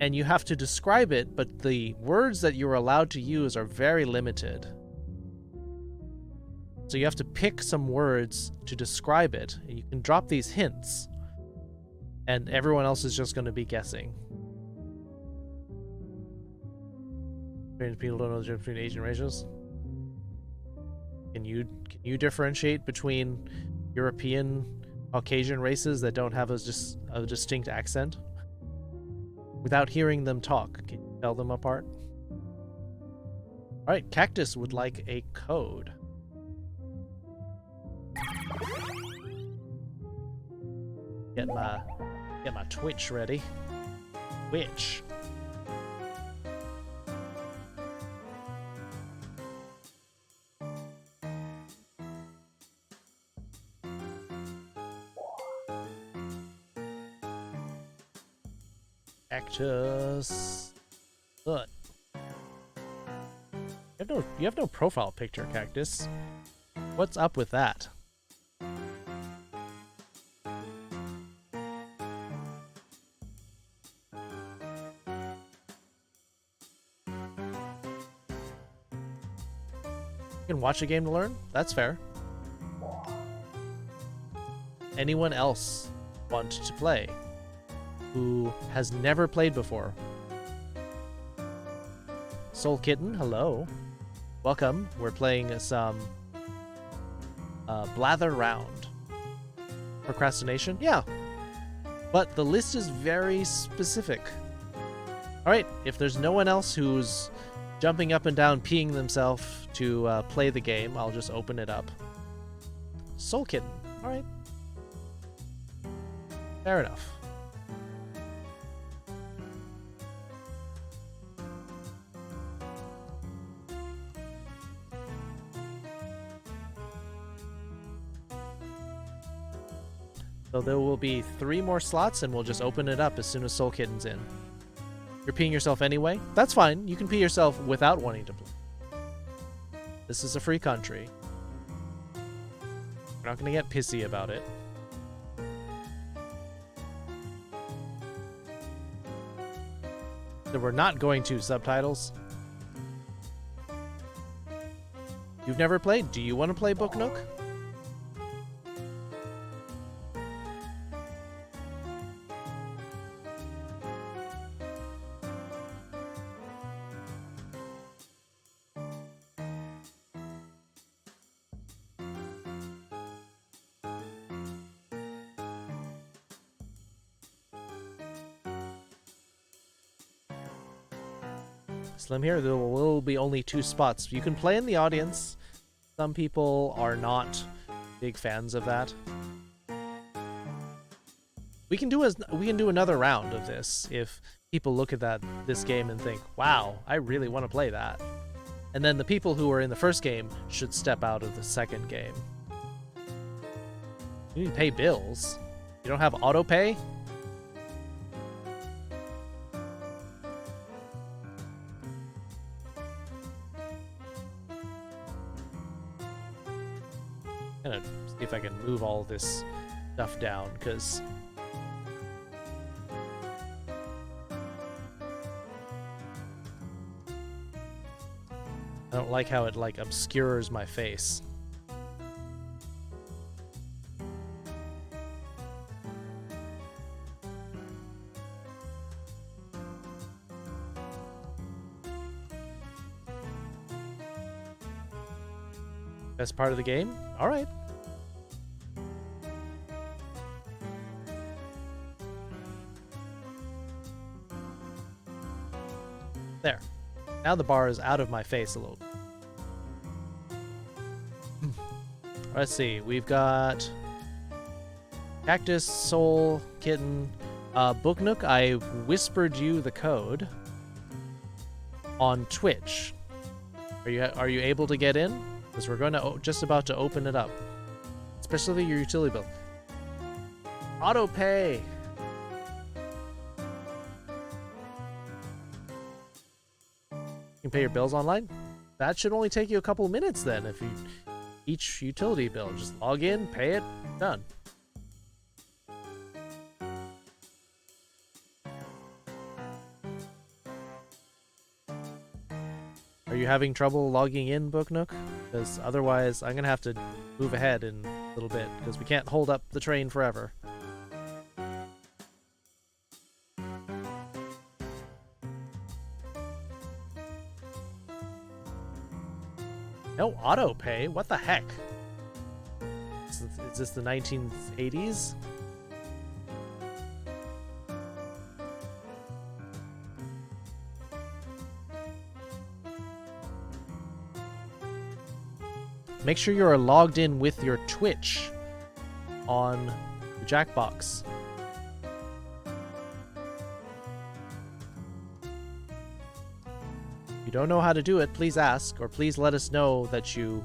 and you have to describe it, but the words that you're allowed to use are very limited. So you have to pick some words to describe it, and you can drop these hints, and everyone else is just going to be guessing. People don't know the difference between Asian races. Can you differentiate between European Caucasian races that don't have a distinct accent? Without hearing them talk, can you tell them apart? Alright, Cactus would like a code. Get my Twitch ready. Twitch. Cactus. Good. You have no profile picture, Cactus. What's up with that? You can watch a game to learn? That's fair. Anyone else want to play who has never played before? Soul Kitten, hello. Welcome. We're playing some Blather Round. Procrastination? Yeah. But the list is very specific. Alright, if there's no one else who's jumping up and down, peeing themselves to play the game, I'll just open it up. Soul Kitten. Alright. Fair enough. So there will be 3 more slots, and we'll just open it up as soon as Soul Kitten's in. You're peeing yourself anyway? That's fine. You can pee yourself without wanting to play. This is a free country. We're not going to get pissy about it. So we're not going to subtitles. You've never played? Do you want to play Book Nook? Slim here, there will be only 2 spots. You can play in the audience. Some people are not big fans of that. We can do another round of this if people look at this game and think, "Wow, I really want to play that." And then the people who are in the first game should step out of the second game. You need to pay bills. You don't have auto pay? I'm gonna see if I can move all this stuff down, because I don't like how it obscures my face. Best part of the game? All right. There. Now the bar is out of my face a little bit. Let's see. We've got Cactus, Soul, Kitten, Book Nook. I whispered you the code on Twitch. Are you able to get in? Because we're going to just about to open it up. Especially your utility bill. Auto pay. You can pay your bills online. That should only take you a couple minutes then. If you each utility bill, just log in, pay it, done. you having trouble logging in, Booknook? Because otherwise, I'm gonna have to move ahead in a little bit because we can't hold up the train forever. No auto pay? What the heck? Is this the 1980s? Make sure you are logged in with your Twitch on the Jackbox. If you don't know how to do it, please ask, or please let us know that you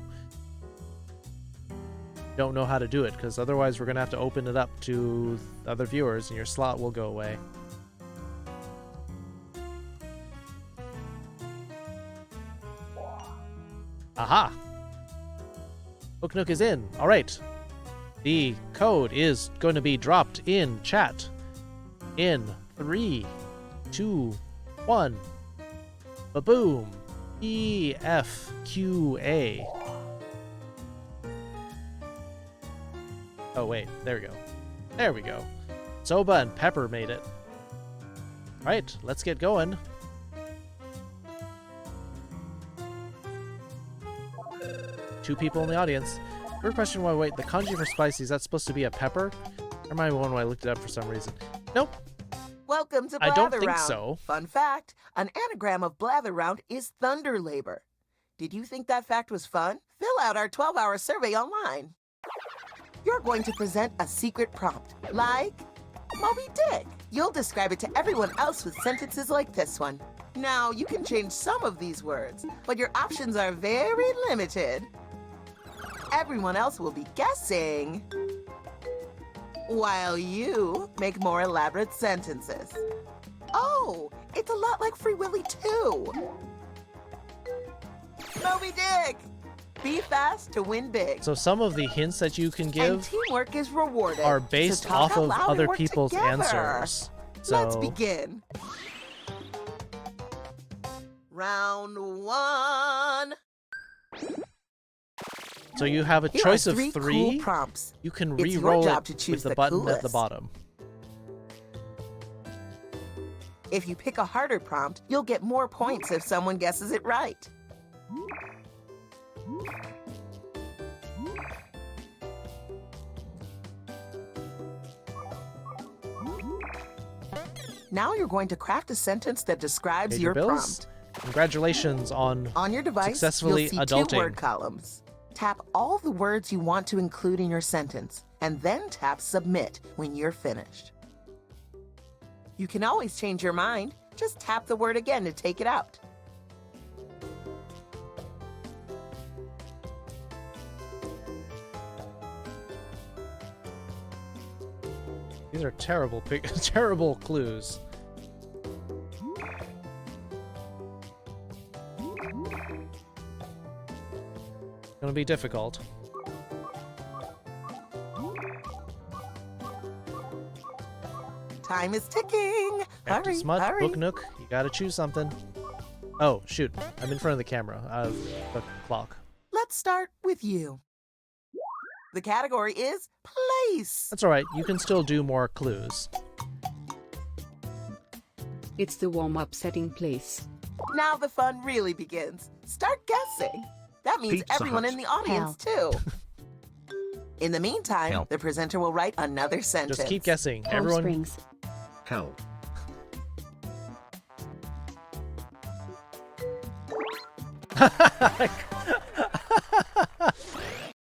don't know how to do it, because otherwise we're going to have to open it up to other viewers and your slot will go away. Aha! Booknook is in. Alright. The code is going to be dropped in chat in 3, 2, 1. Ba-boom. EFQA. Oh, wait. There we go. There we go. Soba and Pepper made it. Right, let's get going. Two people in the audience. First question, why wait, the kanji for spicy, is that supposed to be a pepper? Or am I one when I looked it up for some reason? Nope. Welcome to I Blather don't think Round. so. Fun fact, an anagram of Blather Round is thunder labor. Did you think that fact was fun? Fill out our 12-hour survey online. You're going to present a secret prompt, like Moby Dick. You'll describe it to everyone else with sentences like this one. Now, you can change some of these words, but your options are very limited. Everyone else will be guessing, while you make more elaborate sentences. Oh, it's a lot like Free Willy too. Moby Dick! Be fast to win big. So some of the hints that you can And give teamwork is rewarded. are So based talk off out of loud and other work people's together. answers. So Let's begin. Round 1. So you have a Here choice are of 3 three. cool prompts. You can It's your re-roll job it to with choose the the button at the coolest. bottom. If you pick a harder prompt, you'll get more points if someone guesses it right. Now you're going to craft a sentence that describes Pay your bills? prompt. Congratulations on your device, successfully you'll see adulting. 2 word columns. Tap all the words you want to include in your sentence, and then tap Submit when you're finished. You can always change your mind. Just tap the word again to take it out. These are terrible, terrible clues. Gonna be difficult. Time is ticking. Captain Hurry, Smut, hurry. Booknook, you gotta choose something. Oh, shoot. I'm in front of the camera. The clock. Let's start with you. The category is place. That's alright. You can still do more clues. It's the warm-up setting place. Now the fun really begins. Start guessing. That means Pizza everyone Hut. in the audience, too. In the meantime, Hell. the presenter will write another sentence. Just keep guessing. Palm Everyone. Springs. Hell.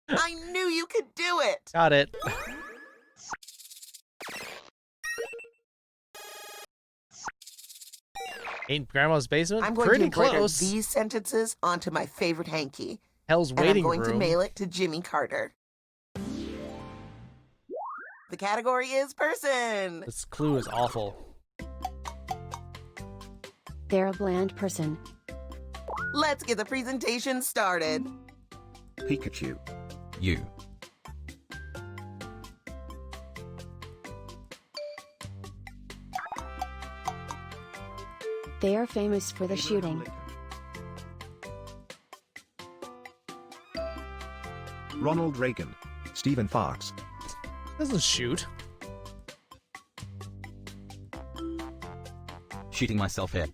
I knew you could do it. Got it. Ain't Grandma's basement? I'm going Pretty to embroider close. these sentences onto my favorite hanky. Hell's And I'm waiting going room. to mail it to Jimmy Carter. The category is person. This clue is awful. They're a bland person. Let's get the presentation started. Pikachu. You. They are famous for the shooting. Ronald Reagan. Stephen Fox. Doesn't shoot. Shooting myself here.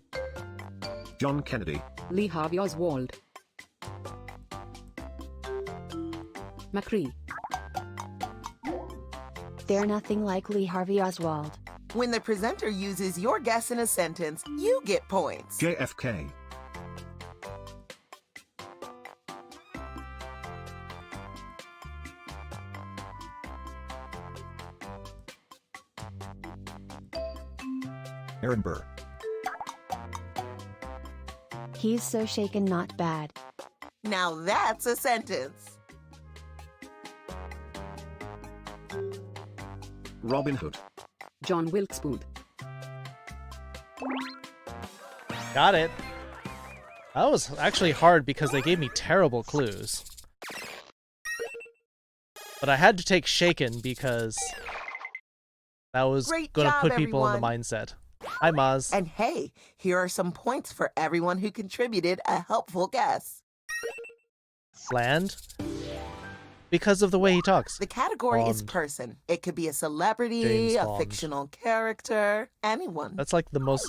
John Kennedy. Lee Harvey Oswald. McCree. They're nothing like Lee Harvey Oswald. When the presenter uses your guess in a sentence, you get points. JFK. Aaron Burr. He's so shaken, not bad. Now that's a sentence. Robin Hood. John Wilkes Booth. Got it. That was actually hard because they gave me terrible clues. But I had to take shaken because that was Great going to job, put people in the everyone. mindset. Hi, Maz. And hey, here are some points for everyone who contributed a helpful guess. Bland? Because of the way he talks. The category is Bond. person. It could be a celebrity, James a Bond. fictional character, anyone. That's like the most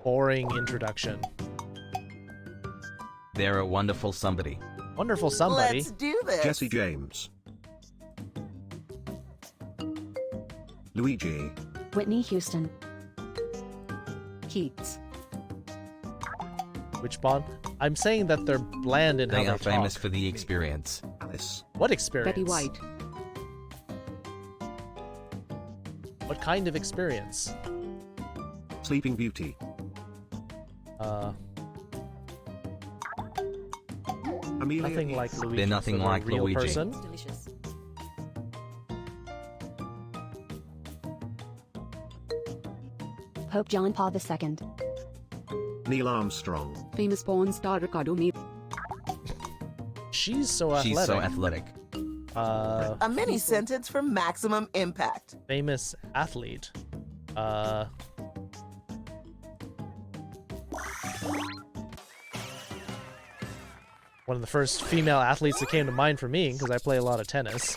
boring introduction. They're a wonderful somebody. Wonderful somebody. Let's do this. Jesse James. Luigi. Whitney Houston. Keats. Which Bond? I'm saying that they're bland in how They they are famous talk. for the experience. Alice. What experience? Betty White. What kind of experience? Sleeping Beauty. Amelia Nothing Earhart. like Luigi. They're nothing so they're a like real Luigi. person. Delicious. Pope John Paul II. Neil Armstrong. Famous porn star Ricardo Mead. She's so athletic. She's so athletic. A mini sentence for maximum impact. Famous athlete. One of the first female athletes that came to mind for me, because I play a lot of tennis.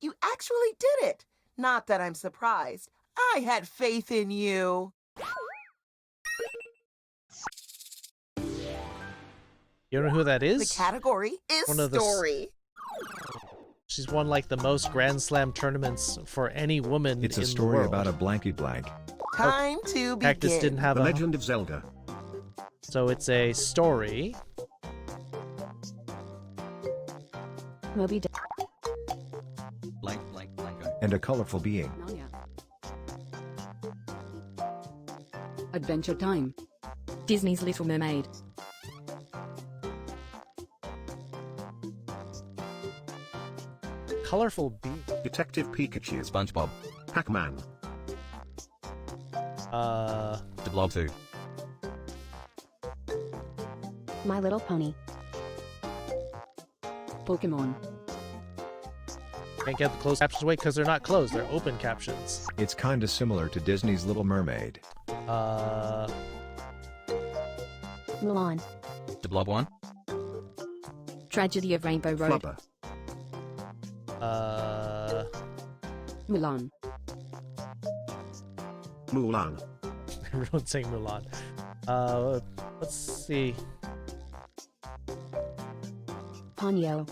You actually did it. Not that I'm surprised. I had faith in you. You know who that The is? category is One of the story. She's won like the most Grand Slam tournaments for any woman It's a in story the world. about a blanky blank. Time to begin. Cactus didn't have The a... Legend of Zelda. So it's a story. Moby Dick. Blank, blank, blanko. And a colorful being. Narnia. Adventure Time. Disney's Little Mermaid. Colorful being. Detective Pikachu. SpongeBob. Pac-Man. The Blob 2. My Little Pony. Pokemon. Can't get the closed captions away because they're not closed, they're open captions. It's kinda similar to Disney's Little Mermaid. Mulan. The Blob 1. Tragedy of Rainbow Road. Flubber. Mulan. Mulan. Everyone's saying Mulan. Let's see. Ponyo.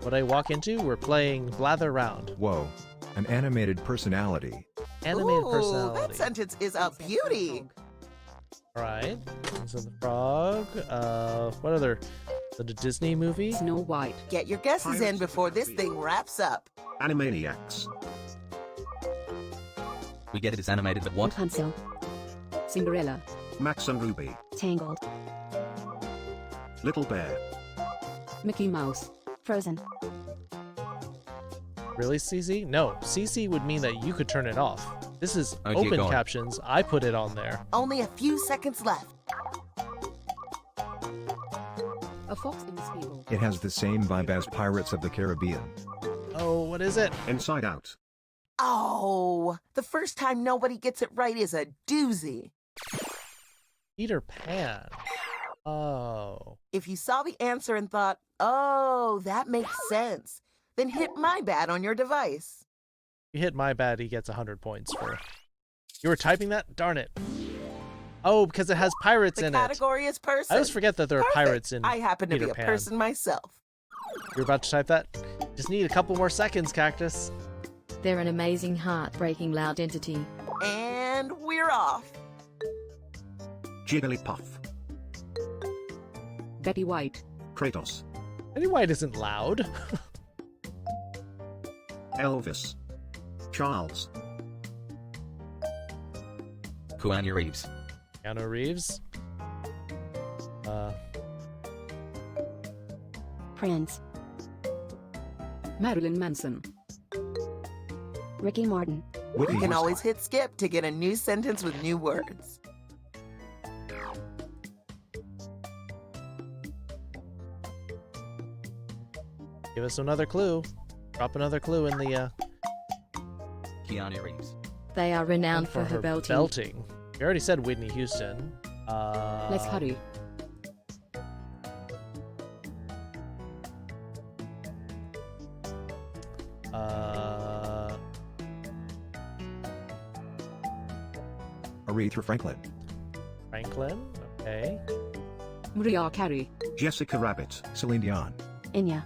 What I walk into, we're playing Blather Round. Whoa. An animated personality. Animated Ooh, personality. that sentence is a beauty. Alright. So the frog. What other? The Disney movie? Snow White. Get your guesses in before this thing wraps up. Animaniacs. We get it as animated, but what? Rapunzel. Cinderella. Max and Ruby. Tangled. Little Bear. Mickey Mouse. Frozen. Really, CC? No. CC would mean that you could turn it off. This is Oh, dear open God. captions. I put it on there. Only a few seconds left. A Fox in the Stable. It has the same vibe as Pirates of the Caribbean. Oh, what is it? Inside Out. Oh, the first time nobody gets it right is a doozy. Peter Pan. Oh. If you saw the answer and thought, oh, that makes sense, then hit my bad on your device. You hit my bad, he gets 100 points for... You were typing that? Darn it. Oh, because it has pirates in The it. category is person. I always forget that there are Perfect. pirates in I happen to Peter be a Pan. person myself. You're about to type that? Just need a couple more seconds, Cactus. They're an amazing, heartbreaking loud entity. And we're off. Jigglypuff. Betty White. Kratos. Betty White isn't loud. Elvis. Charles. Keanu Reeves. Keanu Reeves. Prince. Marilyn Manson. Ricky Martin. You can always hit skip to get a new sentence with new words. Give us another clue. Drop another clue in the... Keanu Reeves. They are renowned for her belting. We already said Whitney Houston. Let's hurry. Aretha Franklin. Franklin? Okay. Mariah Carey. Jessica Rabbit. Celine Dion. Enya.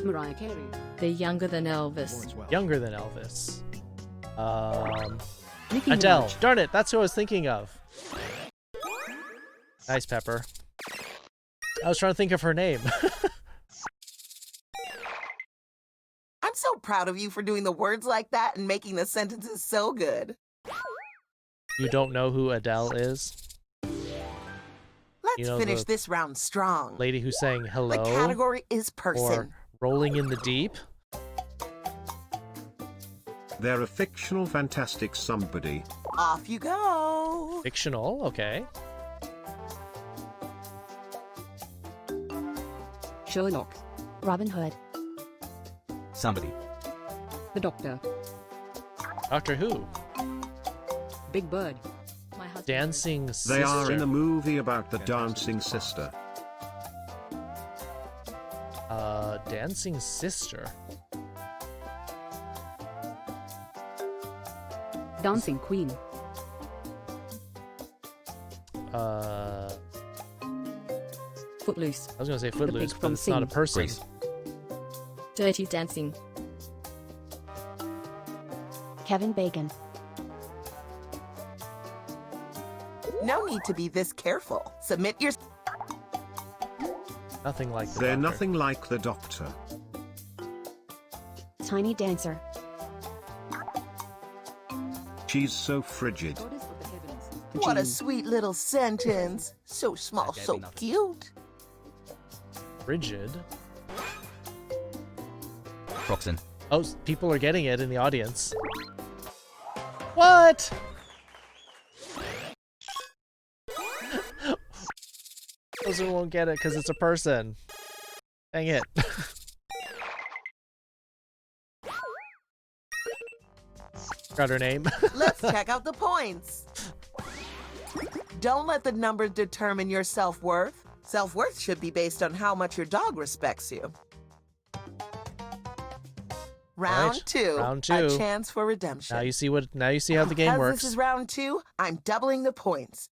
Mariah Carey. They're younger than Elvis. Younger than Elvis. Nicki Adele. Minaj. Darn it, that's who I was thinking of. Nice, Pepper. I was trying to think of her name. I'm so proud of you for doing the words like that and making the sentences so good. You don't know who Adele is? Let's You know finish the this round strong. lady who sang Hello? The category is person. Or Rolling in the Deep? They're a fictional fantastic somebody. Off you go. Fictional, okay. Sherlock. Robin Hood. Somebody. The Doctor. Doctor Who? Big Bird. Dancing Sister. They are in a movie about the dancing sister. Dancing Sister. Dancing Queen. Footloose. I was gonna say The Footloose, pig but from it's not a Sing. person. Grease. Dirty Dancing. Kevin Bacon. No need to be this careful. Submit your... Nothing like the They're Doctor. nothing like the Doctor. Tiny Dancer. She's so frigid. What a sweet little sentence. So small, so cute. Frigid. Proxen. Oh, people are getting it in the audience. What? Those who won't get it because it's a person. Dang it. Got her name. Let's check out the points. Don't let the numbers determine your self-worth. Self-worth should be based on how much your dog respects you. Round Right, two. round two. A chance for redemption. Now you see what. Now you see how the game Because works. this is round two, I'm doubling the points.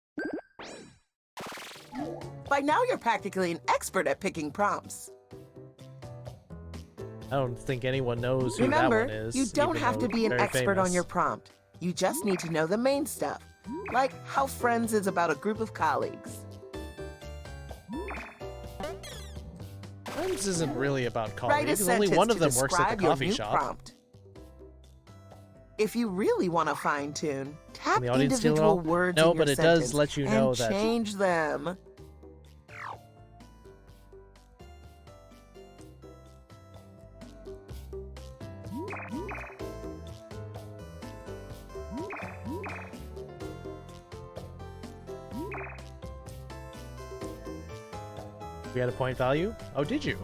By now, you're practically an expert at picking prompts. I don't think anyone knows who Remember, that one is. you don't even have though to be an very expert on famous. your prompt. You just need to know the main stuff, like how Friends is about a group of colleagues. Friends isn't really about Write a colleagues. Only sentence one of to them works at describe the your coffee new shop. prompt. If you really want to fine-tune, tap Can the audience steal it individual all? words No, in your but it sentence does let you know and that- change them. We had a point value? Oh, did you?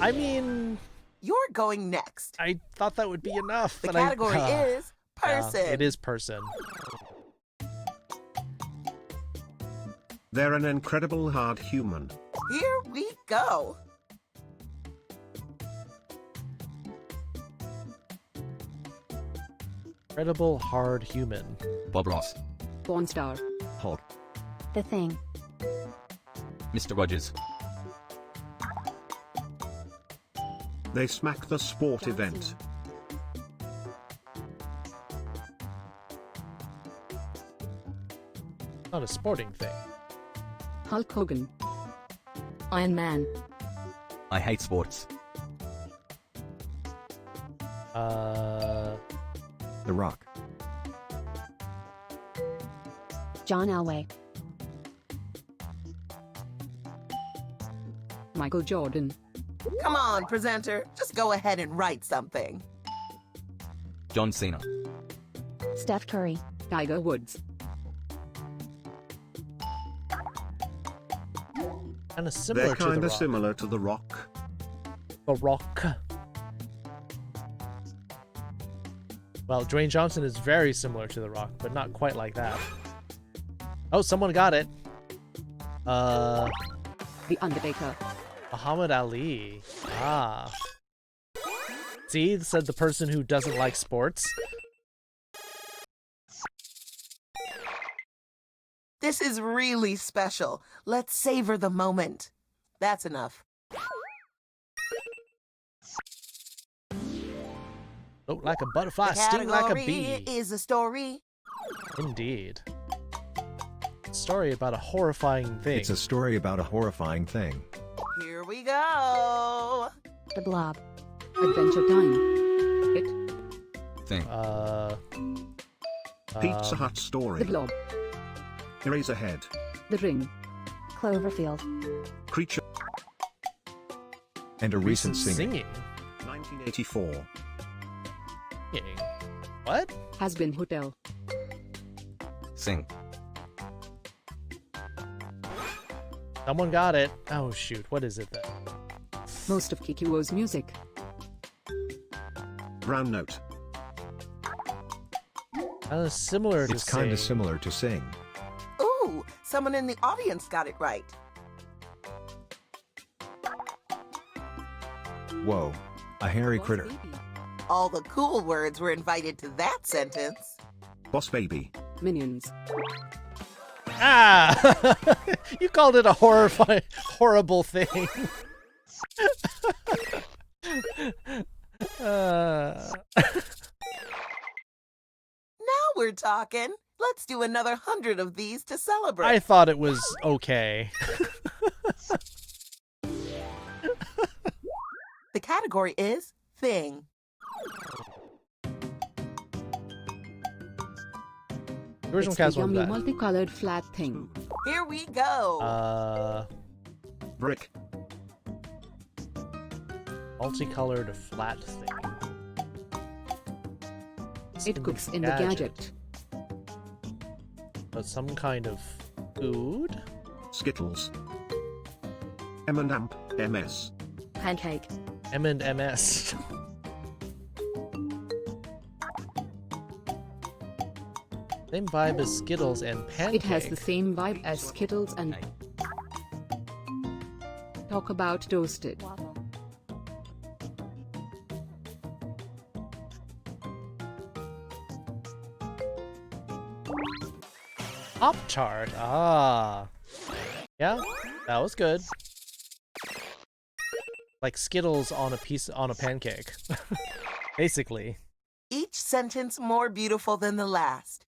I mean... Your going next. I thought that would be enough. The but category is person. Yeah, it is person. They're an incredible hard human. Here we go. Incredible hard human. Bob Ross. Porn star. Hulk. The Thing. Mr. Rogers. They smack the sport event. Not a sporting thing. Hulk Hogan. Iron Man. I hate sports. The Rock. John Elway. Michael Jordan. Come on, presenter. Just go ahead and write something. John Cena. Steph Curry. Tiger Woods. Kind of similar They're to The kind of Rock. similar to The Rock. The Rock. Well, Dwayne Johnson is very similar to The Rock, but not quite like that. Oh, someone got it. The Undertaker. Muhammad Ali. Ah. See, said the person who doesn't like sports. This is really special. Let's savor the moment. That's enough. Look like a butterfly, The sting like a category bee. is a story. Indeed. Story about a horrifying thing. It's a story about a horrifying thing. Here we go. The Blob. Adventure Time. It. Thing. Pizza Hut story. The Blob. Eraserhead. The Ring. Cloverfield. Creature. And a recent singing. 1984. Singing. What? Has Been Hotel. Sing. Someone got it. Oh shoot, what is it then? Most of Kikuo's music. Brown Note. Kind of similar to It's kind of Sing. similar to Sing. Ooh, someone in the audience got it right. Whoa. A hairy critter. All the cool words were invited to that sentence. Boss Baby. Minions. Ah! You called it a horrible thing. Now we're talking. Let's do another 100 of these to celebrate. I thought it was okay. The category is thing. The original It's cast the one yummy that. multicolored flat thing. Here we go. Brick. Multicolored flat thing. It cooks in the gadget. But some kind of food? Skittles. M&M. MS. Pancake. M&MS. Same vibe as Skittles and Pancake. It has the same vibe as Skittles and... Talk about toasted. Pop-Tart. Ah. Yeah, that was good. Like Skittles on a pancake. Basically. Each sentence more beautiful than the last.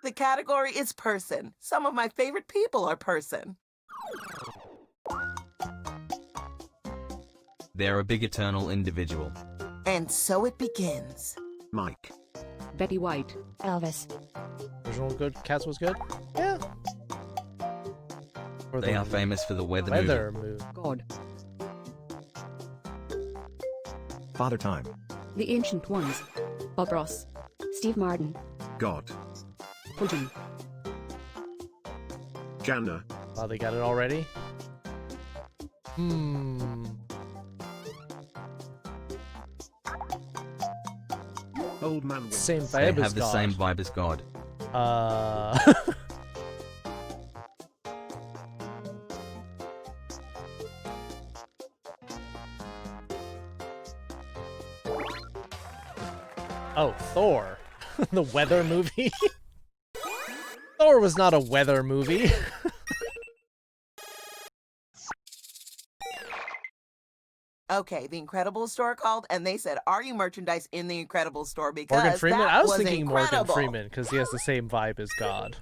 The category is person. Some of my favorite people are person. They're a big eternal individual. And so it begins. Mike. Betty White. Elvis. Original good. Cats was good? Yeah. Or They the are famous for the weather movie. God. Father Time. The Ancient Ones. Bob Ross. Steve Martin. God. Pudding. Janna. Oh, they got it already? Old man. Same They vibe as have the God. same vibe as God. Oh, Thor. The weather movie? Thor was not a weather movie. Okay, the Incredibles store called and they said, "Are you merchandise in the Incredibles store?" Because Morgan Freeman? that I was thinking incredible. Morgan Freeman because he has the same vibe as God.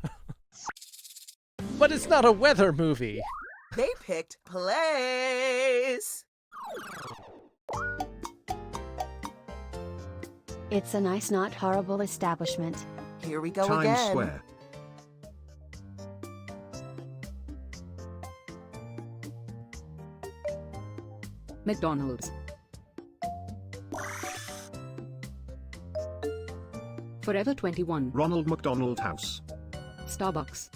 But it's not a weather movie. They picked place. It's a nice, not horrible establishment. Here we go Times again. Square. McDonald's. Forever 21. Ronald McDonald House. Starbucks.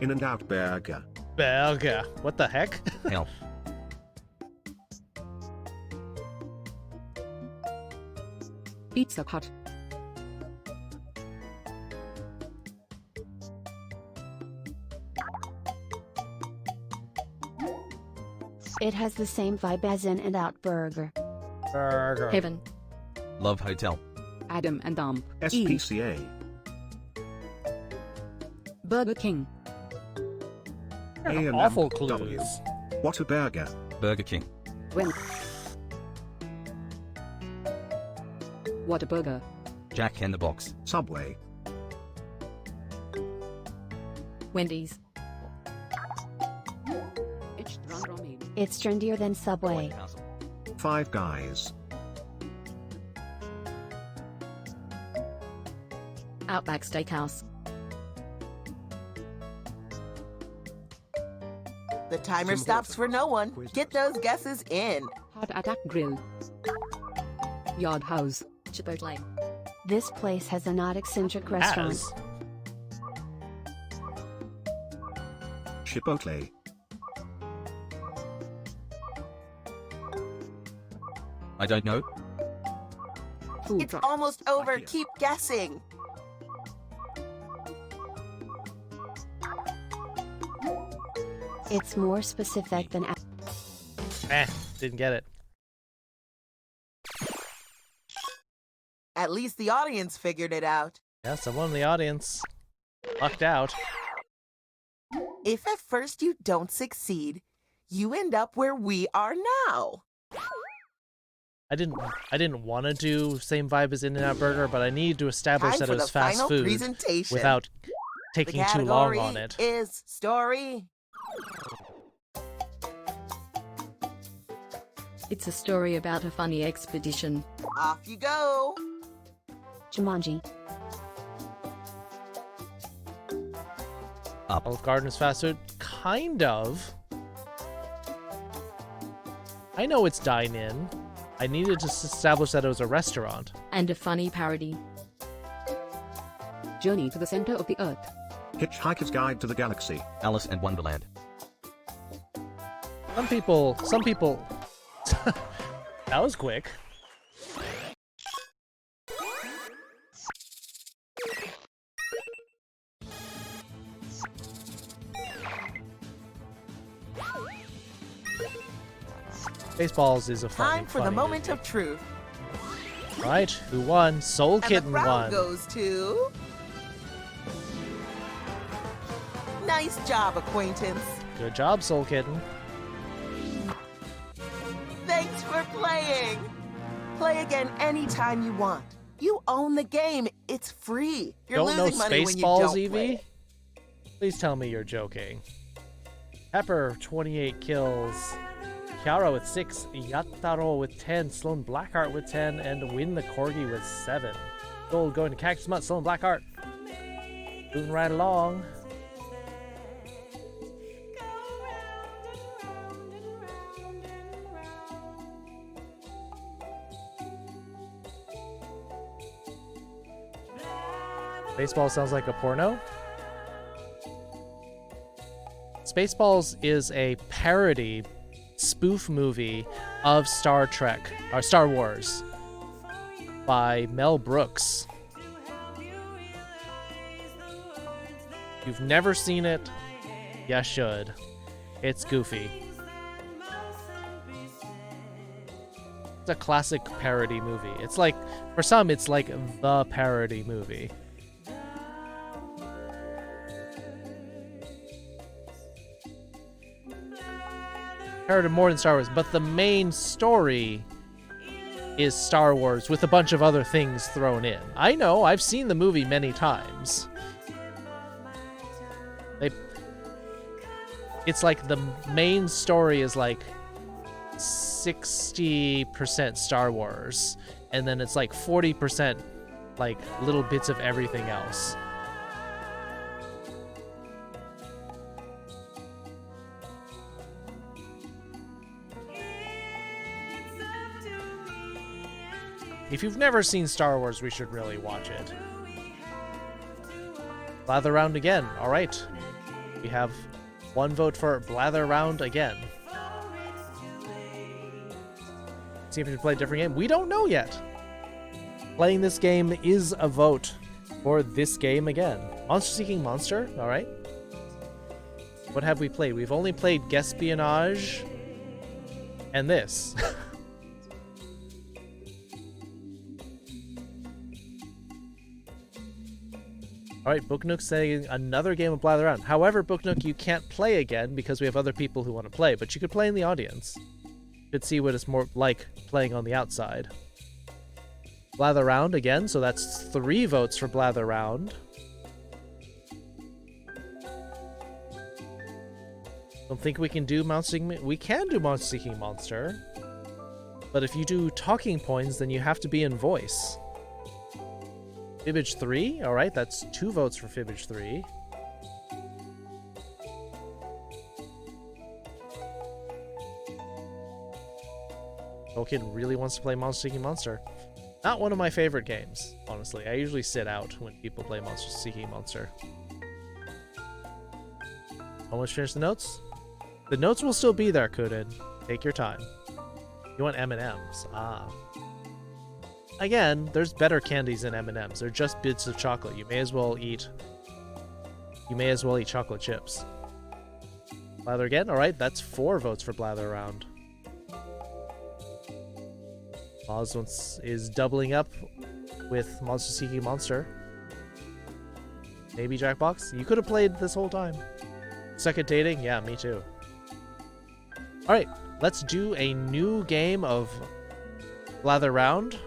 In-N-Out Burger. Burger. What the heck? Hell. Pizza Hut. It has the same vibe as In-N-Out Burger. Burger. Heaven. Love Hotel. Adam and Dump. SPCA. Burger King. A&M Awful W. clues. What a burger. Burger King. When. Whataburger. Jack in the Box. Subway. Wendy's. It's trendier than Subway. Five Guys. Outback Steakhouse. The timer stops for no one. Get those guesses in. Heart Attack Grill. Yard House. Chipotle. This place has a not eccentric restaurant. As. Chipotle. I don't know. Food It's truck. almost over. Keep guessing. It's more specific than Didn't get it. At least the audience figured it out. Yeah, someone in the audience lucked out. If at first you don't succeed, you end up where we are now. I didn't want to do same vibe as In-N-Out Burger, but I needed to establish Time that for it was the fast final food presentation. without The taking too long category on it. is story. It's a story about a funny expedition. Off you go. Jumanji. Olive Garden is fast food? Kind of. I know it's dine-in. I needed to establish that it was a restaurant. And a funny parody. Journey to the Center of the Earth. Hitchhiker's Guide to the Galaxy. Alice in Wonderland. Some people... That was quick. Baseballs is a Time for the funny moment of truth. Right, who won? Soul And Kitten the crown won. goes to... Nice job, acquaintance. Good job, Soul Kitten. Thanks for playing. Play again anytime you want. You own the game. It's free. You're Don't know losing money when you Spaceballs, don't Evie? play. Please tell me you're joking. Pepper, 28 kills. Kiara with 6, Yataro with 10, Sloan Blackheart with 10, and Win the Corgi with 7. Gold going to Cactus Mutt, Sloan Blackheart. Moving right along. Baseball sounds like a porno. Spaceballs is a parody spoof movie of Star Trek, or Star Wars, by Mel Brooks. If you've never seen it, you should. It's goofy. It's a classic parody movie. It's like, for some, it's like the parody movie. Parody more than Star Wars, but the main story is Star Wars with a bunch of other things thrown in. I know, I've seen the movie many times. It's like the main story is like 60% Star Wars, and then it's like 40% like little bits of everything else. If you've never seen Star Wars, we should really watch it. Blather around again. All right. We have one vote for Blather around again. See if we can play a different game. We don't know yet. Playing this game is a vote for this game again. Monster Seeking Monster. All right. What have we played? We've only played Guespionage and this. Alright, Booknook's saying another game of Blather Around. However, Booknook, you can't play again because we have other people who want to play, but you could play in the audience. You could see what it's more like playing on the outside. Blather Around again, so that's 3 votes for Blather Around. Don't think we can do Monster Seeking... We can do Monster Seeking Monster. But if you do talking points, then you have to be in voice. Fibbage 3? Alright, that's 2 votes for Fibbage 3. Tolkien really wants to play Monster Seeking Monster. Not one of my favorite games, honestly. I usually sit out when people play Monster Seeking Monster. Almost finished the notes? The notes will still be there, Kudin. Take your time. You want M&Ms? Ah. Again, there's better candies than M&Ms. They're just bits of chocolate. You may as well eat chocolate chips. Blather again? Alright, that's 4 votes for Blather Around. Oz is doubling up with Monster Seeking Monster. Maybe Jackbox? You could have played this whole time. Second dating? Yeah, me too. Alright, let's do a new game of Blather Around.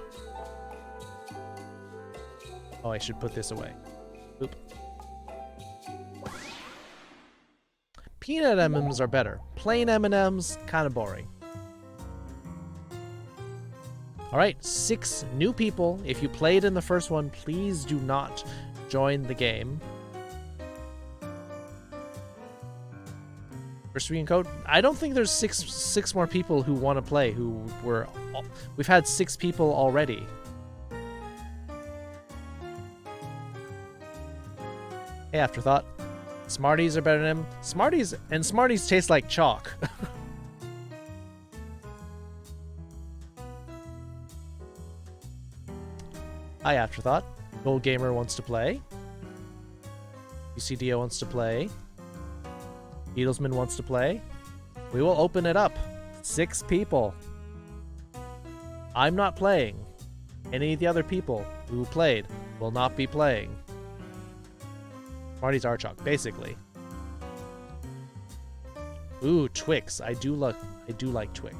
Oh, I should put this away. Oop. Peanut M&Ms are better. Plain M&Ms, kind of boring. Alright, 6 new people. If you played in the first one, please do not join the game. For screen code, I don't think there's six more people who want to play. We've had 6 people already. Hey, Afterthought. Smarties are better than him. Smarties taste like chalk. Hi, Afterthought. Gold Gamer wants to play. UCDO wants to play. Beatlesman wants to play. We will open it up. 6 people. I'm not playing. Any of the other people who played will not be playing. Smarties are chalk, basically. Ooh, Twix. I do like Twix.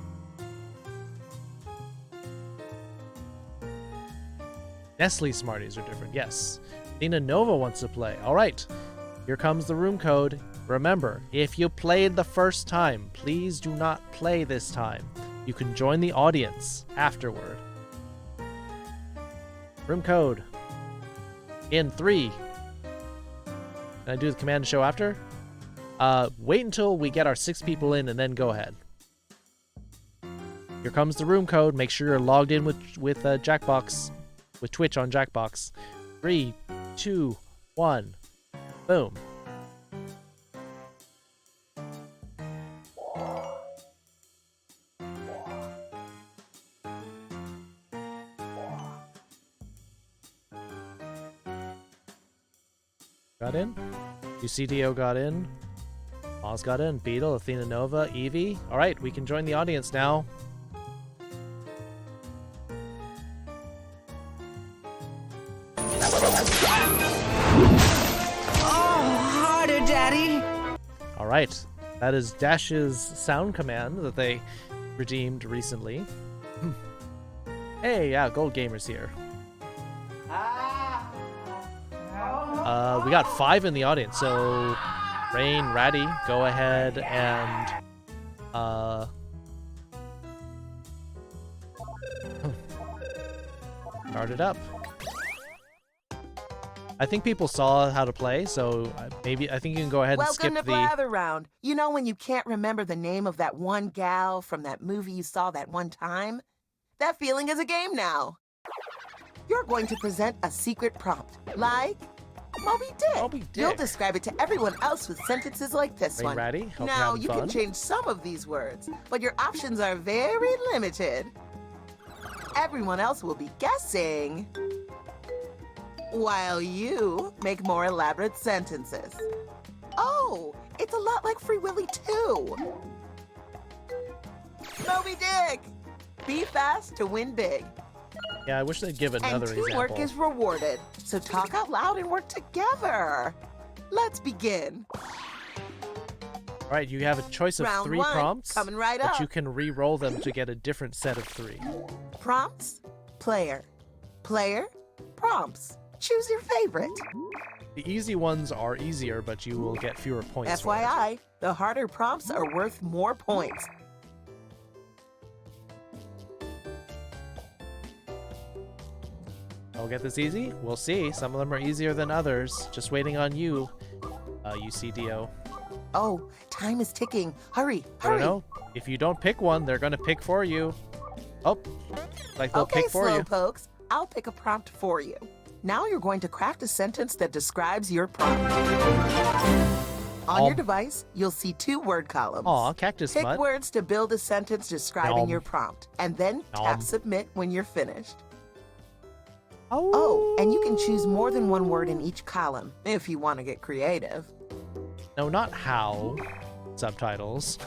Nestle Smarties are different, yes. Nina Nova wants to play. Alright, here comes the room code. Remember, if you played the first time, please do not play this time. You can join the audience afterward. Room code. In 3. Can I do the command to show after? Wait until we get our 6 people in and then go ahead. Here comes the room code. Make sure you're logged in with Jackbox. With Twitch on Jackbox. 3, 2, 1. Boom. got in. UCDO got in. Oz got in. Beetle, Athena Nova, Evie. All right, we can join the audience now. Oh, harder, Daddy. All right, that is Dash's sound command that they redeemed recently. Hey, yeah, Gold Gamer's here. We got 5 in the audience, so Rain, Ratty, go ahead and start it up. I think people saw how to play, so maybe I think you can go ahead and skip Welcome to Blather Round. You know when you can't remember the name of that one gal from that movie you saw that one time? That feeling is a game now. You're going to present a secret prompt, like Moby Dick. You'll describe it to everyone else with sentences like this one. Ratty, hope now, you're you having can fun. change some of these words, but your options are very limited. Everyone else will be guessing, while you make more elaborate sentences. Oh, it's a lot like Free Willy too. Moby Dick! Be fast to win big. Yeah, I wish they'd give another And teamwork example. is rewarded, so talk out loud and work together. Let's begin. All right, you have a choice of Round 3 one, prompts, coming right but up. you can re-roll them to get a different set of 3. Prompts, player. Player, prompts. Choose your favorite. The easy ones are easier, but you will get fewer points for it. FYI, the harder prompts are worth more points. I'll get this easy? We'll see. Some of them are easier than others. Just waiting on you, UCDO. Oh, time is ticking. Hurry, I don't hurry. know. If you don't pick one, they're gonna pick for you. Oh, like they'll Okay, pick for you. Slowpokes, I'll pick a prompt for you. Now you're going to craft a sentence that describes your prompt. On your device, you'll see 2 word columns. Aw, cactus Pick mutt. words to build a sentence describing Nom. your prompt, and then Nom. tap submit when you're finished. Oh, and you can choose more than 1 word in each column if you want to get creative. No, not how. Subtitles.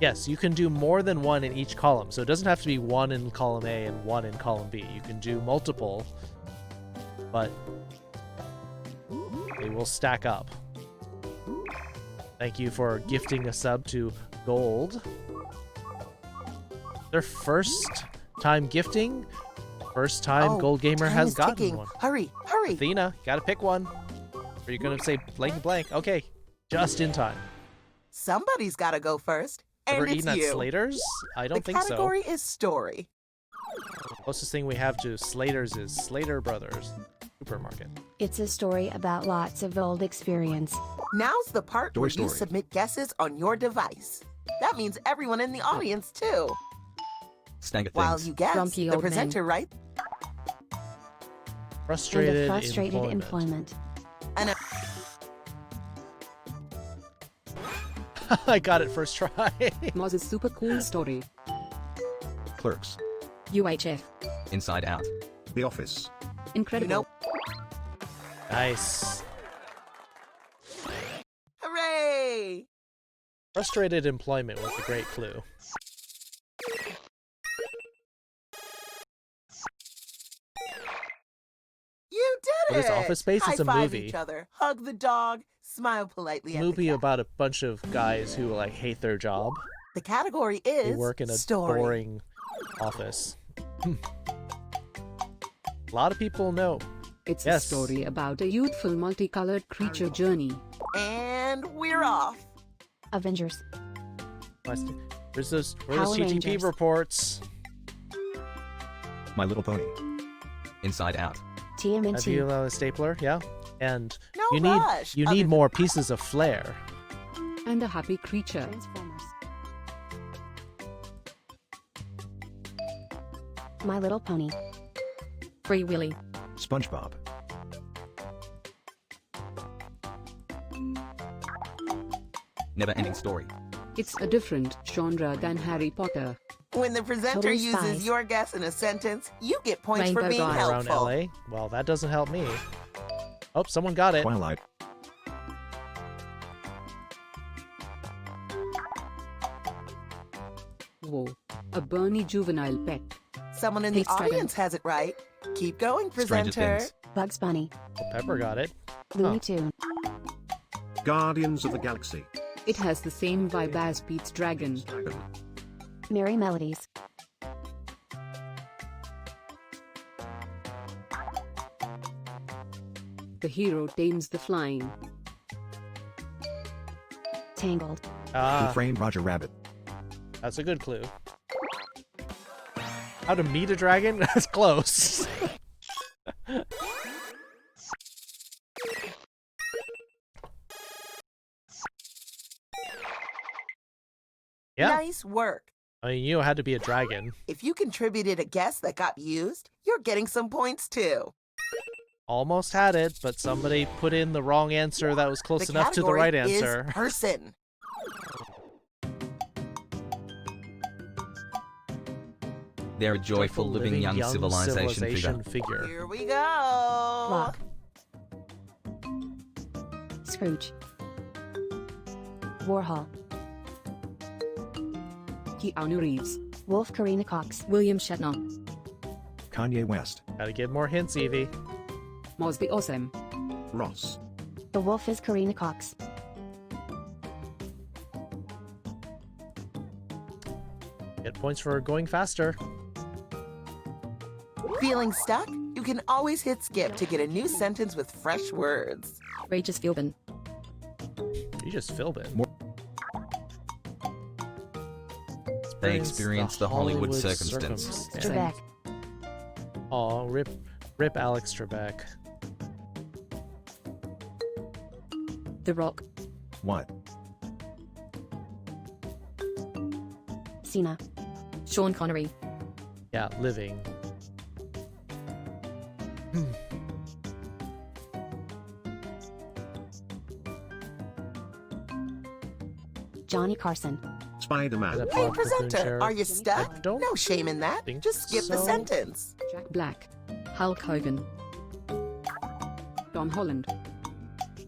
Yes, you can do more than 1 in each column. So it doesn't have to be 1 in column A and 1 in column B. You can do multiple, but they will stack up. Thank you for gifting a sub to Gold. Their first time gifting? First time Oh, Gold Gamer time has is gotten ticking. one. Hurry, hurry. Athena, gotta pick one. Or you're gonna say blank blank. Okay, just in time. Somebody's got to go first, and Ever it's eaten at you. Slater's? I don't think The category is story. so. Closest thing we have to Slater's is Slater Brothers Supermarket. It's a story about lots of old experience. Now's the part Toy where you Story. submit guesses on your device. That means everyone in the audience, too. Snag While things. you guess, Grumpy the old men. presenter writes, Frustrated, And a frustrated employment. and I got it first try. Was a super cool story. Clerks. UHF. Inside Out. The Office. Incredible. Nice. hooray! Frustrated employment was a great clue. You did What it! is Office Space? It's a High-five movie. Each other, hug the dog, smile politely at the Movie cat. about a bunch of guys who like hate their job. The category They is work in a story. boring office. A lot of people know. It's Yes. a story about a youthful multicolored creature journey. And we're off. Avengers. Where's those Power TTP Rangers. reports? My Little Pony. Inside Out. Have TMNT. you a stapler? Yeah. And No you rush. need Other than- more pieces of flair. And a happy creature. Transformers. My Little Pony. Free Willy. SpongeBob. Never Ending Story. It's a different genre than Harry Potter. When the presenter Totally uses Spies. your guess in a sentence, you get points for Rainbow being Dawn. Around helpful. LA. Well, that doesn't help me. Oh, someone got it. Twilight. Whoa. A Bernie juvenile pet. Someone in the Thanks, Dragon. audience has it right. Keep going, Stranger presenter. Things. Bugs Bunny. Well, Pepper got it. Looney Tune. Guardians of the Galaxy. It has the same vibe as Pete's Dragon. Merry Melodies. The hero tames the flying. Tangled. Who Ah, framed Roger Rabbit? that's a good clue. How to meet a dragon? That's close. Yeah. Nice work. I mean, you had to be a dragon. If you contributed a guess that got used, you're getting some points too. Almost had it, but somebody put in the wrong answer that was close The enough to the category right is answer. person. They're a joyful, living, young civilization figure. Here we go. Rock. Scrooge. Warhol. Keanu Reeves. Wolf Karina Cox. William Shatner. Kanye West. Gotta give more hints, Evie. Moz the Awesome. Ross. The wolf is Karina Cox. Get points for going faster. Feeling stuck? You can always hit skip to get a new sentence with fresh words. Regis Philbin. You just filled it. They experienced the Hollywood circumstance. Trebek. Aw, rip Alex Trebek. The Rock. What? Cena. Sean Connery. Yeah, living. Johnny Carson. Spider-Man. Hey, presenter, are you stuck? don't No shame in that. Just skip the so. sentence. Jack Black. Hulk Hogan. Tom Holland.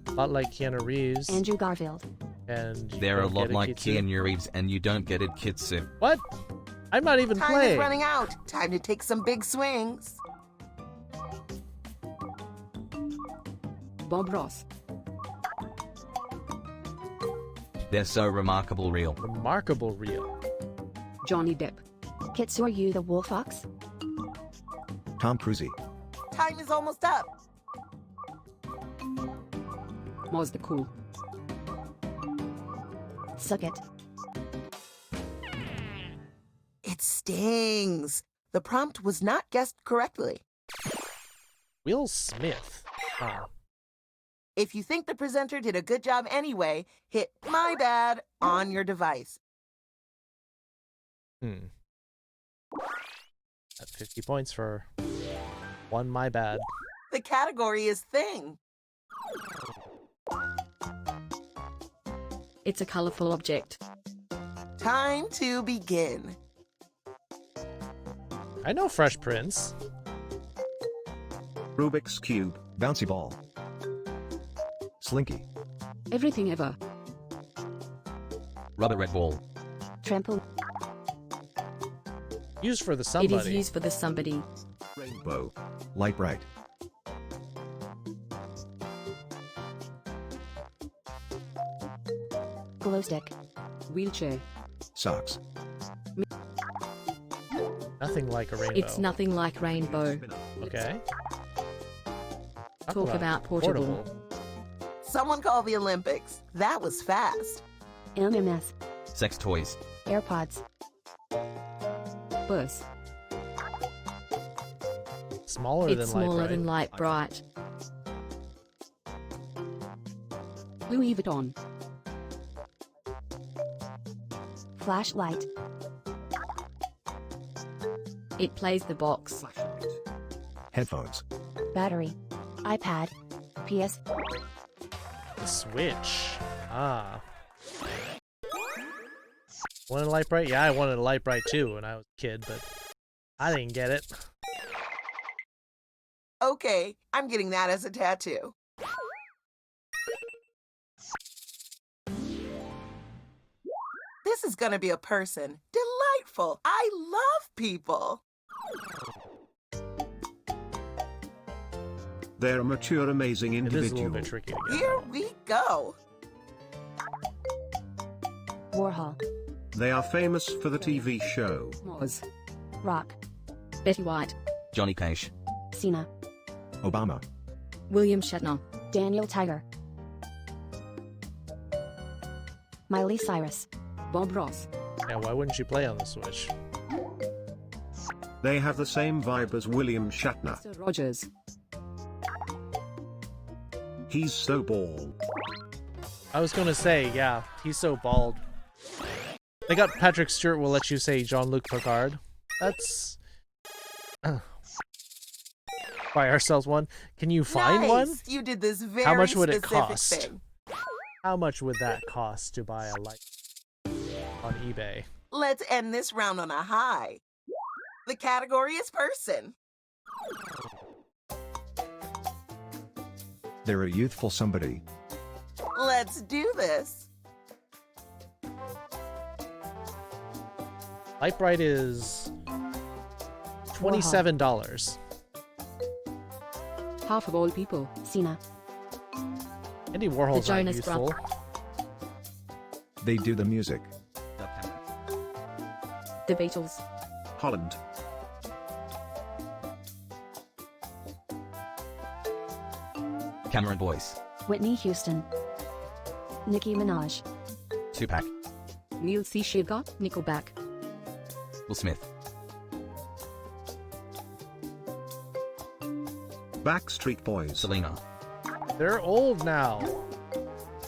A lot like Keanu Reeves. Andrew Garfield. And you They're a don't lot get like Kitsu. Keanu Reeves, and you don't get it, Kitsu. What? I'm not even Time playing. is running out. Time to take some big swings. Bob Ross. They're so remarkable real. Remarkable real. Johnny Depp. Kitsuryu the Wolf Fox. Tom Cruise. Time is almost up. Moz the Cool. Suck it. It stings. The prompt was not guessed correctly. Will Smith. Huh. If you think the presenter did a good job anyway, hit my bad on your device. At 50 points for one my bad. The category is thing. It's a colorful object. Time to begin. I know Fresh Prince. Rubik's Cube. Bouncy ball. Slinky. Everything ever. Rubber Red Ball. Trampoline. Used for the It somebody. is used for the somebody. Rainbow. Light bright. Glow stick. Wheelchair. Socks. Nothing like a rainbow. It's nothing like rainbow. Okay. Talk about portable. Someone call the Olympics. That was fast. MMS. Sex toys. AirPods. Bus. Smaller It's than smaller light than light bright. Louis Vuitton. Flashlight. It plays the box. Headphones. Battery. iPad. PS. Switch. Ah. Wanted a light bright? Yeah, I wanted a light bright too when I was a kid, but I didn't get it. Okay, I'm getting that as a tattoo. This is gonna be a person. delightful. I love people. They're a mature, amazing It is a little individual. bit tricky to get. Here we go. Warhol. They are famous for the TV show. Moz. Rock. Betty White. Johnny Cash. Cena. Obama. William Shatner. Daniel Tiger. Miley Cyrus. Bob Ross. Yeah, why wouldn't you play on the Switch? They have the same vibe as William Shatner. Mr. Rogers. He's so bald. I was gonna say, yeah, he's so bald. They got Patrick Stewart will let you say Jean-Luc Picard. That's... Buy ourselves one. Can you find Nice. one? You did this very How much would it specific cost? thing. How much would that cost to buy a light on eBay? Let's end this round on a high. The category is person. They're a youthful somebody. Let's do this. Lightbright is $27. Half of all people. Cena. Andy Warhol's The not Jonas youthful. They do the music. The Beatles. Holland. Cameron Boyce. Whitney Houston. Nicki Minaj. Tupac. Neil C. Sugar. Nickelback. Will Smith. Backstreet Boys. Selena. They're old now.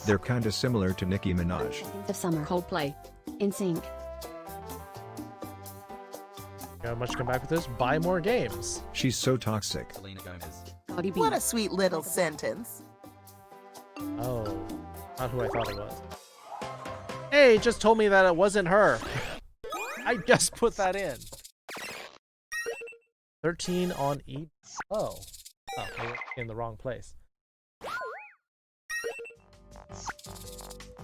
They're kinda similar to Nicki Minaj. Of Summer. Coldplay. NSYNC. Got much to come back with this? Buy more games. She's so toxic. Selena Gomez. Cardi B. What a sweet little sentence. Oh, not who I thought it was. Hey, it just told me that it wasn't her. I just put that in. 13 on each. Oh, we're in the wrong place.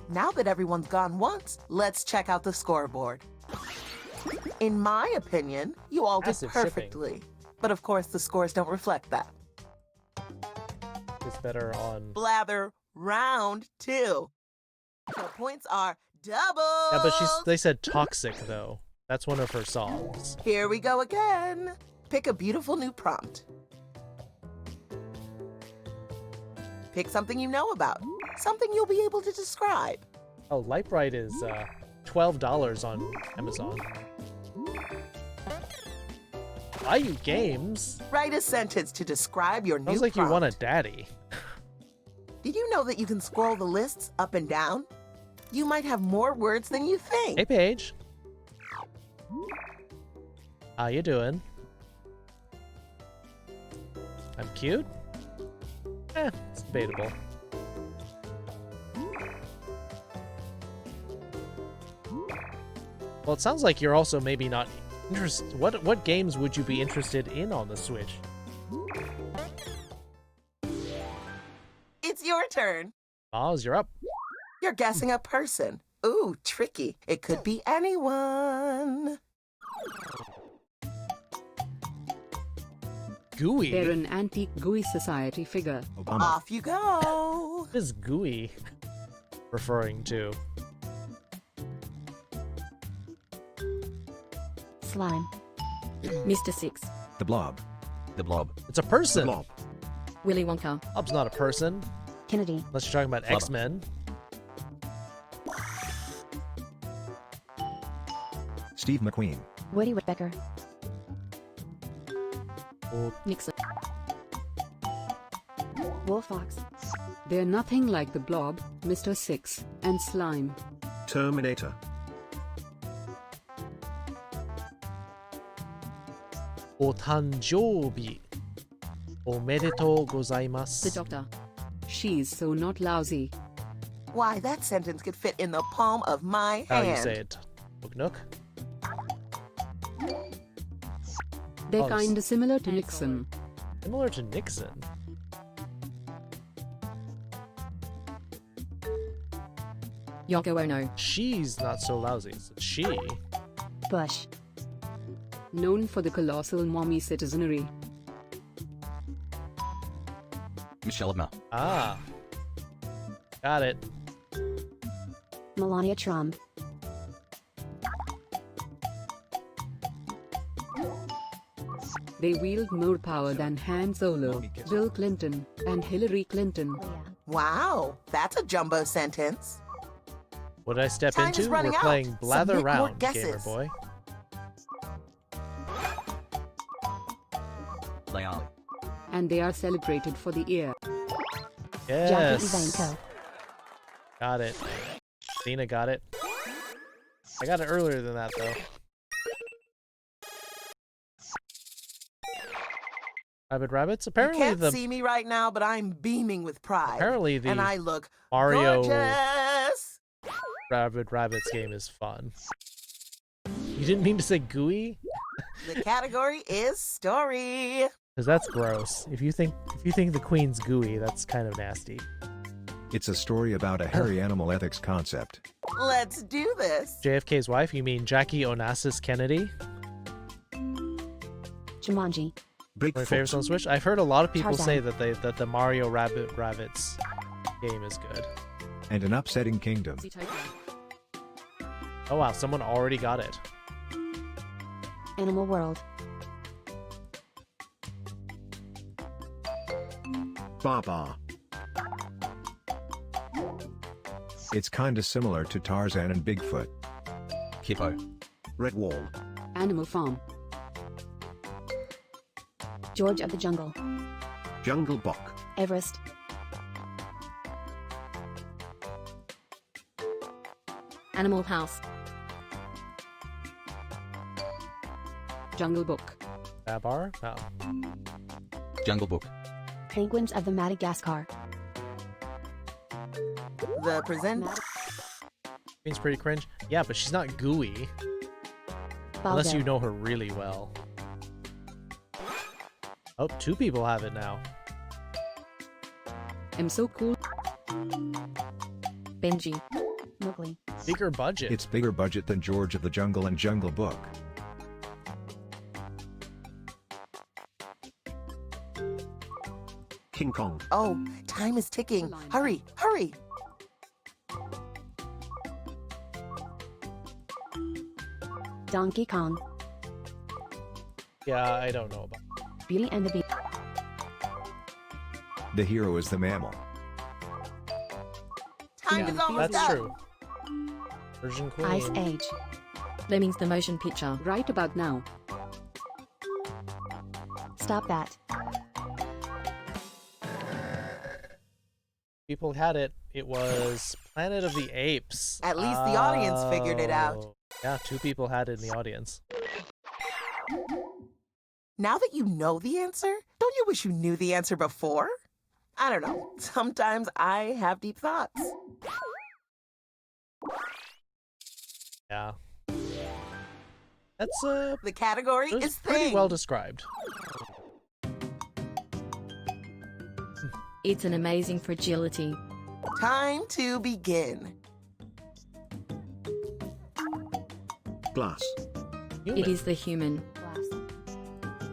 Now that everyone's gone once, let's check out the scoreboard. In my opinion, you all did Massive shipping. perfectly. But of course, the scores don't reflect that. It's better on. Blather round 2. The points are double. Yeah, but they said toxic though. That's one of her songs. Here we go again. Pick a beautiful new prompt. Pick something you know about. Something you'll be able to describe. Oh, Lightbright is $12 on Amazon. Buy you games. Write a sentence to describe your new Sounds like prompt. you want a daddy. Did you know that you can scroll the lists up and down? You might have more words than you think. Hey, Paige. How you doing? I'm cute? It's debatable. Well, it sounds like you're also maybe not interested. What games would you be interested in on the Switch? It's your turn. Oz, you're up. You're guessing a person. Ooh, tricky. It could be anyone. Gooey. They're an antique Gooey Society figure. Obama. Off you go. What is Gooey referring to? Slime. Mr. Six. The Blob. The Blob. It's a person. The Blob. Willy Wonka. Blob's not a person. Kennedy. Unless you're talking about Flubber. X-Men. Steve McQueen. Woody Woodpecker. Nixon. Wolf Fox. They're nothing like the Blob, Mr. Six, and Slime. Terminator. Otanjobi. Omedetou gozaimasu. The Doctor. She's so not lousy. Why, that sentence could fit in the palm of my How hand. you say it? Nook? They're Oh, kinda similar to Nixon. Similar to Nixon. Yoko Ono. She's not so lousy. It's she. Bush. Known for the colossal mommy citizenry. Michelle Obama. Ah. Got it. Melania Trump. They wield more power than Han Solo, Bill Clinton, and Hillary Clinton. Wow, that's a jumbo sentence. What did I step Time is into? running We're out. playing Blather Submit more Round, Gamer guesses. Boy. Layali. And they are celebrated for the year. Yes. Ivanko. Got it. Dina got it. I got it earlier than that, though. Rabid Rabbits? You Apparently can't the see me right now, but I'm beaming with pride. Apparently the and I look Mario gorgeous. Rabid Rabbits game is fun. You didn't mean to say gooey? The category is story. Because that's gross. If you think the queen's gooey, that's kind of nasty. It's a story about a hairy animal ethics concept. Let's do this. JFK's wife? You mean Jackie Onassis Kennedy? Jumanji. My favorites on Switch? I've heard a lot of people say Tarzan. that the Mario Rabbids game is good. And an upsetting kingdom. Oh wow, someone already got it. Animal World. Baba. It's kinda similar to Tarzan and Bigfoot. Hippo. Red Wall. Animal Farm. George of the Jungle. Jungle Book. Everest. Animal House. Jungle Book. Babar? Oh. Jungle Book. Penguins of the Madagascar. The present. Queen's pretty cringe. Yeah, but she's not gooey. Unless you know her really well. Oh, 2 people have it now. I'm so cool. Benji. Mowgli. Bigger budget. It's bigger budget than George of the Jungle and Jungle Book. King Kong. Oh, time is ticking. Hurry, hurry. Donkey Kong. Yeah, I don't know about. Beauty and the Beast. The hero is the mammal. Time is almost That's up. true. Virgin Queen. Ice Age. Lemmings the motion picture. Right about now. Stop that. People had it. It was Planet of the Apes. At least the audience figured it out. Oh. Yeah, 2 people had it in the audience. Now that you know the answer, don't you wish you knew the answer before? I don't know. Sometimes I have deep thoughts. Yeah. That's The category it was is pretty thing. well described. It's an amazing fragility. Time to begin. Glass. Human. It is the human.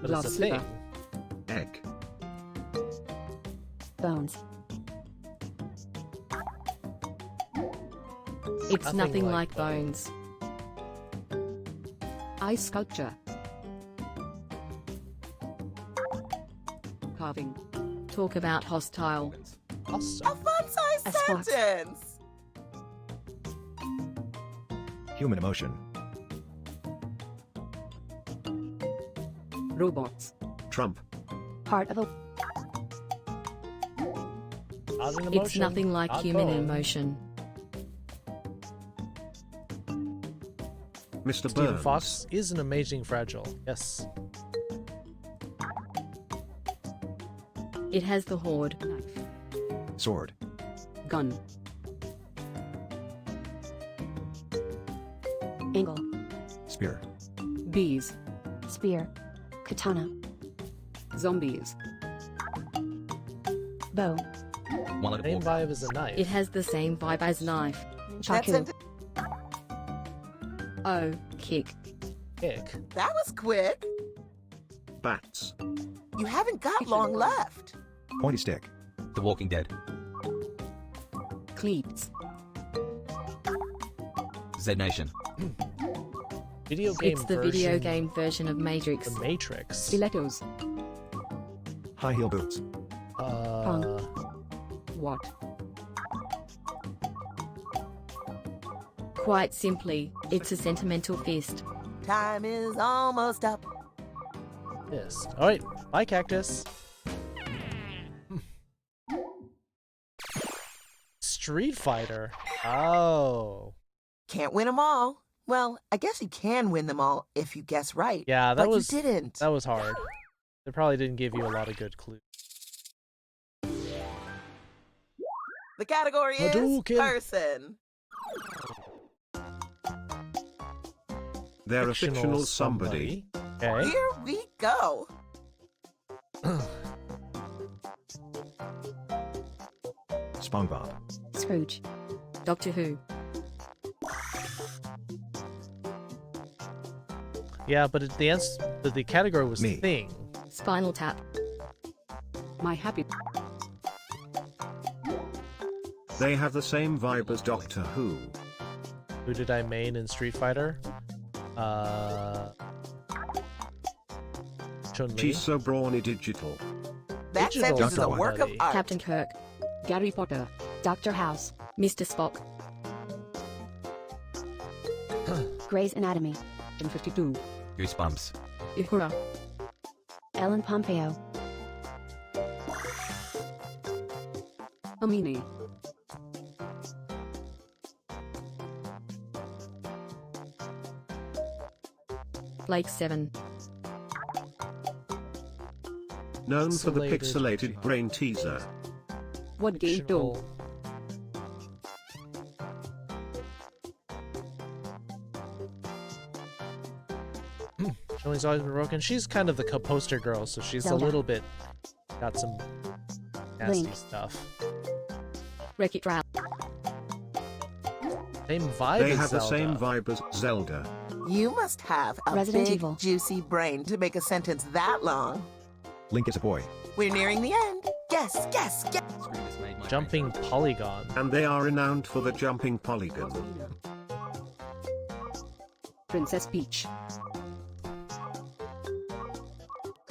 But Glass it's a thing. slipper. Egg. Bones. It's Nothing nothing like like bones. Ice sculpture. Carving. Talk about hostile. Awesome. A fun-sized A spot. sentence. Human emotion. Robots. Trump. Part of a Not an It's emotion, nothing like not human bone. emotion. Mr. Stephen Burns. Fox is an amazing fragile. Yes. It has the horde. Sword. Gun. angle. Spear. Bees. Spear. Katana. Zombies. Bow. Same vibe as a knife. It has the same vibe as knife. Chaku. Oh, kick. Kick. That was quick. Bats. You haven't got long left. Pointy stick. The Walking Dead. Cleats. Z Nation. Video game It's the version. video game version of Matrix. The Matrix. Stilettos. High heel boots. What? Quite simply, it's a sentimental fist. Time is almost up. Yes. Alright, bye, Cactus. Street Fighter. Oh. Can't win them all. Well, I guess you can win them all if you guess right. Yeah, that but was you didn't. That was hard. They probably didn't give you a lot of good clues. The category is Hadouken. person. They're a fictional somebody. Okay. Here we go. SpongeBob. Scrooge. Doctor Who. Yeah, but the answer, the category was Me. thing. Spinal Tap. My happy. They have the same vibe as Doctor Who. Who did I main in Street Fighter? Chun-Li. She's so brawny digital. That Digital sentence is a work of somebody. art. Captain Kirk. Gary Potter. Dr. House. Mr. Spock. Grey's Anatomy. 1052. Goosebumps. Uhura. Ellen Pompeo. Amini. Blake 7. Known for the Pixelated pixelated brain teaser. What game Fictional- too? Chun-Li's always been broken. She's kind of the poster girl, so she's Zelda. a little bit got some nasty Link. stuff. Wreck-It Ralph. Same vibe They as have the Zelda. same vibe as Zelda. You must have a Resident big, Evil. juicy brain to make a sentence that long. Link is a boy. We're nearing the end. Guess, guess, guess. Jumping polygon. And they are renowned for the jumping polygon. Princess Peach.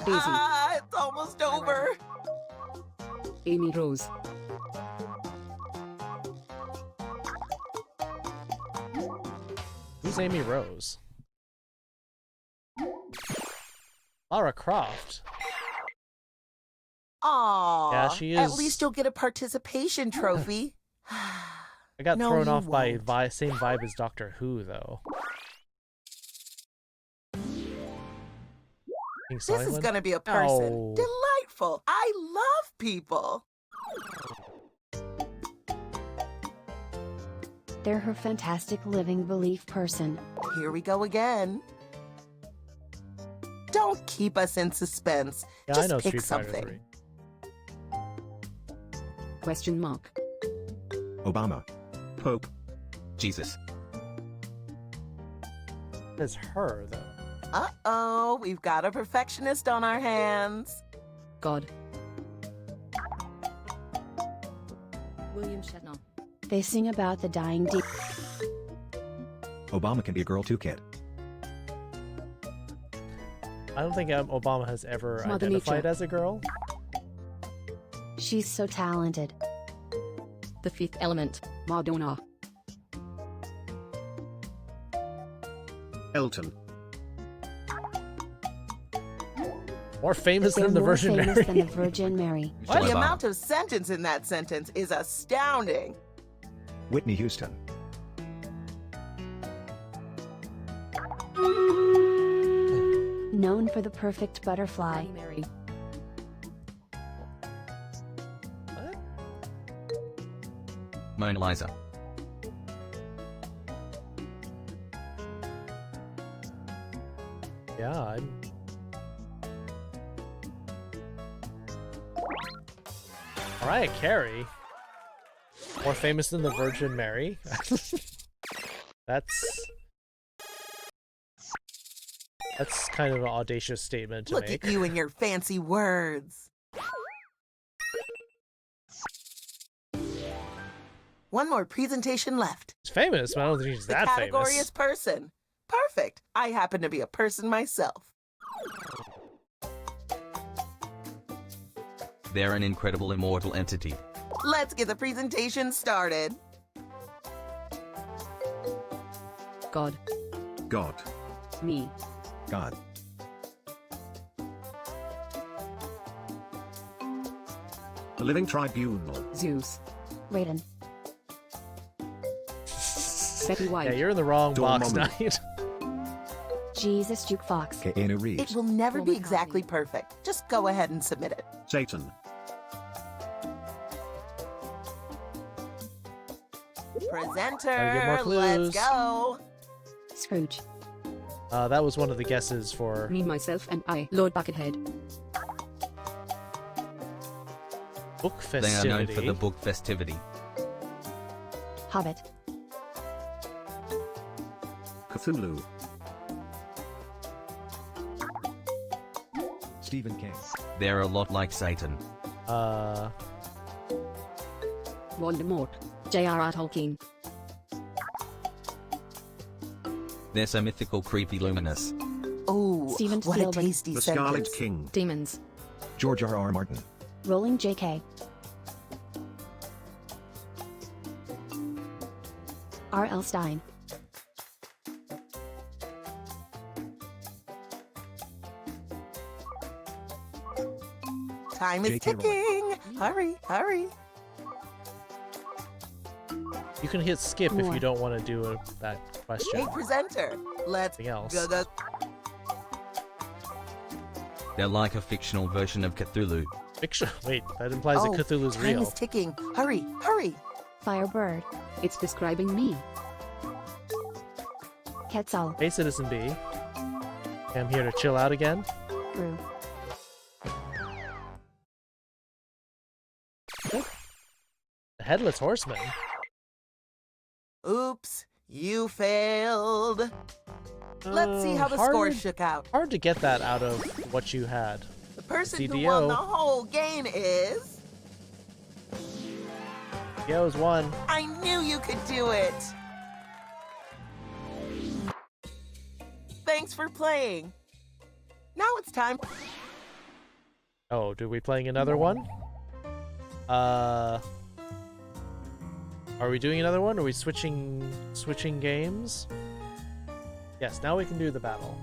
Daisy. Ah, it's almost over. Amy Rose. Who's Amy Rose? Lara Croft. Aw. Yeah, she At is- least you'll get a participation trophy. I got No, thrown you off by won't. same vibe as Doctor Who, though. King This is Silent? gonna be a person. No. Delightful. I love people. They're her fantastic living belief person. Here we go again. Don't keep us in suspense. Yeah, Just I know pick Street Fighter something. 3. Question mark. Obama. Pope. Jesus. It's her, though. Uh-oh, we've got a perfectionist on our hands. God. William Shatner. They sing about the dying deep. Obama can be a girl too, kid. I don't think Obama has ever Mother identified Nature. as a girl. She's so talented. The Fifth Element. Madonna. Elton. More famous They're than the more Virgin famous Mary. than the Virgin Mary. The amount of sentence in that sentence is astounding. Whitney Houston. Known for the perfect butterfly. Mary. Mona Lisa. Yeah, I'm... Mariah Carey? More famous than the Virgin Mary? That's... That's kind of an audacious statement to Look make. at you and your fancy words. One more presentation left. She's famous, but I don't think she's that the category famous. is person. Perfect. I happen to be a person myself. They're an incredible immortal entity. Let's get the presentation started. God. God. Me. God. The Living Tribunal. Zeus. Raiden. Betty White. Yeah, you're in the wrong box, Dormammu. Knight. Jesus Jukebox. Keanu It Reeves. will never Paul be McCartney. exactly perfect. Just go ahead and submit it. Satan. Presenter, more let's clues. go. Scrooge. That was one of the guesses for Me, myself, and I. Lord Buckethead. book They are known festivity. for the book festivity. Hobbit. Cthulhu. Stephen King. They're a lot like Satan. Voldemort. J.R.R. Tolkien. They're so mythical, creepy, luminous. Oh, Steven what a Spielberg. tasty The sentence. Scarlet King. Demons. George R.R. Martin. Rolling J.K. R.L. Stein. Time is J.K. ticking. Hurry, hurry. You can hit skip if More. you don't want to do that question. Hey, presenter, let's Something else. go. They're like a fictional version of Cthulhu. Fiction. Wait, that implies Oh, that Cthulhu's time real. is ticking. Hurry, hurry. Firebird. It's describing me. Quetzal. Hey, Citizen B. I'm here to chill out again. Gru. The Headless Horseman. Oops, you failed. Let's see how the hard- scores shook out. Hard to get that out of what you had. The person who CDO. won the whole game is... Yo's one. I knew you could do it. Thanks for playing. Now it's time. Oh, do we playing another one? Are we doing another one? Are we switching games? Yes, now we can do the battle.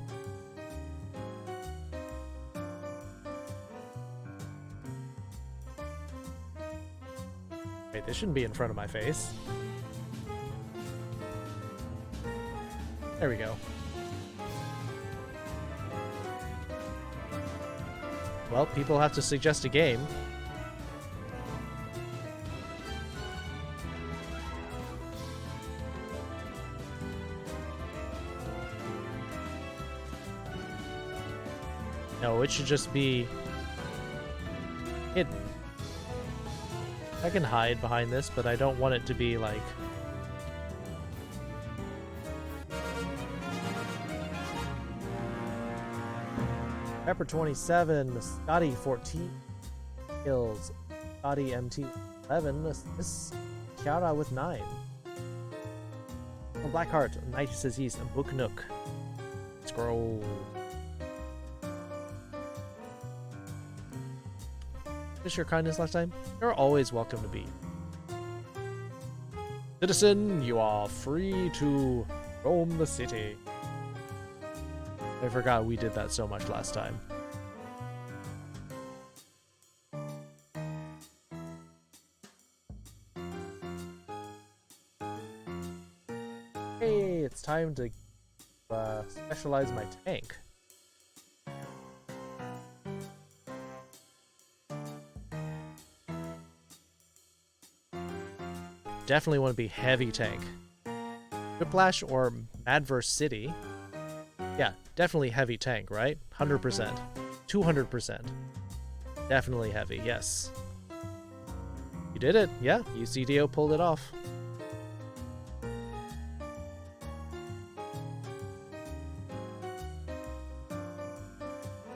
Wait, this shouldn't be in front of my face. There we go. Well, people have to suggest a game. No, it should just be hidden. I can hide behind this, but I don't want it to be like... Pepper 27, Scotty 14 kills, Scotty MT 11, this Kiara with 9. Oh, Blackheart, Knight says he's a Book Nook. Scroll. Is your kindness last time? You're always welcome to be. Citizen, you are free to roam the city. I forgot we did that so much last time. Hey, it's time to specialize my tank. Definitely want to be heavy tank. Whiplash or Madverse City. Yeah, definitely heavy tank, right? 100%. 200%. Definitely heavy, yes. You did it, yeah. UCDO pulled it off.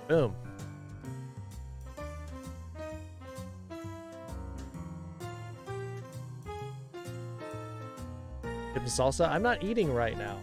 Boom. Dip and salsa? I'm not eating right now.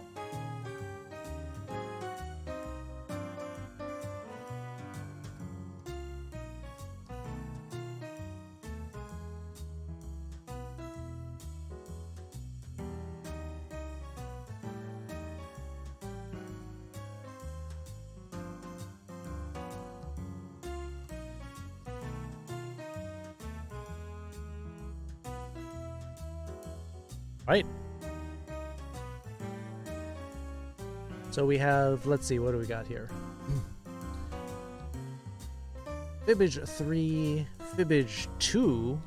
Right. So we have, let's see, what do we got here? Fibbage 3, Fibbage 2.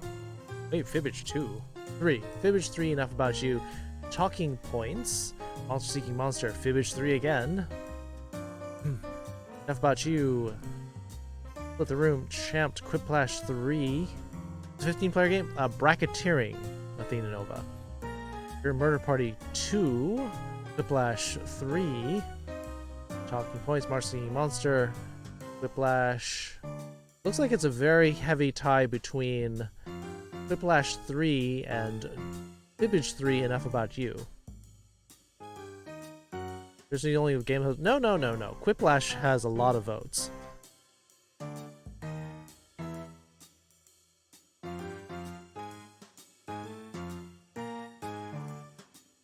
Wait, Fibbage 2? 3. Fibbage 3, Enough About You. Talking Points. Monster Seeking Monster. Fibbage 3 again. Enough About You. Split the Room. Champed. Quiplash 3. It's a 15-player game. Bracketeering. Athena Nova. Your Murder Party 2. Quiplash 3. Talking Points. Monster Seeking Monster. Quiplash. Looks like it's a very heavy tie between Quiplash 3 and Fibbage 3, Enough About You. There's the only game host. No. Quiplash has a lot of votes.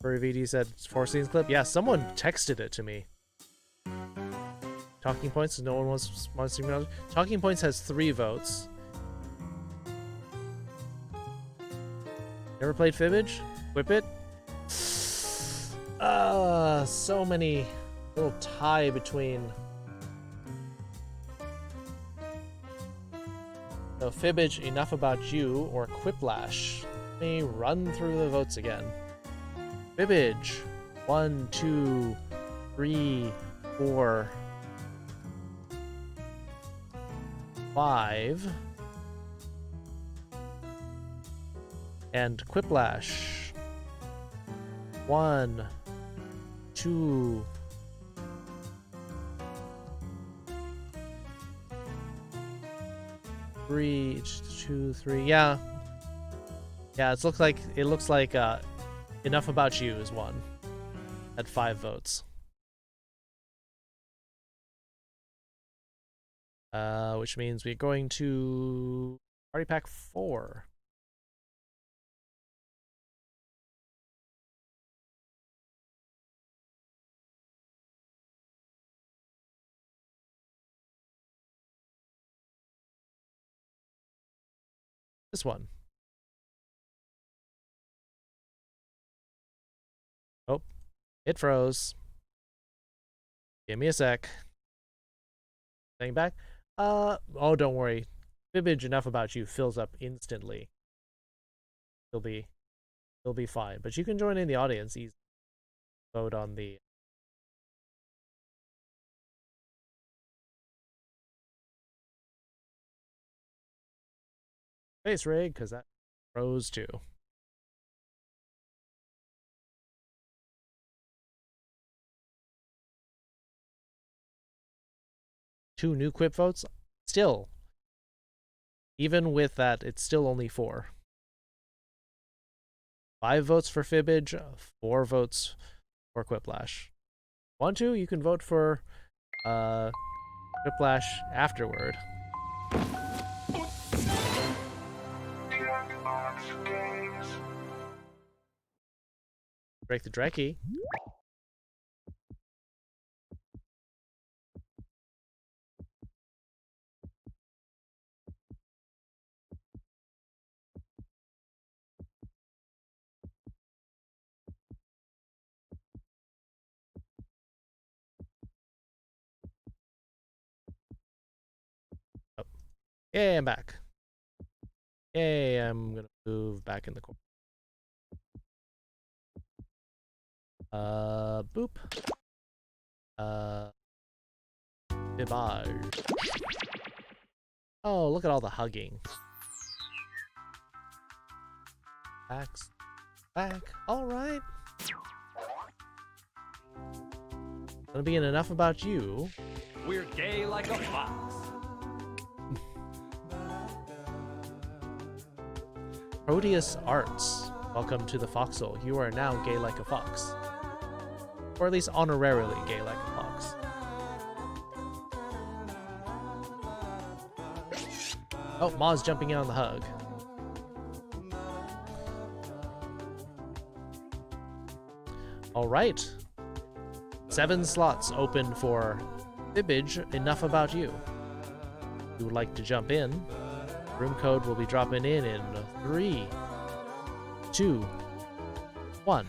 Furry VD said 4 scenes clip. Yeah, someone texted it to me. Talking Points, no one wants to see. Talking Points has 3 votes. Never played Fibbage? Whip it? So many little tie between. So Fibbage, Enough About You, or Quiplash. Let me run through the votes again. Fibbage, 1, 2, 3, 4, 5, and Quiplash, 1, 2, 3, 2, 3. Yeah, it looks like Enough About You is one at 5 votes. Which means we're going to Party Pack 4. This one. Oh, it froze. Give me a sec. Getting back. Oh, don't worry. Fibbage, Enough About You fills up instantly. He'll be fine. But you can join in the audience. Easy. Vote on the. Face rig, because that froze too. Two new quip votes. Still, even with that, it's still only 4. 5 votes for Fibbage, 4 votes for Quiplash. Want to? You can vote for Quiplash afterward. Break the Drekkie. Oh. Yay, I'm back. Yay, I'm gonna move back in the corner. Boop. Fibbage. Oh, look at all the hugging. Back. Alright. Gonna be an Enough About You. We're gay like a fox. Proteus Arts. Welcome to the foxhole. You are now gay like a fox. Or at least honorarily gay like a fox. Oh, Ma's jumping in on the hug. Alright. 7 slots open for Fibbage. Enough about you. If you would like to jump in, room code will be dropping in 3, 2, 1.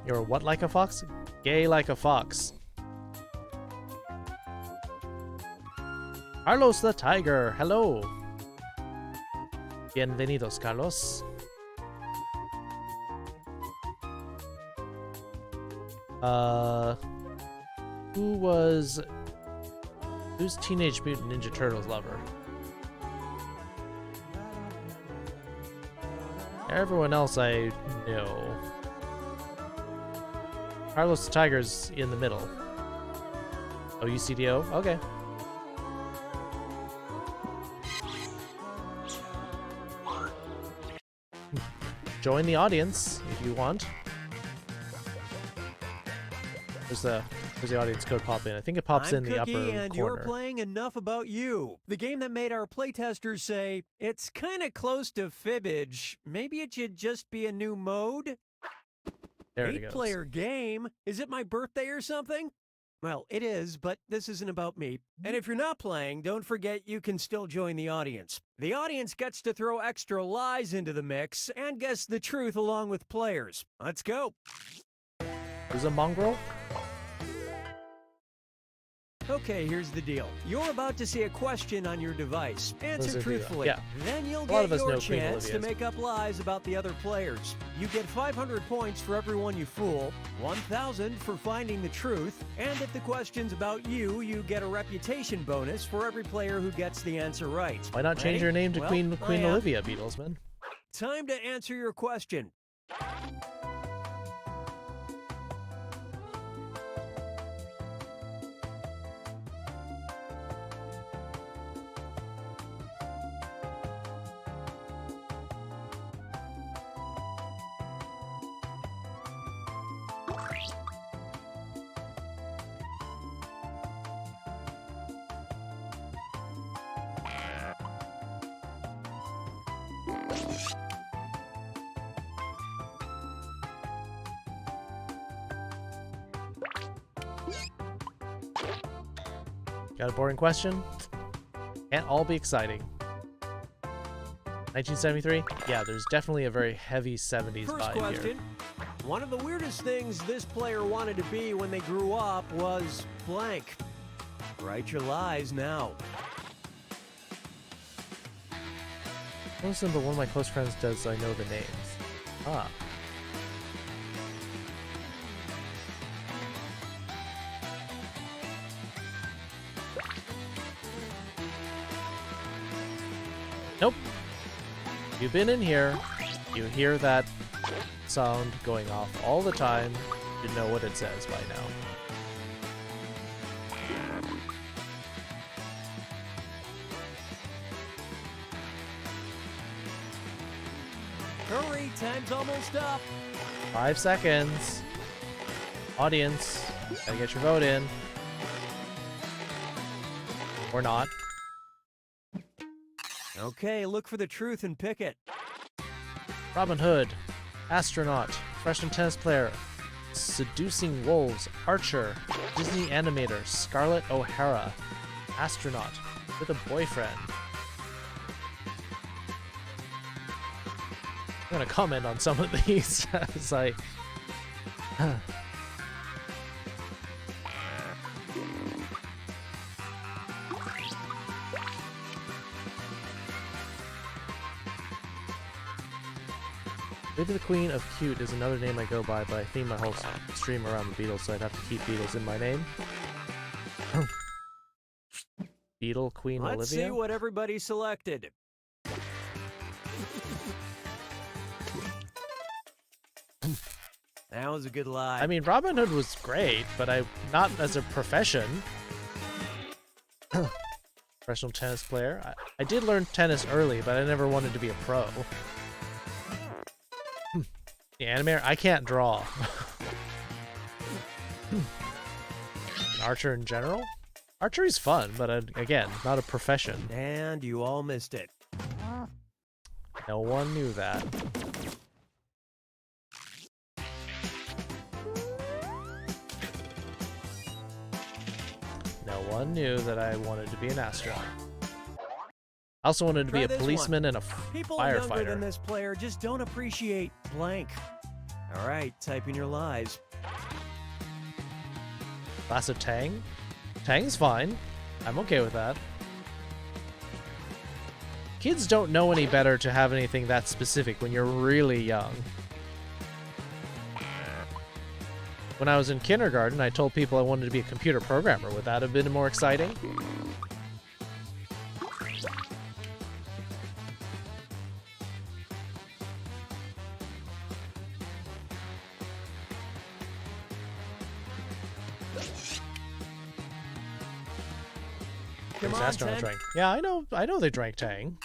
You're what like a fox? Gay like a fox. Carlos the Tiger, hello. Bienvenidos, Carlos. Who's Teenage Mutant Ninja Turtles lover? Everyone else I know. Carlos the Tiger's in the middle. Oh, UCDO? Okay. Join the audience if you want. Where's the audience code pop in? I think it pops in the upper Cookie, and corner. you're playing Enough About You, the game that made our playtesters say, it's kind of close to Fibbage. Maybe it should just be a new mode? There it goes. 8-player game? Is it my birthday or something? Well, it is, but this isn't about me. And if you're not playing, don't forget you can still join the audience. The audience gets to throw extra lies into the mix and guess the truth along with players. Let's go. Who's a mongrel? Okay, here's the deal. You're about to see a question on your device. Answer truthfully. Yeah. Then you'll A lot get of us your know Queen chance to Olivia's. make up lies about the other players. You get 500 points for everyone you fool, 1,000 for finding the truth, and if the question's about you, you get a reputation bonus for every player who gets the answer right. Why not change Ready? your name to Well, Queen I am. Olivia, Beatlesman? Time to answer your question. Got a boring question? Can't all be exciting. 1973? Yeah, there's definitely a very heavy 70s First vibe question. here. One of the weirdest things this player wanted to be when they grew up was blank. Write your lies now. Listen, but one of my close friends does, so I know the names. Ah. Nope. You've been in here. You hear that sound going off all the time. You know what it says by now. Hurry, time's almost up. 5 seconds. Audience, gotta get your vote in. Or not. Okay, look for the truth and pick it. Robin Hood, astronaut, freshman tennis player, seducing wolves, archer, Disney animator, Scarlett O'Hara, astronaut with a boyfriend. I'm gonna comment on some of these as I. Lady the Queen of Cute is another name I go by, but I theme my whole stream around the Beatles, so I'd have to keep Beatles in my name. Beetle Queen Let's Olivia? see what everybody selected. That was a good lie. I mean, Robin Hood was great, but not as a profession. Professional tennis player. I did learn tennis early, but I never wanted to be a pro. The animator? I can't draw. Archer in general? Archery's fun, but again, not a profession. And you all missed it. No one knew that. No one knew that I wanted to be an astronaut. I also wanted to be a policeman and a People firefighter. younger than this player just don't appreciate blank. All right, type in your lies. Glass of Tang? Tang's fine. I'm okay with that. Kids don't know any better to have anything that specific when you're really young. When I was in kindergarten, I told people I wanted to be a computer programmer. Would that have been more exciting? Come on, Astronaut Tang. drank. Yeah, I know they drank Tang.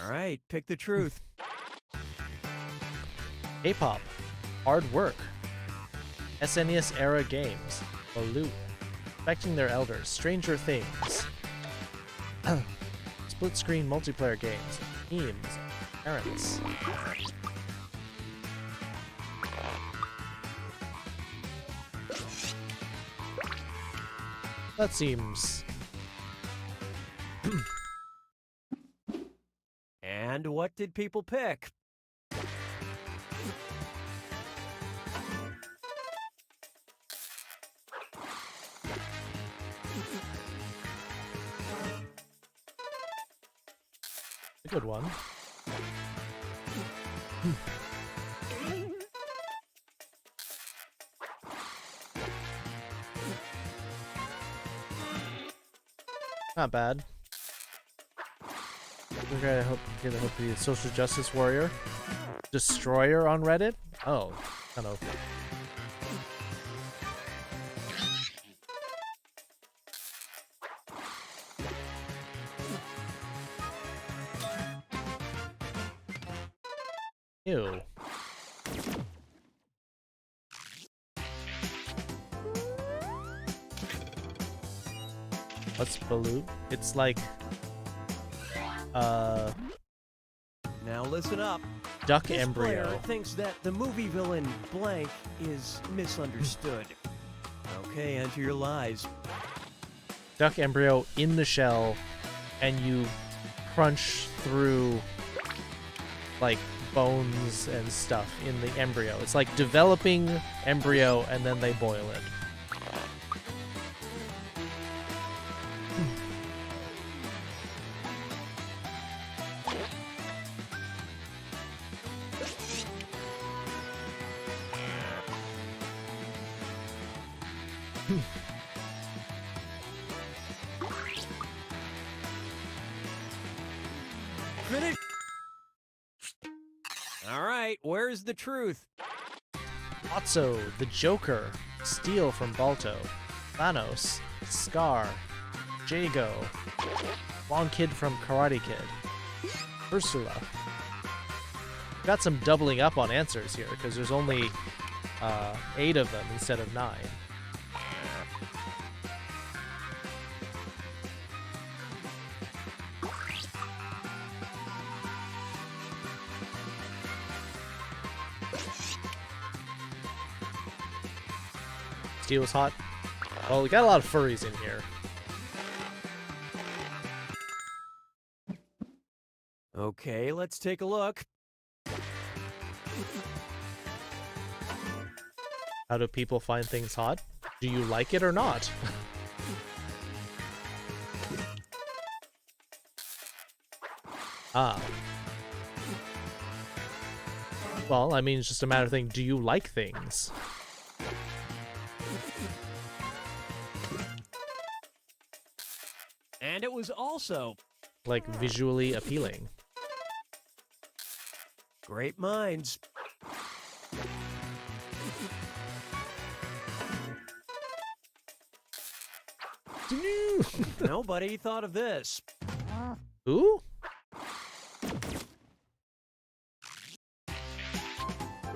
All right, pick the truth. K-pop. Hard work. SNES era games. Baloo. Respecting their elders. Stranger Things. Split screen multiplayer games. Memes. Parents. That seems... And what did people pick? A good one. Not bad. I hope to be a social justice warrior. Destroyer on Reddit? Oh, kind of. Ew. What's Baloo? It's like Now listen up. Duck This embryo. player thinks that the movie villain blank is misunderstood. Okay, enter your lies. Duck embryo in the shell, and you crunch through like bones and stuff in the embryo. It's like developing embryo and then they boil it. Finish. All right, where's the truth? Otso, the Joker, Steel from Balto, Thanos, Scar, Jago, Long Kid from Karate Kid, Ursula. Got some doubling up on answers here because there's only 8 of them instead of 9. Steel was hot. Well, we got a lot of furries in here. Okay, let's take a look. How do people find things hot? Do you like it or not? Ah. Well, I mean, it's just a matter of thing. Do you like things? And it was also like visually appealing. Great minds. Nobody thought of this. Who?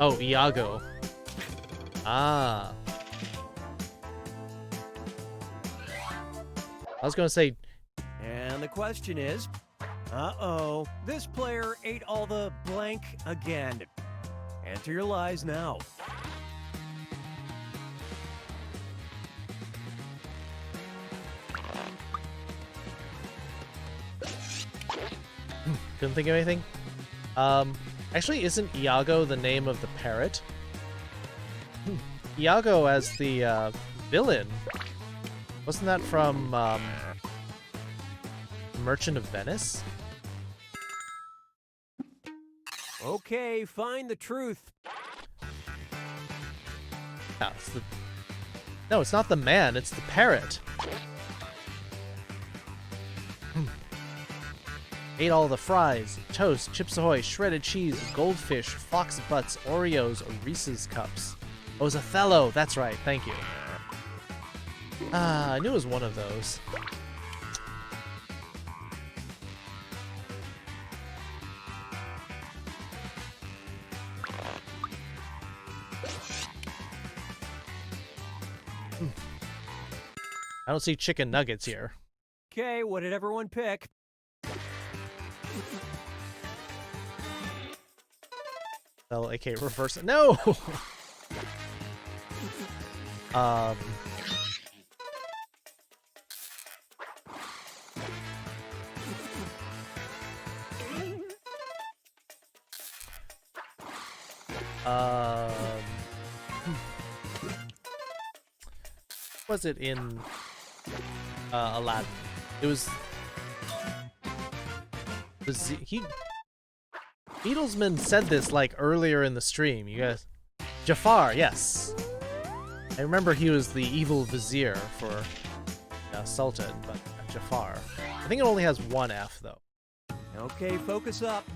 Oh, Iago. Ah. I was gonna say. And the question is, uh-oh, this player ate all the blank again. Answer your lies now. Couldn't think of anything. Actually, isn't Iago the name of the parrot? Iago as the villain. Wasn't that from Merchant of Venice? Okay, find the truth. Yeah, no, it's not the man, it's the parrot. Ate all the fries, toast, Chips Ahoy, shredded cheese, goldfish, fox butts, Oreos, Reese's cups. Oh, it was Othello. That's right. Thank you. Ah, I knew it was one of those. I don't see chicken nuggets here. Okay, what did everyone pick? Well, aka reverse it. No! Was it in Aladdin? It was Beatlesman said this like earlier in the stream. You guys, Jafar, yes. I remember he was the evil vizier for Sultan, but Jafar. I think it only has one F though. Okay, focus up.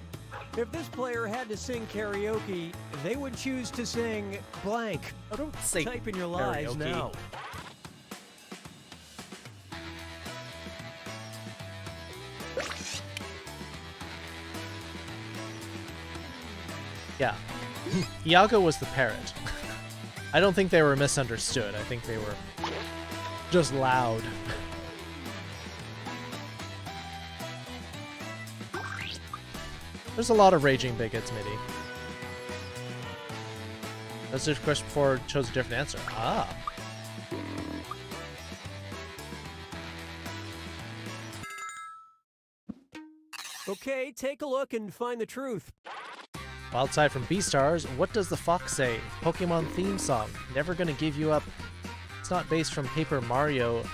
If this player had to sing karaoke, they would choose to sing blank. Oh, don't say Type in your lies karaoke. now. Yeah. Iago was the parrot. I don't think they were misunderstood. I think they were just loud. There's a lot of raging bigots, Mitty. That's the question before I chose a different answer. Ah. Okay, take a look and find the truth. Wildside from Beastars, what does the fox say? Pokemon theme song. Never gonna give you up. It's not based from Paper Mario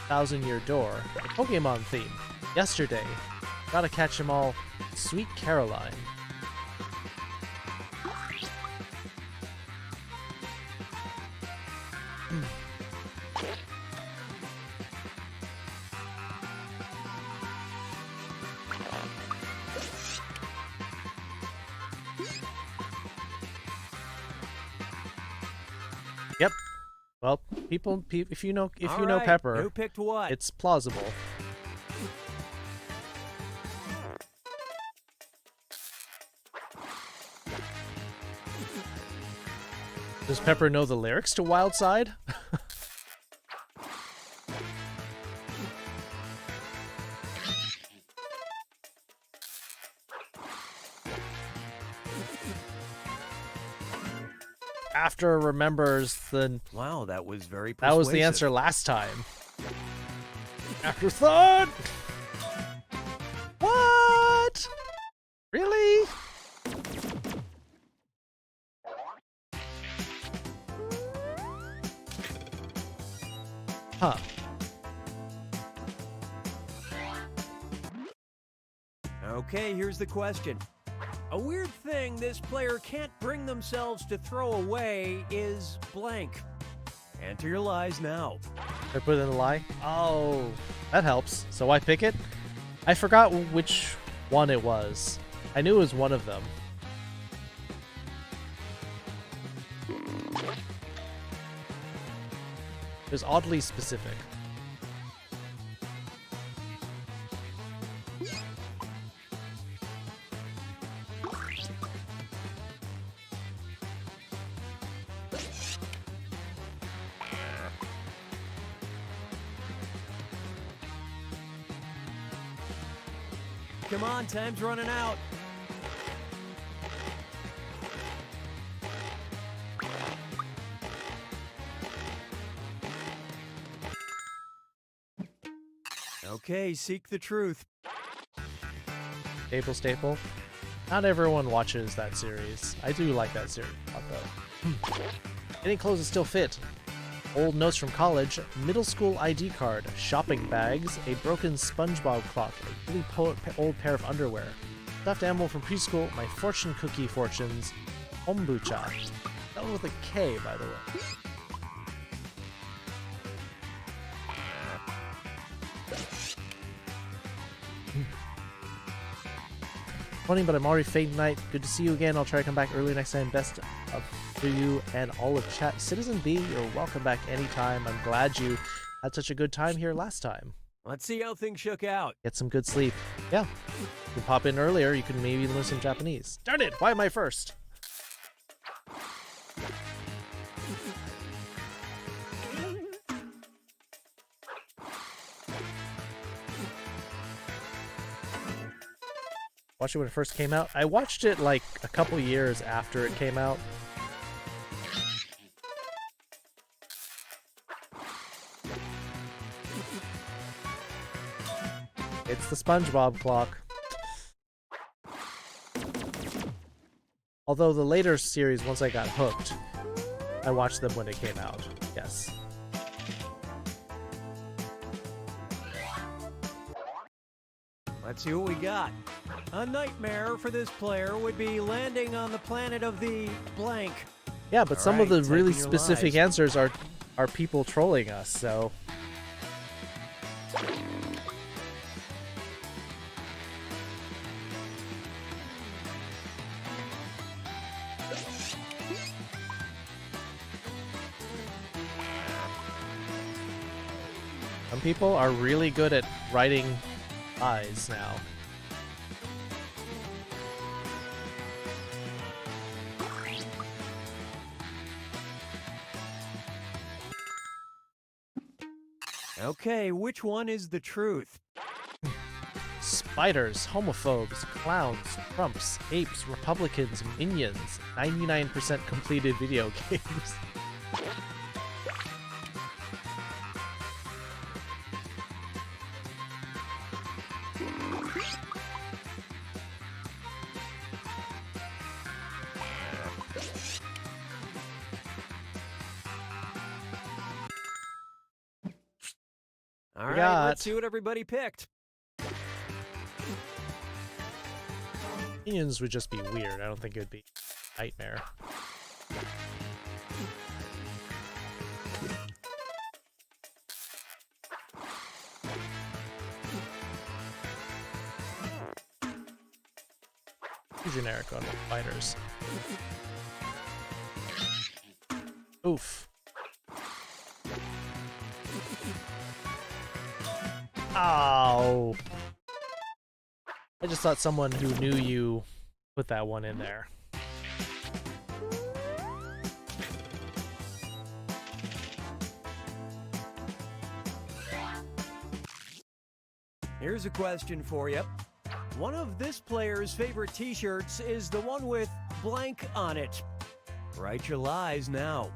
1000-Year Door. The Pokemon theme. Yesterday. Gotta catch 'em all. Sweet Caroline. Yep. Well, people, if you know Alright, Pepper, who picked what? it's plausible. Does Pepper know the lyrics to Wild Side? After remembers the... Wow, that was very That was the persuasive. answer last time. Afterthought! What? Really? Huh. Okay, here's the question. A weird thing this player can't bring themselves to throw away is blank. Enter your lies now. I put in a lie? Oh, that helps. So I pick it? I forgot which one it was. I knew it was one of them. It was oddly specific. Come on, time's running out. Okay, seek the truth. Staple. Not everyone watches that series. I do like that series a lot, though. Any clothes that still fit. Old notes from college, middle school ID card, shopping bags, a broken SpongeBob clock, a really old pair of underwear, stuffed animal from preschool, my fortune cookie fortunes, kombucha. That one with a K, by the way. Funny, but I'm already fading night. Good to see you again. I'll try to come back early next time. Best of to you and all of chat. Citizen B, you're welcome back anytime. I'm glad you had such a good time here last time. Let's see how things shook out. Get some good sleep. Yeah. You can pop in earlier. You can maybe learn some Japanese. Darn it! Why am I first? Watched it when it first came out. I watched it like a couple years after it came out. It's the SpongeBob clock. Although the later series, once I got hooked, I watched them when it came out. Yes. Let's see what we got. A nightmare for this player would be landing on the planet of the blank. Yeah, but some of the really specific lies. answers are people trolling us, so... Some people are really good at writing lies now. Okay, which one is the truth? Spiders, homophobes, clowns, Trumps, apes, Republicans, minions, 99% completed video games. All right, let's see what everybody picked. Minions would just be weird. I don't think it would be a nightmare. Too generic on the fighters. Oof. Ow. I just thought someone who knew you put that one in there. Here's a question for you. One of this player's favorite t-shirts is the one with blank on it. Write your lies now.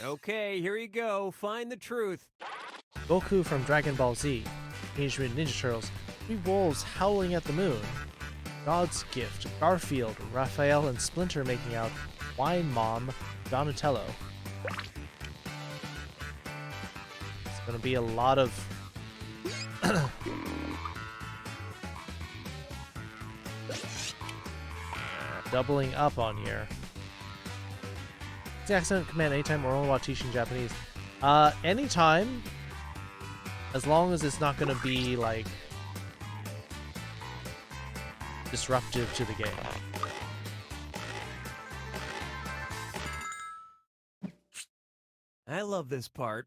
Okay, here you go. Find the truth. Goku from Dragon Ball Z. Teenage Mutant Ninja Turtles. 3 wolves howling at the moon. God's Gift. Garfield, Raphael, and Splinter making out. Wine Mom, Donatello. It's gonna be a lot of doubling up on here. The accent command anytime or only while teaching Japanese. Anytime. As long as it's not gonna be like disruptive to the game. I love this part.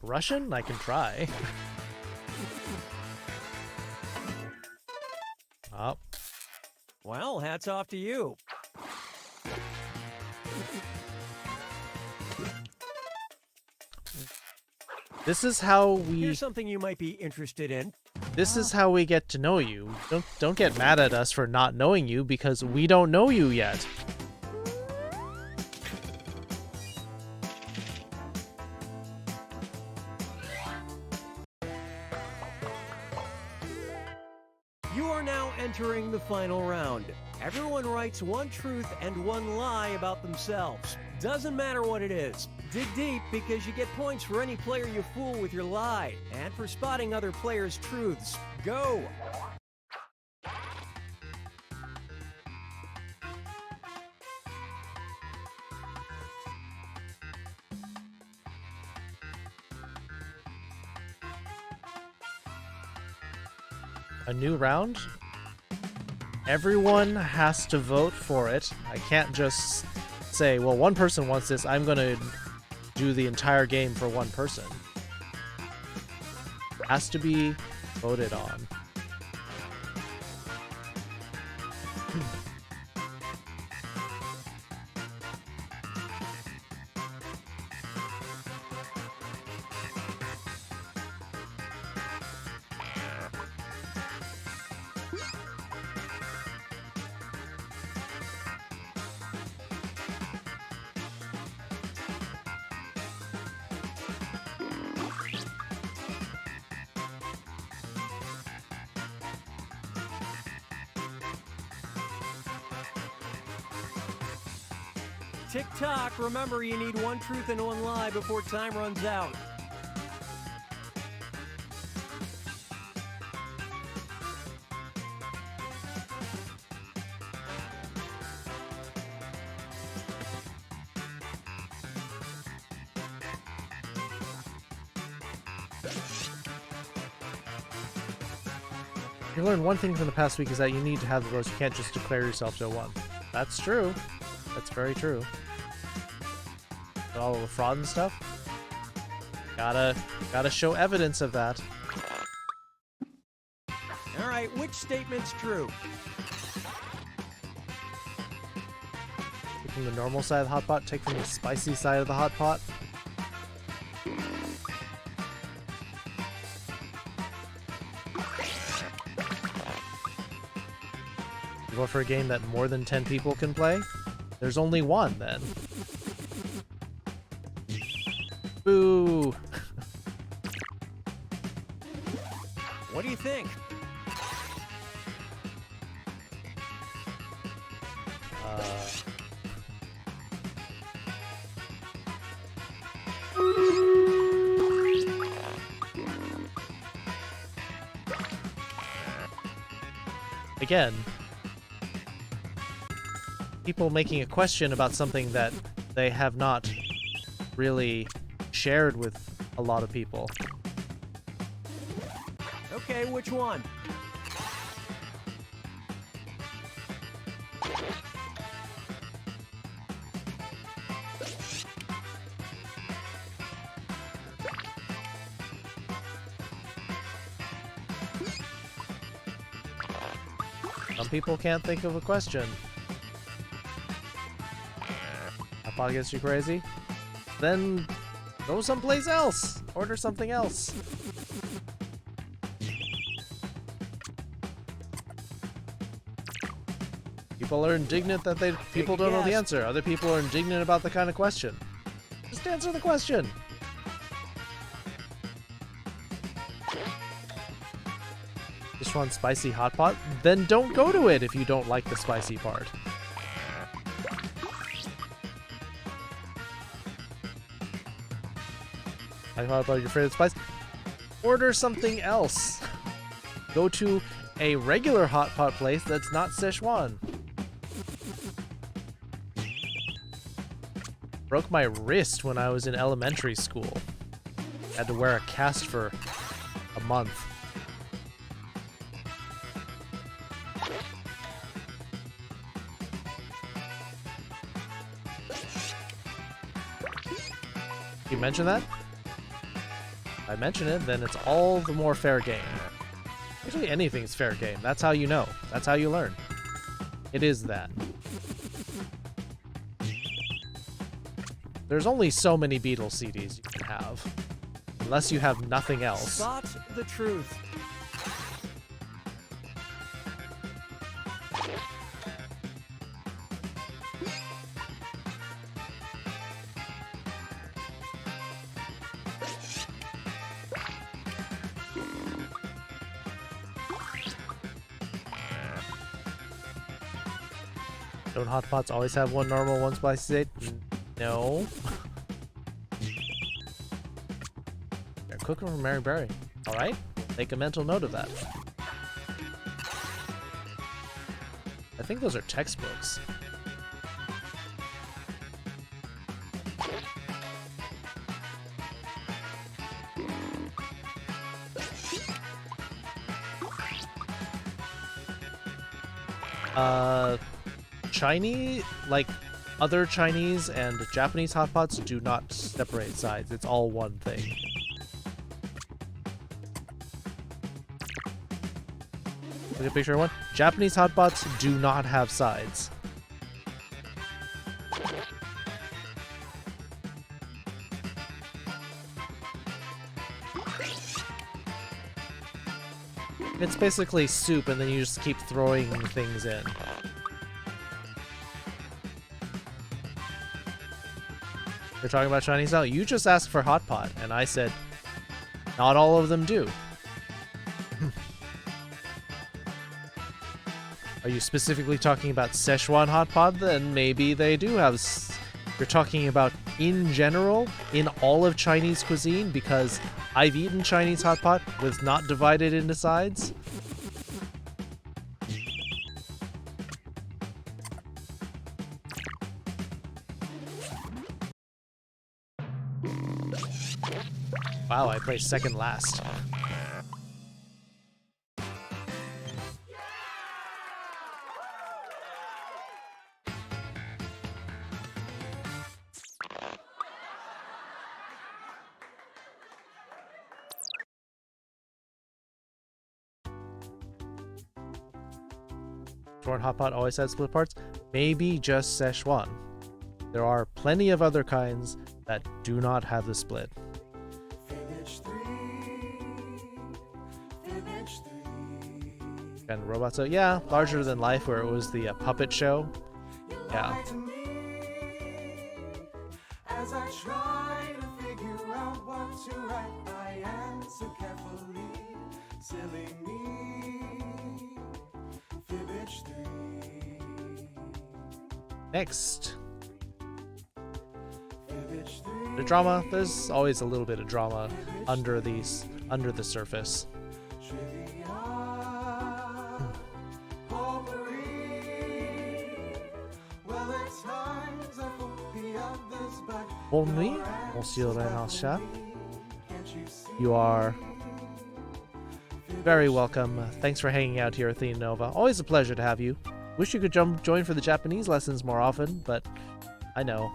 Russian? I can try. Oh. Well, hats off to you. This is how we... Here's something you might be interested in. This is how we get to know you. Don't get mad at us for not knowing you because we don't know you yet. You are now entering the final round. Everyone writes one truth and one lie about themselves. Doesn't matter what it is. Dig deep because you get points for any player you fool with your lie and for spotting other players' truths. Go! A new round? Everyone has to vote for it. I can't just say, well, one person wants this, I'm gonna do the entire game for one person. It has to be voted on. Tick-tock, remember you need one truth and one lie before time runs out. You learned one thing from the past week is that you need to have the votes. You can't just declare yourself to one. That's true. That's very true. But all of the fraud and stuff, gotta show evidence of that. All right, which statement's true? Take from the normal side of the hot pot, take from the spicy side of the hot pot. You go for a game that more than 10 people can play? There's only one then. Boo! What do you think? Again, people making a question about something that they have not really shared with a lot of people. Okay, which one? Some people can't think of a question. That thought gets you crazy? Then go someplace else. Order something else. People are indignant that people don't know the answer. Other people are indignant about the kind of question. Just answer the question. Just want spicy hot pot? Then don't go to it if you don't like the spicy part. I thought about your favorite spice. Order something else. Go to a regular hot pot place that's not Szechuan. Broke my wrist when I was in elementary school. Had to wear a cast for a month. You mentioned that? If I mention it, then it's all the more fair game. Actually, anything's fair game. That's how you know. That's how you learn. It is that. There's only so many Beatles CDs you can have. Unless you have nothing else. Spot the truth. Don't hot pots always have one normal, one spicy? No. They're cooking from Mary Berry. Alright? Make a mental note of that. I think those are textbooks. Chinese, like other Chinese and Japanese hot pots do not separate sides. It's all one thing. Look at picture one. Japanese hot pots do not have sides. It's basically soup and then you just keep throwing things in. You're talking about Chinese style? You just asked for hot pot, and I said, not all of them do. Are you specifically talking about Szechuan hot pot? Then maybe they do have... You're talking about in general, in all of Chinese cuisine, because I've eaten Chinese hot pot with not divided into sides. Wow, I placed second last. Szechuan hot pot always has split parts? Maybe just Szechuan. There are plenty of other kinds that do not have the split. And robots, so yeah, larger than life, where it was the puppet show. Yeah. As I try to figure out what to write, I answer carefully. Silly me. Fibbage 3. Next. The drama. There's always a little bit of drama under the surface. Bonne nuit, Monsieur Renal-Chat. You are very welcome. Thanks for hanging out here, Athena Nova. Always a pleasure to have you. Wish you could join for the Japanese lessons more often, but I know.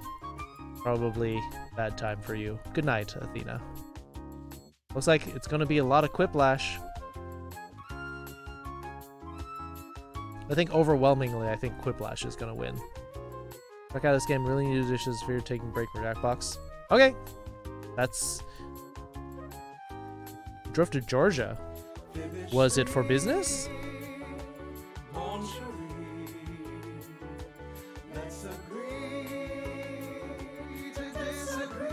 Probably bad time for you. Good night, Athena. Looks like it's going to be a lot of Quiplash. I think overwhelmingly, I think Quiplash is going to win. Check out this game. Really need dishes for your taking break for Jackbox. Okay, that's drove to Georgia. Was it for business? Let's agree to disagree.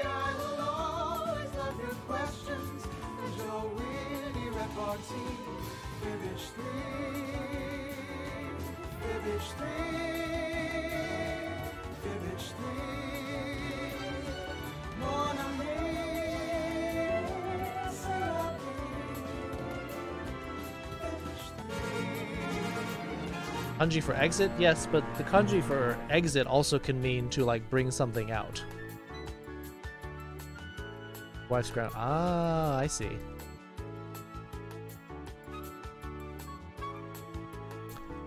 I will always love your questions and your witty repartee. Fibbage 3, Fibbage 3, Fibbage 3. Mon ami, c'est la Kanji for exit? Yes, but the kanji for exit also can mean to like bring something out. Wife's ground. Ah, I see.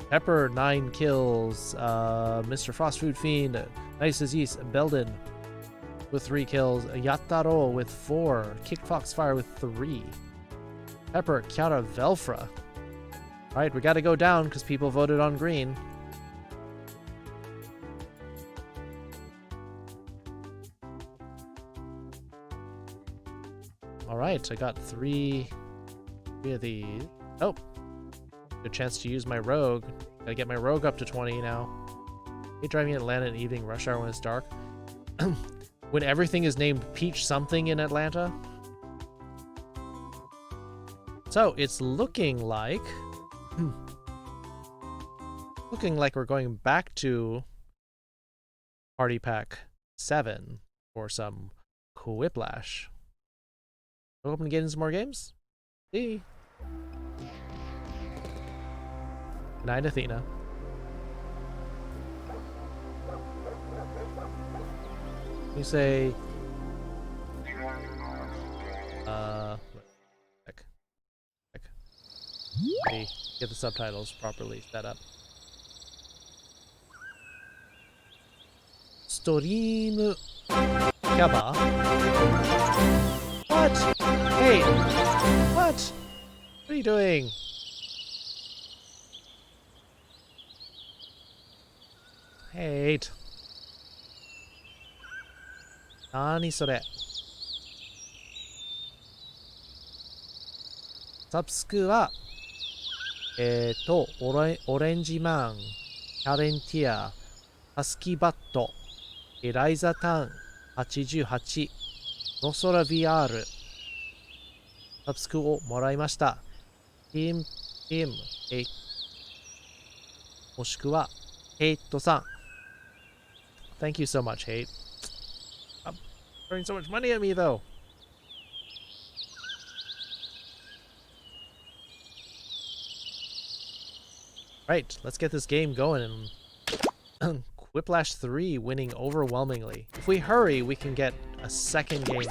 Pepper, 9 kills. Mr. Frost Food Fiend, Nice Disease, Belden with 3 kills. Yataro with 4. Kick Foxfire with 3. Pepper, Kiara Velfra. Alright, we gotta go down because people voted on green. Alright, I got 3 of these. Oh! Good chance to use my rogue. Gotta get my rogue up to 20 now. Hate driving in Atlanta in evening rush hour when it's dark. When everything is named Peach something in Atlanta. So, it's looking like... looking like we're going back to Party Pack 7 for some Quiplash. Hoping to get in some more games? See? Good night, Athena. You say... Hey, get the subtitles properly set up. Stream Kaba. What? Hey! What? What are you doing? Hate. Nani sore? Subscribe はオレンジマン、キャレンティア、ハスキーバット、エライザタン88、ノソラ VR、サブスクをもらいました。ティム、もしくは、ヘイトさん。Thank you so much, Hate. I'm throwing so much money at me, though. Right, let's get this game going and Quiplash 3 winning overwhelmingly. If we hurry, we can get a second game in.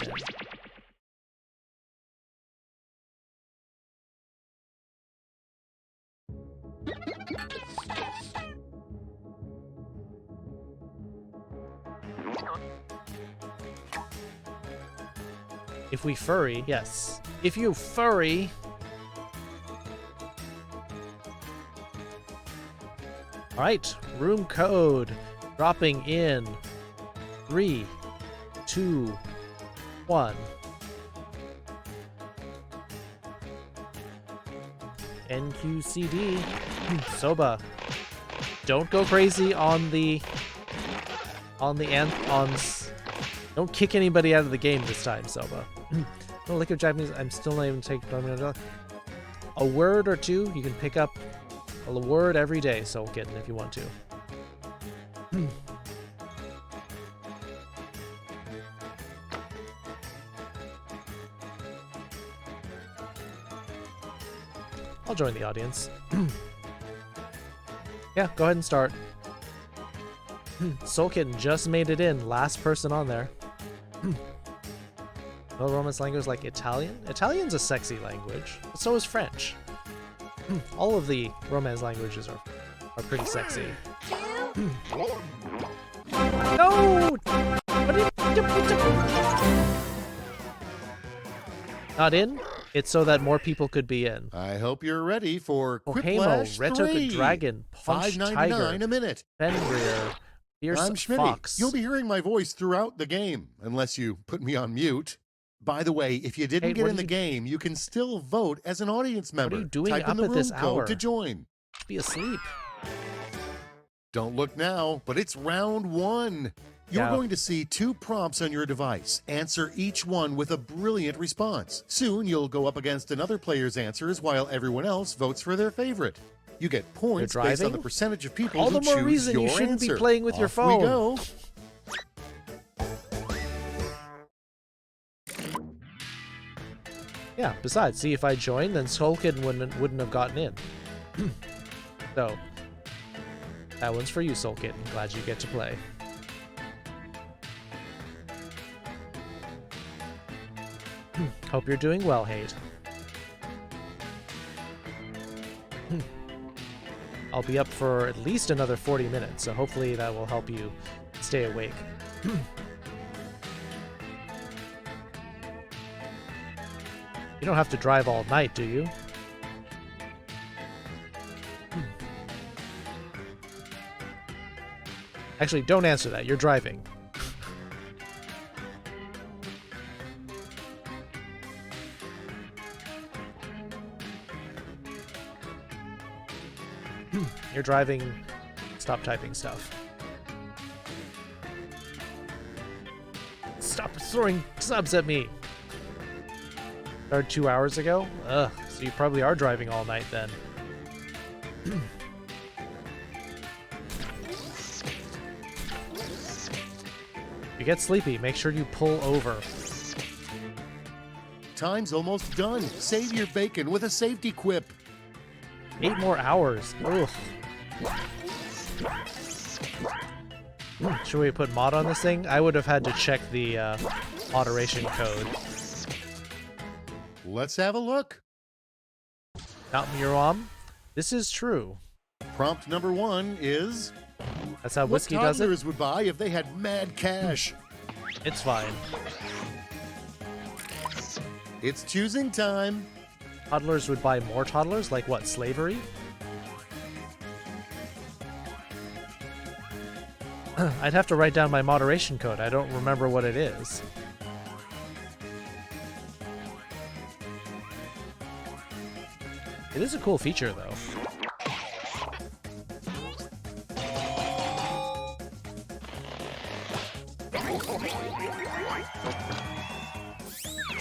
If we furry, yes. If you furry... Alright, room code dropping in 3, 2, 1. NQCD. Soba. Don't go crazy on the don't kick anybody out of the game this time, Soba. No liquid Japanese, I'm still not even taking a word or two. You can pick up a word every day, so get it if you want to. I'll join the audience. Yeah, go ahead and start. Soul Kitten just made it in, last person on there. No Romance language like Italian? Italian's a sexy language, but so is French. All of the Romance languages are pretty sexy. No! Not in? It's so that more people could be in. I hope you're ready for Quiplash Quiplash 3. Reto the Dragon, Punch Tiger, $5.99 a minute. Fenrir, Fierce I'm Schmitty. Fox. You'll be hearing my voice throughout the game, unless you put me on mute. By the way, if you didn't Hey, get what in are the you- game, you can still vote as an audience member. What are you doing Type up in the at room this code hour? to join. Be asleep. Don't look now, but it's round 1. You're Yeah. going to see 2 prompts on your device. Answer each one with a brilliant response. Soon you'll go up against another player's answers while everyone else votes for their favorite. You get points You're based on driving? the percentage of people All who the more choose reason you your shouldn't be answer. playing with your Off phone. We go. Yeah, besides, see, if I joined, then Soulkid wouldn't have gotten in. So, that one's for you, Soulkid. I'm glad you get to play. Hope you're doing well, Hate. I'll be up for at least another 40 minutes, so hopefully that will help you stay awake. You don't have to drive all night, do you? Actually, don't answer that. You're driving. You're driving. Stop typing stuff. Stop throwing subs at me. Started 2 hours ago? Ugh, so you probably are driving all night then. If you get sleepy, make sure you pull over. Time's almost done. Save your bacon with a safety quip. 8 more hours. Ugh. Should we put mod on this thing? I would have had to check the moderation code. Let's have a look. Not Muram. This is true. Prompt number 1 is... That's how Whiskey does it? What toddlers would buy if they had mad cash? It's fine. It's choosing time. Toddlers would buy more toddlers? Like what, slavery? I'd have to write down my moderation code. I don't remember what it is. It is a cool feature, though.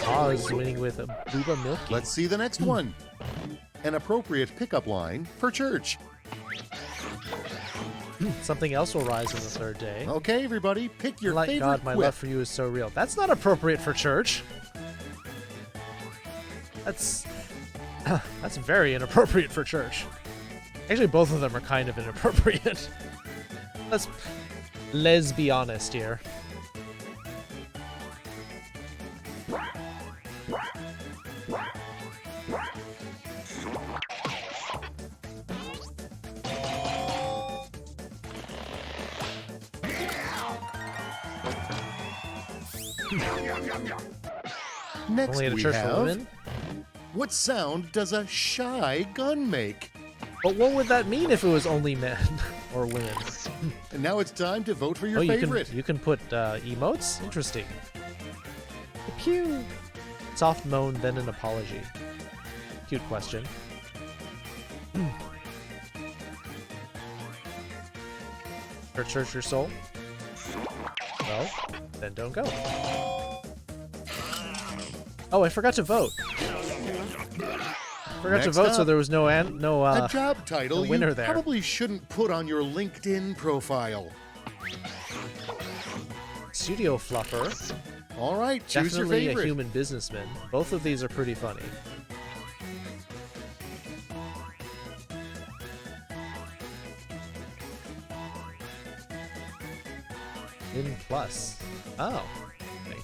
Oz winning with a Booba Milky. Let's see the next one. An appropriate pickup line for church. Something else will rise on the third day. Okay, everybody, pick your Like favorite God, my quip. love for you is so real. That's not appropriate for church. That's that's very inappropriate for church. Actually, both of them are kind of inappropriate. Let's be honest here. Next Only at a we church for have, women? what sound does a shy gun make? But what would that mean if it was only men or women? And now it's time to vote for your Oh, favorite. you can put emotes? Interesting. Pew! Soft moan, then an apology. Cute question. Search your soul? Well, then don't go. Oh, I forgot to vote. Forgot to Next vote, so up, there was no a job title winner you there. probably shouldn't put on your LinkedIn profile. Studio Fluffer. All right, choose your Definitely favorite. a human businessman. Both of these are pretty funny. In plus. Oh. Okay.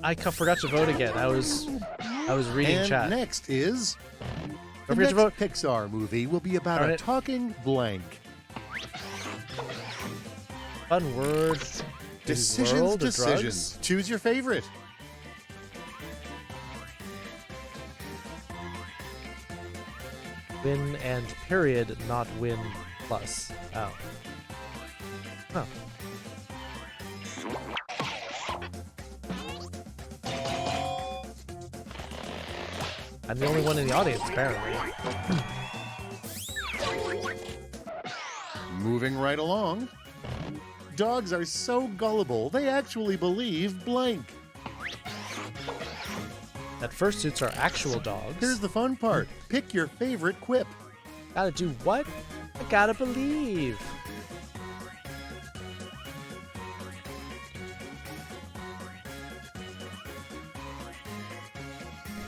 I forgot to vote again. I was reading And chat. next is Don't the forget next to vote. Pixar movie will be about Darn a it. talking blank. Fun word. Decisions, World of decisions. drugs? Choose your favorite. Win and period, not win plus. Oh. Huh. I'm the only one in the audience, apparently. Moving right along. Dogs are so gullible, they actually believe blank. That fursuits are actual dogs. Here's the fun part. Pick your favorite quip. Gotta do what? I gotta believe.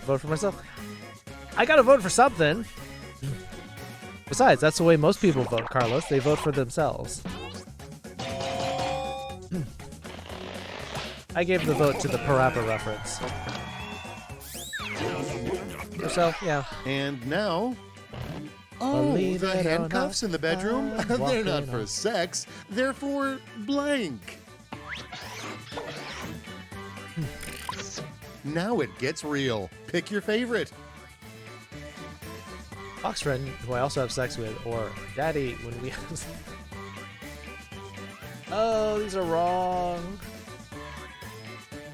Vote for myself. I gotta vote for something. Besides, that's the way most people vote, Carlos. They vote for themselves. I gave the vote to the Parappa reference. Yourself, yeah. And now... Oh, Believe the it or handcuffs not, in the bedroom? I'm They're walking not for on. sex, they're for blank. Now it gets real. Pick your favorite. Fox friend, who I also have sex with, or daddy when we have... Oh, these are wrong.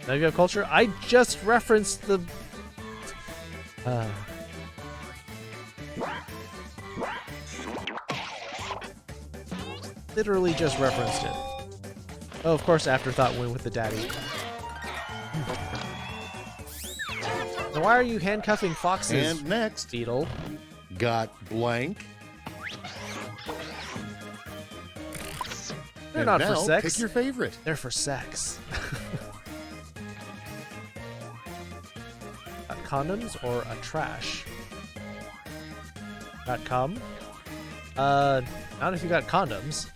Now you have culture? I just referenced the... Literally just referenced it. Oh, of course, afterthought went with the daddy. Now why are you handcuffing foxes? And next, Beetle. Got blank. They're And not now, for sex. Pick your favorite. They're for sex. Condoms or a trash? Got cum? Not if you got condoms.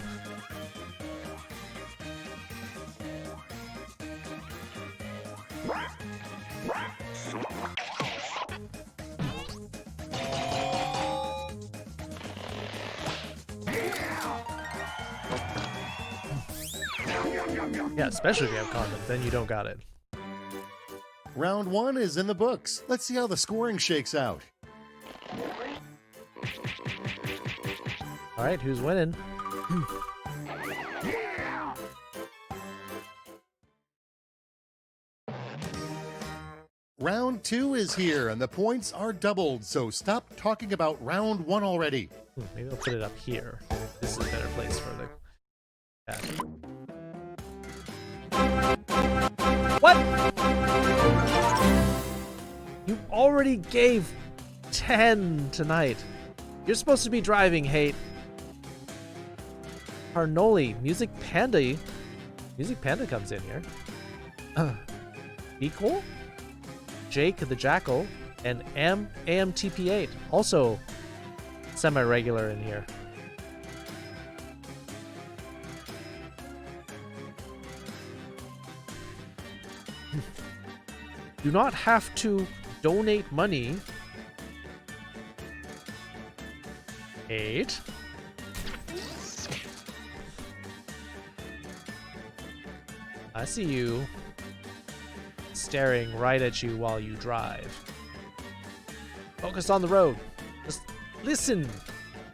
Yeah, especially if you have condoms, then you don't got it. Round 1 is in the books. Let's see how the scoring shakes out. Alright, who's winning? Round 2 is here, and the points are doubled, so stop talking about round 1 already. Maybe I'll put it up here. This is a better place for the... What? You already gave 10 tonight. You're supposed to be driving, Hate. Harnoli, Music Panda. Music Panda comes in here. Be cool? Jake the Jackal, and AMTP8. Also semi-regular in here. Do not have to donate money. 8. I see you staring right at you while you drive. Focus on the road. Just listen.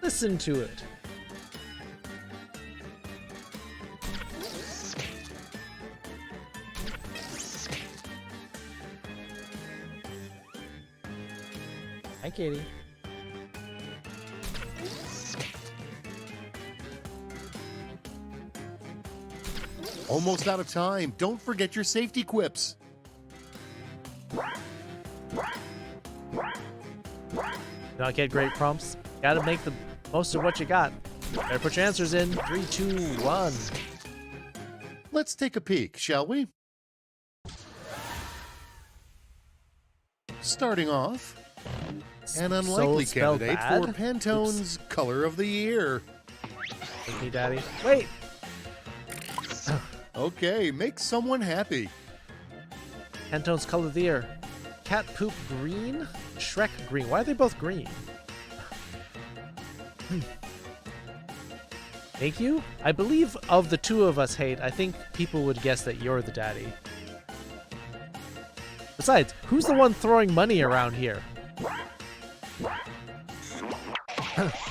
Listen to it. Hi, Katie. Almost out of time. Don't forget your safety quips. Not get great prompts. Gotta make the most of what you got. Better put your answers in. 3, 2, 1. Let's take a peek, shall we? Starting off, an unlikely spelled candidate bad? for Pantone's Color of the Year. Take me, Daddy. Wait! Okay, make someone happy. Pantone's Color of the Year. Cat Poop Green? Shrek Green. Why are they both green? Thank you? I believe of the two of us, Hate, I think people would guess that you're the daddy. Besides, who's the one throwing money around here?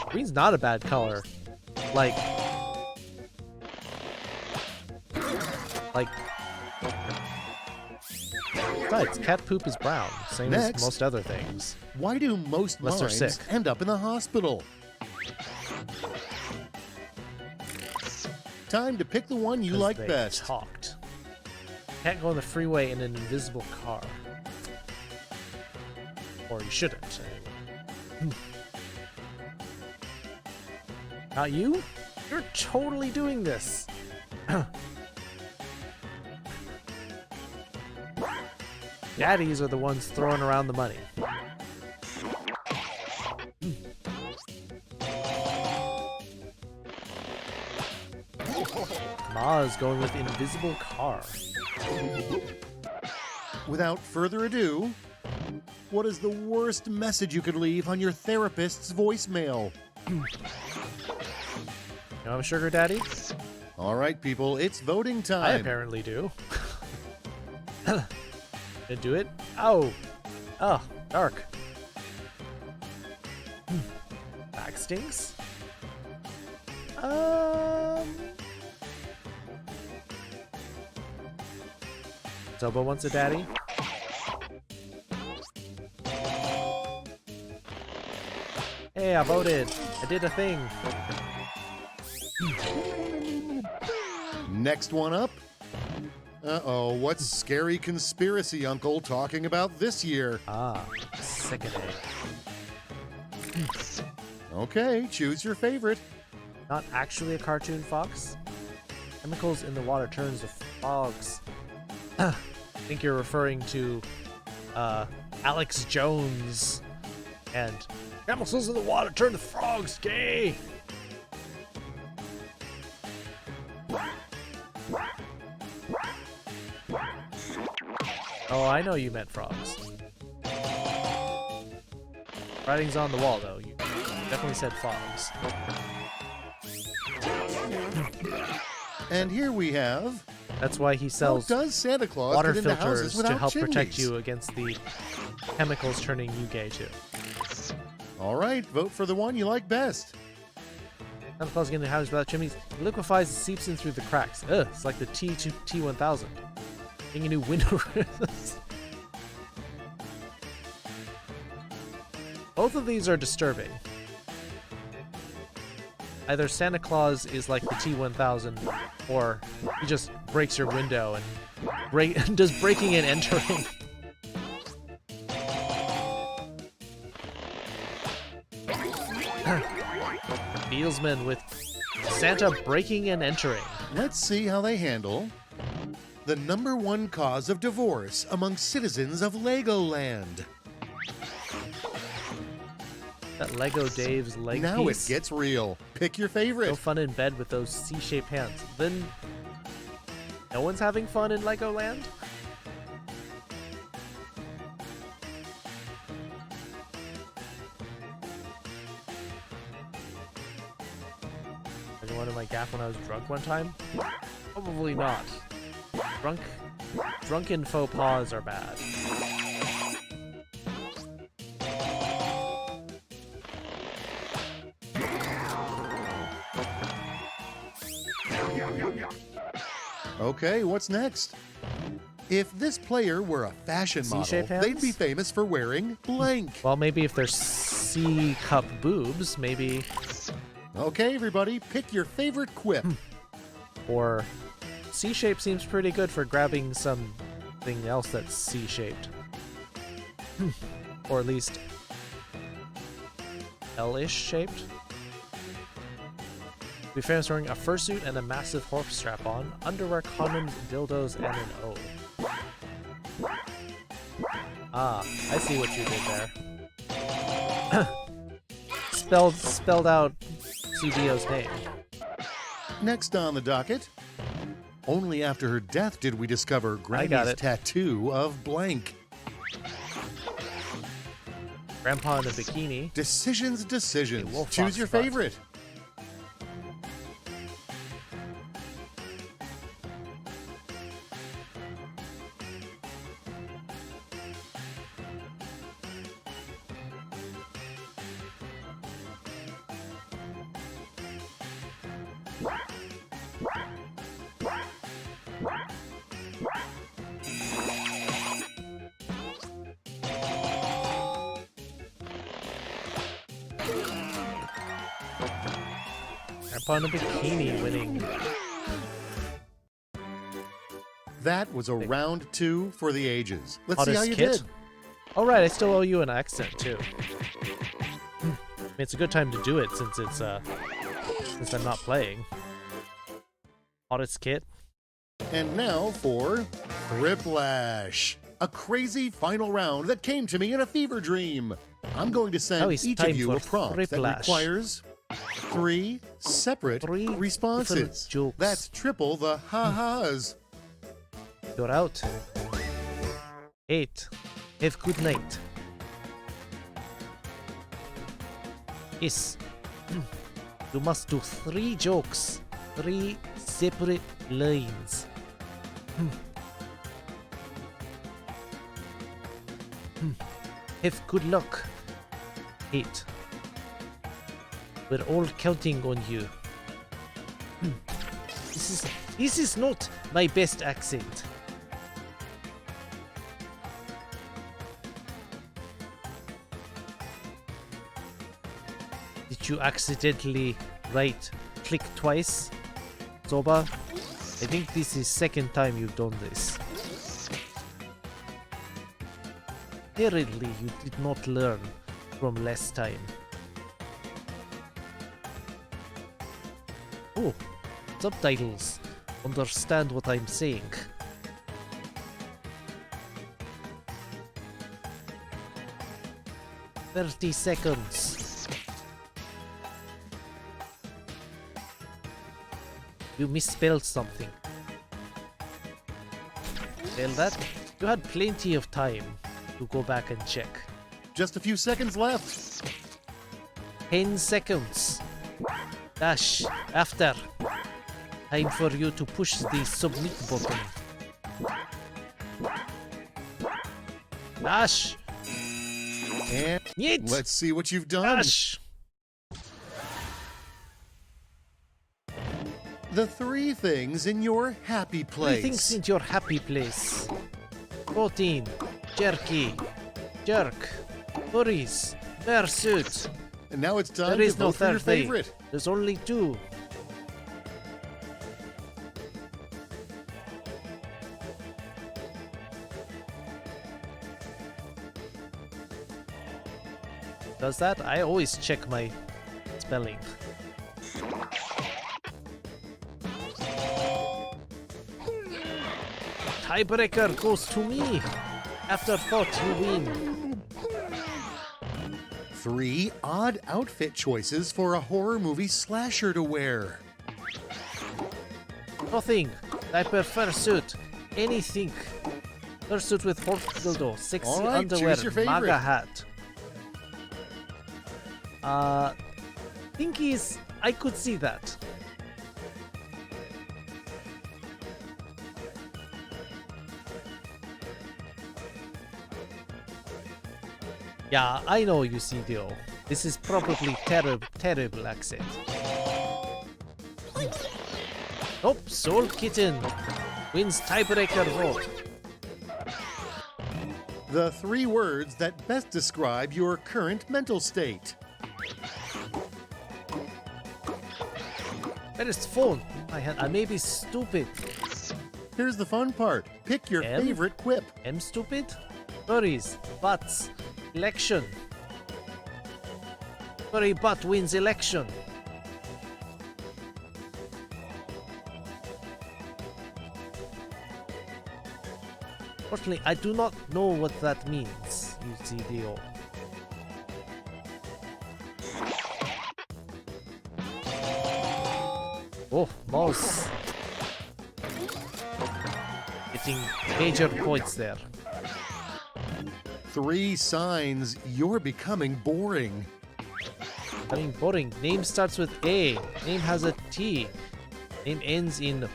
Green's not a bad color. Like, besides, cat poop is brown, same as most other things. Why do most Unless they're mimes sick. end up in the hospital? Time to pick the one you like They best. talked. Can't go on the freeway in an invisible car. Or you shouldn't, anyway. Not you? You're totally doing this. Daddies are the ones throwing around the money. Ma is going with invisible car. Without further ado, what is the worst message you could leave on your therapist's voicemail? You know I'm a sugar daddy? All right, people, it's voting time. I apparently do. Gonna do it? Oh! Oh, dark. Back stinks? Zobo wants a daddy? Hey, I voted! I did a thing! Next one up. Uh-oh, what's scary conspiracy uncle talking about this year? Ah, sickening. Okay, choose your favorite. Not actually a cartoon fox? Chemicals in the water turns to frogs. I think you're referring to Alex Jones and chemicals in the water turn to frogs, gay! Oh, I know you meant frogs. Writing's on the wall, though. You definitely said frogs. And here we have... That's why he sells How does Santa Claus water get into filters houses to without help protect chimneys? you against the chemicals turning you gay, too. All right, vote for the one you like best. Santa Claus getting into houses without chimneys. It liquefies and seeps in through the cracks. Ugh, it's like the T1000. Getting a new window. Both of these are disturbing. Either Santa Claus is like the T1000, or he just breaks your window and does breaking and entering. Beatlesman with Santa breaking and entering. Let's see how they handle the #1 cause of divorce among citizens of Legoland. That Lego Dave's leg Now piece. it gets real. Pick your favorite. No fun in bed with those C-shaped hands. Then no one's having fun in Legoland? Did I go into my gaff when I was drunk one time? Probably not. Drunken faux pas are bad. Okay, what's next? If this player were a fashion model, C-shaped hands? they'd be famous for wearing blank. Well, maybe if they're C-cup boobs, maybe. Okay, everybody, pick your favorite quip. Or C-shape seems pretty good for grabbing something else that's C-shaped. Or at least L-ish shaped. Be famous wearing a fursuit and a massive horse strap-on, underwear, condoms, dildos, and an O. Ah, I see what you did there. spelled out CDO's name. Next on the docket, only after her death did we discover Granny's tattoo of blank. Grandpa in a bikini. Decisions. Wolf Choose Fox your Front. favorite. Grandpa in a bikini winning. That was a round 2 for the ages. Let's see how you Kit? did. All right, I still owe you an accent too. I mean, it's a good time to do it since it's since I'm not playing. Hottest Kit. And now for Riplash, a crazy final round that came to me in a fever dream. I'm going to Now send it's each time of you for a prompt that Riplash. requires 3 separate responses. jokes. That's triple the ha-has. You're out. 8. Have good night. Yes. You must do 3 jokes. 3 separate lines. Have good luck. 8. We're all counting on you. This is not my best accent. Did you accidentally click twice, Soba? I think this is second time you've done this. Apparently you did not learn from last time. Oh, subtitles. Understand what I'm saying. "30 seconds. You misspelled something. Well, that you had plenty of time to go back and check. Just a few seconds left. 10 seconds. Dash. After. Time for you to push the submit button. Dash. And Yeet. let's see what you've done. Dash. The 3 things in your happy place. 3 things in your happy place. Protein. Jerky. Jerk. Furries. Bear suit. And now it's time There is to no vote for your third thing. favorite. There's only 2. Does that? I always check my spelling. Tiebreaker goes to me. After thought, you win. 3 odd outfit choices for a horror movie slasher to wear. Nothing. I prefer fursuit. Anything. Fursuit with horse dildo. Sexy All right, underwear. choose your favorite. MAGA hat. Thinkies. I could see that. Yeah, I know you see Dio. This is probably terrible accent. Nope, Soul Kitten wins tiebreaker vote. The 3 words that best describe your current mental state. Where is phone? I may be stupid. Here's the fun part. Pick your favorite quip. Am stupid? Furries, butts, election. Furry butt wins election. Fortunately, I do not know what that means, UCDO. Oh, mouse. Getting major points there. 3 signs you're becoming boring. Becoming boring. Name starts with A. Name has a T. Name ends in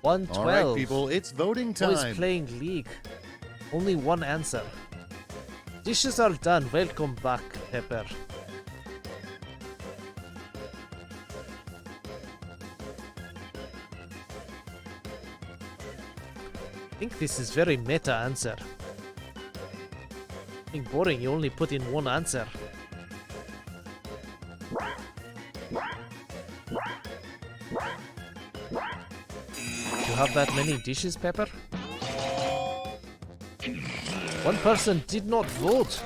112. All right, people, it's voting time. Who is playing League? Only one answer. Dishes are done. Welcome back, Pepper. think this is very meta answer. I think boring, you only put in one answer. You have that many dishes, Pepper? One person did not vote.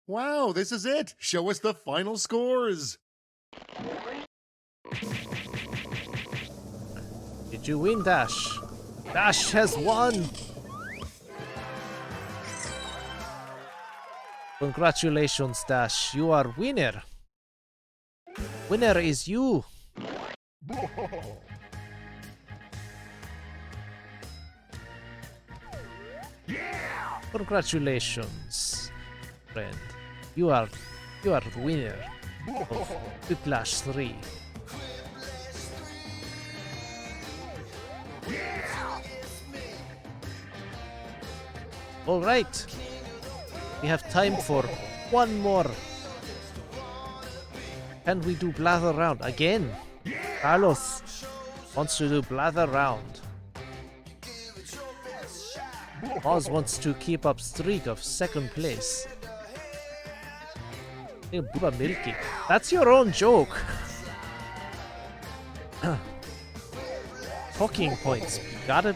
Wow, this is it. Show us the final scores. Did you win, Dash? Dash has won! Congratulations, Dash. You are winner. Winner is you. Congratulations, friend. You are the winner of Twitch-3. All right. We have time for one more. Can we do blather round again? Carlos wants to do blather round. Oz wants to keep up streak of second place. Hey, Booba Milky. That's your own joke. Talking points. You gotta...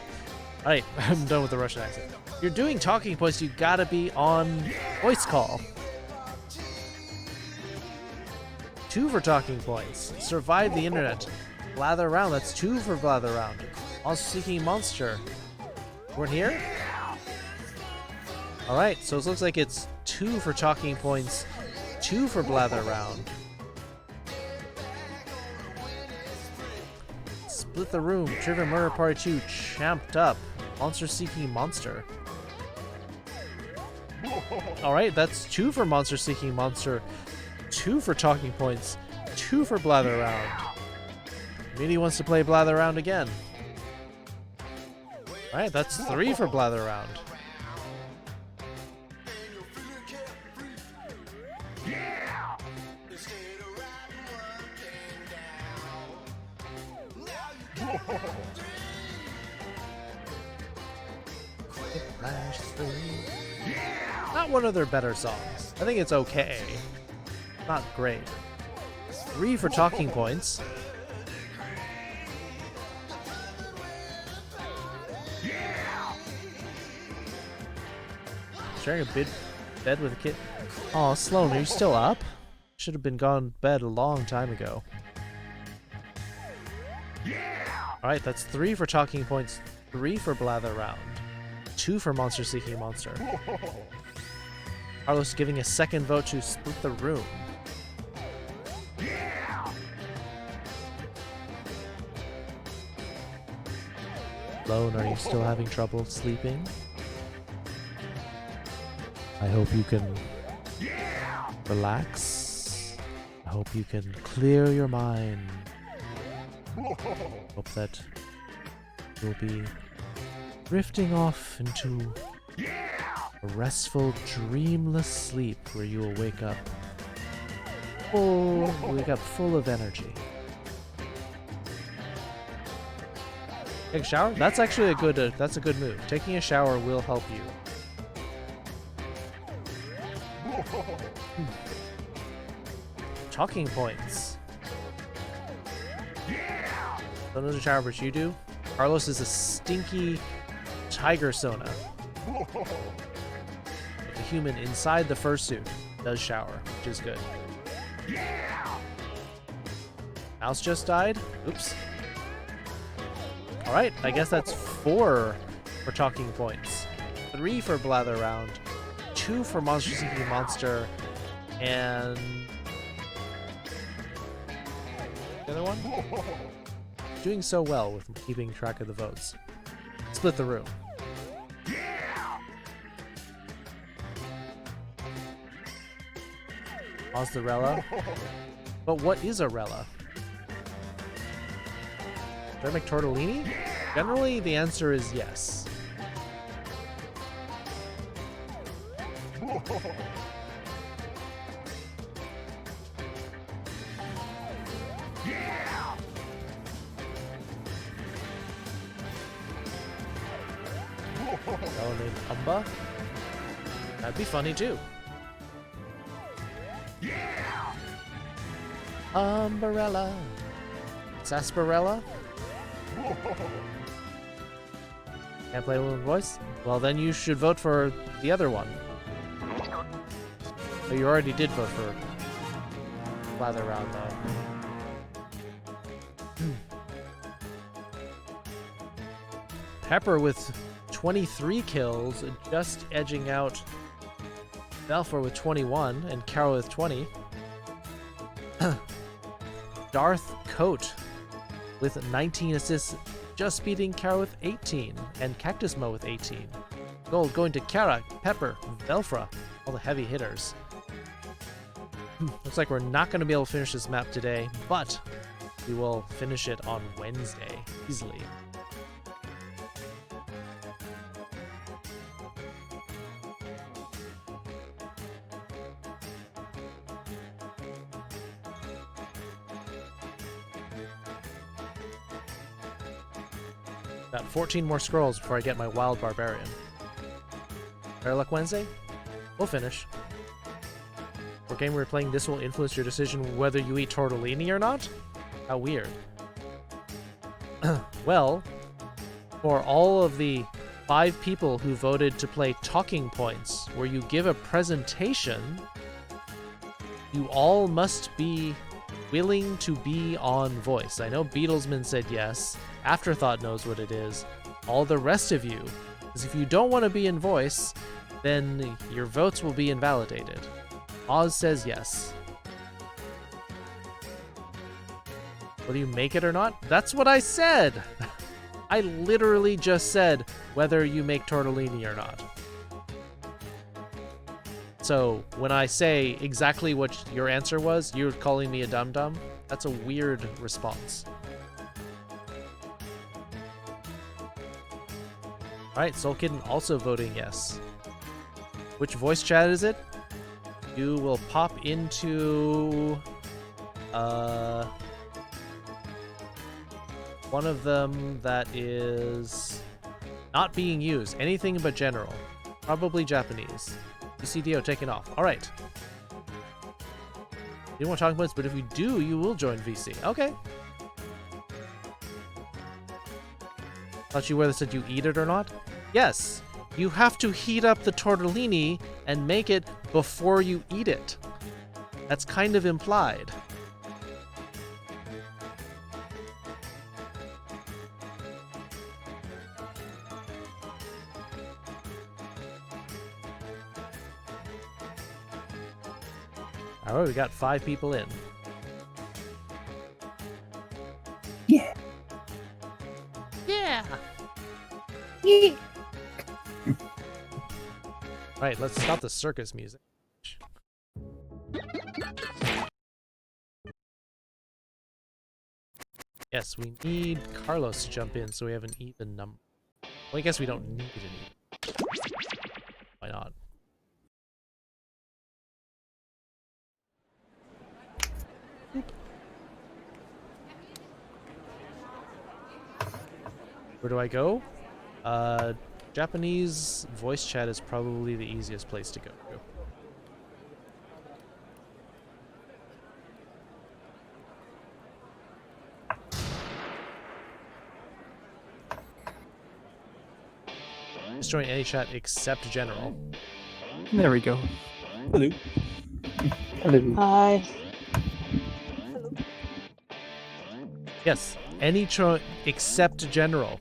Alright, I'm done with the Russian accent. You're doing talking points, you gotta be on voice call. 2 for talking points. Survive the internet. Blather around, that's 2 for blather around. Also seeking monster. We're here? Alright, so it looks like it's 2 for talking points, 2 for blather around. Split the room. Trivia Murder Party 2 champed up. Monster seeking monster. Alright, that's 2 for monster seeking monster, 2 for talking points, 2 for blather around. Meaty wants to play blather around again. Alright, that's 3 for blather around. Not one of their better songs. I think it's okay. Not great. 3 for talking points. Sharing a bed with a kid. Oh, Sloan, are you still up? Should have been gone to bed a long time ago. Alright, that's 3 for talking points, 3 for blather round, 2 for monster seeking monster. Carlos giving a second vote to split the room. Lone, are you still having trouble sleeping? I hope you can relax. I hope you can clear your mind. Hope that you'll be drifting off into a restful, dreamless sleep where you will wake up full of energy. Take a shower? That's actually that's a good move. Taking a shower will help you. Talking points. Don't know the shower, but you do. Carlos is a stinky tiger sona. The human inside the fursuit does shower, which is good. Mouse just died. Oops. Alright, I guess that's 4 for talking points. 3 for blather round. 2 for monster seeking monster. And the other one? Doing so well with keeping track of the votes. Split the room. Mozzarella. But what is a rella? Should I make tortellini? Generally, the answer is yes. girl named Umba. That'd be funny too. Yeah! Umbrella. Sarsaparilla? Can't play with voice? Well, then you should vote for the other one. Oh, you already did vote for Blather Round, though. Pepper with 23 kills, just edging out Belfour with 21 and Carol with 20. Darth Coat with 19 assists, just beating Kara with 18, and Cactus Mo with 18. Gold going to Kara, Pepper, Belfra, all the heavy hitters. Looks like we're not going to be able to finish this map today, but we will finish it on Wednesday, easily. Got 14 more scrolls before I get my Wild Barbarian. Better luck Wednesday? We'll finish. What game we're playing, this will influence your decision whether you eat tortellini or not? How weird. Well, for all of the 5 people who voted to play Talking Points, where you give a presentation, you all must be willing to be on voice. I know Beatlesman said yes. Afterthought knows what it is. All the rest of you, because if you don't want to be in voice, then your votes will be invalidated. Oz says yes. Will you make it or not? That's what I said! I literally just said whether you make tortellini or not. So, when I say exactly what your answer was, you're calling me a dum-dum? That's a weird response. Alright, Soul Kitten also voting yes. Which voice chat is it? You will pop into one of them that is not being used. Anything but general. Probably Japanese. UCDO taken off. Alright. You don't want to talk about this, but if you do, you will join VC. Okay. Thought you whether said you eat it or not? Yes. You have to heat up the tortellini and make it before you eat it. That's kind of implied. Alright, we got 5 people in. Yeah. Yeah. Yeah. Alright, let's stop the circus music. Yes, we need Carlos to jump in so we have an even number. Well, I guess we don't need an even. Why not? Where do I go? Japanese voice chat is probably the easiest place to go to. Just join any chat except general. There we go. Hello. Hello. Hi. Yes, any except general.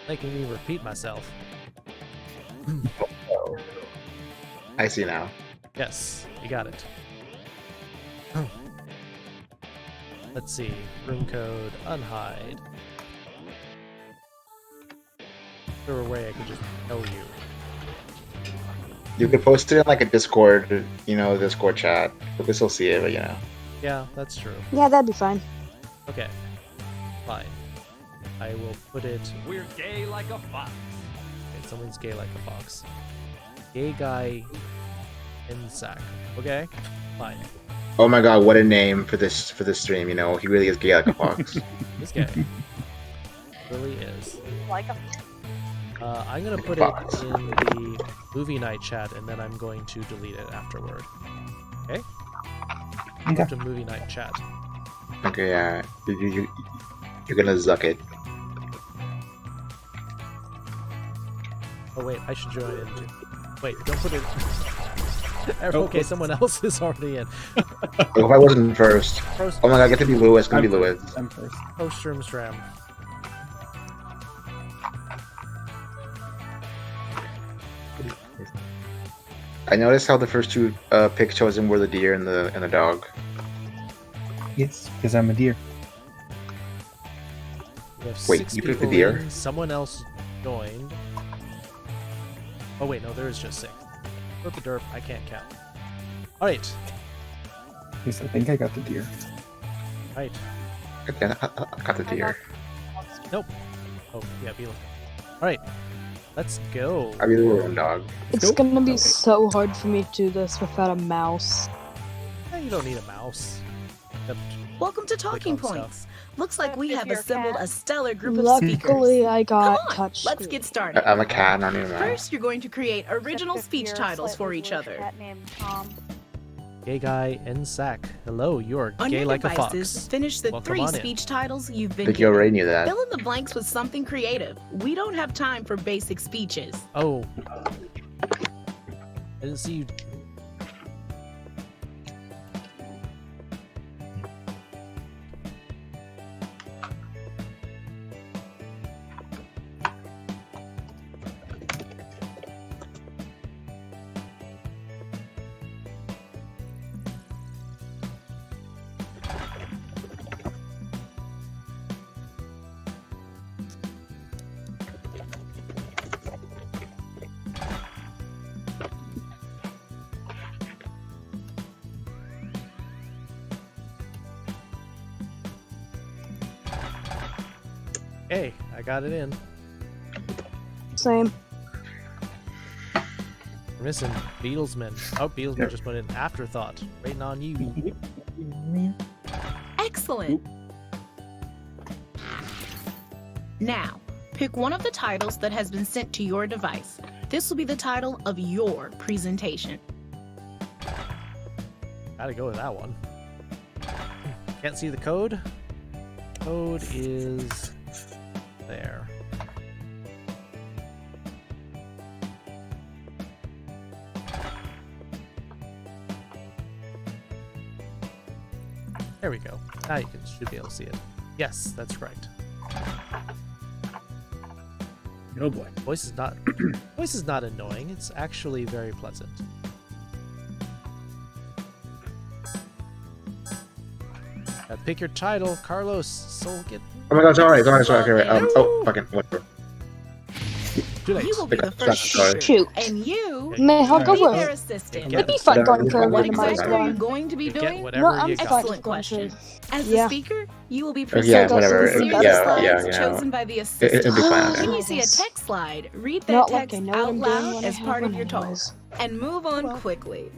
Making me repeat myself. I see now. Yes, you got it. Let's see. Room code, unhide. Is there a way I could just tell you? You could post it in like a Discord, Discord chat. We could still see it, but Yeah, that's true. Yeah, that'd be fine. Okay. Fine. I will put it... We're gay like a fox. Okay, someone's gay like a fox. Gay guy in sack. Okay? Fine. Oh my god, what a name for this stream, He really is gay like a fox. This guy really is. Like a... I'm gonna put it in the movie night chat, and then I'm going to delete it afterward. Okay? Okay. To movie night chat. Okay, yeah. You're gonna zuck it. Oh wait, I should join in too. Wait, don't put it. Okay, someone else is already in. I hope I wasn't first. Oh my god, get to be Lewis. Gonna be Lewis. I'm first. Oh, Stram. I noticed how the first two picks chosen were the deer and the dog. Yes, because I'm a deer. We have Wait, 6 you picked the people deer? in, someone else joined. Oh wait, no, there is just 6. Put the derp, I can't count. Alright. Yes, I think I got the deer. Right. Okay, I got the deer. Nope. Oh, yeah, be looking. Alright. Let's go. I really were a dog. It's gonna be so hard for me to do this without a mouse. You don't need a mouse. Welcome to Talking Points. Looks like we have assembled a stellar group of Luckily, speakers. I got Come on, touch let's screen. get started. I'm a cat, not even a mouse. First, you're going to create original speech titles for each other. Gay guy in sack. Hello, you're On gay your like a devices, fox. finish the Welcome 3 on in. speech titles you've been I think you already knew that. Fill in the blanks with something creative. We don't have time for basic speeches. Oh. I didn't see you. Hey, I got it in. Same. We're missing Beatlesman. Oh, Beatlesman just put in afterthought. Waiting on you. Excellent. Now, pick one of the titles that has been sent to your device. This will be the title of your presentation. Gotta go with that one. Can't see the code. Code is there. There we go. Now you should be able to see it. Yes, that's correct. Oh boy. Voice is not annoying. It's actually very pleasant. Pick your title, Carlos. Soul get. Oh my god, sorry. Okay, oh, fucking whatever. You will be the first Sorry. speaker, and you May I go will be their with? assistant. It'd be fun going for a What randomized exactly are you one. going to be doing? whatever No, I'm you fine got. Excellent going question. for. As Yeah. the speaker, you will be Yeah, presenting whatever. a series of Yeah, slides yeah, chosen by the It'd assistant. be fine. When you see a text slide, read that Not like text I know what out I'm doing loud when I as have part of one your talk, anyways. and move on quickly.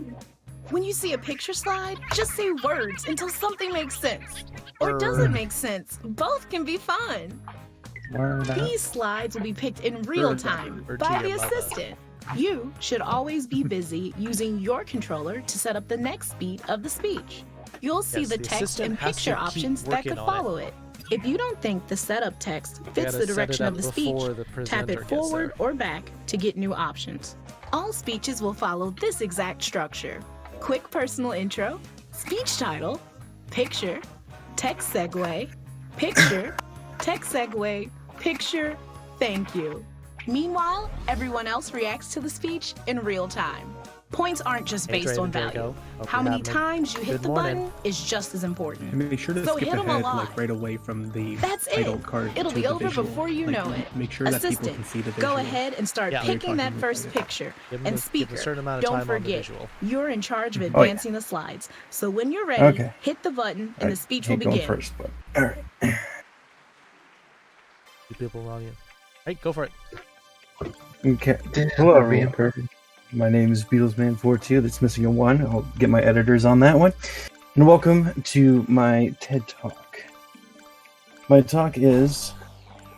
When you see a picture slide, just say words until something makes sense. Or doesn't make sense. Both can be fun. These slides will be picked in real time Or to by your the mother. assistant. You should always be busy using your controller to set up the next beat of the speech. You'll see Yes, the the text assistant and has to picture keep options that working could on it. follow it. If you don't think the setup text fits gotta the set it direction up of the speech, before the tap presenter it gets forward there. or back to get new options. All speeches will follow this exact structure. Quick personal intro, speech title, picture, text segue, picture, text segue, picture, thank you. Meanwhile, everyone else reacts to the speech in real time. Points aren't just Hey, based on Draven, value. Draco. Hope How you're many having a times you hit good the morning. button is just as important. And make sure to So skip hit 'em a ahead, lot. like right away from the That's title it. card. It'll to be the over visual. before you Like, know it. Make sure that people Assistant, can see the go visual. ahead and start Yeah. picking that Talking first about it. picture. Give 'em And a speaker, certain amount of don't time on the forget, visual. you're in charge of Oh, yeah. advancing the slides. So when you're ready, Okay. hit the button and the speech will Ain't going begin. first, but all right. You people wrong you. Right, go for it. Okay. Hello, everyone. My name is Beatlesman42. That's missing a 1. I'll get my editors on that one. And welcome to my TED Talk. My talk is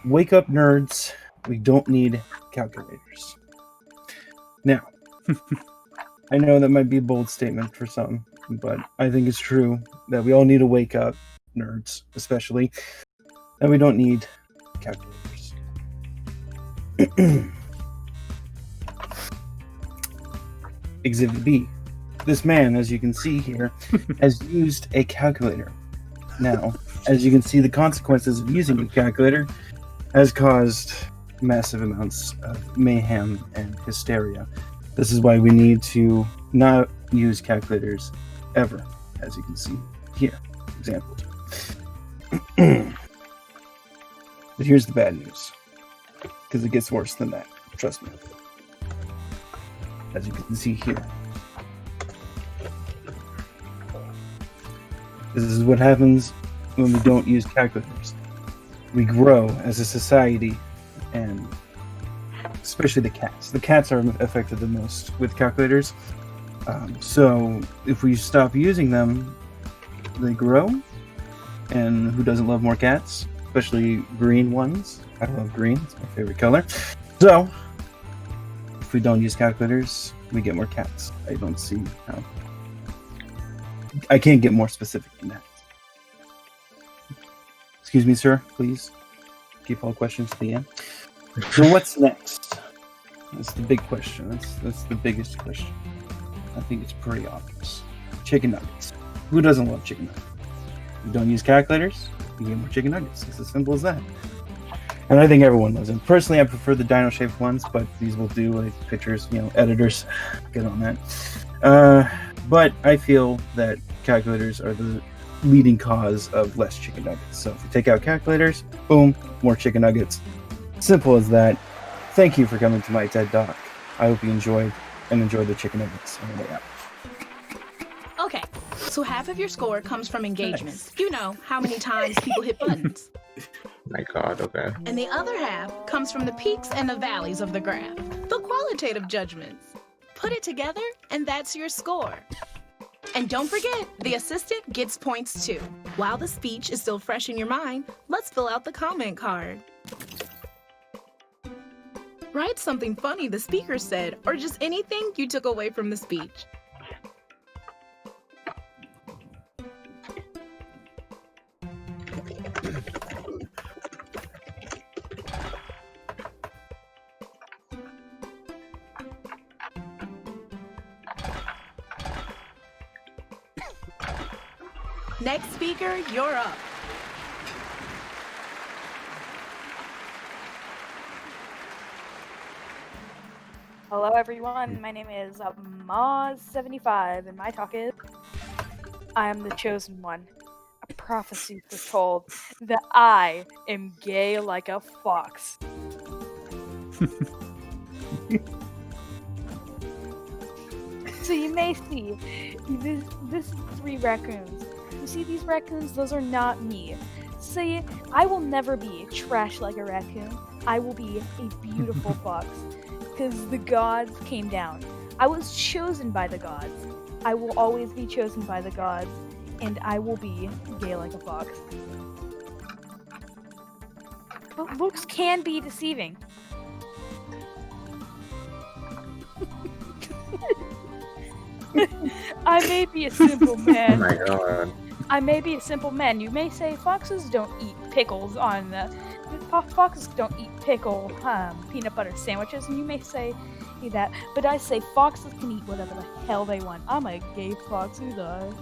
Wake Up Nerds, We don't need calculators. Now, I know that might be a bold statement for some, but I think it's true that we all need to wake up, nerds especially, and we don't need calculators. Exhibit B. This man, as you can see here, has used a calculator. Now, as you can see, the consequences of using a calculator has caused massive amounts of mayhem and hysteria. This is why we need to not use calculators ever, as you can see here. Example. But here's the bad news, because it gets worse than that. Trust me. As you can see here. This is what happens when we don't use calculators. We grow as a society, and especially the cats. The cats are affected the most with calculators. So if we stop using them, they grow. And who doesn't love more cats? Especially green ones. I love green. It's my favorite color. So if we don't use calculators, we get more cats. I don't see how. I can't get more specific than that. Excuse me, sir. Please keep all questions to the end. So what's next? That's the big question. That's the biggest question. I think it's pretty obvious. Chicken nuggets. Who doesn't love chicken nuggets? You don't use calculators, you get more chicken nuggets. It's as simple as that. And I think everyone loves them. Personally, I prefer the dino-shaped ones, but these will do, like pictures, editors, get on that. But I feel that calculators are the leading cause of less chicken nuggets. So if we take out calculators, boom, more chicken nuggets. Simple as that. Thank you for coming to my TED Talk. I hope you enjoyed the chicken nuggets on the way out. Okay, so half of your score comes from engagements. You know, how many times people hit buttons. My God, okay. And the other half comes from the peaks and the valleys of the graph, the qualitative judgments. Put it together, and that's your score. And don't forget, the assistant gets points too. While the speech is still fresh in your mind, let's fill out the comment card. Write something funny the speaker said, or just anything you took away from the speech. Next speaker, you're up. Hello everyone, my name is Maz75 and my talk is I am the chosen one. A prophecy foretold that I am gay like a fox. So you may see this is 3 raccoons. You see these raccoons? Those are not me. See, I will never be trash like a raccoon. I will be a beautiful fox. Because the gods came down. I was chosen by the gods. I will always be chosen by the gods. And I will be gay like a fox. But looks can be deceiving. I may be a simple man. Oh my God. I may be a simple man. You may say foxes don't eat pickles on the... Foxes don't eat pickle peanut butter sandwiches, and you may say that, but I say foxes can eat whatever the hell they want. I'm a gay fox who the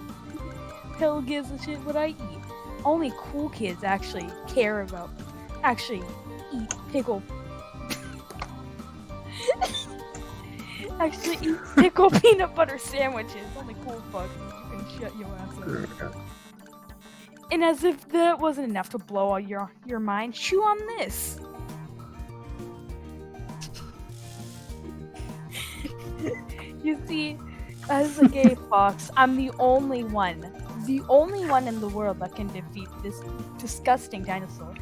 hell gives a shit what I eat. Only cool kids actually care about, actually eat pickle. Actually eat pickle peanut butter sandwiches. Only cool foxes. You can shut your ass up. And as if that wasn't enough to blow all your mind, chew on this. You see, as a gay fox, I'm the only one in the world that can defeat this disgusting dinosaur.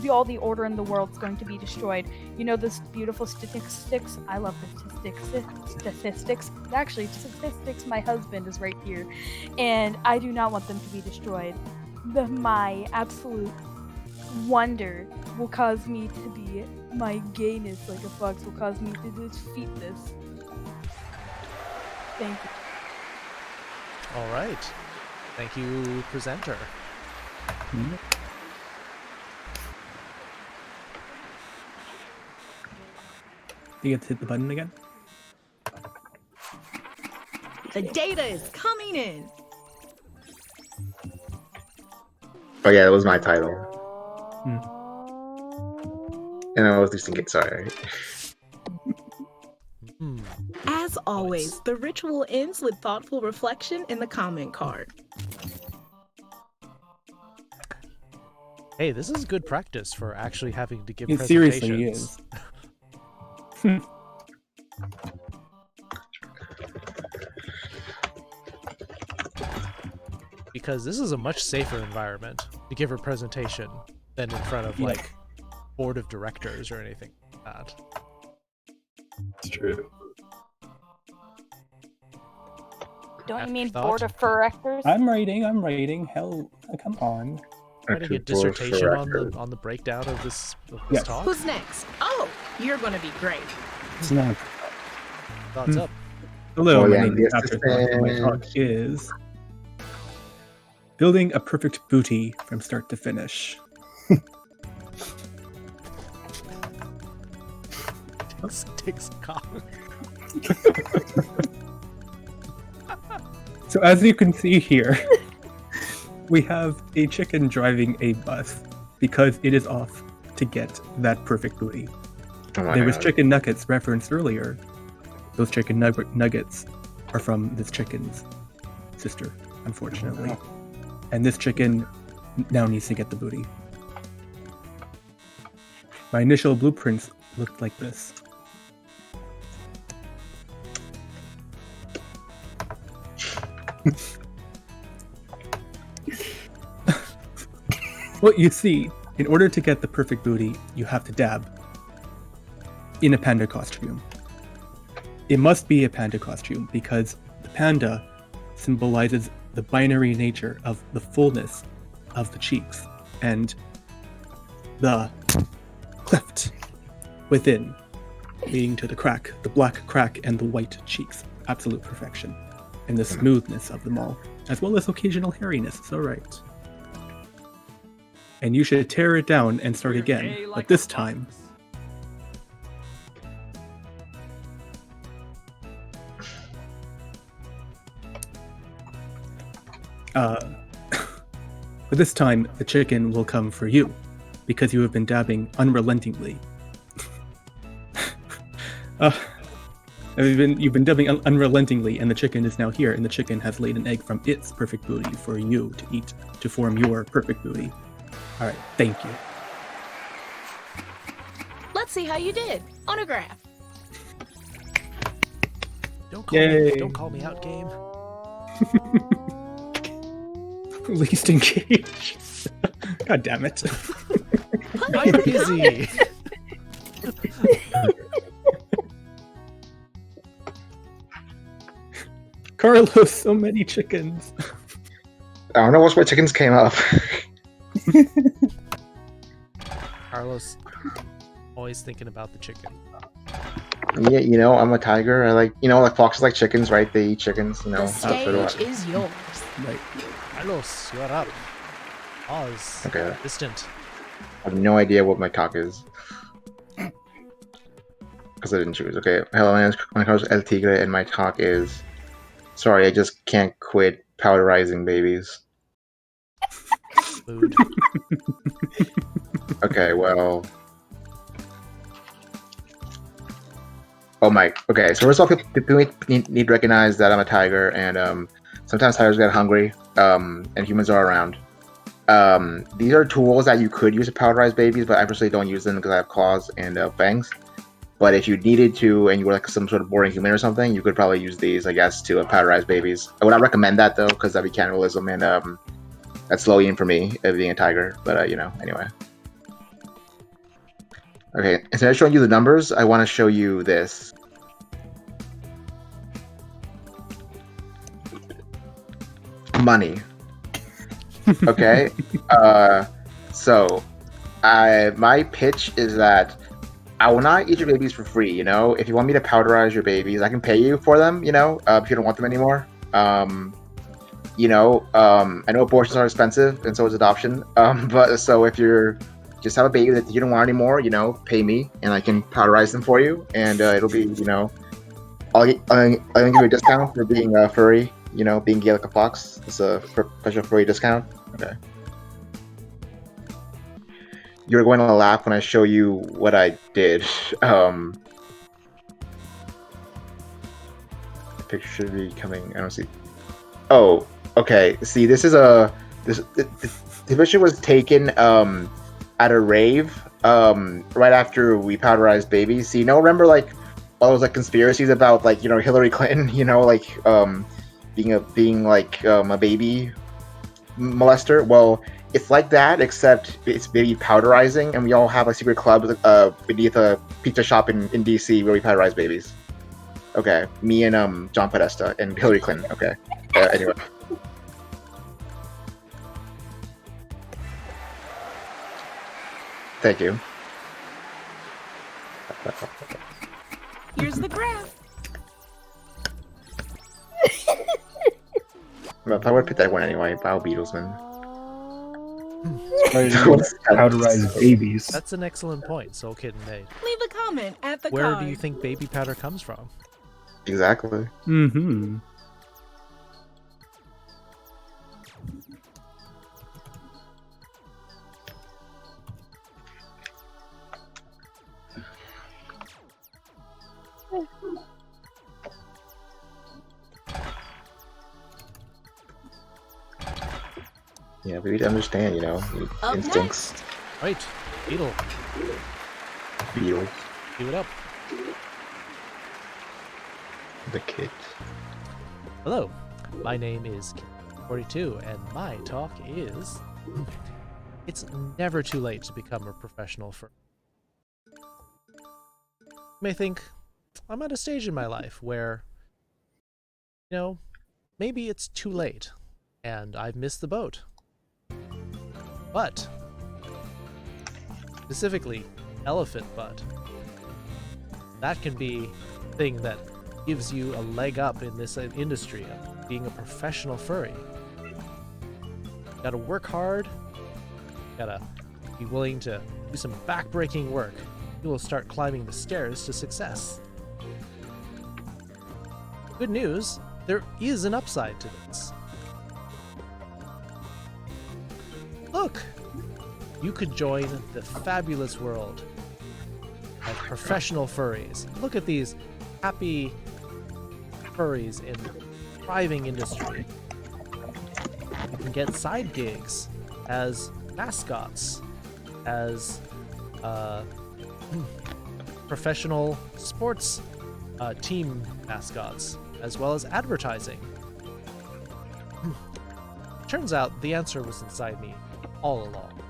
All the order in the world's going to be destroyed. You know this beautiful statistics? I love the statistics. Actually, statistics, my husband is right here. And I do not want them to be destroyed. My absolute wonder will cause me to be, my gayness like a fox will cause me to defeat this. Thank you. All right. Thank you, presenter. You get to hit the button again. The data is coming in. Oh yeah, that was my title. And I was just thinking, sorry. As always, the ritual ends with thoughtful reflection in the comment card. Hey, this is good practice for actually having to give It presentations. seriously is. Because this is a much safer environment to give a presentation than in front of like board of directors or anything like that. It's true. Don't you mean Afterthought? board of directors? I'm writing. Hell, come on. Writing a dissertation on the breakdown of this Yes. talk. Who's next? Oh, you're gonna be great. It's not. Thoughts up. Hello, Oh, my yeah, name is yes, Afterthought. My talk is building a perfect booty from start to finish. Takes a comment. So as you can see here, we have a chicken driving a bus because it is off to get that perfect booty. Oh my There was God. chicken nuggets referenced earlier. Those chicken nuggets are from this chicken's sister, unfortunately. And this chicken now needs to get the booty. My initial blueprints looked like this. Well, you see, in order to get the perfect booty, you have to dab in a panda costume. It must be a panda costume because the panda symbolizes the binary nature of the fullness of the cheeks and the cleft within, leading to the crack, the black crack and the white cheeks. Absolute perfection. And the smoothness of them all, as well as occasional hairiness. It's alright. And you should tear it down and start again, but this time but this time the chicken will come for you because you have been dabbing unrelentingly. You've been dabbing unrelentingly, and the chicken is now here, and the chicken has laid an egg from its perfect booty for you to eat to form your perfect booty. All right, thank you. Let's see how you did on a graph. Don't call me out, game. Least engaged. God damn it. I'm busy. Carlos, so many chickens. I don't know what's where chickens came up. Carlos, always thinking about the chicken. Yeah, you know, I'm a tiger. I like, you know, like foxes like chickens, right? They eat chickens, you know. The so do I. stage is yours. Right. Carlos, you're up. Pause. Okay. Distant. I have no idea what my talk is. Because I didn't choose. Okay. Hello, my name is El Tigre, and my talk is... Sorry, I just can't quit powderizing babies. Food. Okay, well... Oh my... Okay, so first of all, people need to recognize that I'm a tiger, and sometimes tigers get hungry, and humans are around. These are tools that you could use to powderize babies, but I personally don't use them because I have claws and fangs. But if you needed to, and you were like some sort of boring human or something, you could probably use these, I guess, to powderize babies. I would not recommend that though, because that'd be cannibalism, and that's low in for me, being a tiger. But you know, anyway. Okay, instead of showing you the numbers, I want to show you this. Money. Okay, so my pitch is that I will not eat your babies for free. You know, if you want me to powderize your babies, I can pay you for them. You know, if you don't want them anymore. You know, I know abortions are expensive, and so is adoption. But so if you're just have a baby that you don't want anymore, you know, pay me, and I can powderize them for you, and it'll be, you know, I'll give you a discount for being a furry. You know, being gay like a fox. It's a special furry discount. Okay. You're going to laugh when I show you what I did. The picture should be coming. I don't see. Oh, okay. See, this is the picture was taken at a rave right after we powderized babies. See, you know, remember like all those like conspiracies about like, you know, Hillary Clinton, you know, like being a baby molester? Well, it's like that, except it's baby powderizing, and we all have a secret club beneath a pizza shop in DC where we powderize babies. Okay, me and John Podesta and Hillary Clinton. Okay, anyway. Thank you. Here's the graph. Well, I would pick that one anyway. Bio Beatlesman. Powderized babies. That's an excellent point Soul Kitten made. Leave a comment at the Where card. do you think baby powder comes from? Exactly. Mm-hmm. Yeah, we need to understand, you know, instincts. Right, Beetle. Beetles. Give it up. The kid. Hello, my name is Kid42, and my talk is... It's never too late to become a professional furry. You may think, I'm at a stage in my life where, you know, maybe it's too late, and I've missed the boat. But, specifically, elephant butt. That can be a thing that gives you a leg up in this industry of being a professional furry. You gotta work hard, you gotta be willing to do some back-breaking work. You will start climbing the stairs to success. Good news, there is an upside to this. Look! You could join the fabulous world of professional furries. Look at these happy furries in a thriving industry. You can get side gigs as mascots, as professional sports team mascots, as well as advertising. Turns out the answer was inside me all along.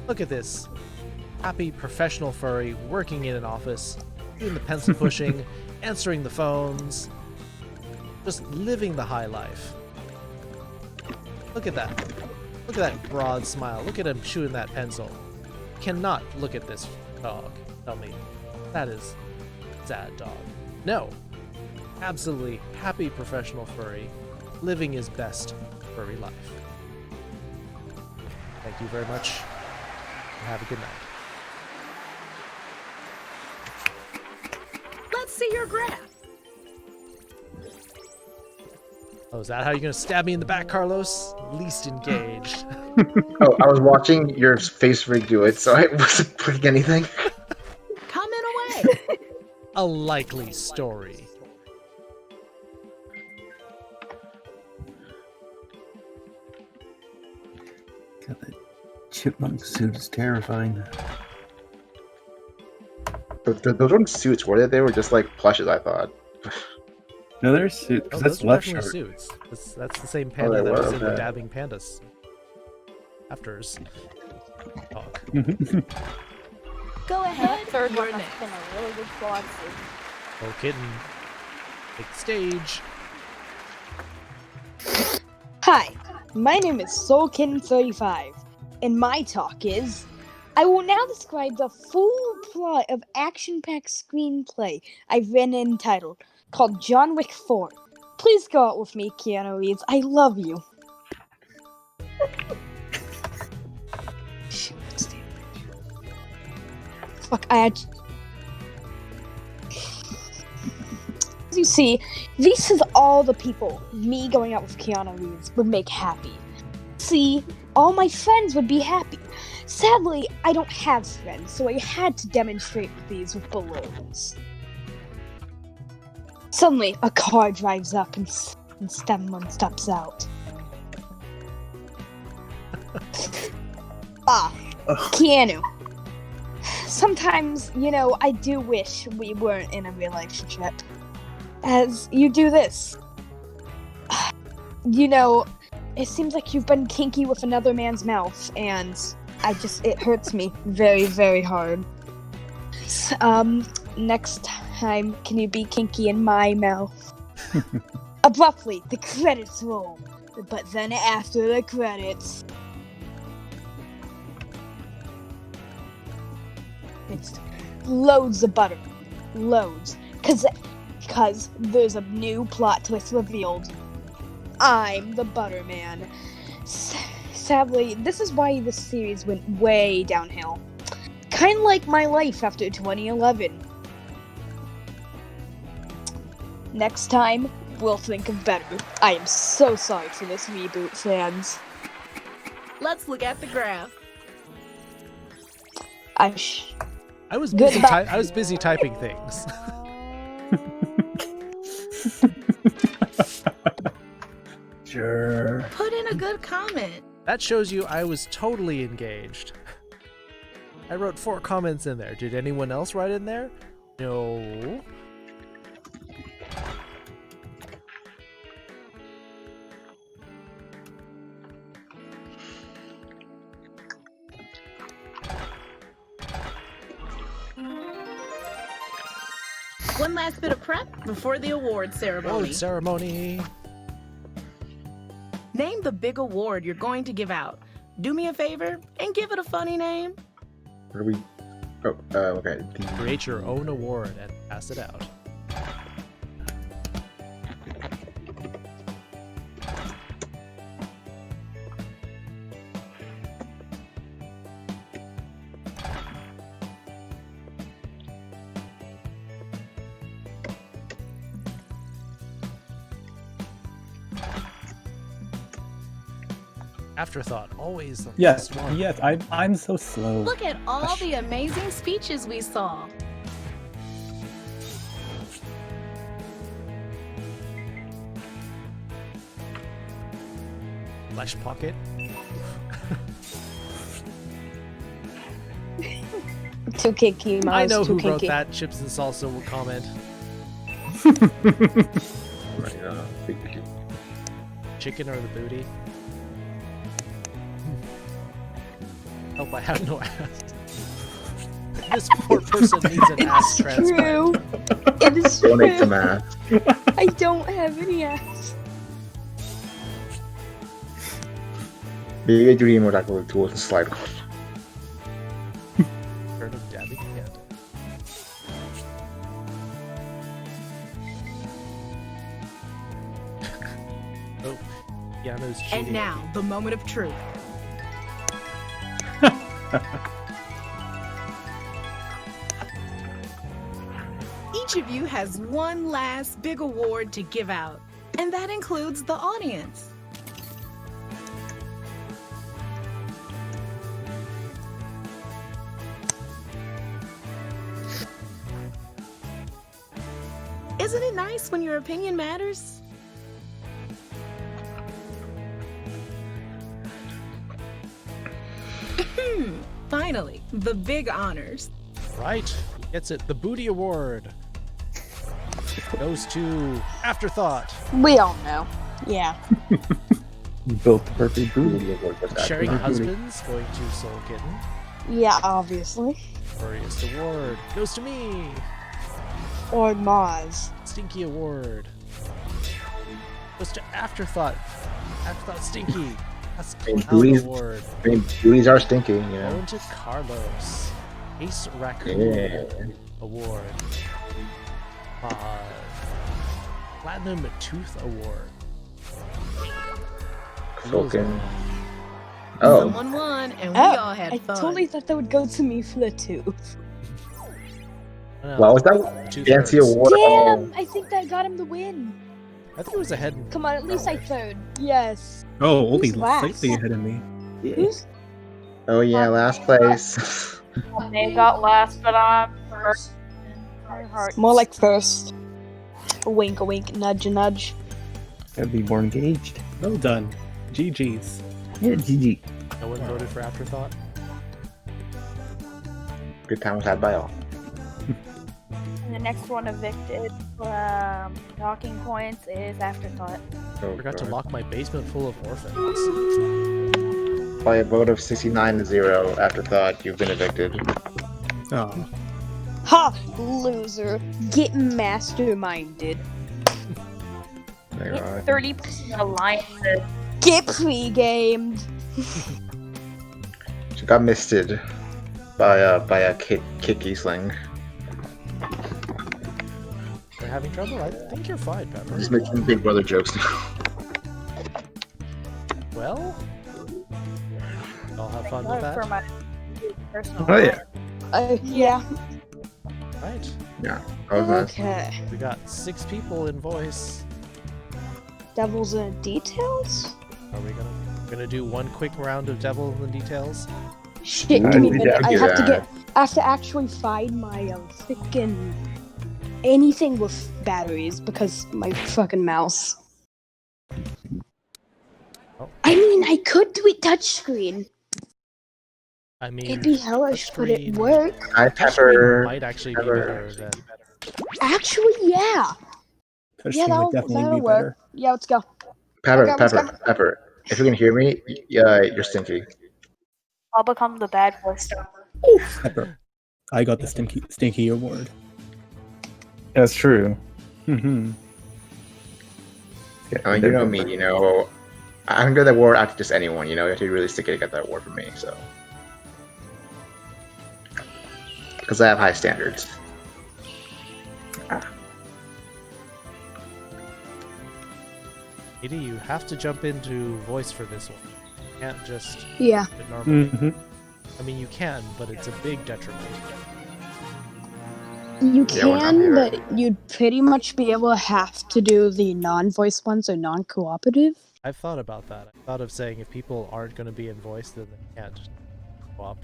Look at this happy professional furry working in an office, doing the pencil pushing, answering the phones, just living the high life. Look at that. Look at that broad smile. Look at him chewing that pencil. Cannot look at this dog. Tell me, that is sad dog. No. Absolutely happy professional furry, living his best furry life. Thank you very much, and have a good night. Let's see your graph. Oh, is that how you're gonna stab me in the back, Carlos? Least engaged. Oh, I was watching your face rig do it, so I wasn't clicking anything. Comment away. A likely story. God, that chipmunk suit is terrifying. Those weren't suits, were they? They were just like plushes, I thought. No, they're suits. Oh, That's those are left definitely shirt. suits. That's the same panda that was in the Dabbing Pandas afters talk. Go ahead. Third You're one has next. been a really good sponsor. Oh, kitten. Take the stage. Hi, my name is SoulKitten35. And my talk is, I will now describe the full plot of action-packed screenplay I've written and entitled, called John Wick 4. Please go out with me, Keanu Reeves. I love you. Fuck, as you see, this is all the people me going out with Keanu Reeves would make happy. See, all my friends would be happy. Sadly, I don't have friends, so I had to demonstrate these with balloons. Suddenly, a car drives up and someone steps out. Keanu. Sometimes, I do wish we weren't in a relationship. As you do this. It seems like you've been kinky with another man's mouth, and it hurts me very, very hard. Next time, can you be kinky in my mouth? Abruptly, the credits roll. But then after the credits... It's loads of butter. Loads. Cause there's a new plot twist revealed. I'm the Butterman. Sadly, this is why this series went way downhill. Kinda like my life after 2011. Next time, we'll think of better. I am so sorry for this reboot, fans. Let's look at the graph. I was busy typing things. Sure. Put in a good comment. That shows you I was totally engaged. I wrote 4 comments in there. Did anyone else write in there? No. One last bit of prep before the award ceremony. Award ceremony. Name the big award you're going to give out. Do me a favor and give it a funny name. What are we? Oh, okay. Create your own award and pass it out. Afterthought, always the Yes, one. yes, I'm so slow. Look at all the amazing speeches we saw. Flesh pocket. Too kinky, Miles. I know too who kinky. wrote that. Chips and salsa will comment. Chicken or the booty? Hope I have no ass. This poor person needs an ass transplant. It is true. Donate some ass. I don't have any ass. Maybe a dream or like a tools and slide. Heard of dabbing candle. Oh, Yano's cheating. And now, the moment of truth. Each of you has one last big award to give out, and that includes the audience. Isn't it nice when your opinion matters? Finally, the big honors. Right, he gets it. The Booty Award goes to Afterthought. We all know. Yeah. You built the perfect booty. Sharing Husbands going to Soul Kitten. Yeah, obviously. Furriest Award goes to me. Or Maz. Stinky Award goes to Afterthought. Afterthought Stinky. And Cloud Award. booties are stinky, you know. Going to Carlos. Ace Raccoon Yeah. Award. Platinum Tooth Award. Fucking. Oh. Someone won, and we all had I fun. totally thought that would go to me for the tooth. What was that fancy award? Damn! I think that got him the win. I think it was ahead. Come on, at least I third. Yes. Oh, only Who's last? slightly ahead of me. Who's Oh yeah, last place. They got last, but I'm first. more like first? A wink, nudge, a nudge. Gotta be more engaged. Well done. GG's. Yeah, GG. No one voted for Afterthought. Good time was had by all. And the next one evicted from Talking Points is Afterthought. Oh, Forgot to God. lock my basement full of orphans. By a vote of 69-0, Afterthought, you've been evicted. Oh. Ha! Loser. Get masterminded. There you are. 30% alliances. Get pre-gamed. She got misted by a Kit Giesling. You're having trouble? I think you're fine, Pepper. I'm just making Big Brother jokes now. Well, I'll have fun with For that. my personal Oh yeah. Yeah. Right. Yeah. That was nice. Okay. We got 6 people in voice. Devils in details? Are we gonna do one quick round of Devil in the Details? Shit, I'd give me a be minute. down I to have to that. I have to actually find my freaking anything with batteries because my fucking mouse. Oh. I mean, I could do it touchscreen. I mean, It'd be hellish, but it touchscreen- work. Hi, touchscreen Pepper. might actually Pepper. be better than. Actually, yeah. Touchscreen would definitely that'll be work. better. Yeah, let's go. Pepper, Okay, let's Pepper, go. Pepper. If you can hear me, you're stinky. I'll become the bad voice. Pepper. I got the Stinky Award. That's true. Mm-hmm. I mean, you know me, you know. I can give that award out to just anyone, you know. You have to be really sticky to get that award from me, so. Because I have high standards. Edie, you have to jump into voice for this one. You can't just Yeah. do it normally. Mm-hmm. I mean, you can, but it's a big detriment. You Yeah, we're not can, either. but you'd pretty much be able to have to do the non-voice ones or non-cooperative. I've thought about that. I thought of saying if people aren't going to be in voice, then they can't swap.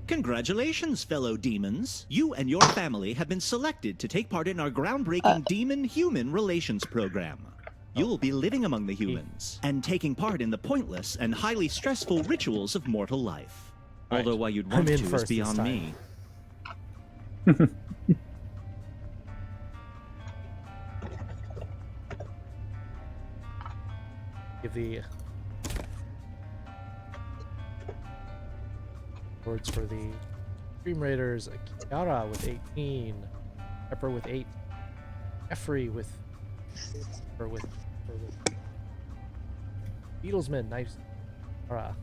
Congratulations, fellow demons. You and your family have been selected to take part in our groundbreaking demon-human relations program. You'll be living among the humans and taking part in the pointless and highly stressful rituals of mortal life. Right. Although why you'd I'm want in to is first this beyond time. me. Give the words for the Stream Raiders. Kiara with 18, Pepper with 8, Jeffrey with Beatlesman, nice. Kiara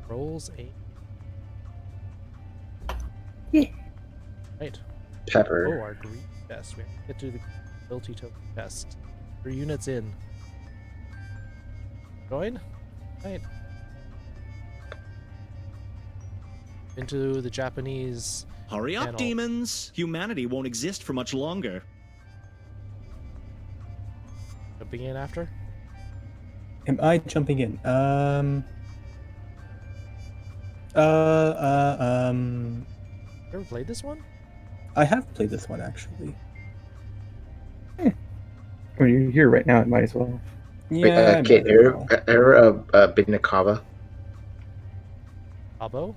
rolls 8. Yeah. Right. Pepper. Oh, our green test. We have to get to the ability token test. 3 units in. Join? Right. Into the Japanese. Hurry up, panel. demons! Humanity won't exist for much longer. Jumping in after? Am I jumping in? You ever played this one? I have played this one actually. When you're here right now, it might as well. Yeah. Kate, been to Kava? Abo?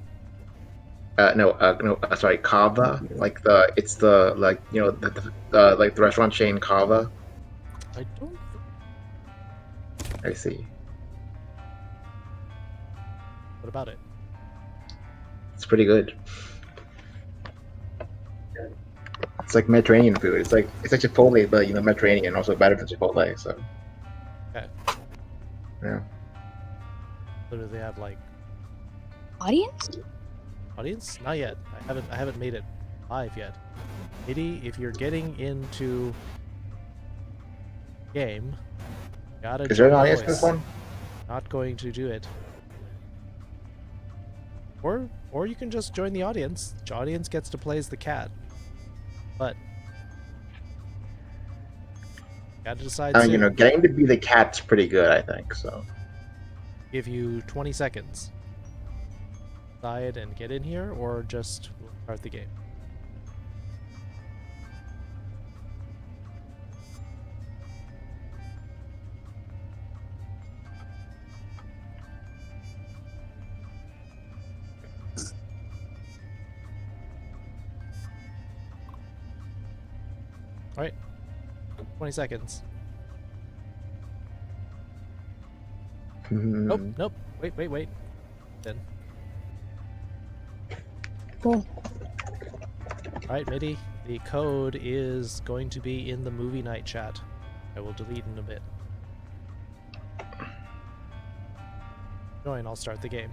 No, sorry, Kava. Like it's the like the restaurant chain Kava. I don't. I see. What about it? It's pretty good. It's like Mediterranean food. It's like Chipotle, but Mediterranean, also better than Chipotle. So Okay. yeah. So do they have like Audience? audience? Not yet. I haven't made it live yet. Mitty, if you're getting into game, gotta Is there an join audience voice. for this one? Not going to do it. Or you can just join the audience. The audience gets to play as the cat. But gotta decide I mean, soon. getting to be the cat's pretty good, I think. So. Give you 20 seconds. Decide and get in here, or just we'll start the game. All right, 20 seconds. Nope, nope. Wait. Then. Cool. Alright, Mitty, the code is going to be in the movie night chat. I will delete in a bit. Join, I'll start the game.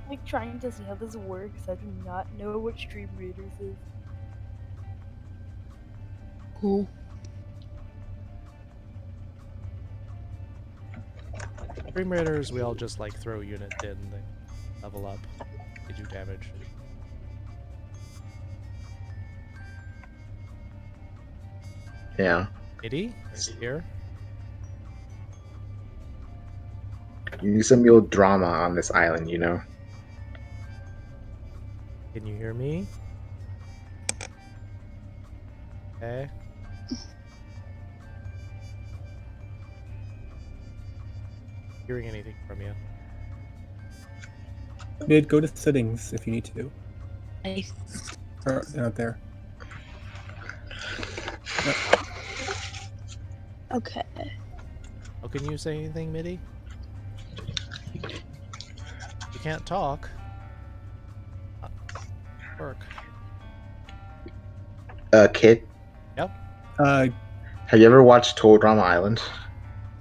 Like trying to see how this works. I do not know what Stream Raiders is. Cool. Stream Raiders, we all just like throw units in, they level up, they do damage. Yeah. Mitty, are you here? You need some real drama on this island, you know? Can you hear me? Okay. Hearing anything from you? Mid, go to settings if you need to. Nice. Or out there. No. Okay. Oh, can you say anything, Mitty? You can't talk. Work. Kid, Yep. have you ever watched Total Drama Island?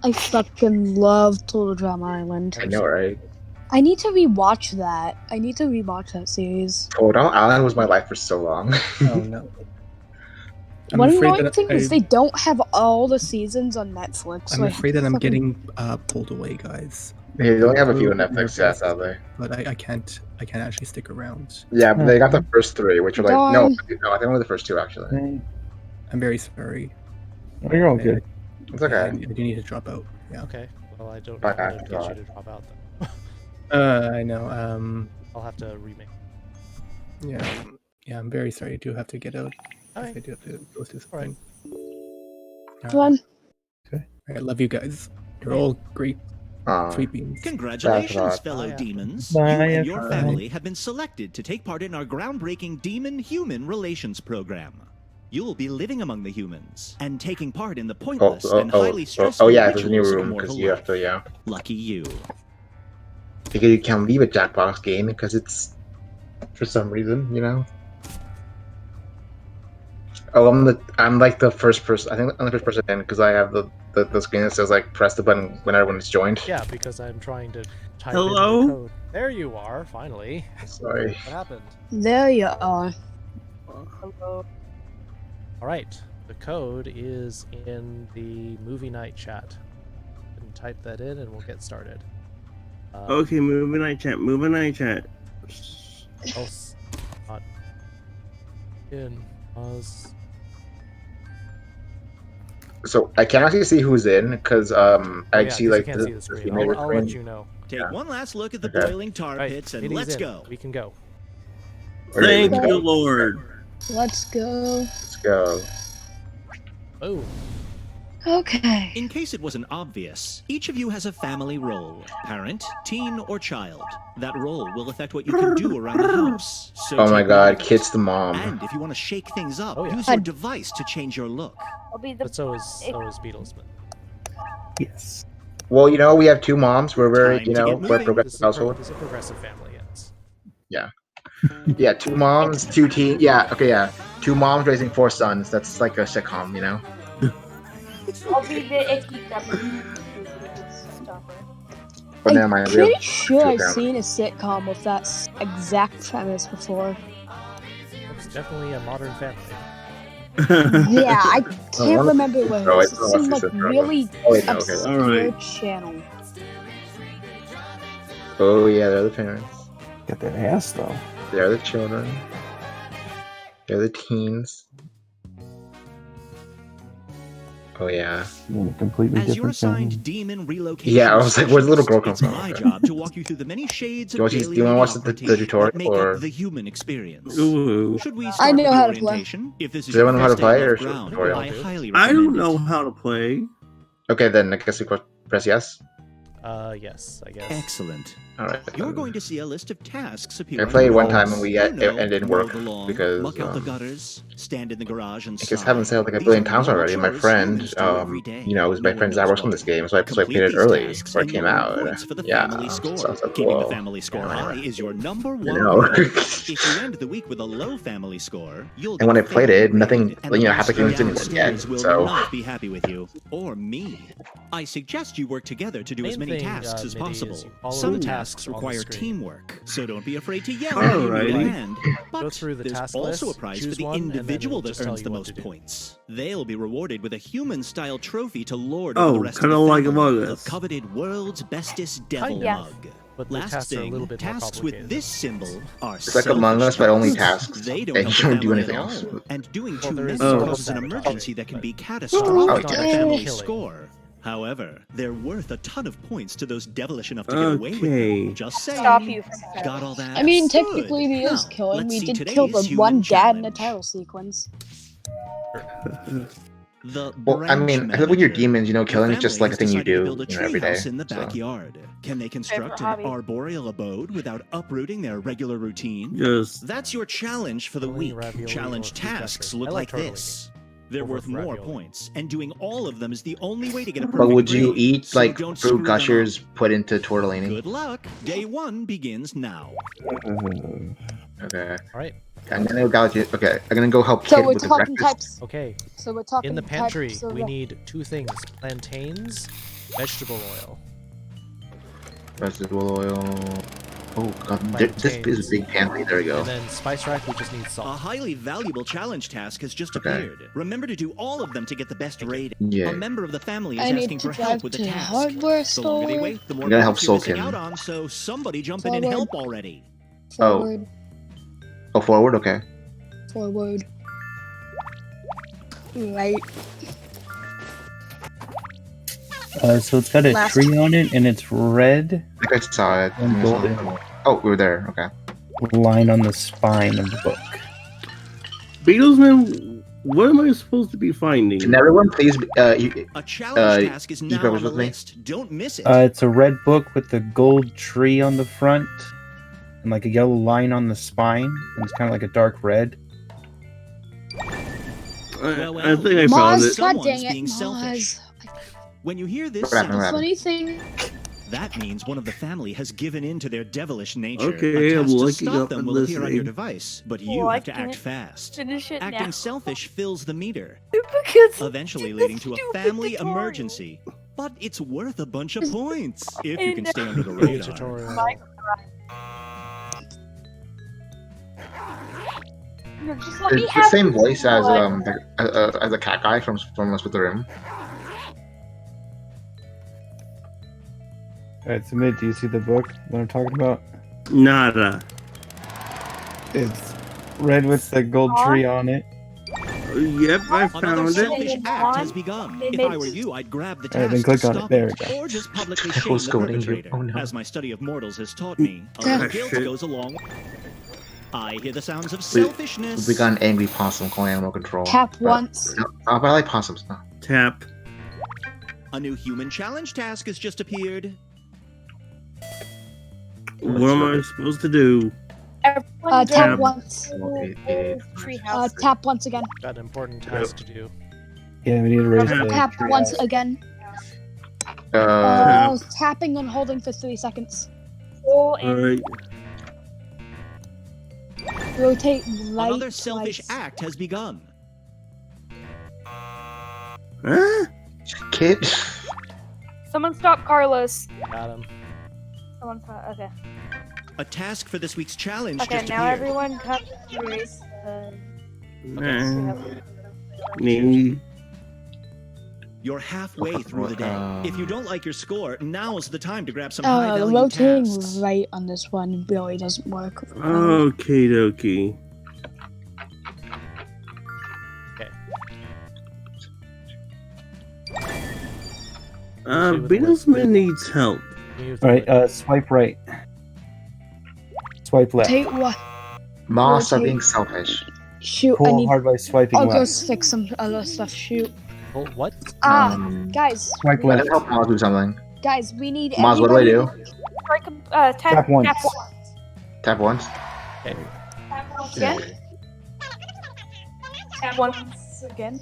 I fucking love Total Drama Island. I know, right? I need to rewatch that. I need to rewatch that series. Total Drama Island was my life for so long. Oh no. One annoying thing is they don't have all the seasons on Netflix. I'm so I afraid have that to I'm fucking- getting pulled away, guys. Yeah, they only have a few on Netflix, yeah, sadly. But I can't actually stick around. Yeah, but they got the first three, which are like no, Darn. I think only the first two actually. I'm very sorry. You're all good. It's okay. I do need to drop out. Yeah. Okay. Well, I don't know how to get you to drop out though. I know. I'll have to remake. Yeah. Yeah, I'm very sorry. I do have to get out. Alright. I do have to go do something. Fun. Okay. I love you guys. You're all great. Sweet beans. Congratulations, fellow demons. You Bye, and your bye. family have been selected to take part in our groundbreaking demon-human relations program. You'll be living among the humans and taking part in the pointless and highly stressful yeah, there's a new rituals of room mortal because you have life. to, yeah. Lucky you. Because you can't leave a Jackbox game because it's for some reason, you know. Oh, I'm like the first person. I think I'm the first person in because I have the screen that says like press the button whenever when it's joined. Yeah, because I'm trying to type Hello? in the code. There you are, finally. Sorry. What happened? There you are. Hello. Alright, the code is in the movie night chat. And type that in and we'll get started. Okay, moving night chat. Moving night chat. Else, not in pause. So I can't actually see who's in because I yeah, see 'cause like you can't see the screen. neighbor I'll let screen. you know. Take one last look at the Okay. boiling tar Right, pits and Mitty's let's in. go. We can go. Thank you, Lord. Let's go. Let's go. Oh. Okay. In case it wasn't obvious, each of you has a family role. Parent, teen, or child. That role will affect what you can do around the house. So Oh my take god, note of it. Kit's the mom. And if you want to shake things up, Oh, yeah. use your device to change your look. I'll be the. But so is Beetlesman. Yes. Well, you know, we have 2 moms. We're very, Time you to know, get we're a moving. progressive household. This is a progressive family, yes. Yeah. Yeah, 2 moms, 2 teens. Yeah, okay, yeah. 2 moms raising 4 sons. That's like a sitcom, you know? I'll be the icky stopper. But I'm never mind. We pretty have sure 2 I've apparently. seen a sitcom with that exact premise before. It's definitely a modern family. Yeah, I can't wanna remember see what Cicero. it I is. It still wanna seemed see like Cicero. really Oh, wait, no, okay. obscure Alright. channel. Oh, yeah, they're the parents. Got that ass though. They're the children. They're the teens. Oh, yeah. In a completely As your different family. assigned demon relocation Yeah, I was like, where's the little girl come it's from? my Okay. job to walk you through the many shades Do you of want to- daily do you wanna watch the mediocrity tutorial, that make or- up the human experience. Ooh. Should we I start know with how the to play. orientation? If this is Does everyone your know how to first day play, or above should ground, tutorial? I highly I recommend don't know it. how to play. Okay, then I guess we press yes. Yes, I guess. Excellent. Alright. You're going to see a list of tasks appear. I on played your one walls. time and we You know, it didn't mow work the lawn, because muck out the gutters, stand in the garage and I guess sigh. I haven't said it like a These billion are times normal already. My chores friend, humans do every day. you know, it was No my one friend knows that works on why. this game, so I Complete played it these early tasks before it and came you'll earn out. points for the Yeah, family score. so I was like, Keeping the whoa. family score Yeah, high is your number I one know. goal. If you end the week with a low family score, you'll And when I get played failure it, nothing, grade, and the you know, half the master games didn't work yet. downstairs will So not be happy with you or me. I suggest you work together to do as Main many thing, tasks as Midi, is possible. you follow Some the tasks tasks on the require screen. teamwork, so don't be afraid to yell at Alrighty. anyone hand. Go But through the there's task also list, a prize for choose the one, and then individual it'll that just tell earns you the what most to do. points. They'll be rewarded with a human-style trophy to lord over Oh, the rest of kinda the like family, Among the Us. coveted world's bestest devil Kinda. mug. But the Last tasks are a thing, little bit more tasks with complicated. this symbol are it's like Among Us, but only tasks. tasks. They don't And help you the don't do family anything at else. all. And doing Well, too there is many some causes an sabotaging, emergency that can but be it's catastrophic not to the actually family killing. score. However, they're worth a ton of points to those devilish enough to get away with Okay. it. Just saying. Stop you from Got all that? I mean, Good. technically he is Now, killing. let's We see did kill the today's one human dad in a challenge. title sequence. The Well, I mean, branch I feel when you're manager. demons, you know, Your killing is just family like a has thing you decided to do, build a you know, every day. treehouse in the So. backyard. Can they construct an hobby. arboreal abode without uprooting their regular routine? Yes. That's your challenge for the Only week. ravioli Challenge or beef tasks custard. look I like like turtle this. They're over worth more ravioli. points, and doing all of them is the only way to get a perfect But would you grade, eat so like don't screw fruit them gushers up. put into tortellini? Good luck. Day 1 begins now. Okay. All right. I'm gonna go. Okay, I'm gonna go help So Kid we're with the talking breakfast. types. Okay. So we're talking In the pantry, types of we need 2 things: plantains, vegetable oil. Vegetable oil. Oh god, this is a big pantry. There we go. And then spice rack, we just need A salt. highly valuable challenge task has just Okay. appeared. Remember to do all of them to get the best rating. Yeah. A member of the family is I need asking to for drive help with the to the task. hardware The longer they store. wait, the more I'm gonna help points you're missing Sulkin. out on, so somebody jump in and Forward. help already. Forward. Oh, forward. Okay. Forward. Right. So it's got a Last- tree on it, and it's red. I think I saw it. And golden. Oh, we were there. Okay. Line on the spine of the book. Beatlesman, what am I supposed to be finding? Can everyone please A challenge task is eat now on breakfast the with me? list. Don't miss it. It's a red book with the gold tree on the front, and like a yellow line on the spine, and it's kind of like a dark red. I think I found Maz, it. god Someone's dang it, being selfish. Maz. When you hear this What happened? sound, Funny thing, that means one of the family has given in to their devilish nature. Okay, a I'm task to looking stop up them and will appear on your listening. device, but Well, you I have to act can't fast. finish it Acting now. selfish fills the meter, Because eventually the leading to a stupid family tutorial. emergency. But it's worth a bunch of points if you can And- stay under the Video radar. tutorial. No, just let me It's the have same this voice as one. the cat guy from Us with the Rim. Alright, so Mid, do you see the book that I'm talking about? Nada. It's red with the gold tree on it. Yep, I Another found selfish it. act has begun. If I were you, I'd grab the Alright, then task to click on it. stop There it, we go. or just publicly That shame was the scolding you. perpetrator. Oh, no. As my study of mortals has taught me, a little guilt shit. goes along. I hear the sounds of We- selfishness. We got an angry possum calling animal control. tap But- once. No, but I like possums. No. Tap. A new human challenge task has just appeared. What am I supposed to do? Everyone Tap go once. to the treehouse. Tap once again. Got an important task to do. Yeah, we need to raise the Tap tree once out. again. Tapping and holding for 3 seconds. Alright. Rotate right. Another selfish act has begun. Huh? Kid. Someone stop Carlos. Got him. Someone stop. Okay. A task for this week's challenge Okay, just now appeared. everyone come to race. Nah. Me. You're halfway through the day. If you don't like your score, now's the time to grab some Oh, high-value rotating tasks. right on this one really doesn't work. Okay, dokie. Beatlesman needs help. Alright, swipe right. Swipe left. Take what? Moss are Rotate. being selfish. Shoot, Pull I need. hard by swiping I'll go left. fix some other stuff. Shoot. Oh, what? Guys. Swipe Let left. it help Moss do something. Guys, we need. Moss, what do I do? Tap once. Tap once. Again? Tap once again.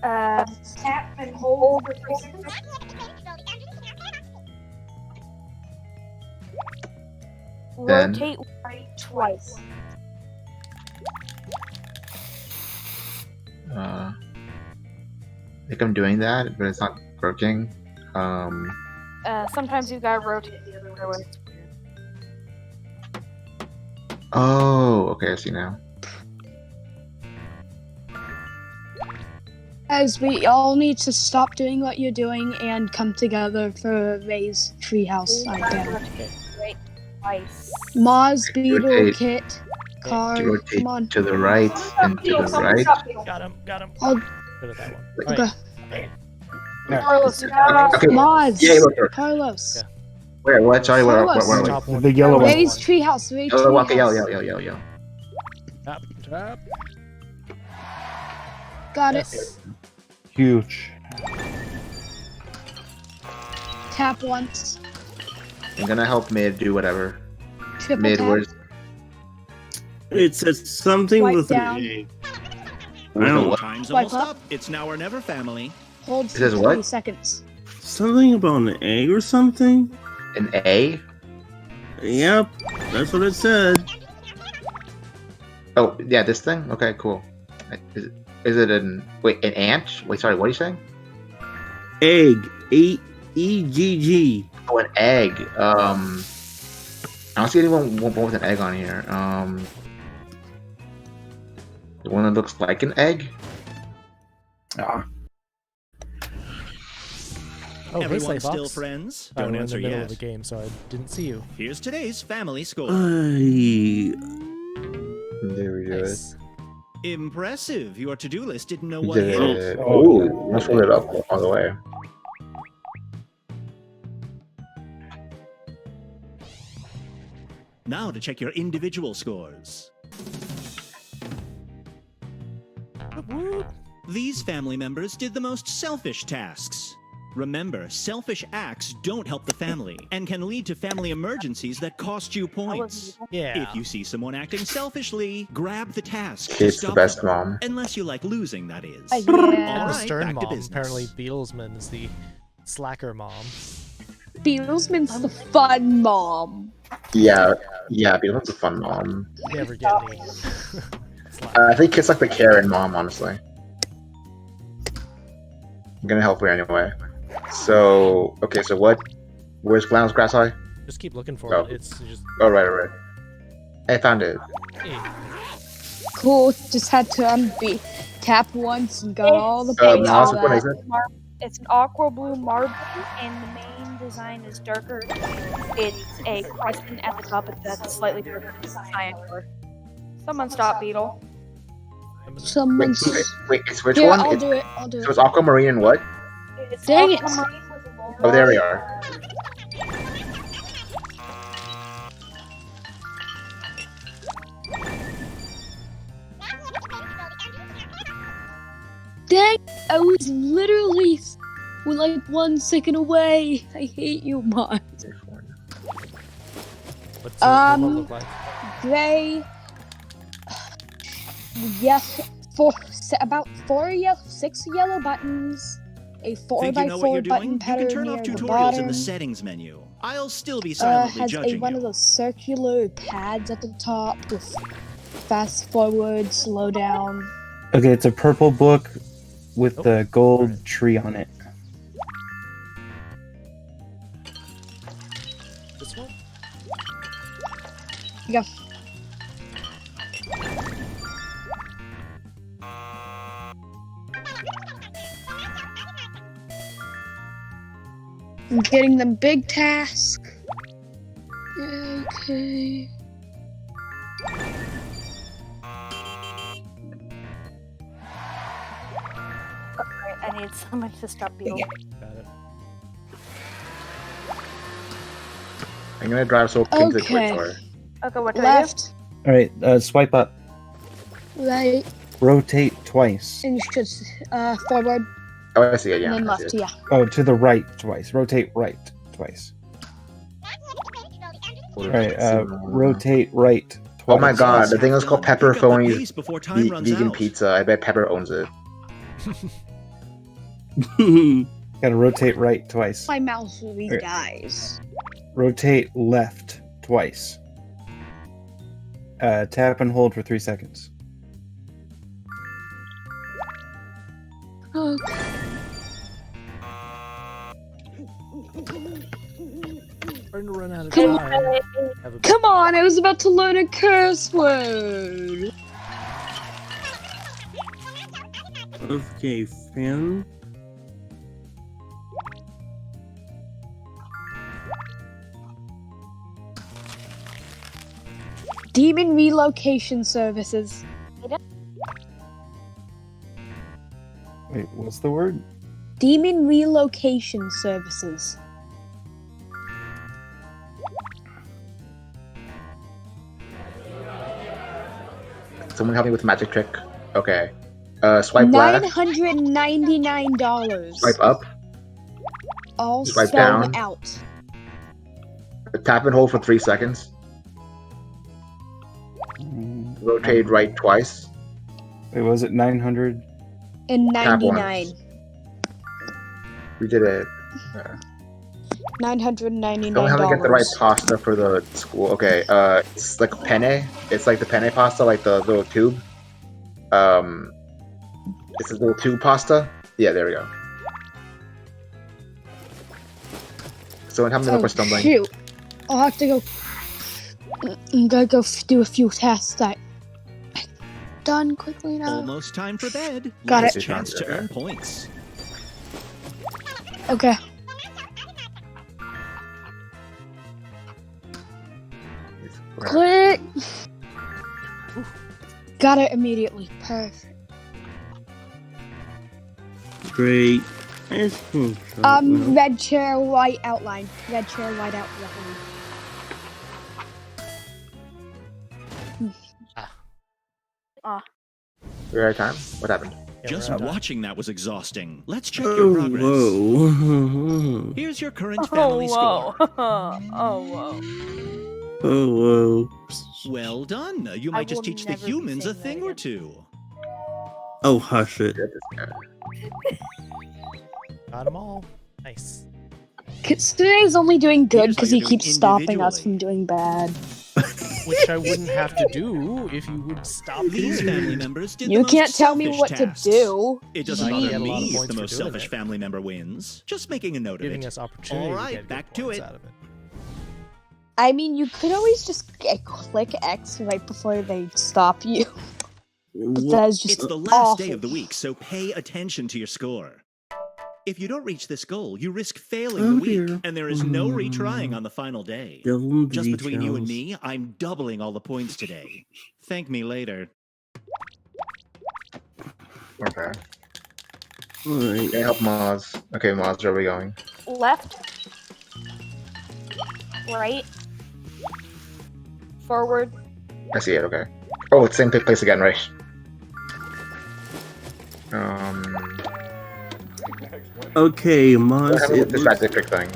Tap and hold for 3 seconds. Then- Rotate right twice. I think I'm doing that, but it's not working. Sometimes you gotta rotate the other way. Oh, okay, I see now. Guys, we all need to stop doing what you're doing and come together for Ray's treehouse idea. Right twice. Maz, Beetle, Rotate. Kit, Car, To rotate come on. to the right and to the right. Got him. Got him. I'll... Good at that one. Okay. Alright. Carlos, you gotta. Okay. Maz, Yeah, look, look. Carlos. Where? What? Sorry, where? Carlos. The big yellow one. Ray's treehouse. Ray's Yellow, okay, treehouse. yellow. Tap, tap. Got Yes. it. Huge. Tap once. I'm gonna help mid do whatever. Triple Mid, tap. where's It says something Swipe with down. an A. I where's the don't what? Time's Swipe almost up. up. It's now or never, family. Hold It says for what? 3 seconds. Something about an A or something? An A? Yep, that's what it said. Oh, yeah, this thing? Okay, cool. Is it an ant? Wait, sorry, what are you saying? Egg. E-G-G. Oh, an egg. I don't see anyone with an egg on here. The one that looks like an egg? Ah. Oh, hey, Everyone Slaybox. still friends? We're Don't in answer the middle yet. of the game, so I didn't see you. Here's today's family score. There we go. Nice. Impressive. Your to-do list didn't know We what did hit it. it. Oh, let's roll it up all the way. Now to check your individual scores. These family members did the most selfish tasks. Remember, selfish acts don't help the family and can lead to family emergencies that cost you points. Yeah. If you see someone acting selfishly, grab the task. to Kate's the stop best them. mom. Unless you like losing, that is. Yeah. And All the right, stern back to mom. business. Apparently, Beatlesman is the slacker mom. Beatlesman's the fun mom. Yeah, Beetle's a fun mom. Never get any. I think Kit's like the Karen mom, honestly. I'm gonna help her anyway. So, okay, so what? Where's Flannel's grass eye? Just keep looking for Oh. it. It's just. Oh, right. I found it. Hey. Cool. Just had to tap once and got all the Uh, points Mouse, for what is that. it? It's an aqua blue marble, and the main design is darker. It's a question at the top that's slightly darker than cyan color. Someone stop, Beetle. Someone's. Wait, it's which Here, one? I'll It's- do it. I'll do So it. it's aquamarine and what? It's Dang it. aquamarine with a logo. Oh, there we are. Dang! I was literally like 1 second away. I hate you, Mars. What's the look like? Gray. Yes, about 6 yellow buttons, a 4x4 button You pattern can turn near off the tutorials bottom. in the settings menu. I'll still be silently Has judging one you. of those circular pads at the top with fast forward, slow down. Okay, it's a purple book with the gold tree on it. This one? Yeah. I'm getting them big task. Okay. Alright, I need someone to stop beetle. Got it. I'm gonna drive so into the Okay. quick store. Okay, what do Left, Alright, swipe up. right, Rotate twice. and you should forward, Oh, I see it, yeah. and then I see left. it. Yeah. Oh, to the right twice. Rotate right twice. Alright, rotate right twice. Oh my god, the thing is called pepperoni pace before time runs vegan out. pizza. I bet Pepper owns it. Gotta rotate right twice. My mouse really Alright. dies. Rotate left twice. Tap and hold for 3 seconds. Okay. Starting to run out of Come time. Have a Come on, I was about to learn a curse word. Okay, fan. Demon relocation services. Wait, what's the word? Demon relocation services. Someone help me with the magic trick. Okay. Swipe left. $999. Swipe up. All Swipe spelled down. out. Tap and hold for 3 seconds. Rotate right twice. Wait, was it 900? And Tap 99. once. We did it. $999. Don't have to get the right pasta for the school. Okay, it's like penne. It's like the penne pasta, like the little tube. It's a little tube pasta. Yeah, there we go. So how many we're stumbling? Shoot. I'll have to go. I'm gonna go do a few tasks that done quickly now. Almost time for bed. Got Last it. chance to earn points. Okay. Click. Got it immediately. Perfect. Great. Red chair, white outline. Red chair, white outline. We're out of time? What happened? Just watching that was exhausting. Let's check Oh, your progress. whoa. Here's your current family whoa. score. Oh, whoa. Oh, whoa. Well done. You might just will teach the never be humans a saying that thing or two. Oh, hush it. Got them all. Nice. Today's only doing good Here's how because he you're keeps doing stopping us individually. from doing bad. Which I wouldn't have to do if you would stop These doing family it. members did You the most can't tell me selfish what tasks. to do. It doesn't You bother get a lot of me if points the for most doing selfish it. family member wins. Just making a note of Giving it. us opportunity All to right, get good back to points it. out of it. I mean, you could always just click X right before they stop you. But that is just It's the last awful. day of the week, so pay attention to your score. If you don't reach this goal, you risk failing Oh, the week, dear. and there is no retrying on the final day. Don't Just be between you and jealous. me, I'm doubling all the points today. Thank me later. Okay. Alright. Can I help Maz? Okay, Maz, where are we going? Left. Right. Forward. I see it, okay. Oh, it's same place again, right? Okay, What Maz. happened with It this looks, magic trick thing?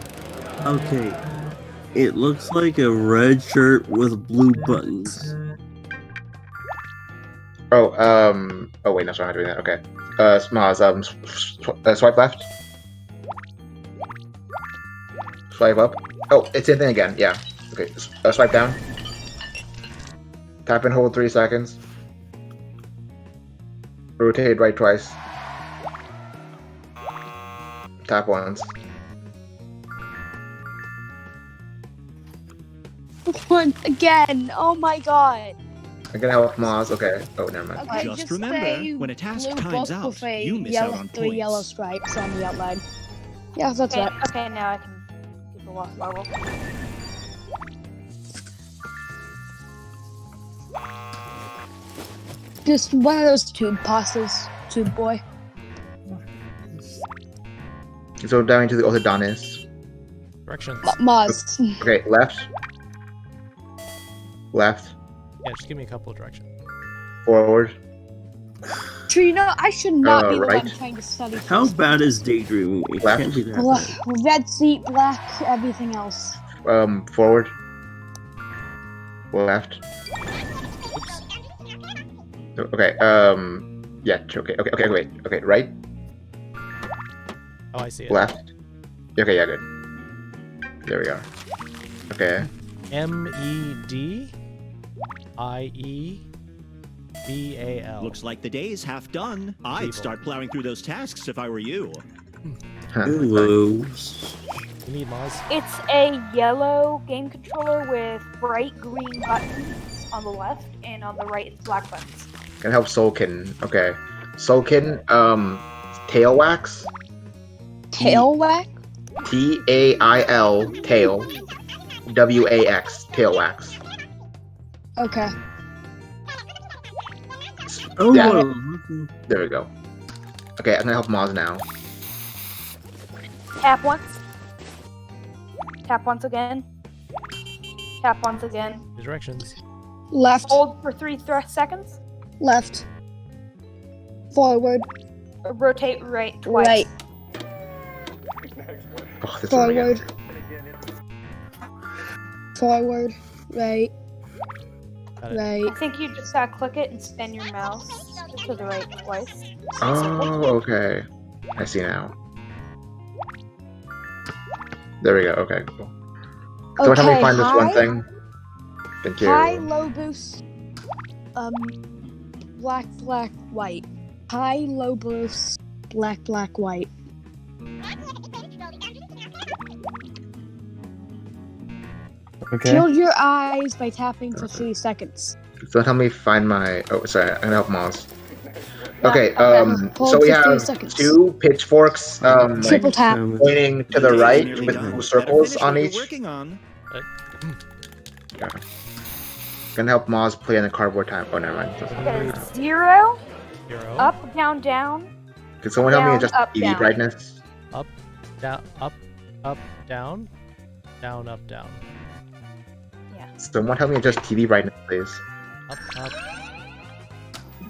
okay. It looks like a red shirt with blue buttons. Oh, oh wait, no, sorry, I'm not doing that. Okay. Maz, swipe left. Swipe up. Oh, it's in thing again. Yeah. Okay. Swipe down. Tap and hold 3 seconds. Rotate right twice. Tap once. Once again. Oh my god. I'm gonna help Maz. Okay. Oh, never mind. Okay, Just remember, when a task blue times book out, with a you miss yellow, out on 3 yellow points. stripes on the outline. Yeah, that's Okay, right. okay, now I can keep a lost level. Just one of those tube pastas, tube boy. So down into the orthodontist. Directions. Maz. Okay, left. Left. Yeah, just give me a couple of directions. Forward. So you know, I should not be the right. one trying to study. How bad is daydreaming? It Left. can't be that bad. Red seat, black, everything else. Forward. Left. Okay, yeah, okay, wait. Okay, right. Oh, I see it. Left. Okay, yeah, good. There we are. Okay. MEDIEBAL. Looks like the day's half done. I'd start plowing through those tasks if I were you. Hello. You need Maz. It's a yellow game controller with bright green buttons on the left, and on the right it's black buttons. Can help Soulkin. Okay. Soulkin, tail wax. Tail wax? TAIL, tail. WAX, tail wax. Okay. Oh, Yeah. There we go. Okay, I'm gonna help Maz now. Tap once. Tap once again. Tap once again. Directions. Left. Hold for 3 seconds. Left. Forward. Rotate right twice. Right. Oh, this Forward. Forward. Right. Right. I think you just gotta click it and spin your mouse to the right twice. Oh, okay. I see now. There we go. Okay, cool. So Okay, help me find this one high. thing. Thank you. High, low boost. Black, black, white. High, low boost. Black, black, white. Okay. Shield your eyes by tapping for 3 seconds. So help me find my. Oh, sorry. I'm gonna help Maz. Okay. Hold So we for 3 have seconds. 2 pitchforks. Triple tap. Pointing to the right with 2 circles on each. Working on. Yeah. Gonna help Maz play on the cardboard time. Oh, never mind. Okay, 0. Zero. Up, down, down. Can someone help me Down, adjust up, TV down. brightness? Up, down, up, up, down, down, up, down. Someone help me adjust TV brightness, please. Up, up.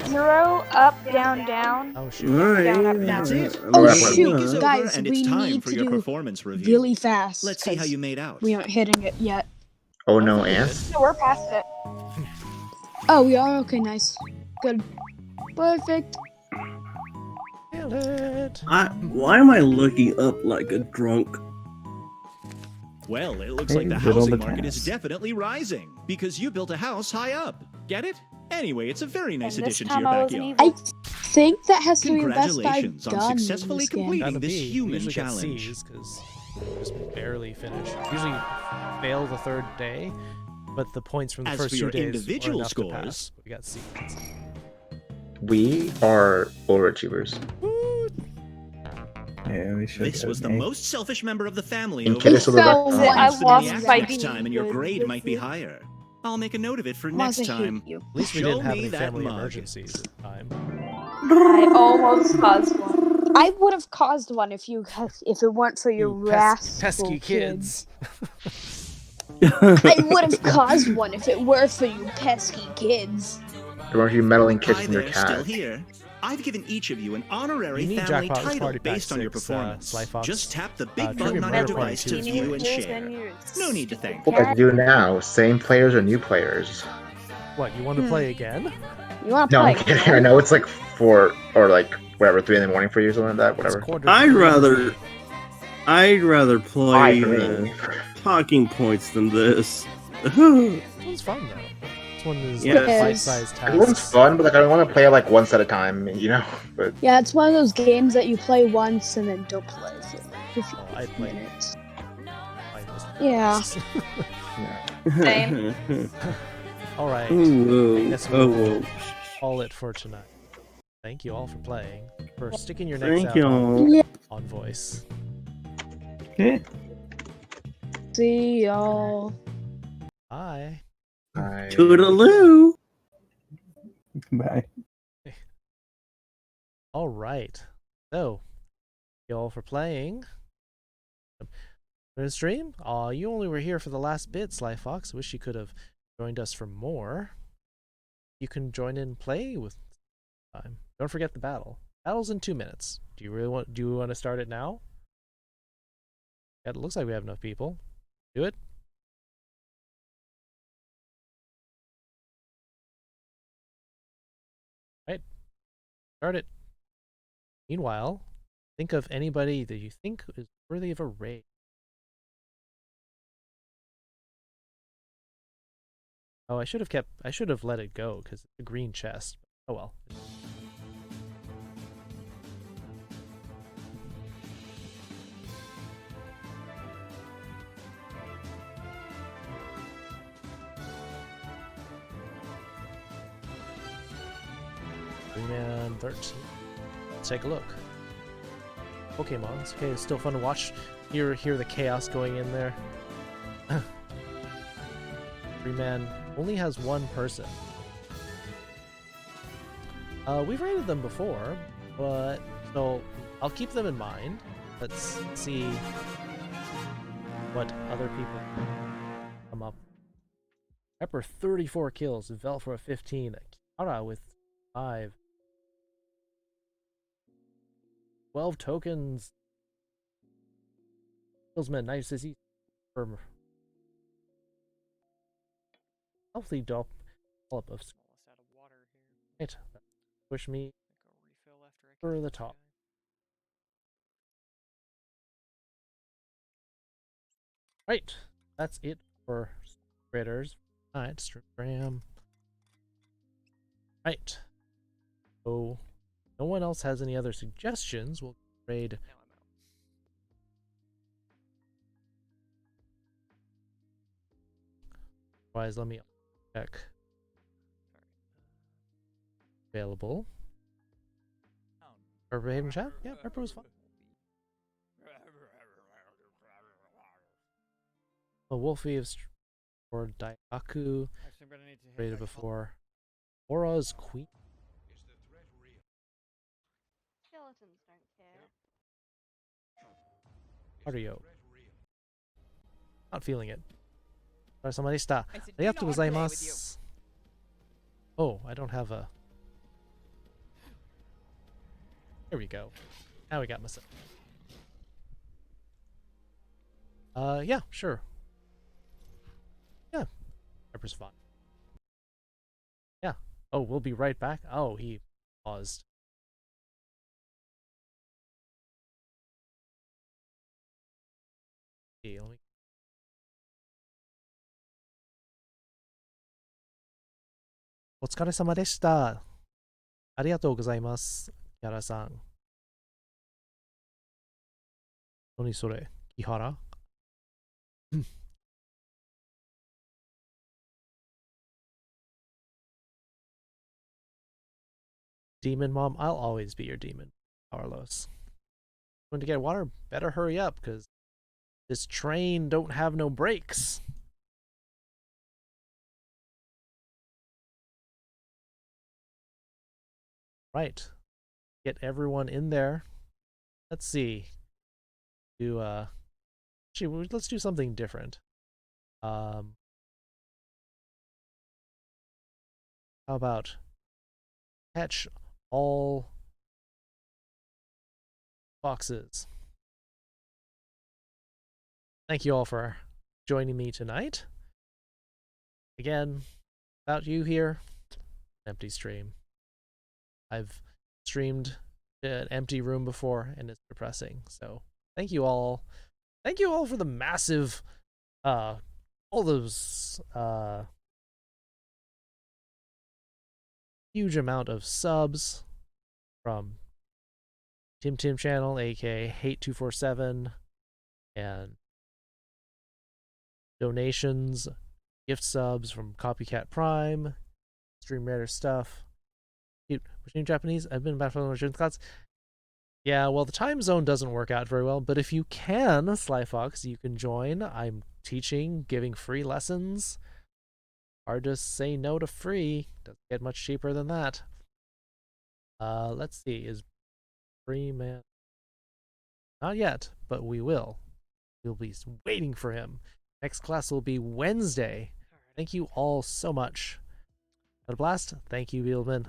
0, up, down, down. Oh shoot. Down, up, down. That's it. Oh Your shoot, week is over, guys, and we it's time need for to your do performance review. really fast. Let's see how 'cause you made out. We aren't hitting it yet. Oh no, ants. No, we're past it. Oh, we are? Okay, nice. Good. Perfect. Why am I looking up like a drunk? Well, it looks Hey, like the did all housing the market is tasks. definitely rising because you built a house high up. Get it? Anyway, it's a very nice And this addition to your time I wasn't backyard. I think that has to be the best I've Congratulations on done in successfully this game. completing Gotta this be. human Usually get challenge. C's because just barely finish. Usually fail the 3rd day, but the points from the As first for 2 your days individual were enough scores- to pass. We got C's. We are overachievers. Yeah, we should. This was the most selfish member of the family. And over Kid is here. still the So, best. I Spin the lost axe by next being time, and your good grade with might be it. higher. I'll make a note of it for Maz, next I hate time. you. At least we Show didn't have me any that family mug. emergencies at the time. I almost caused one. I would have caused one if it weren't for your rascal pesky kids. I would have caused one if it were for you pesky kids. Or are you meddling kids Hi from your there, still cat? here. I've given each of you an honorary You need family Jackpot's title Party Pack based on your 6, performance. Sly Fox. Just tap the big Trivia button on your Mario Party device to 2. view and share. No need to thank What me. I do now? Same players or new players? What, you want to play again? You want to No, play? I'm kidding. I know it's like 4 or like whatever, 3 in the morning for you, something like that. Whatever. I'd rather play for me. talking points than this. This one's fun though. This one is like bite-sized tasks. This one's fun, but like I don't want to play it like once at a time, you know. But Yeah, it's one of those games that you play once and then don't play for like 50 minutes. Yeah. Same. All right. Ooh, I guess we'll call it for tonight. Thank you all for playing. For sticking your necks out on voice. See y'all. Bye. Bye. Toodaloo. Bye. All right. So, you all for playing. Stream? Aw, you only were here for the last bit, Sly Fox. Wish you could have joined us for more. You can join in and play with time. Don't forget the battle. Battle's in 2 minutes. Do you want to start it now? Yeah, it looks like we have enough people. Do it. Right. Start it. Meanwhile, think of anybody that you think is worthy of a raid. Oh, I should have let it go because it's a green chest. Oh well. Green 13. Let's take a look. Pokemon. It's okay. It's still fun to watch. Hear the chaos going in there. Freeman only has 1 person. We've rated them before, but so I'll keep them in mind. Let's see what other people come up. Pepper 34 kills, Velfra 15, Kara with 5, 12 tokens. Killsman, nice to see. Healthy dollop of right. Push me for the top. Right. That's it for critters. Alright, Instagram. Right. So no one else has any other suggestions. We'll raid. Otherwise, let me check. Available. Pepper Haven chat? Yeah, Pepper was fun. A Wolfie or Daiaku. Rated before. Aura's Queen. Skeletons don't care. Ario. Not feeling it. Arigatou gozaimasu. Oh, I don't have a... There we go. Now we got myself. Yeah, sure. Yeah. Pepper's fine. Yeah. Oh, we'll be right back. Oh, he paused. Okay, let me... Otsukaresama deshita. Arigatou gozaimasu, Yara-san. Nani sore? Kihara? Demon Mom? I'll always be your demon, Carlos. Want to get water? Better hurry up, because this train don't have no brakes. Right. Get everyone in there. Let's see. Actually, let's do something different. How about catch all foxes? Thank you all for joining me tonight. Again, without you here, empty stream. I've streamed an empty room before, and it's depressing. So thank you all. Thank you all for the massive, all those huge amount of subs from Tim Channel, aka Hate247, and donations, gift subs from Copycat Prime, Stream Raider stuff. Cute. Machine Japanese. I've been back for the class. Yeah, well, the time zone doesn't work out very well, but if you can, Sly Fox, you can join. I'm teaching, giving free lessons. Hard to say no to free. Doesn't get much cheaper than that. Let's see. Is free man? Not yet, but we will. We'll be waiting for him. Next class will be Wednesday. Thank you all so much. Had a blast. Thank you, Beelman.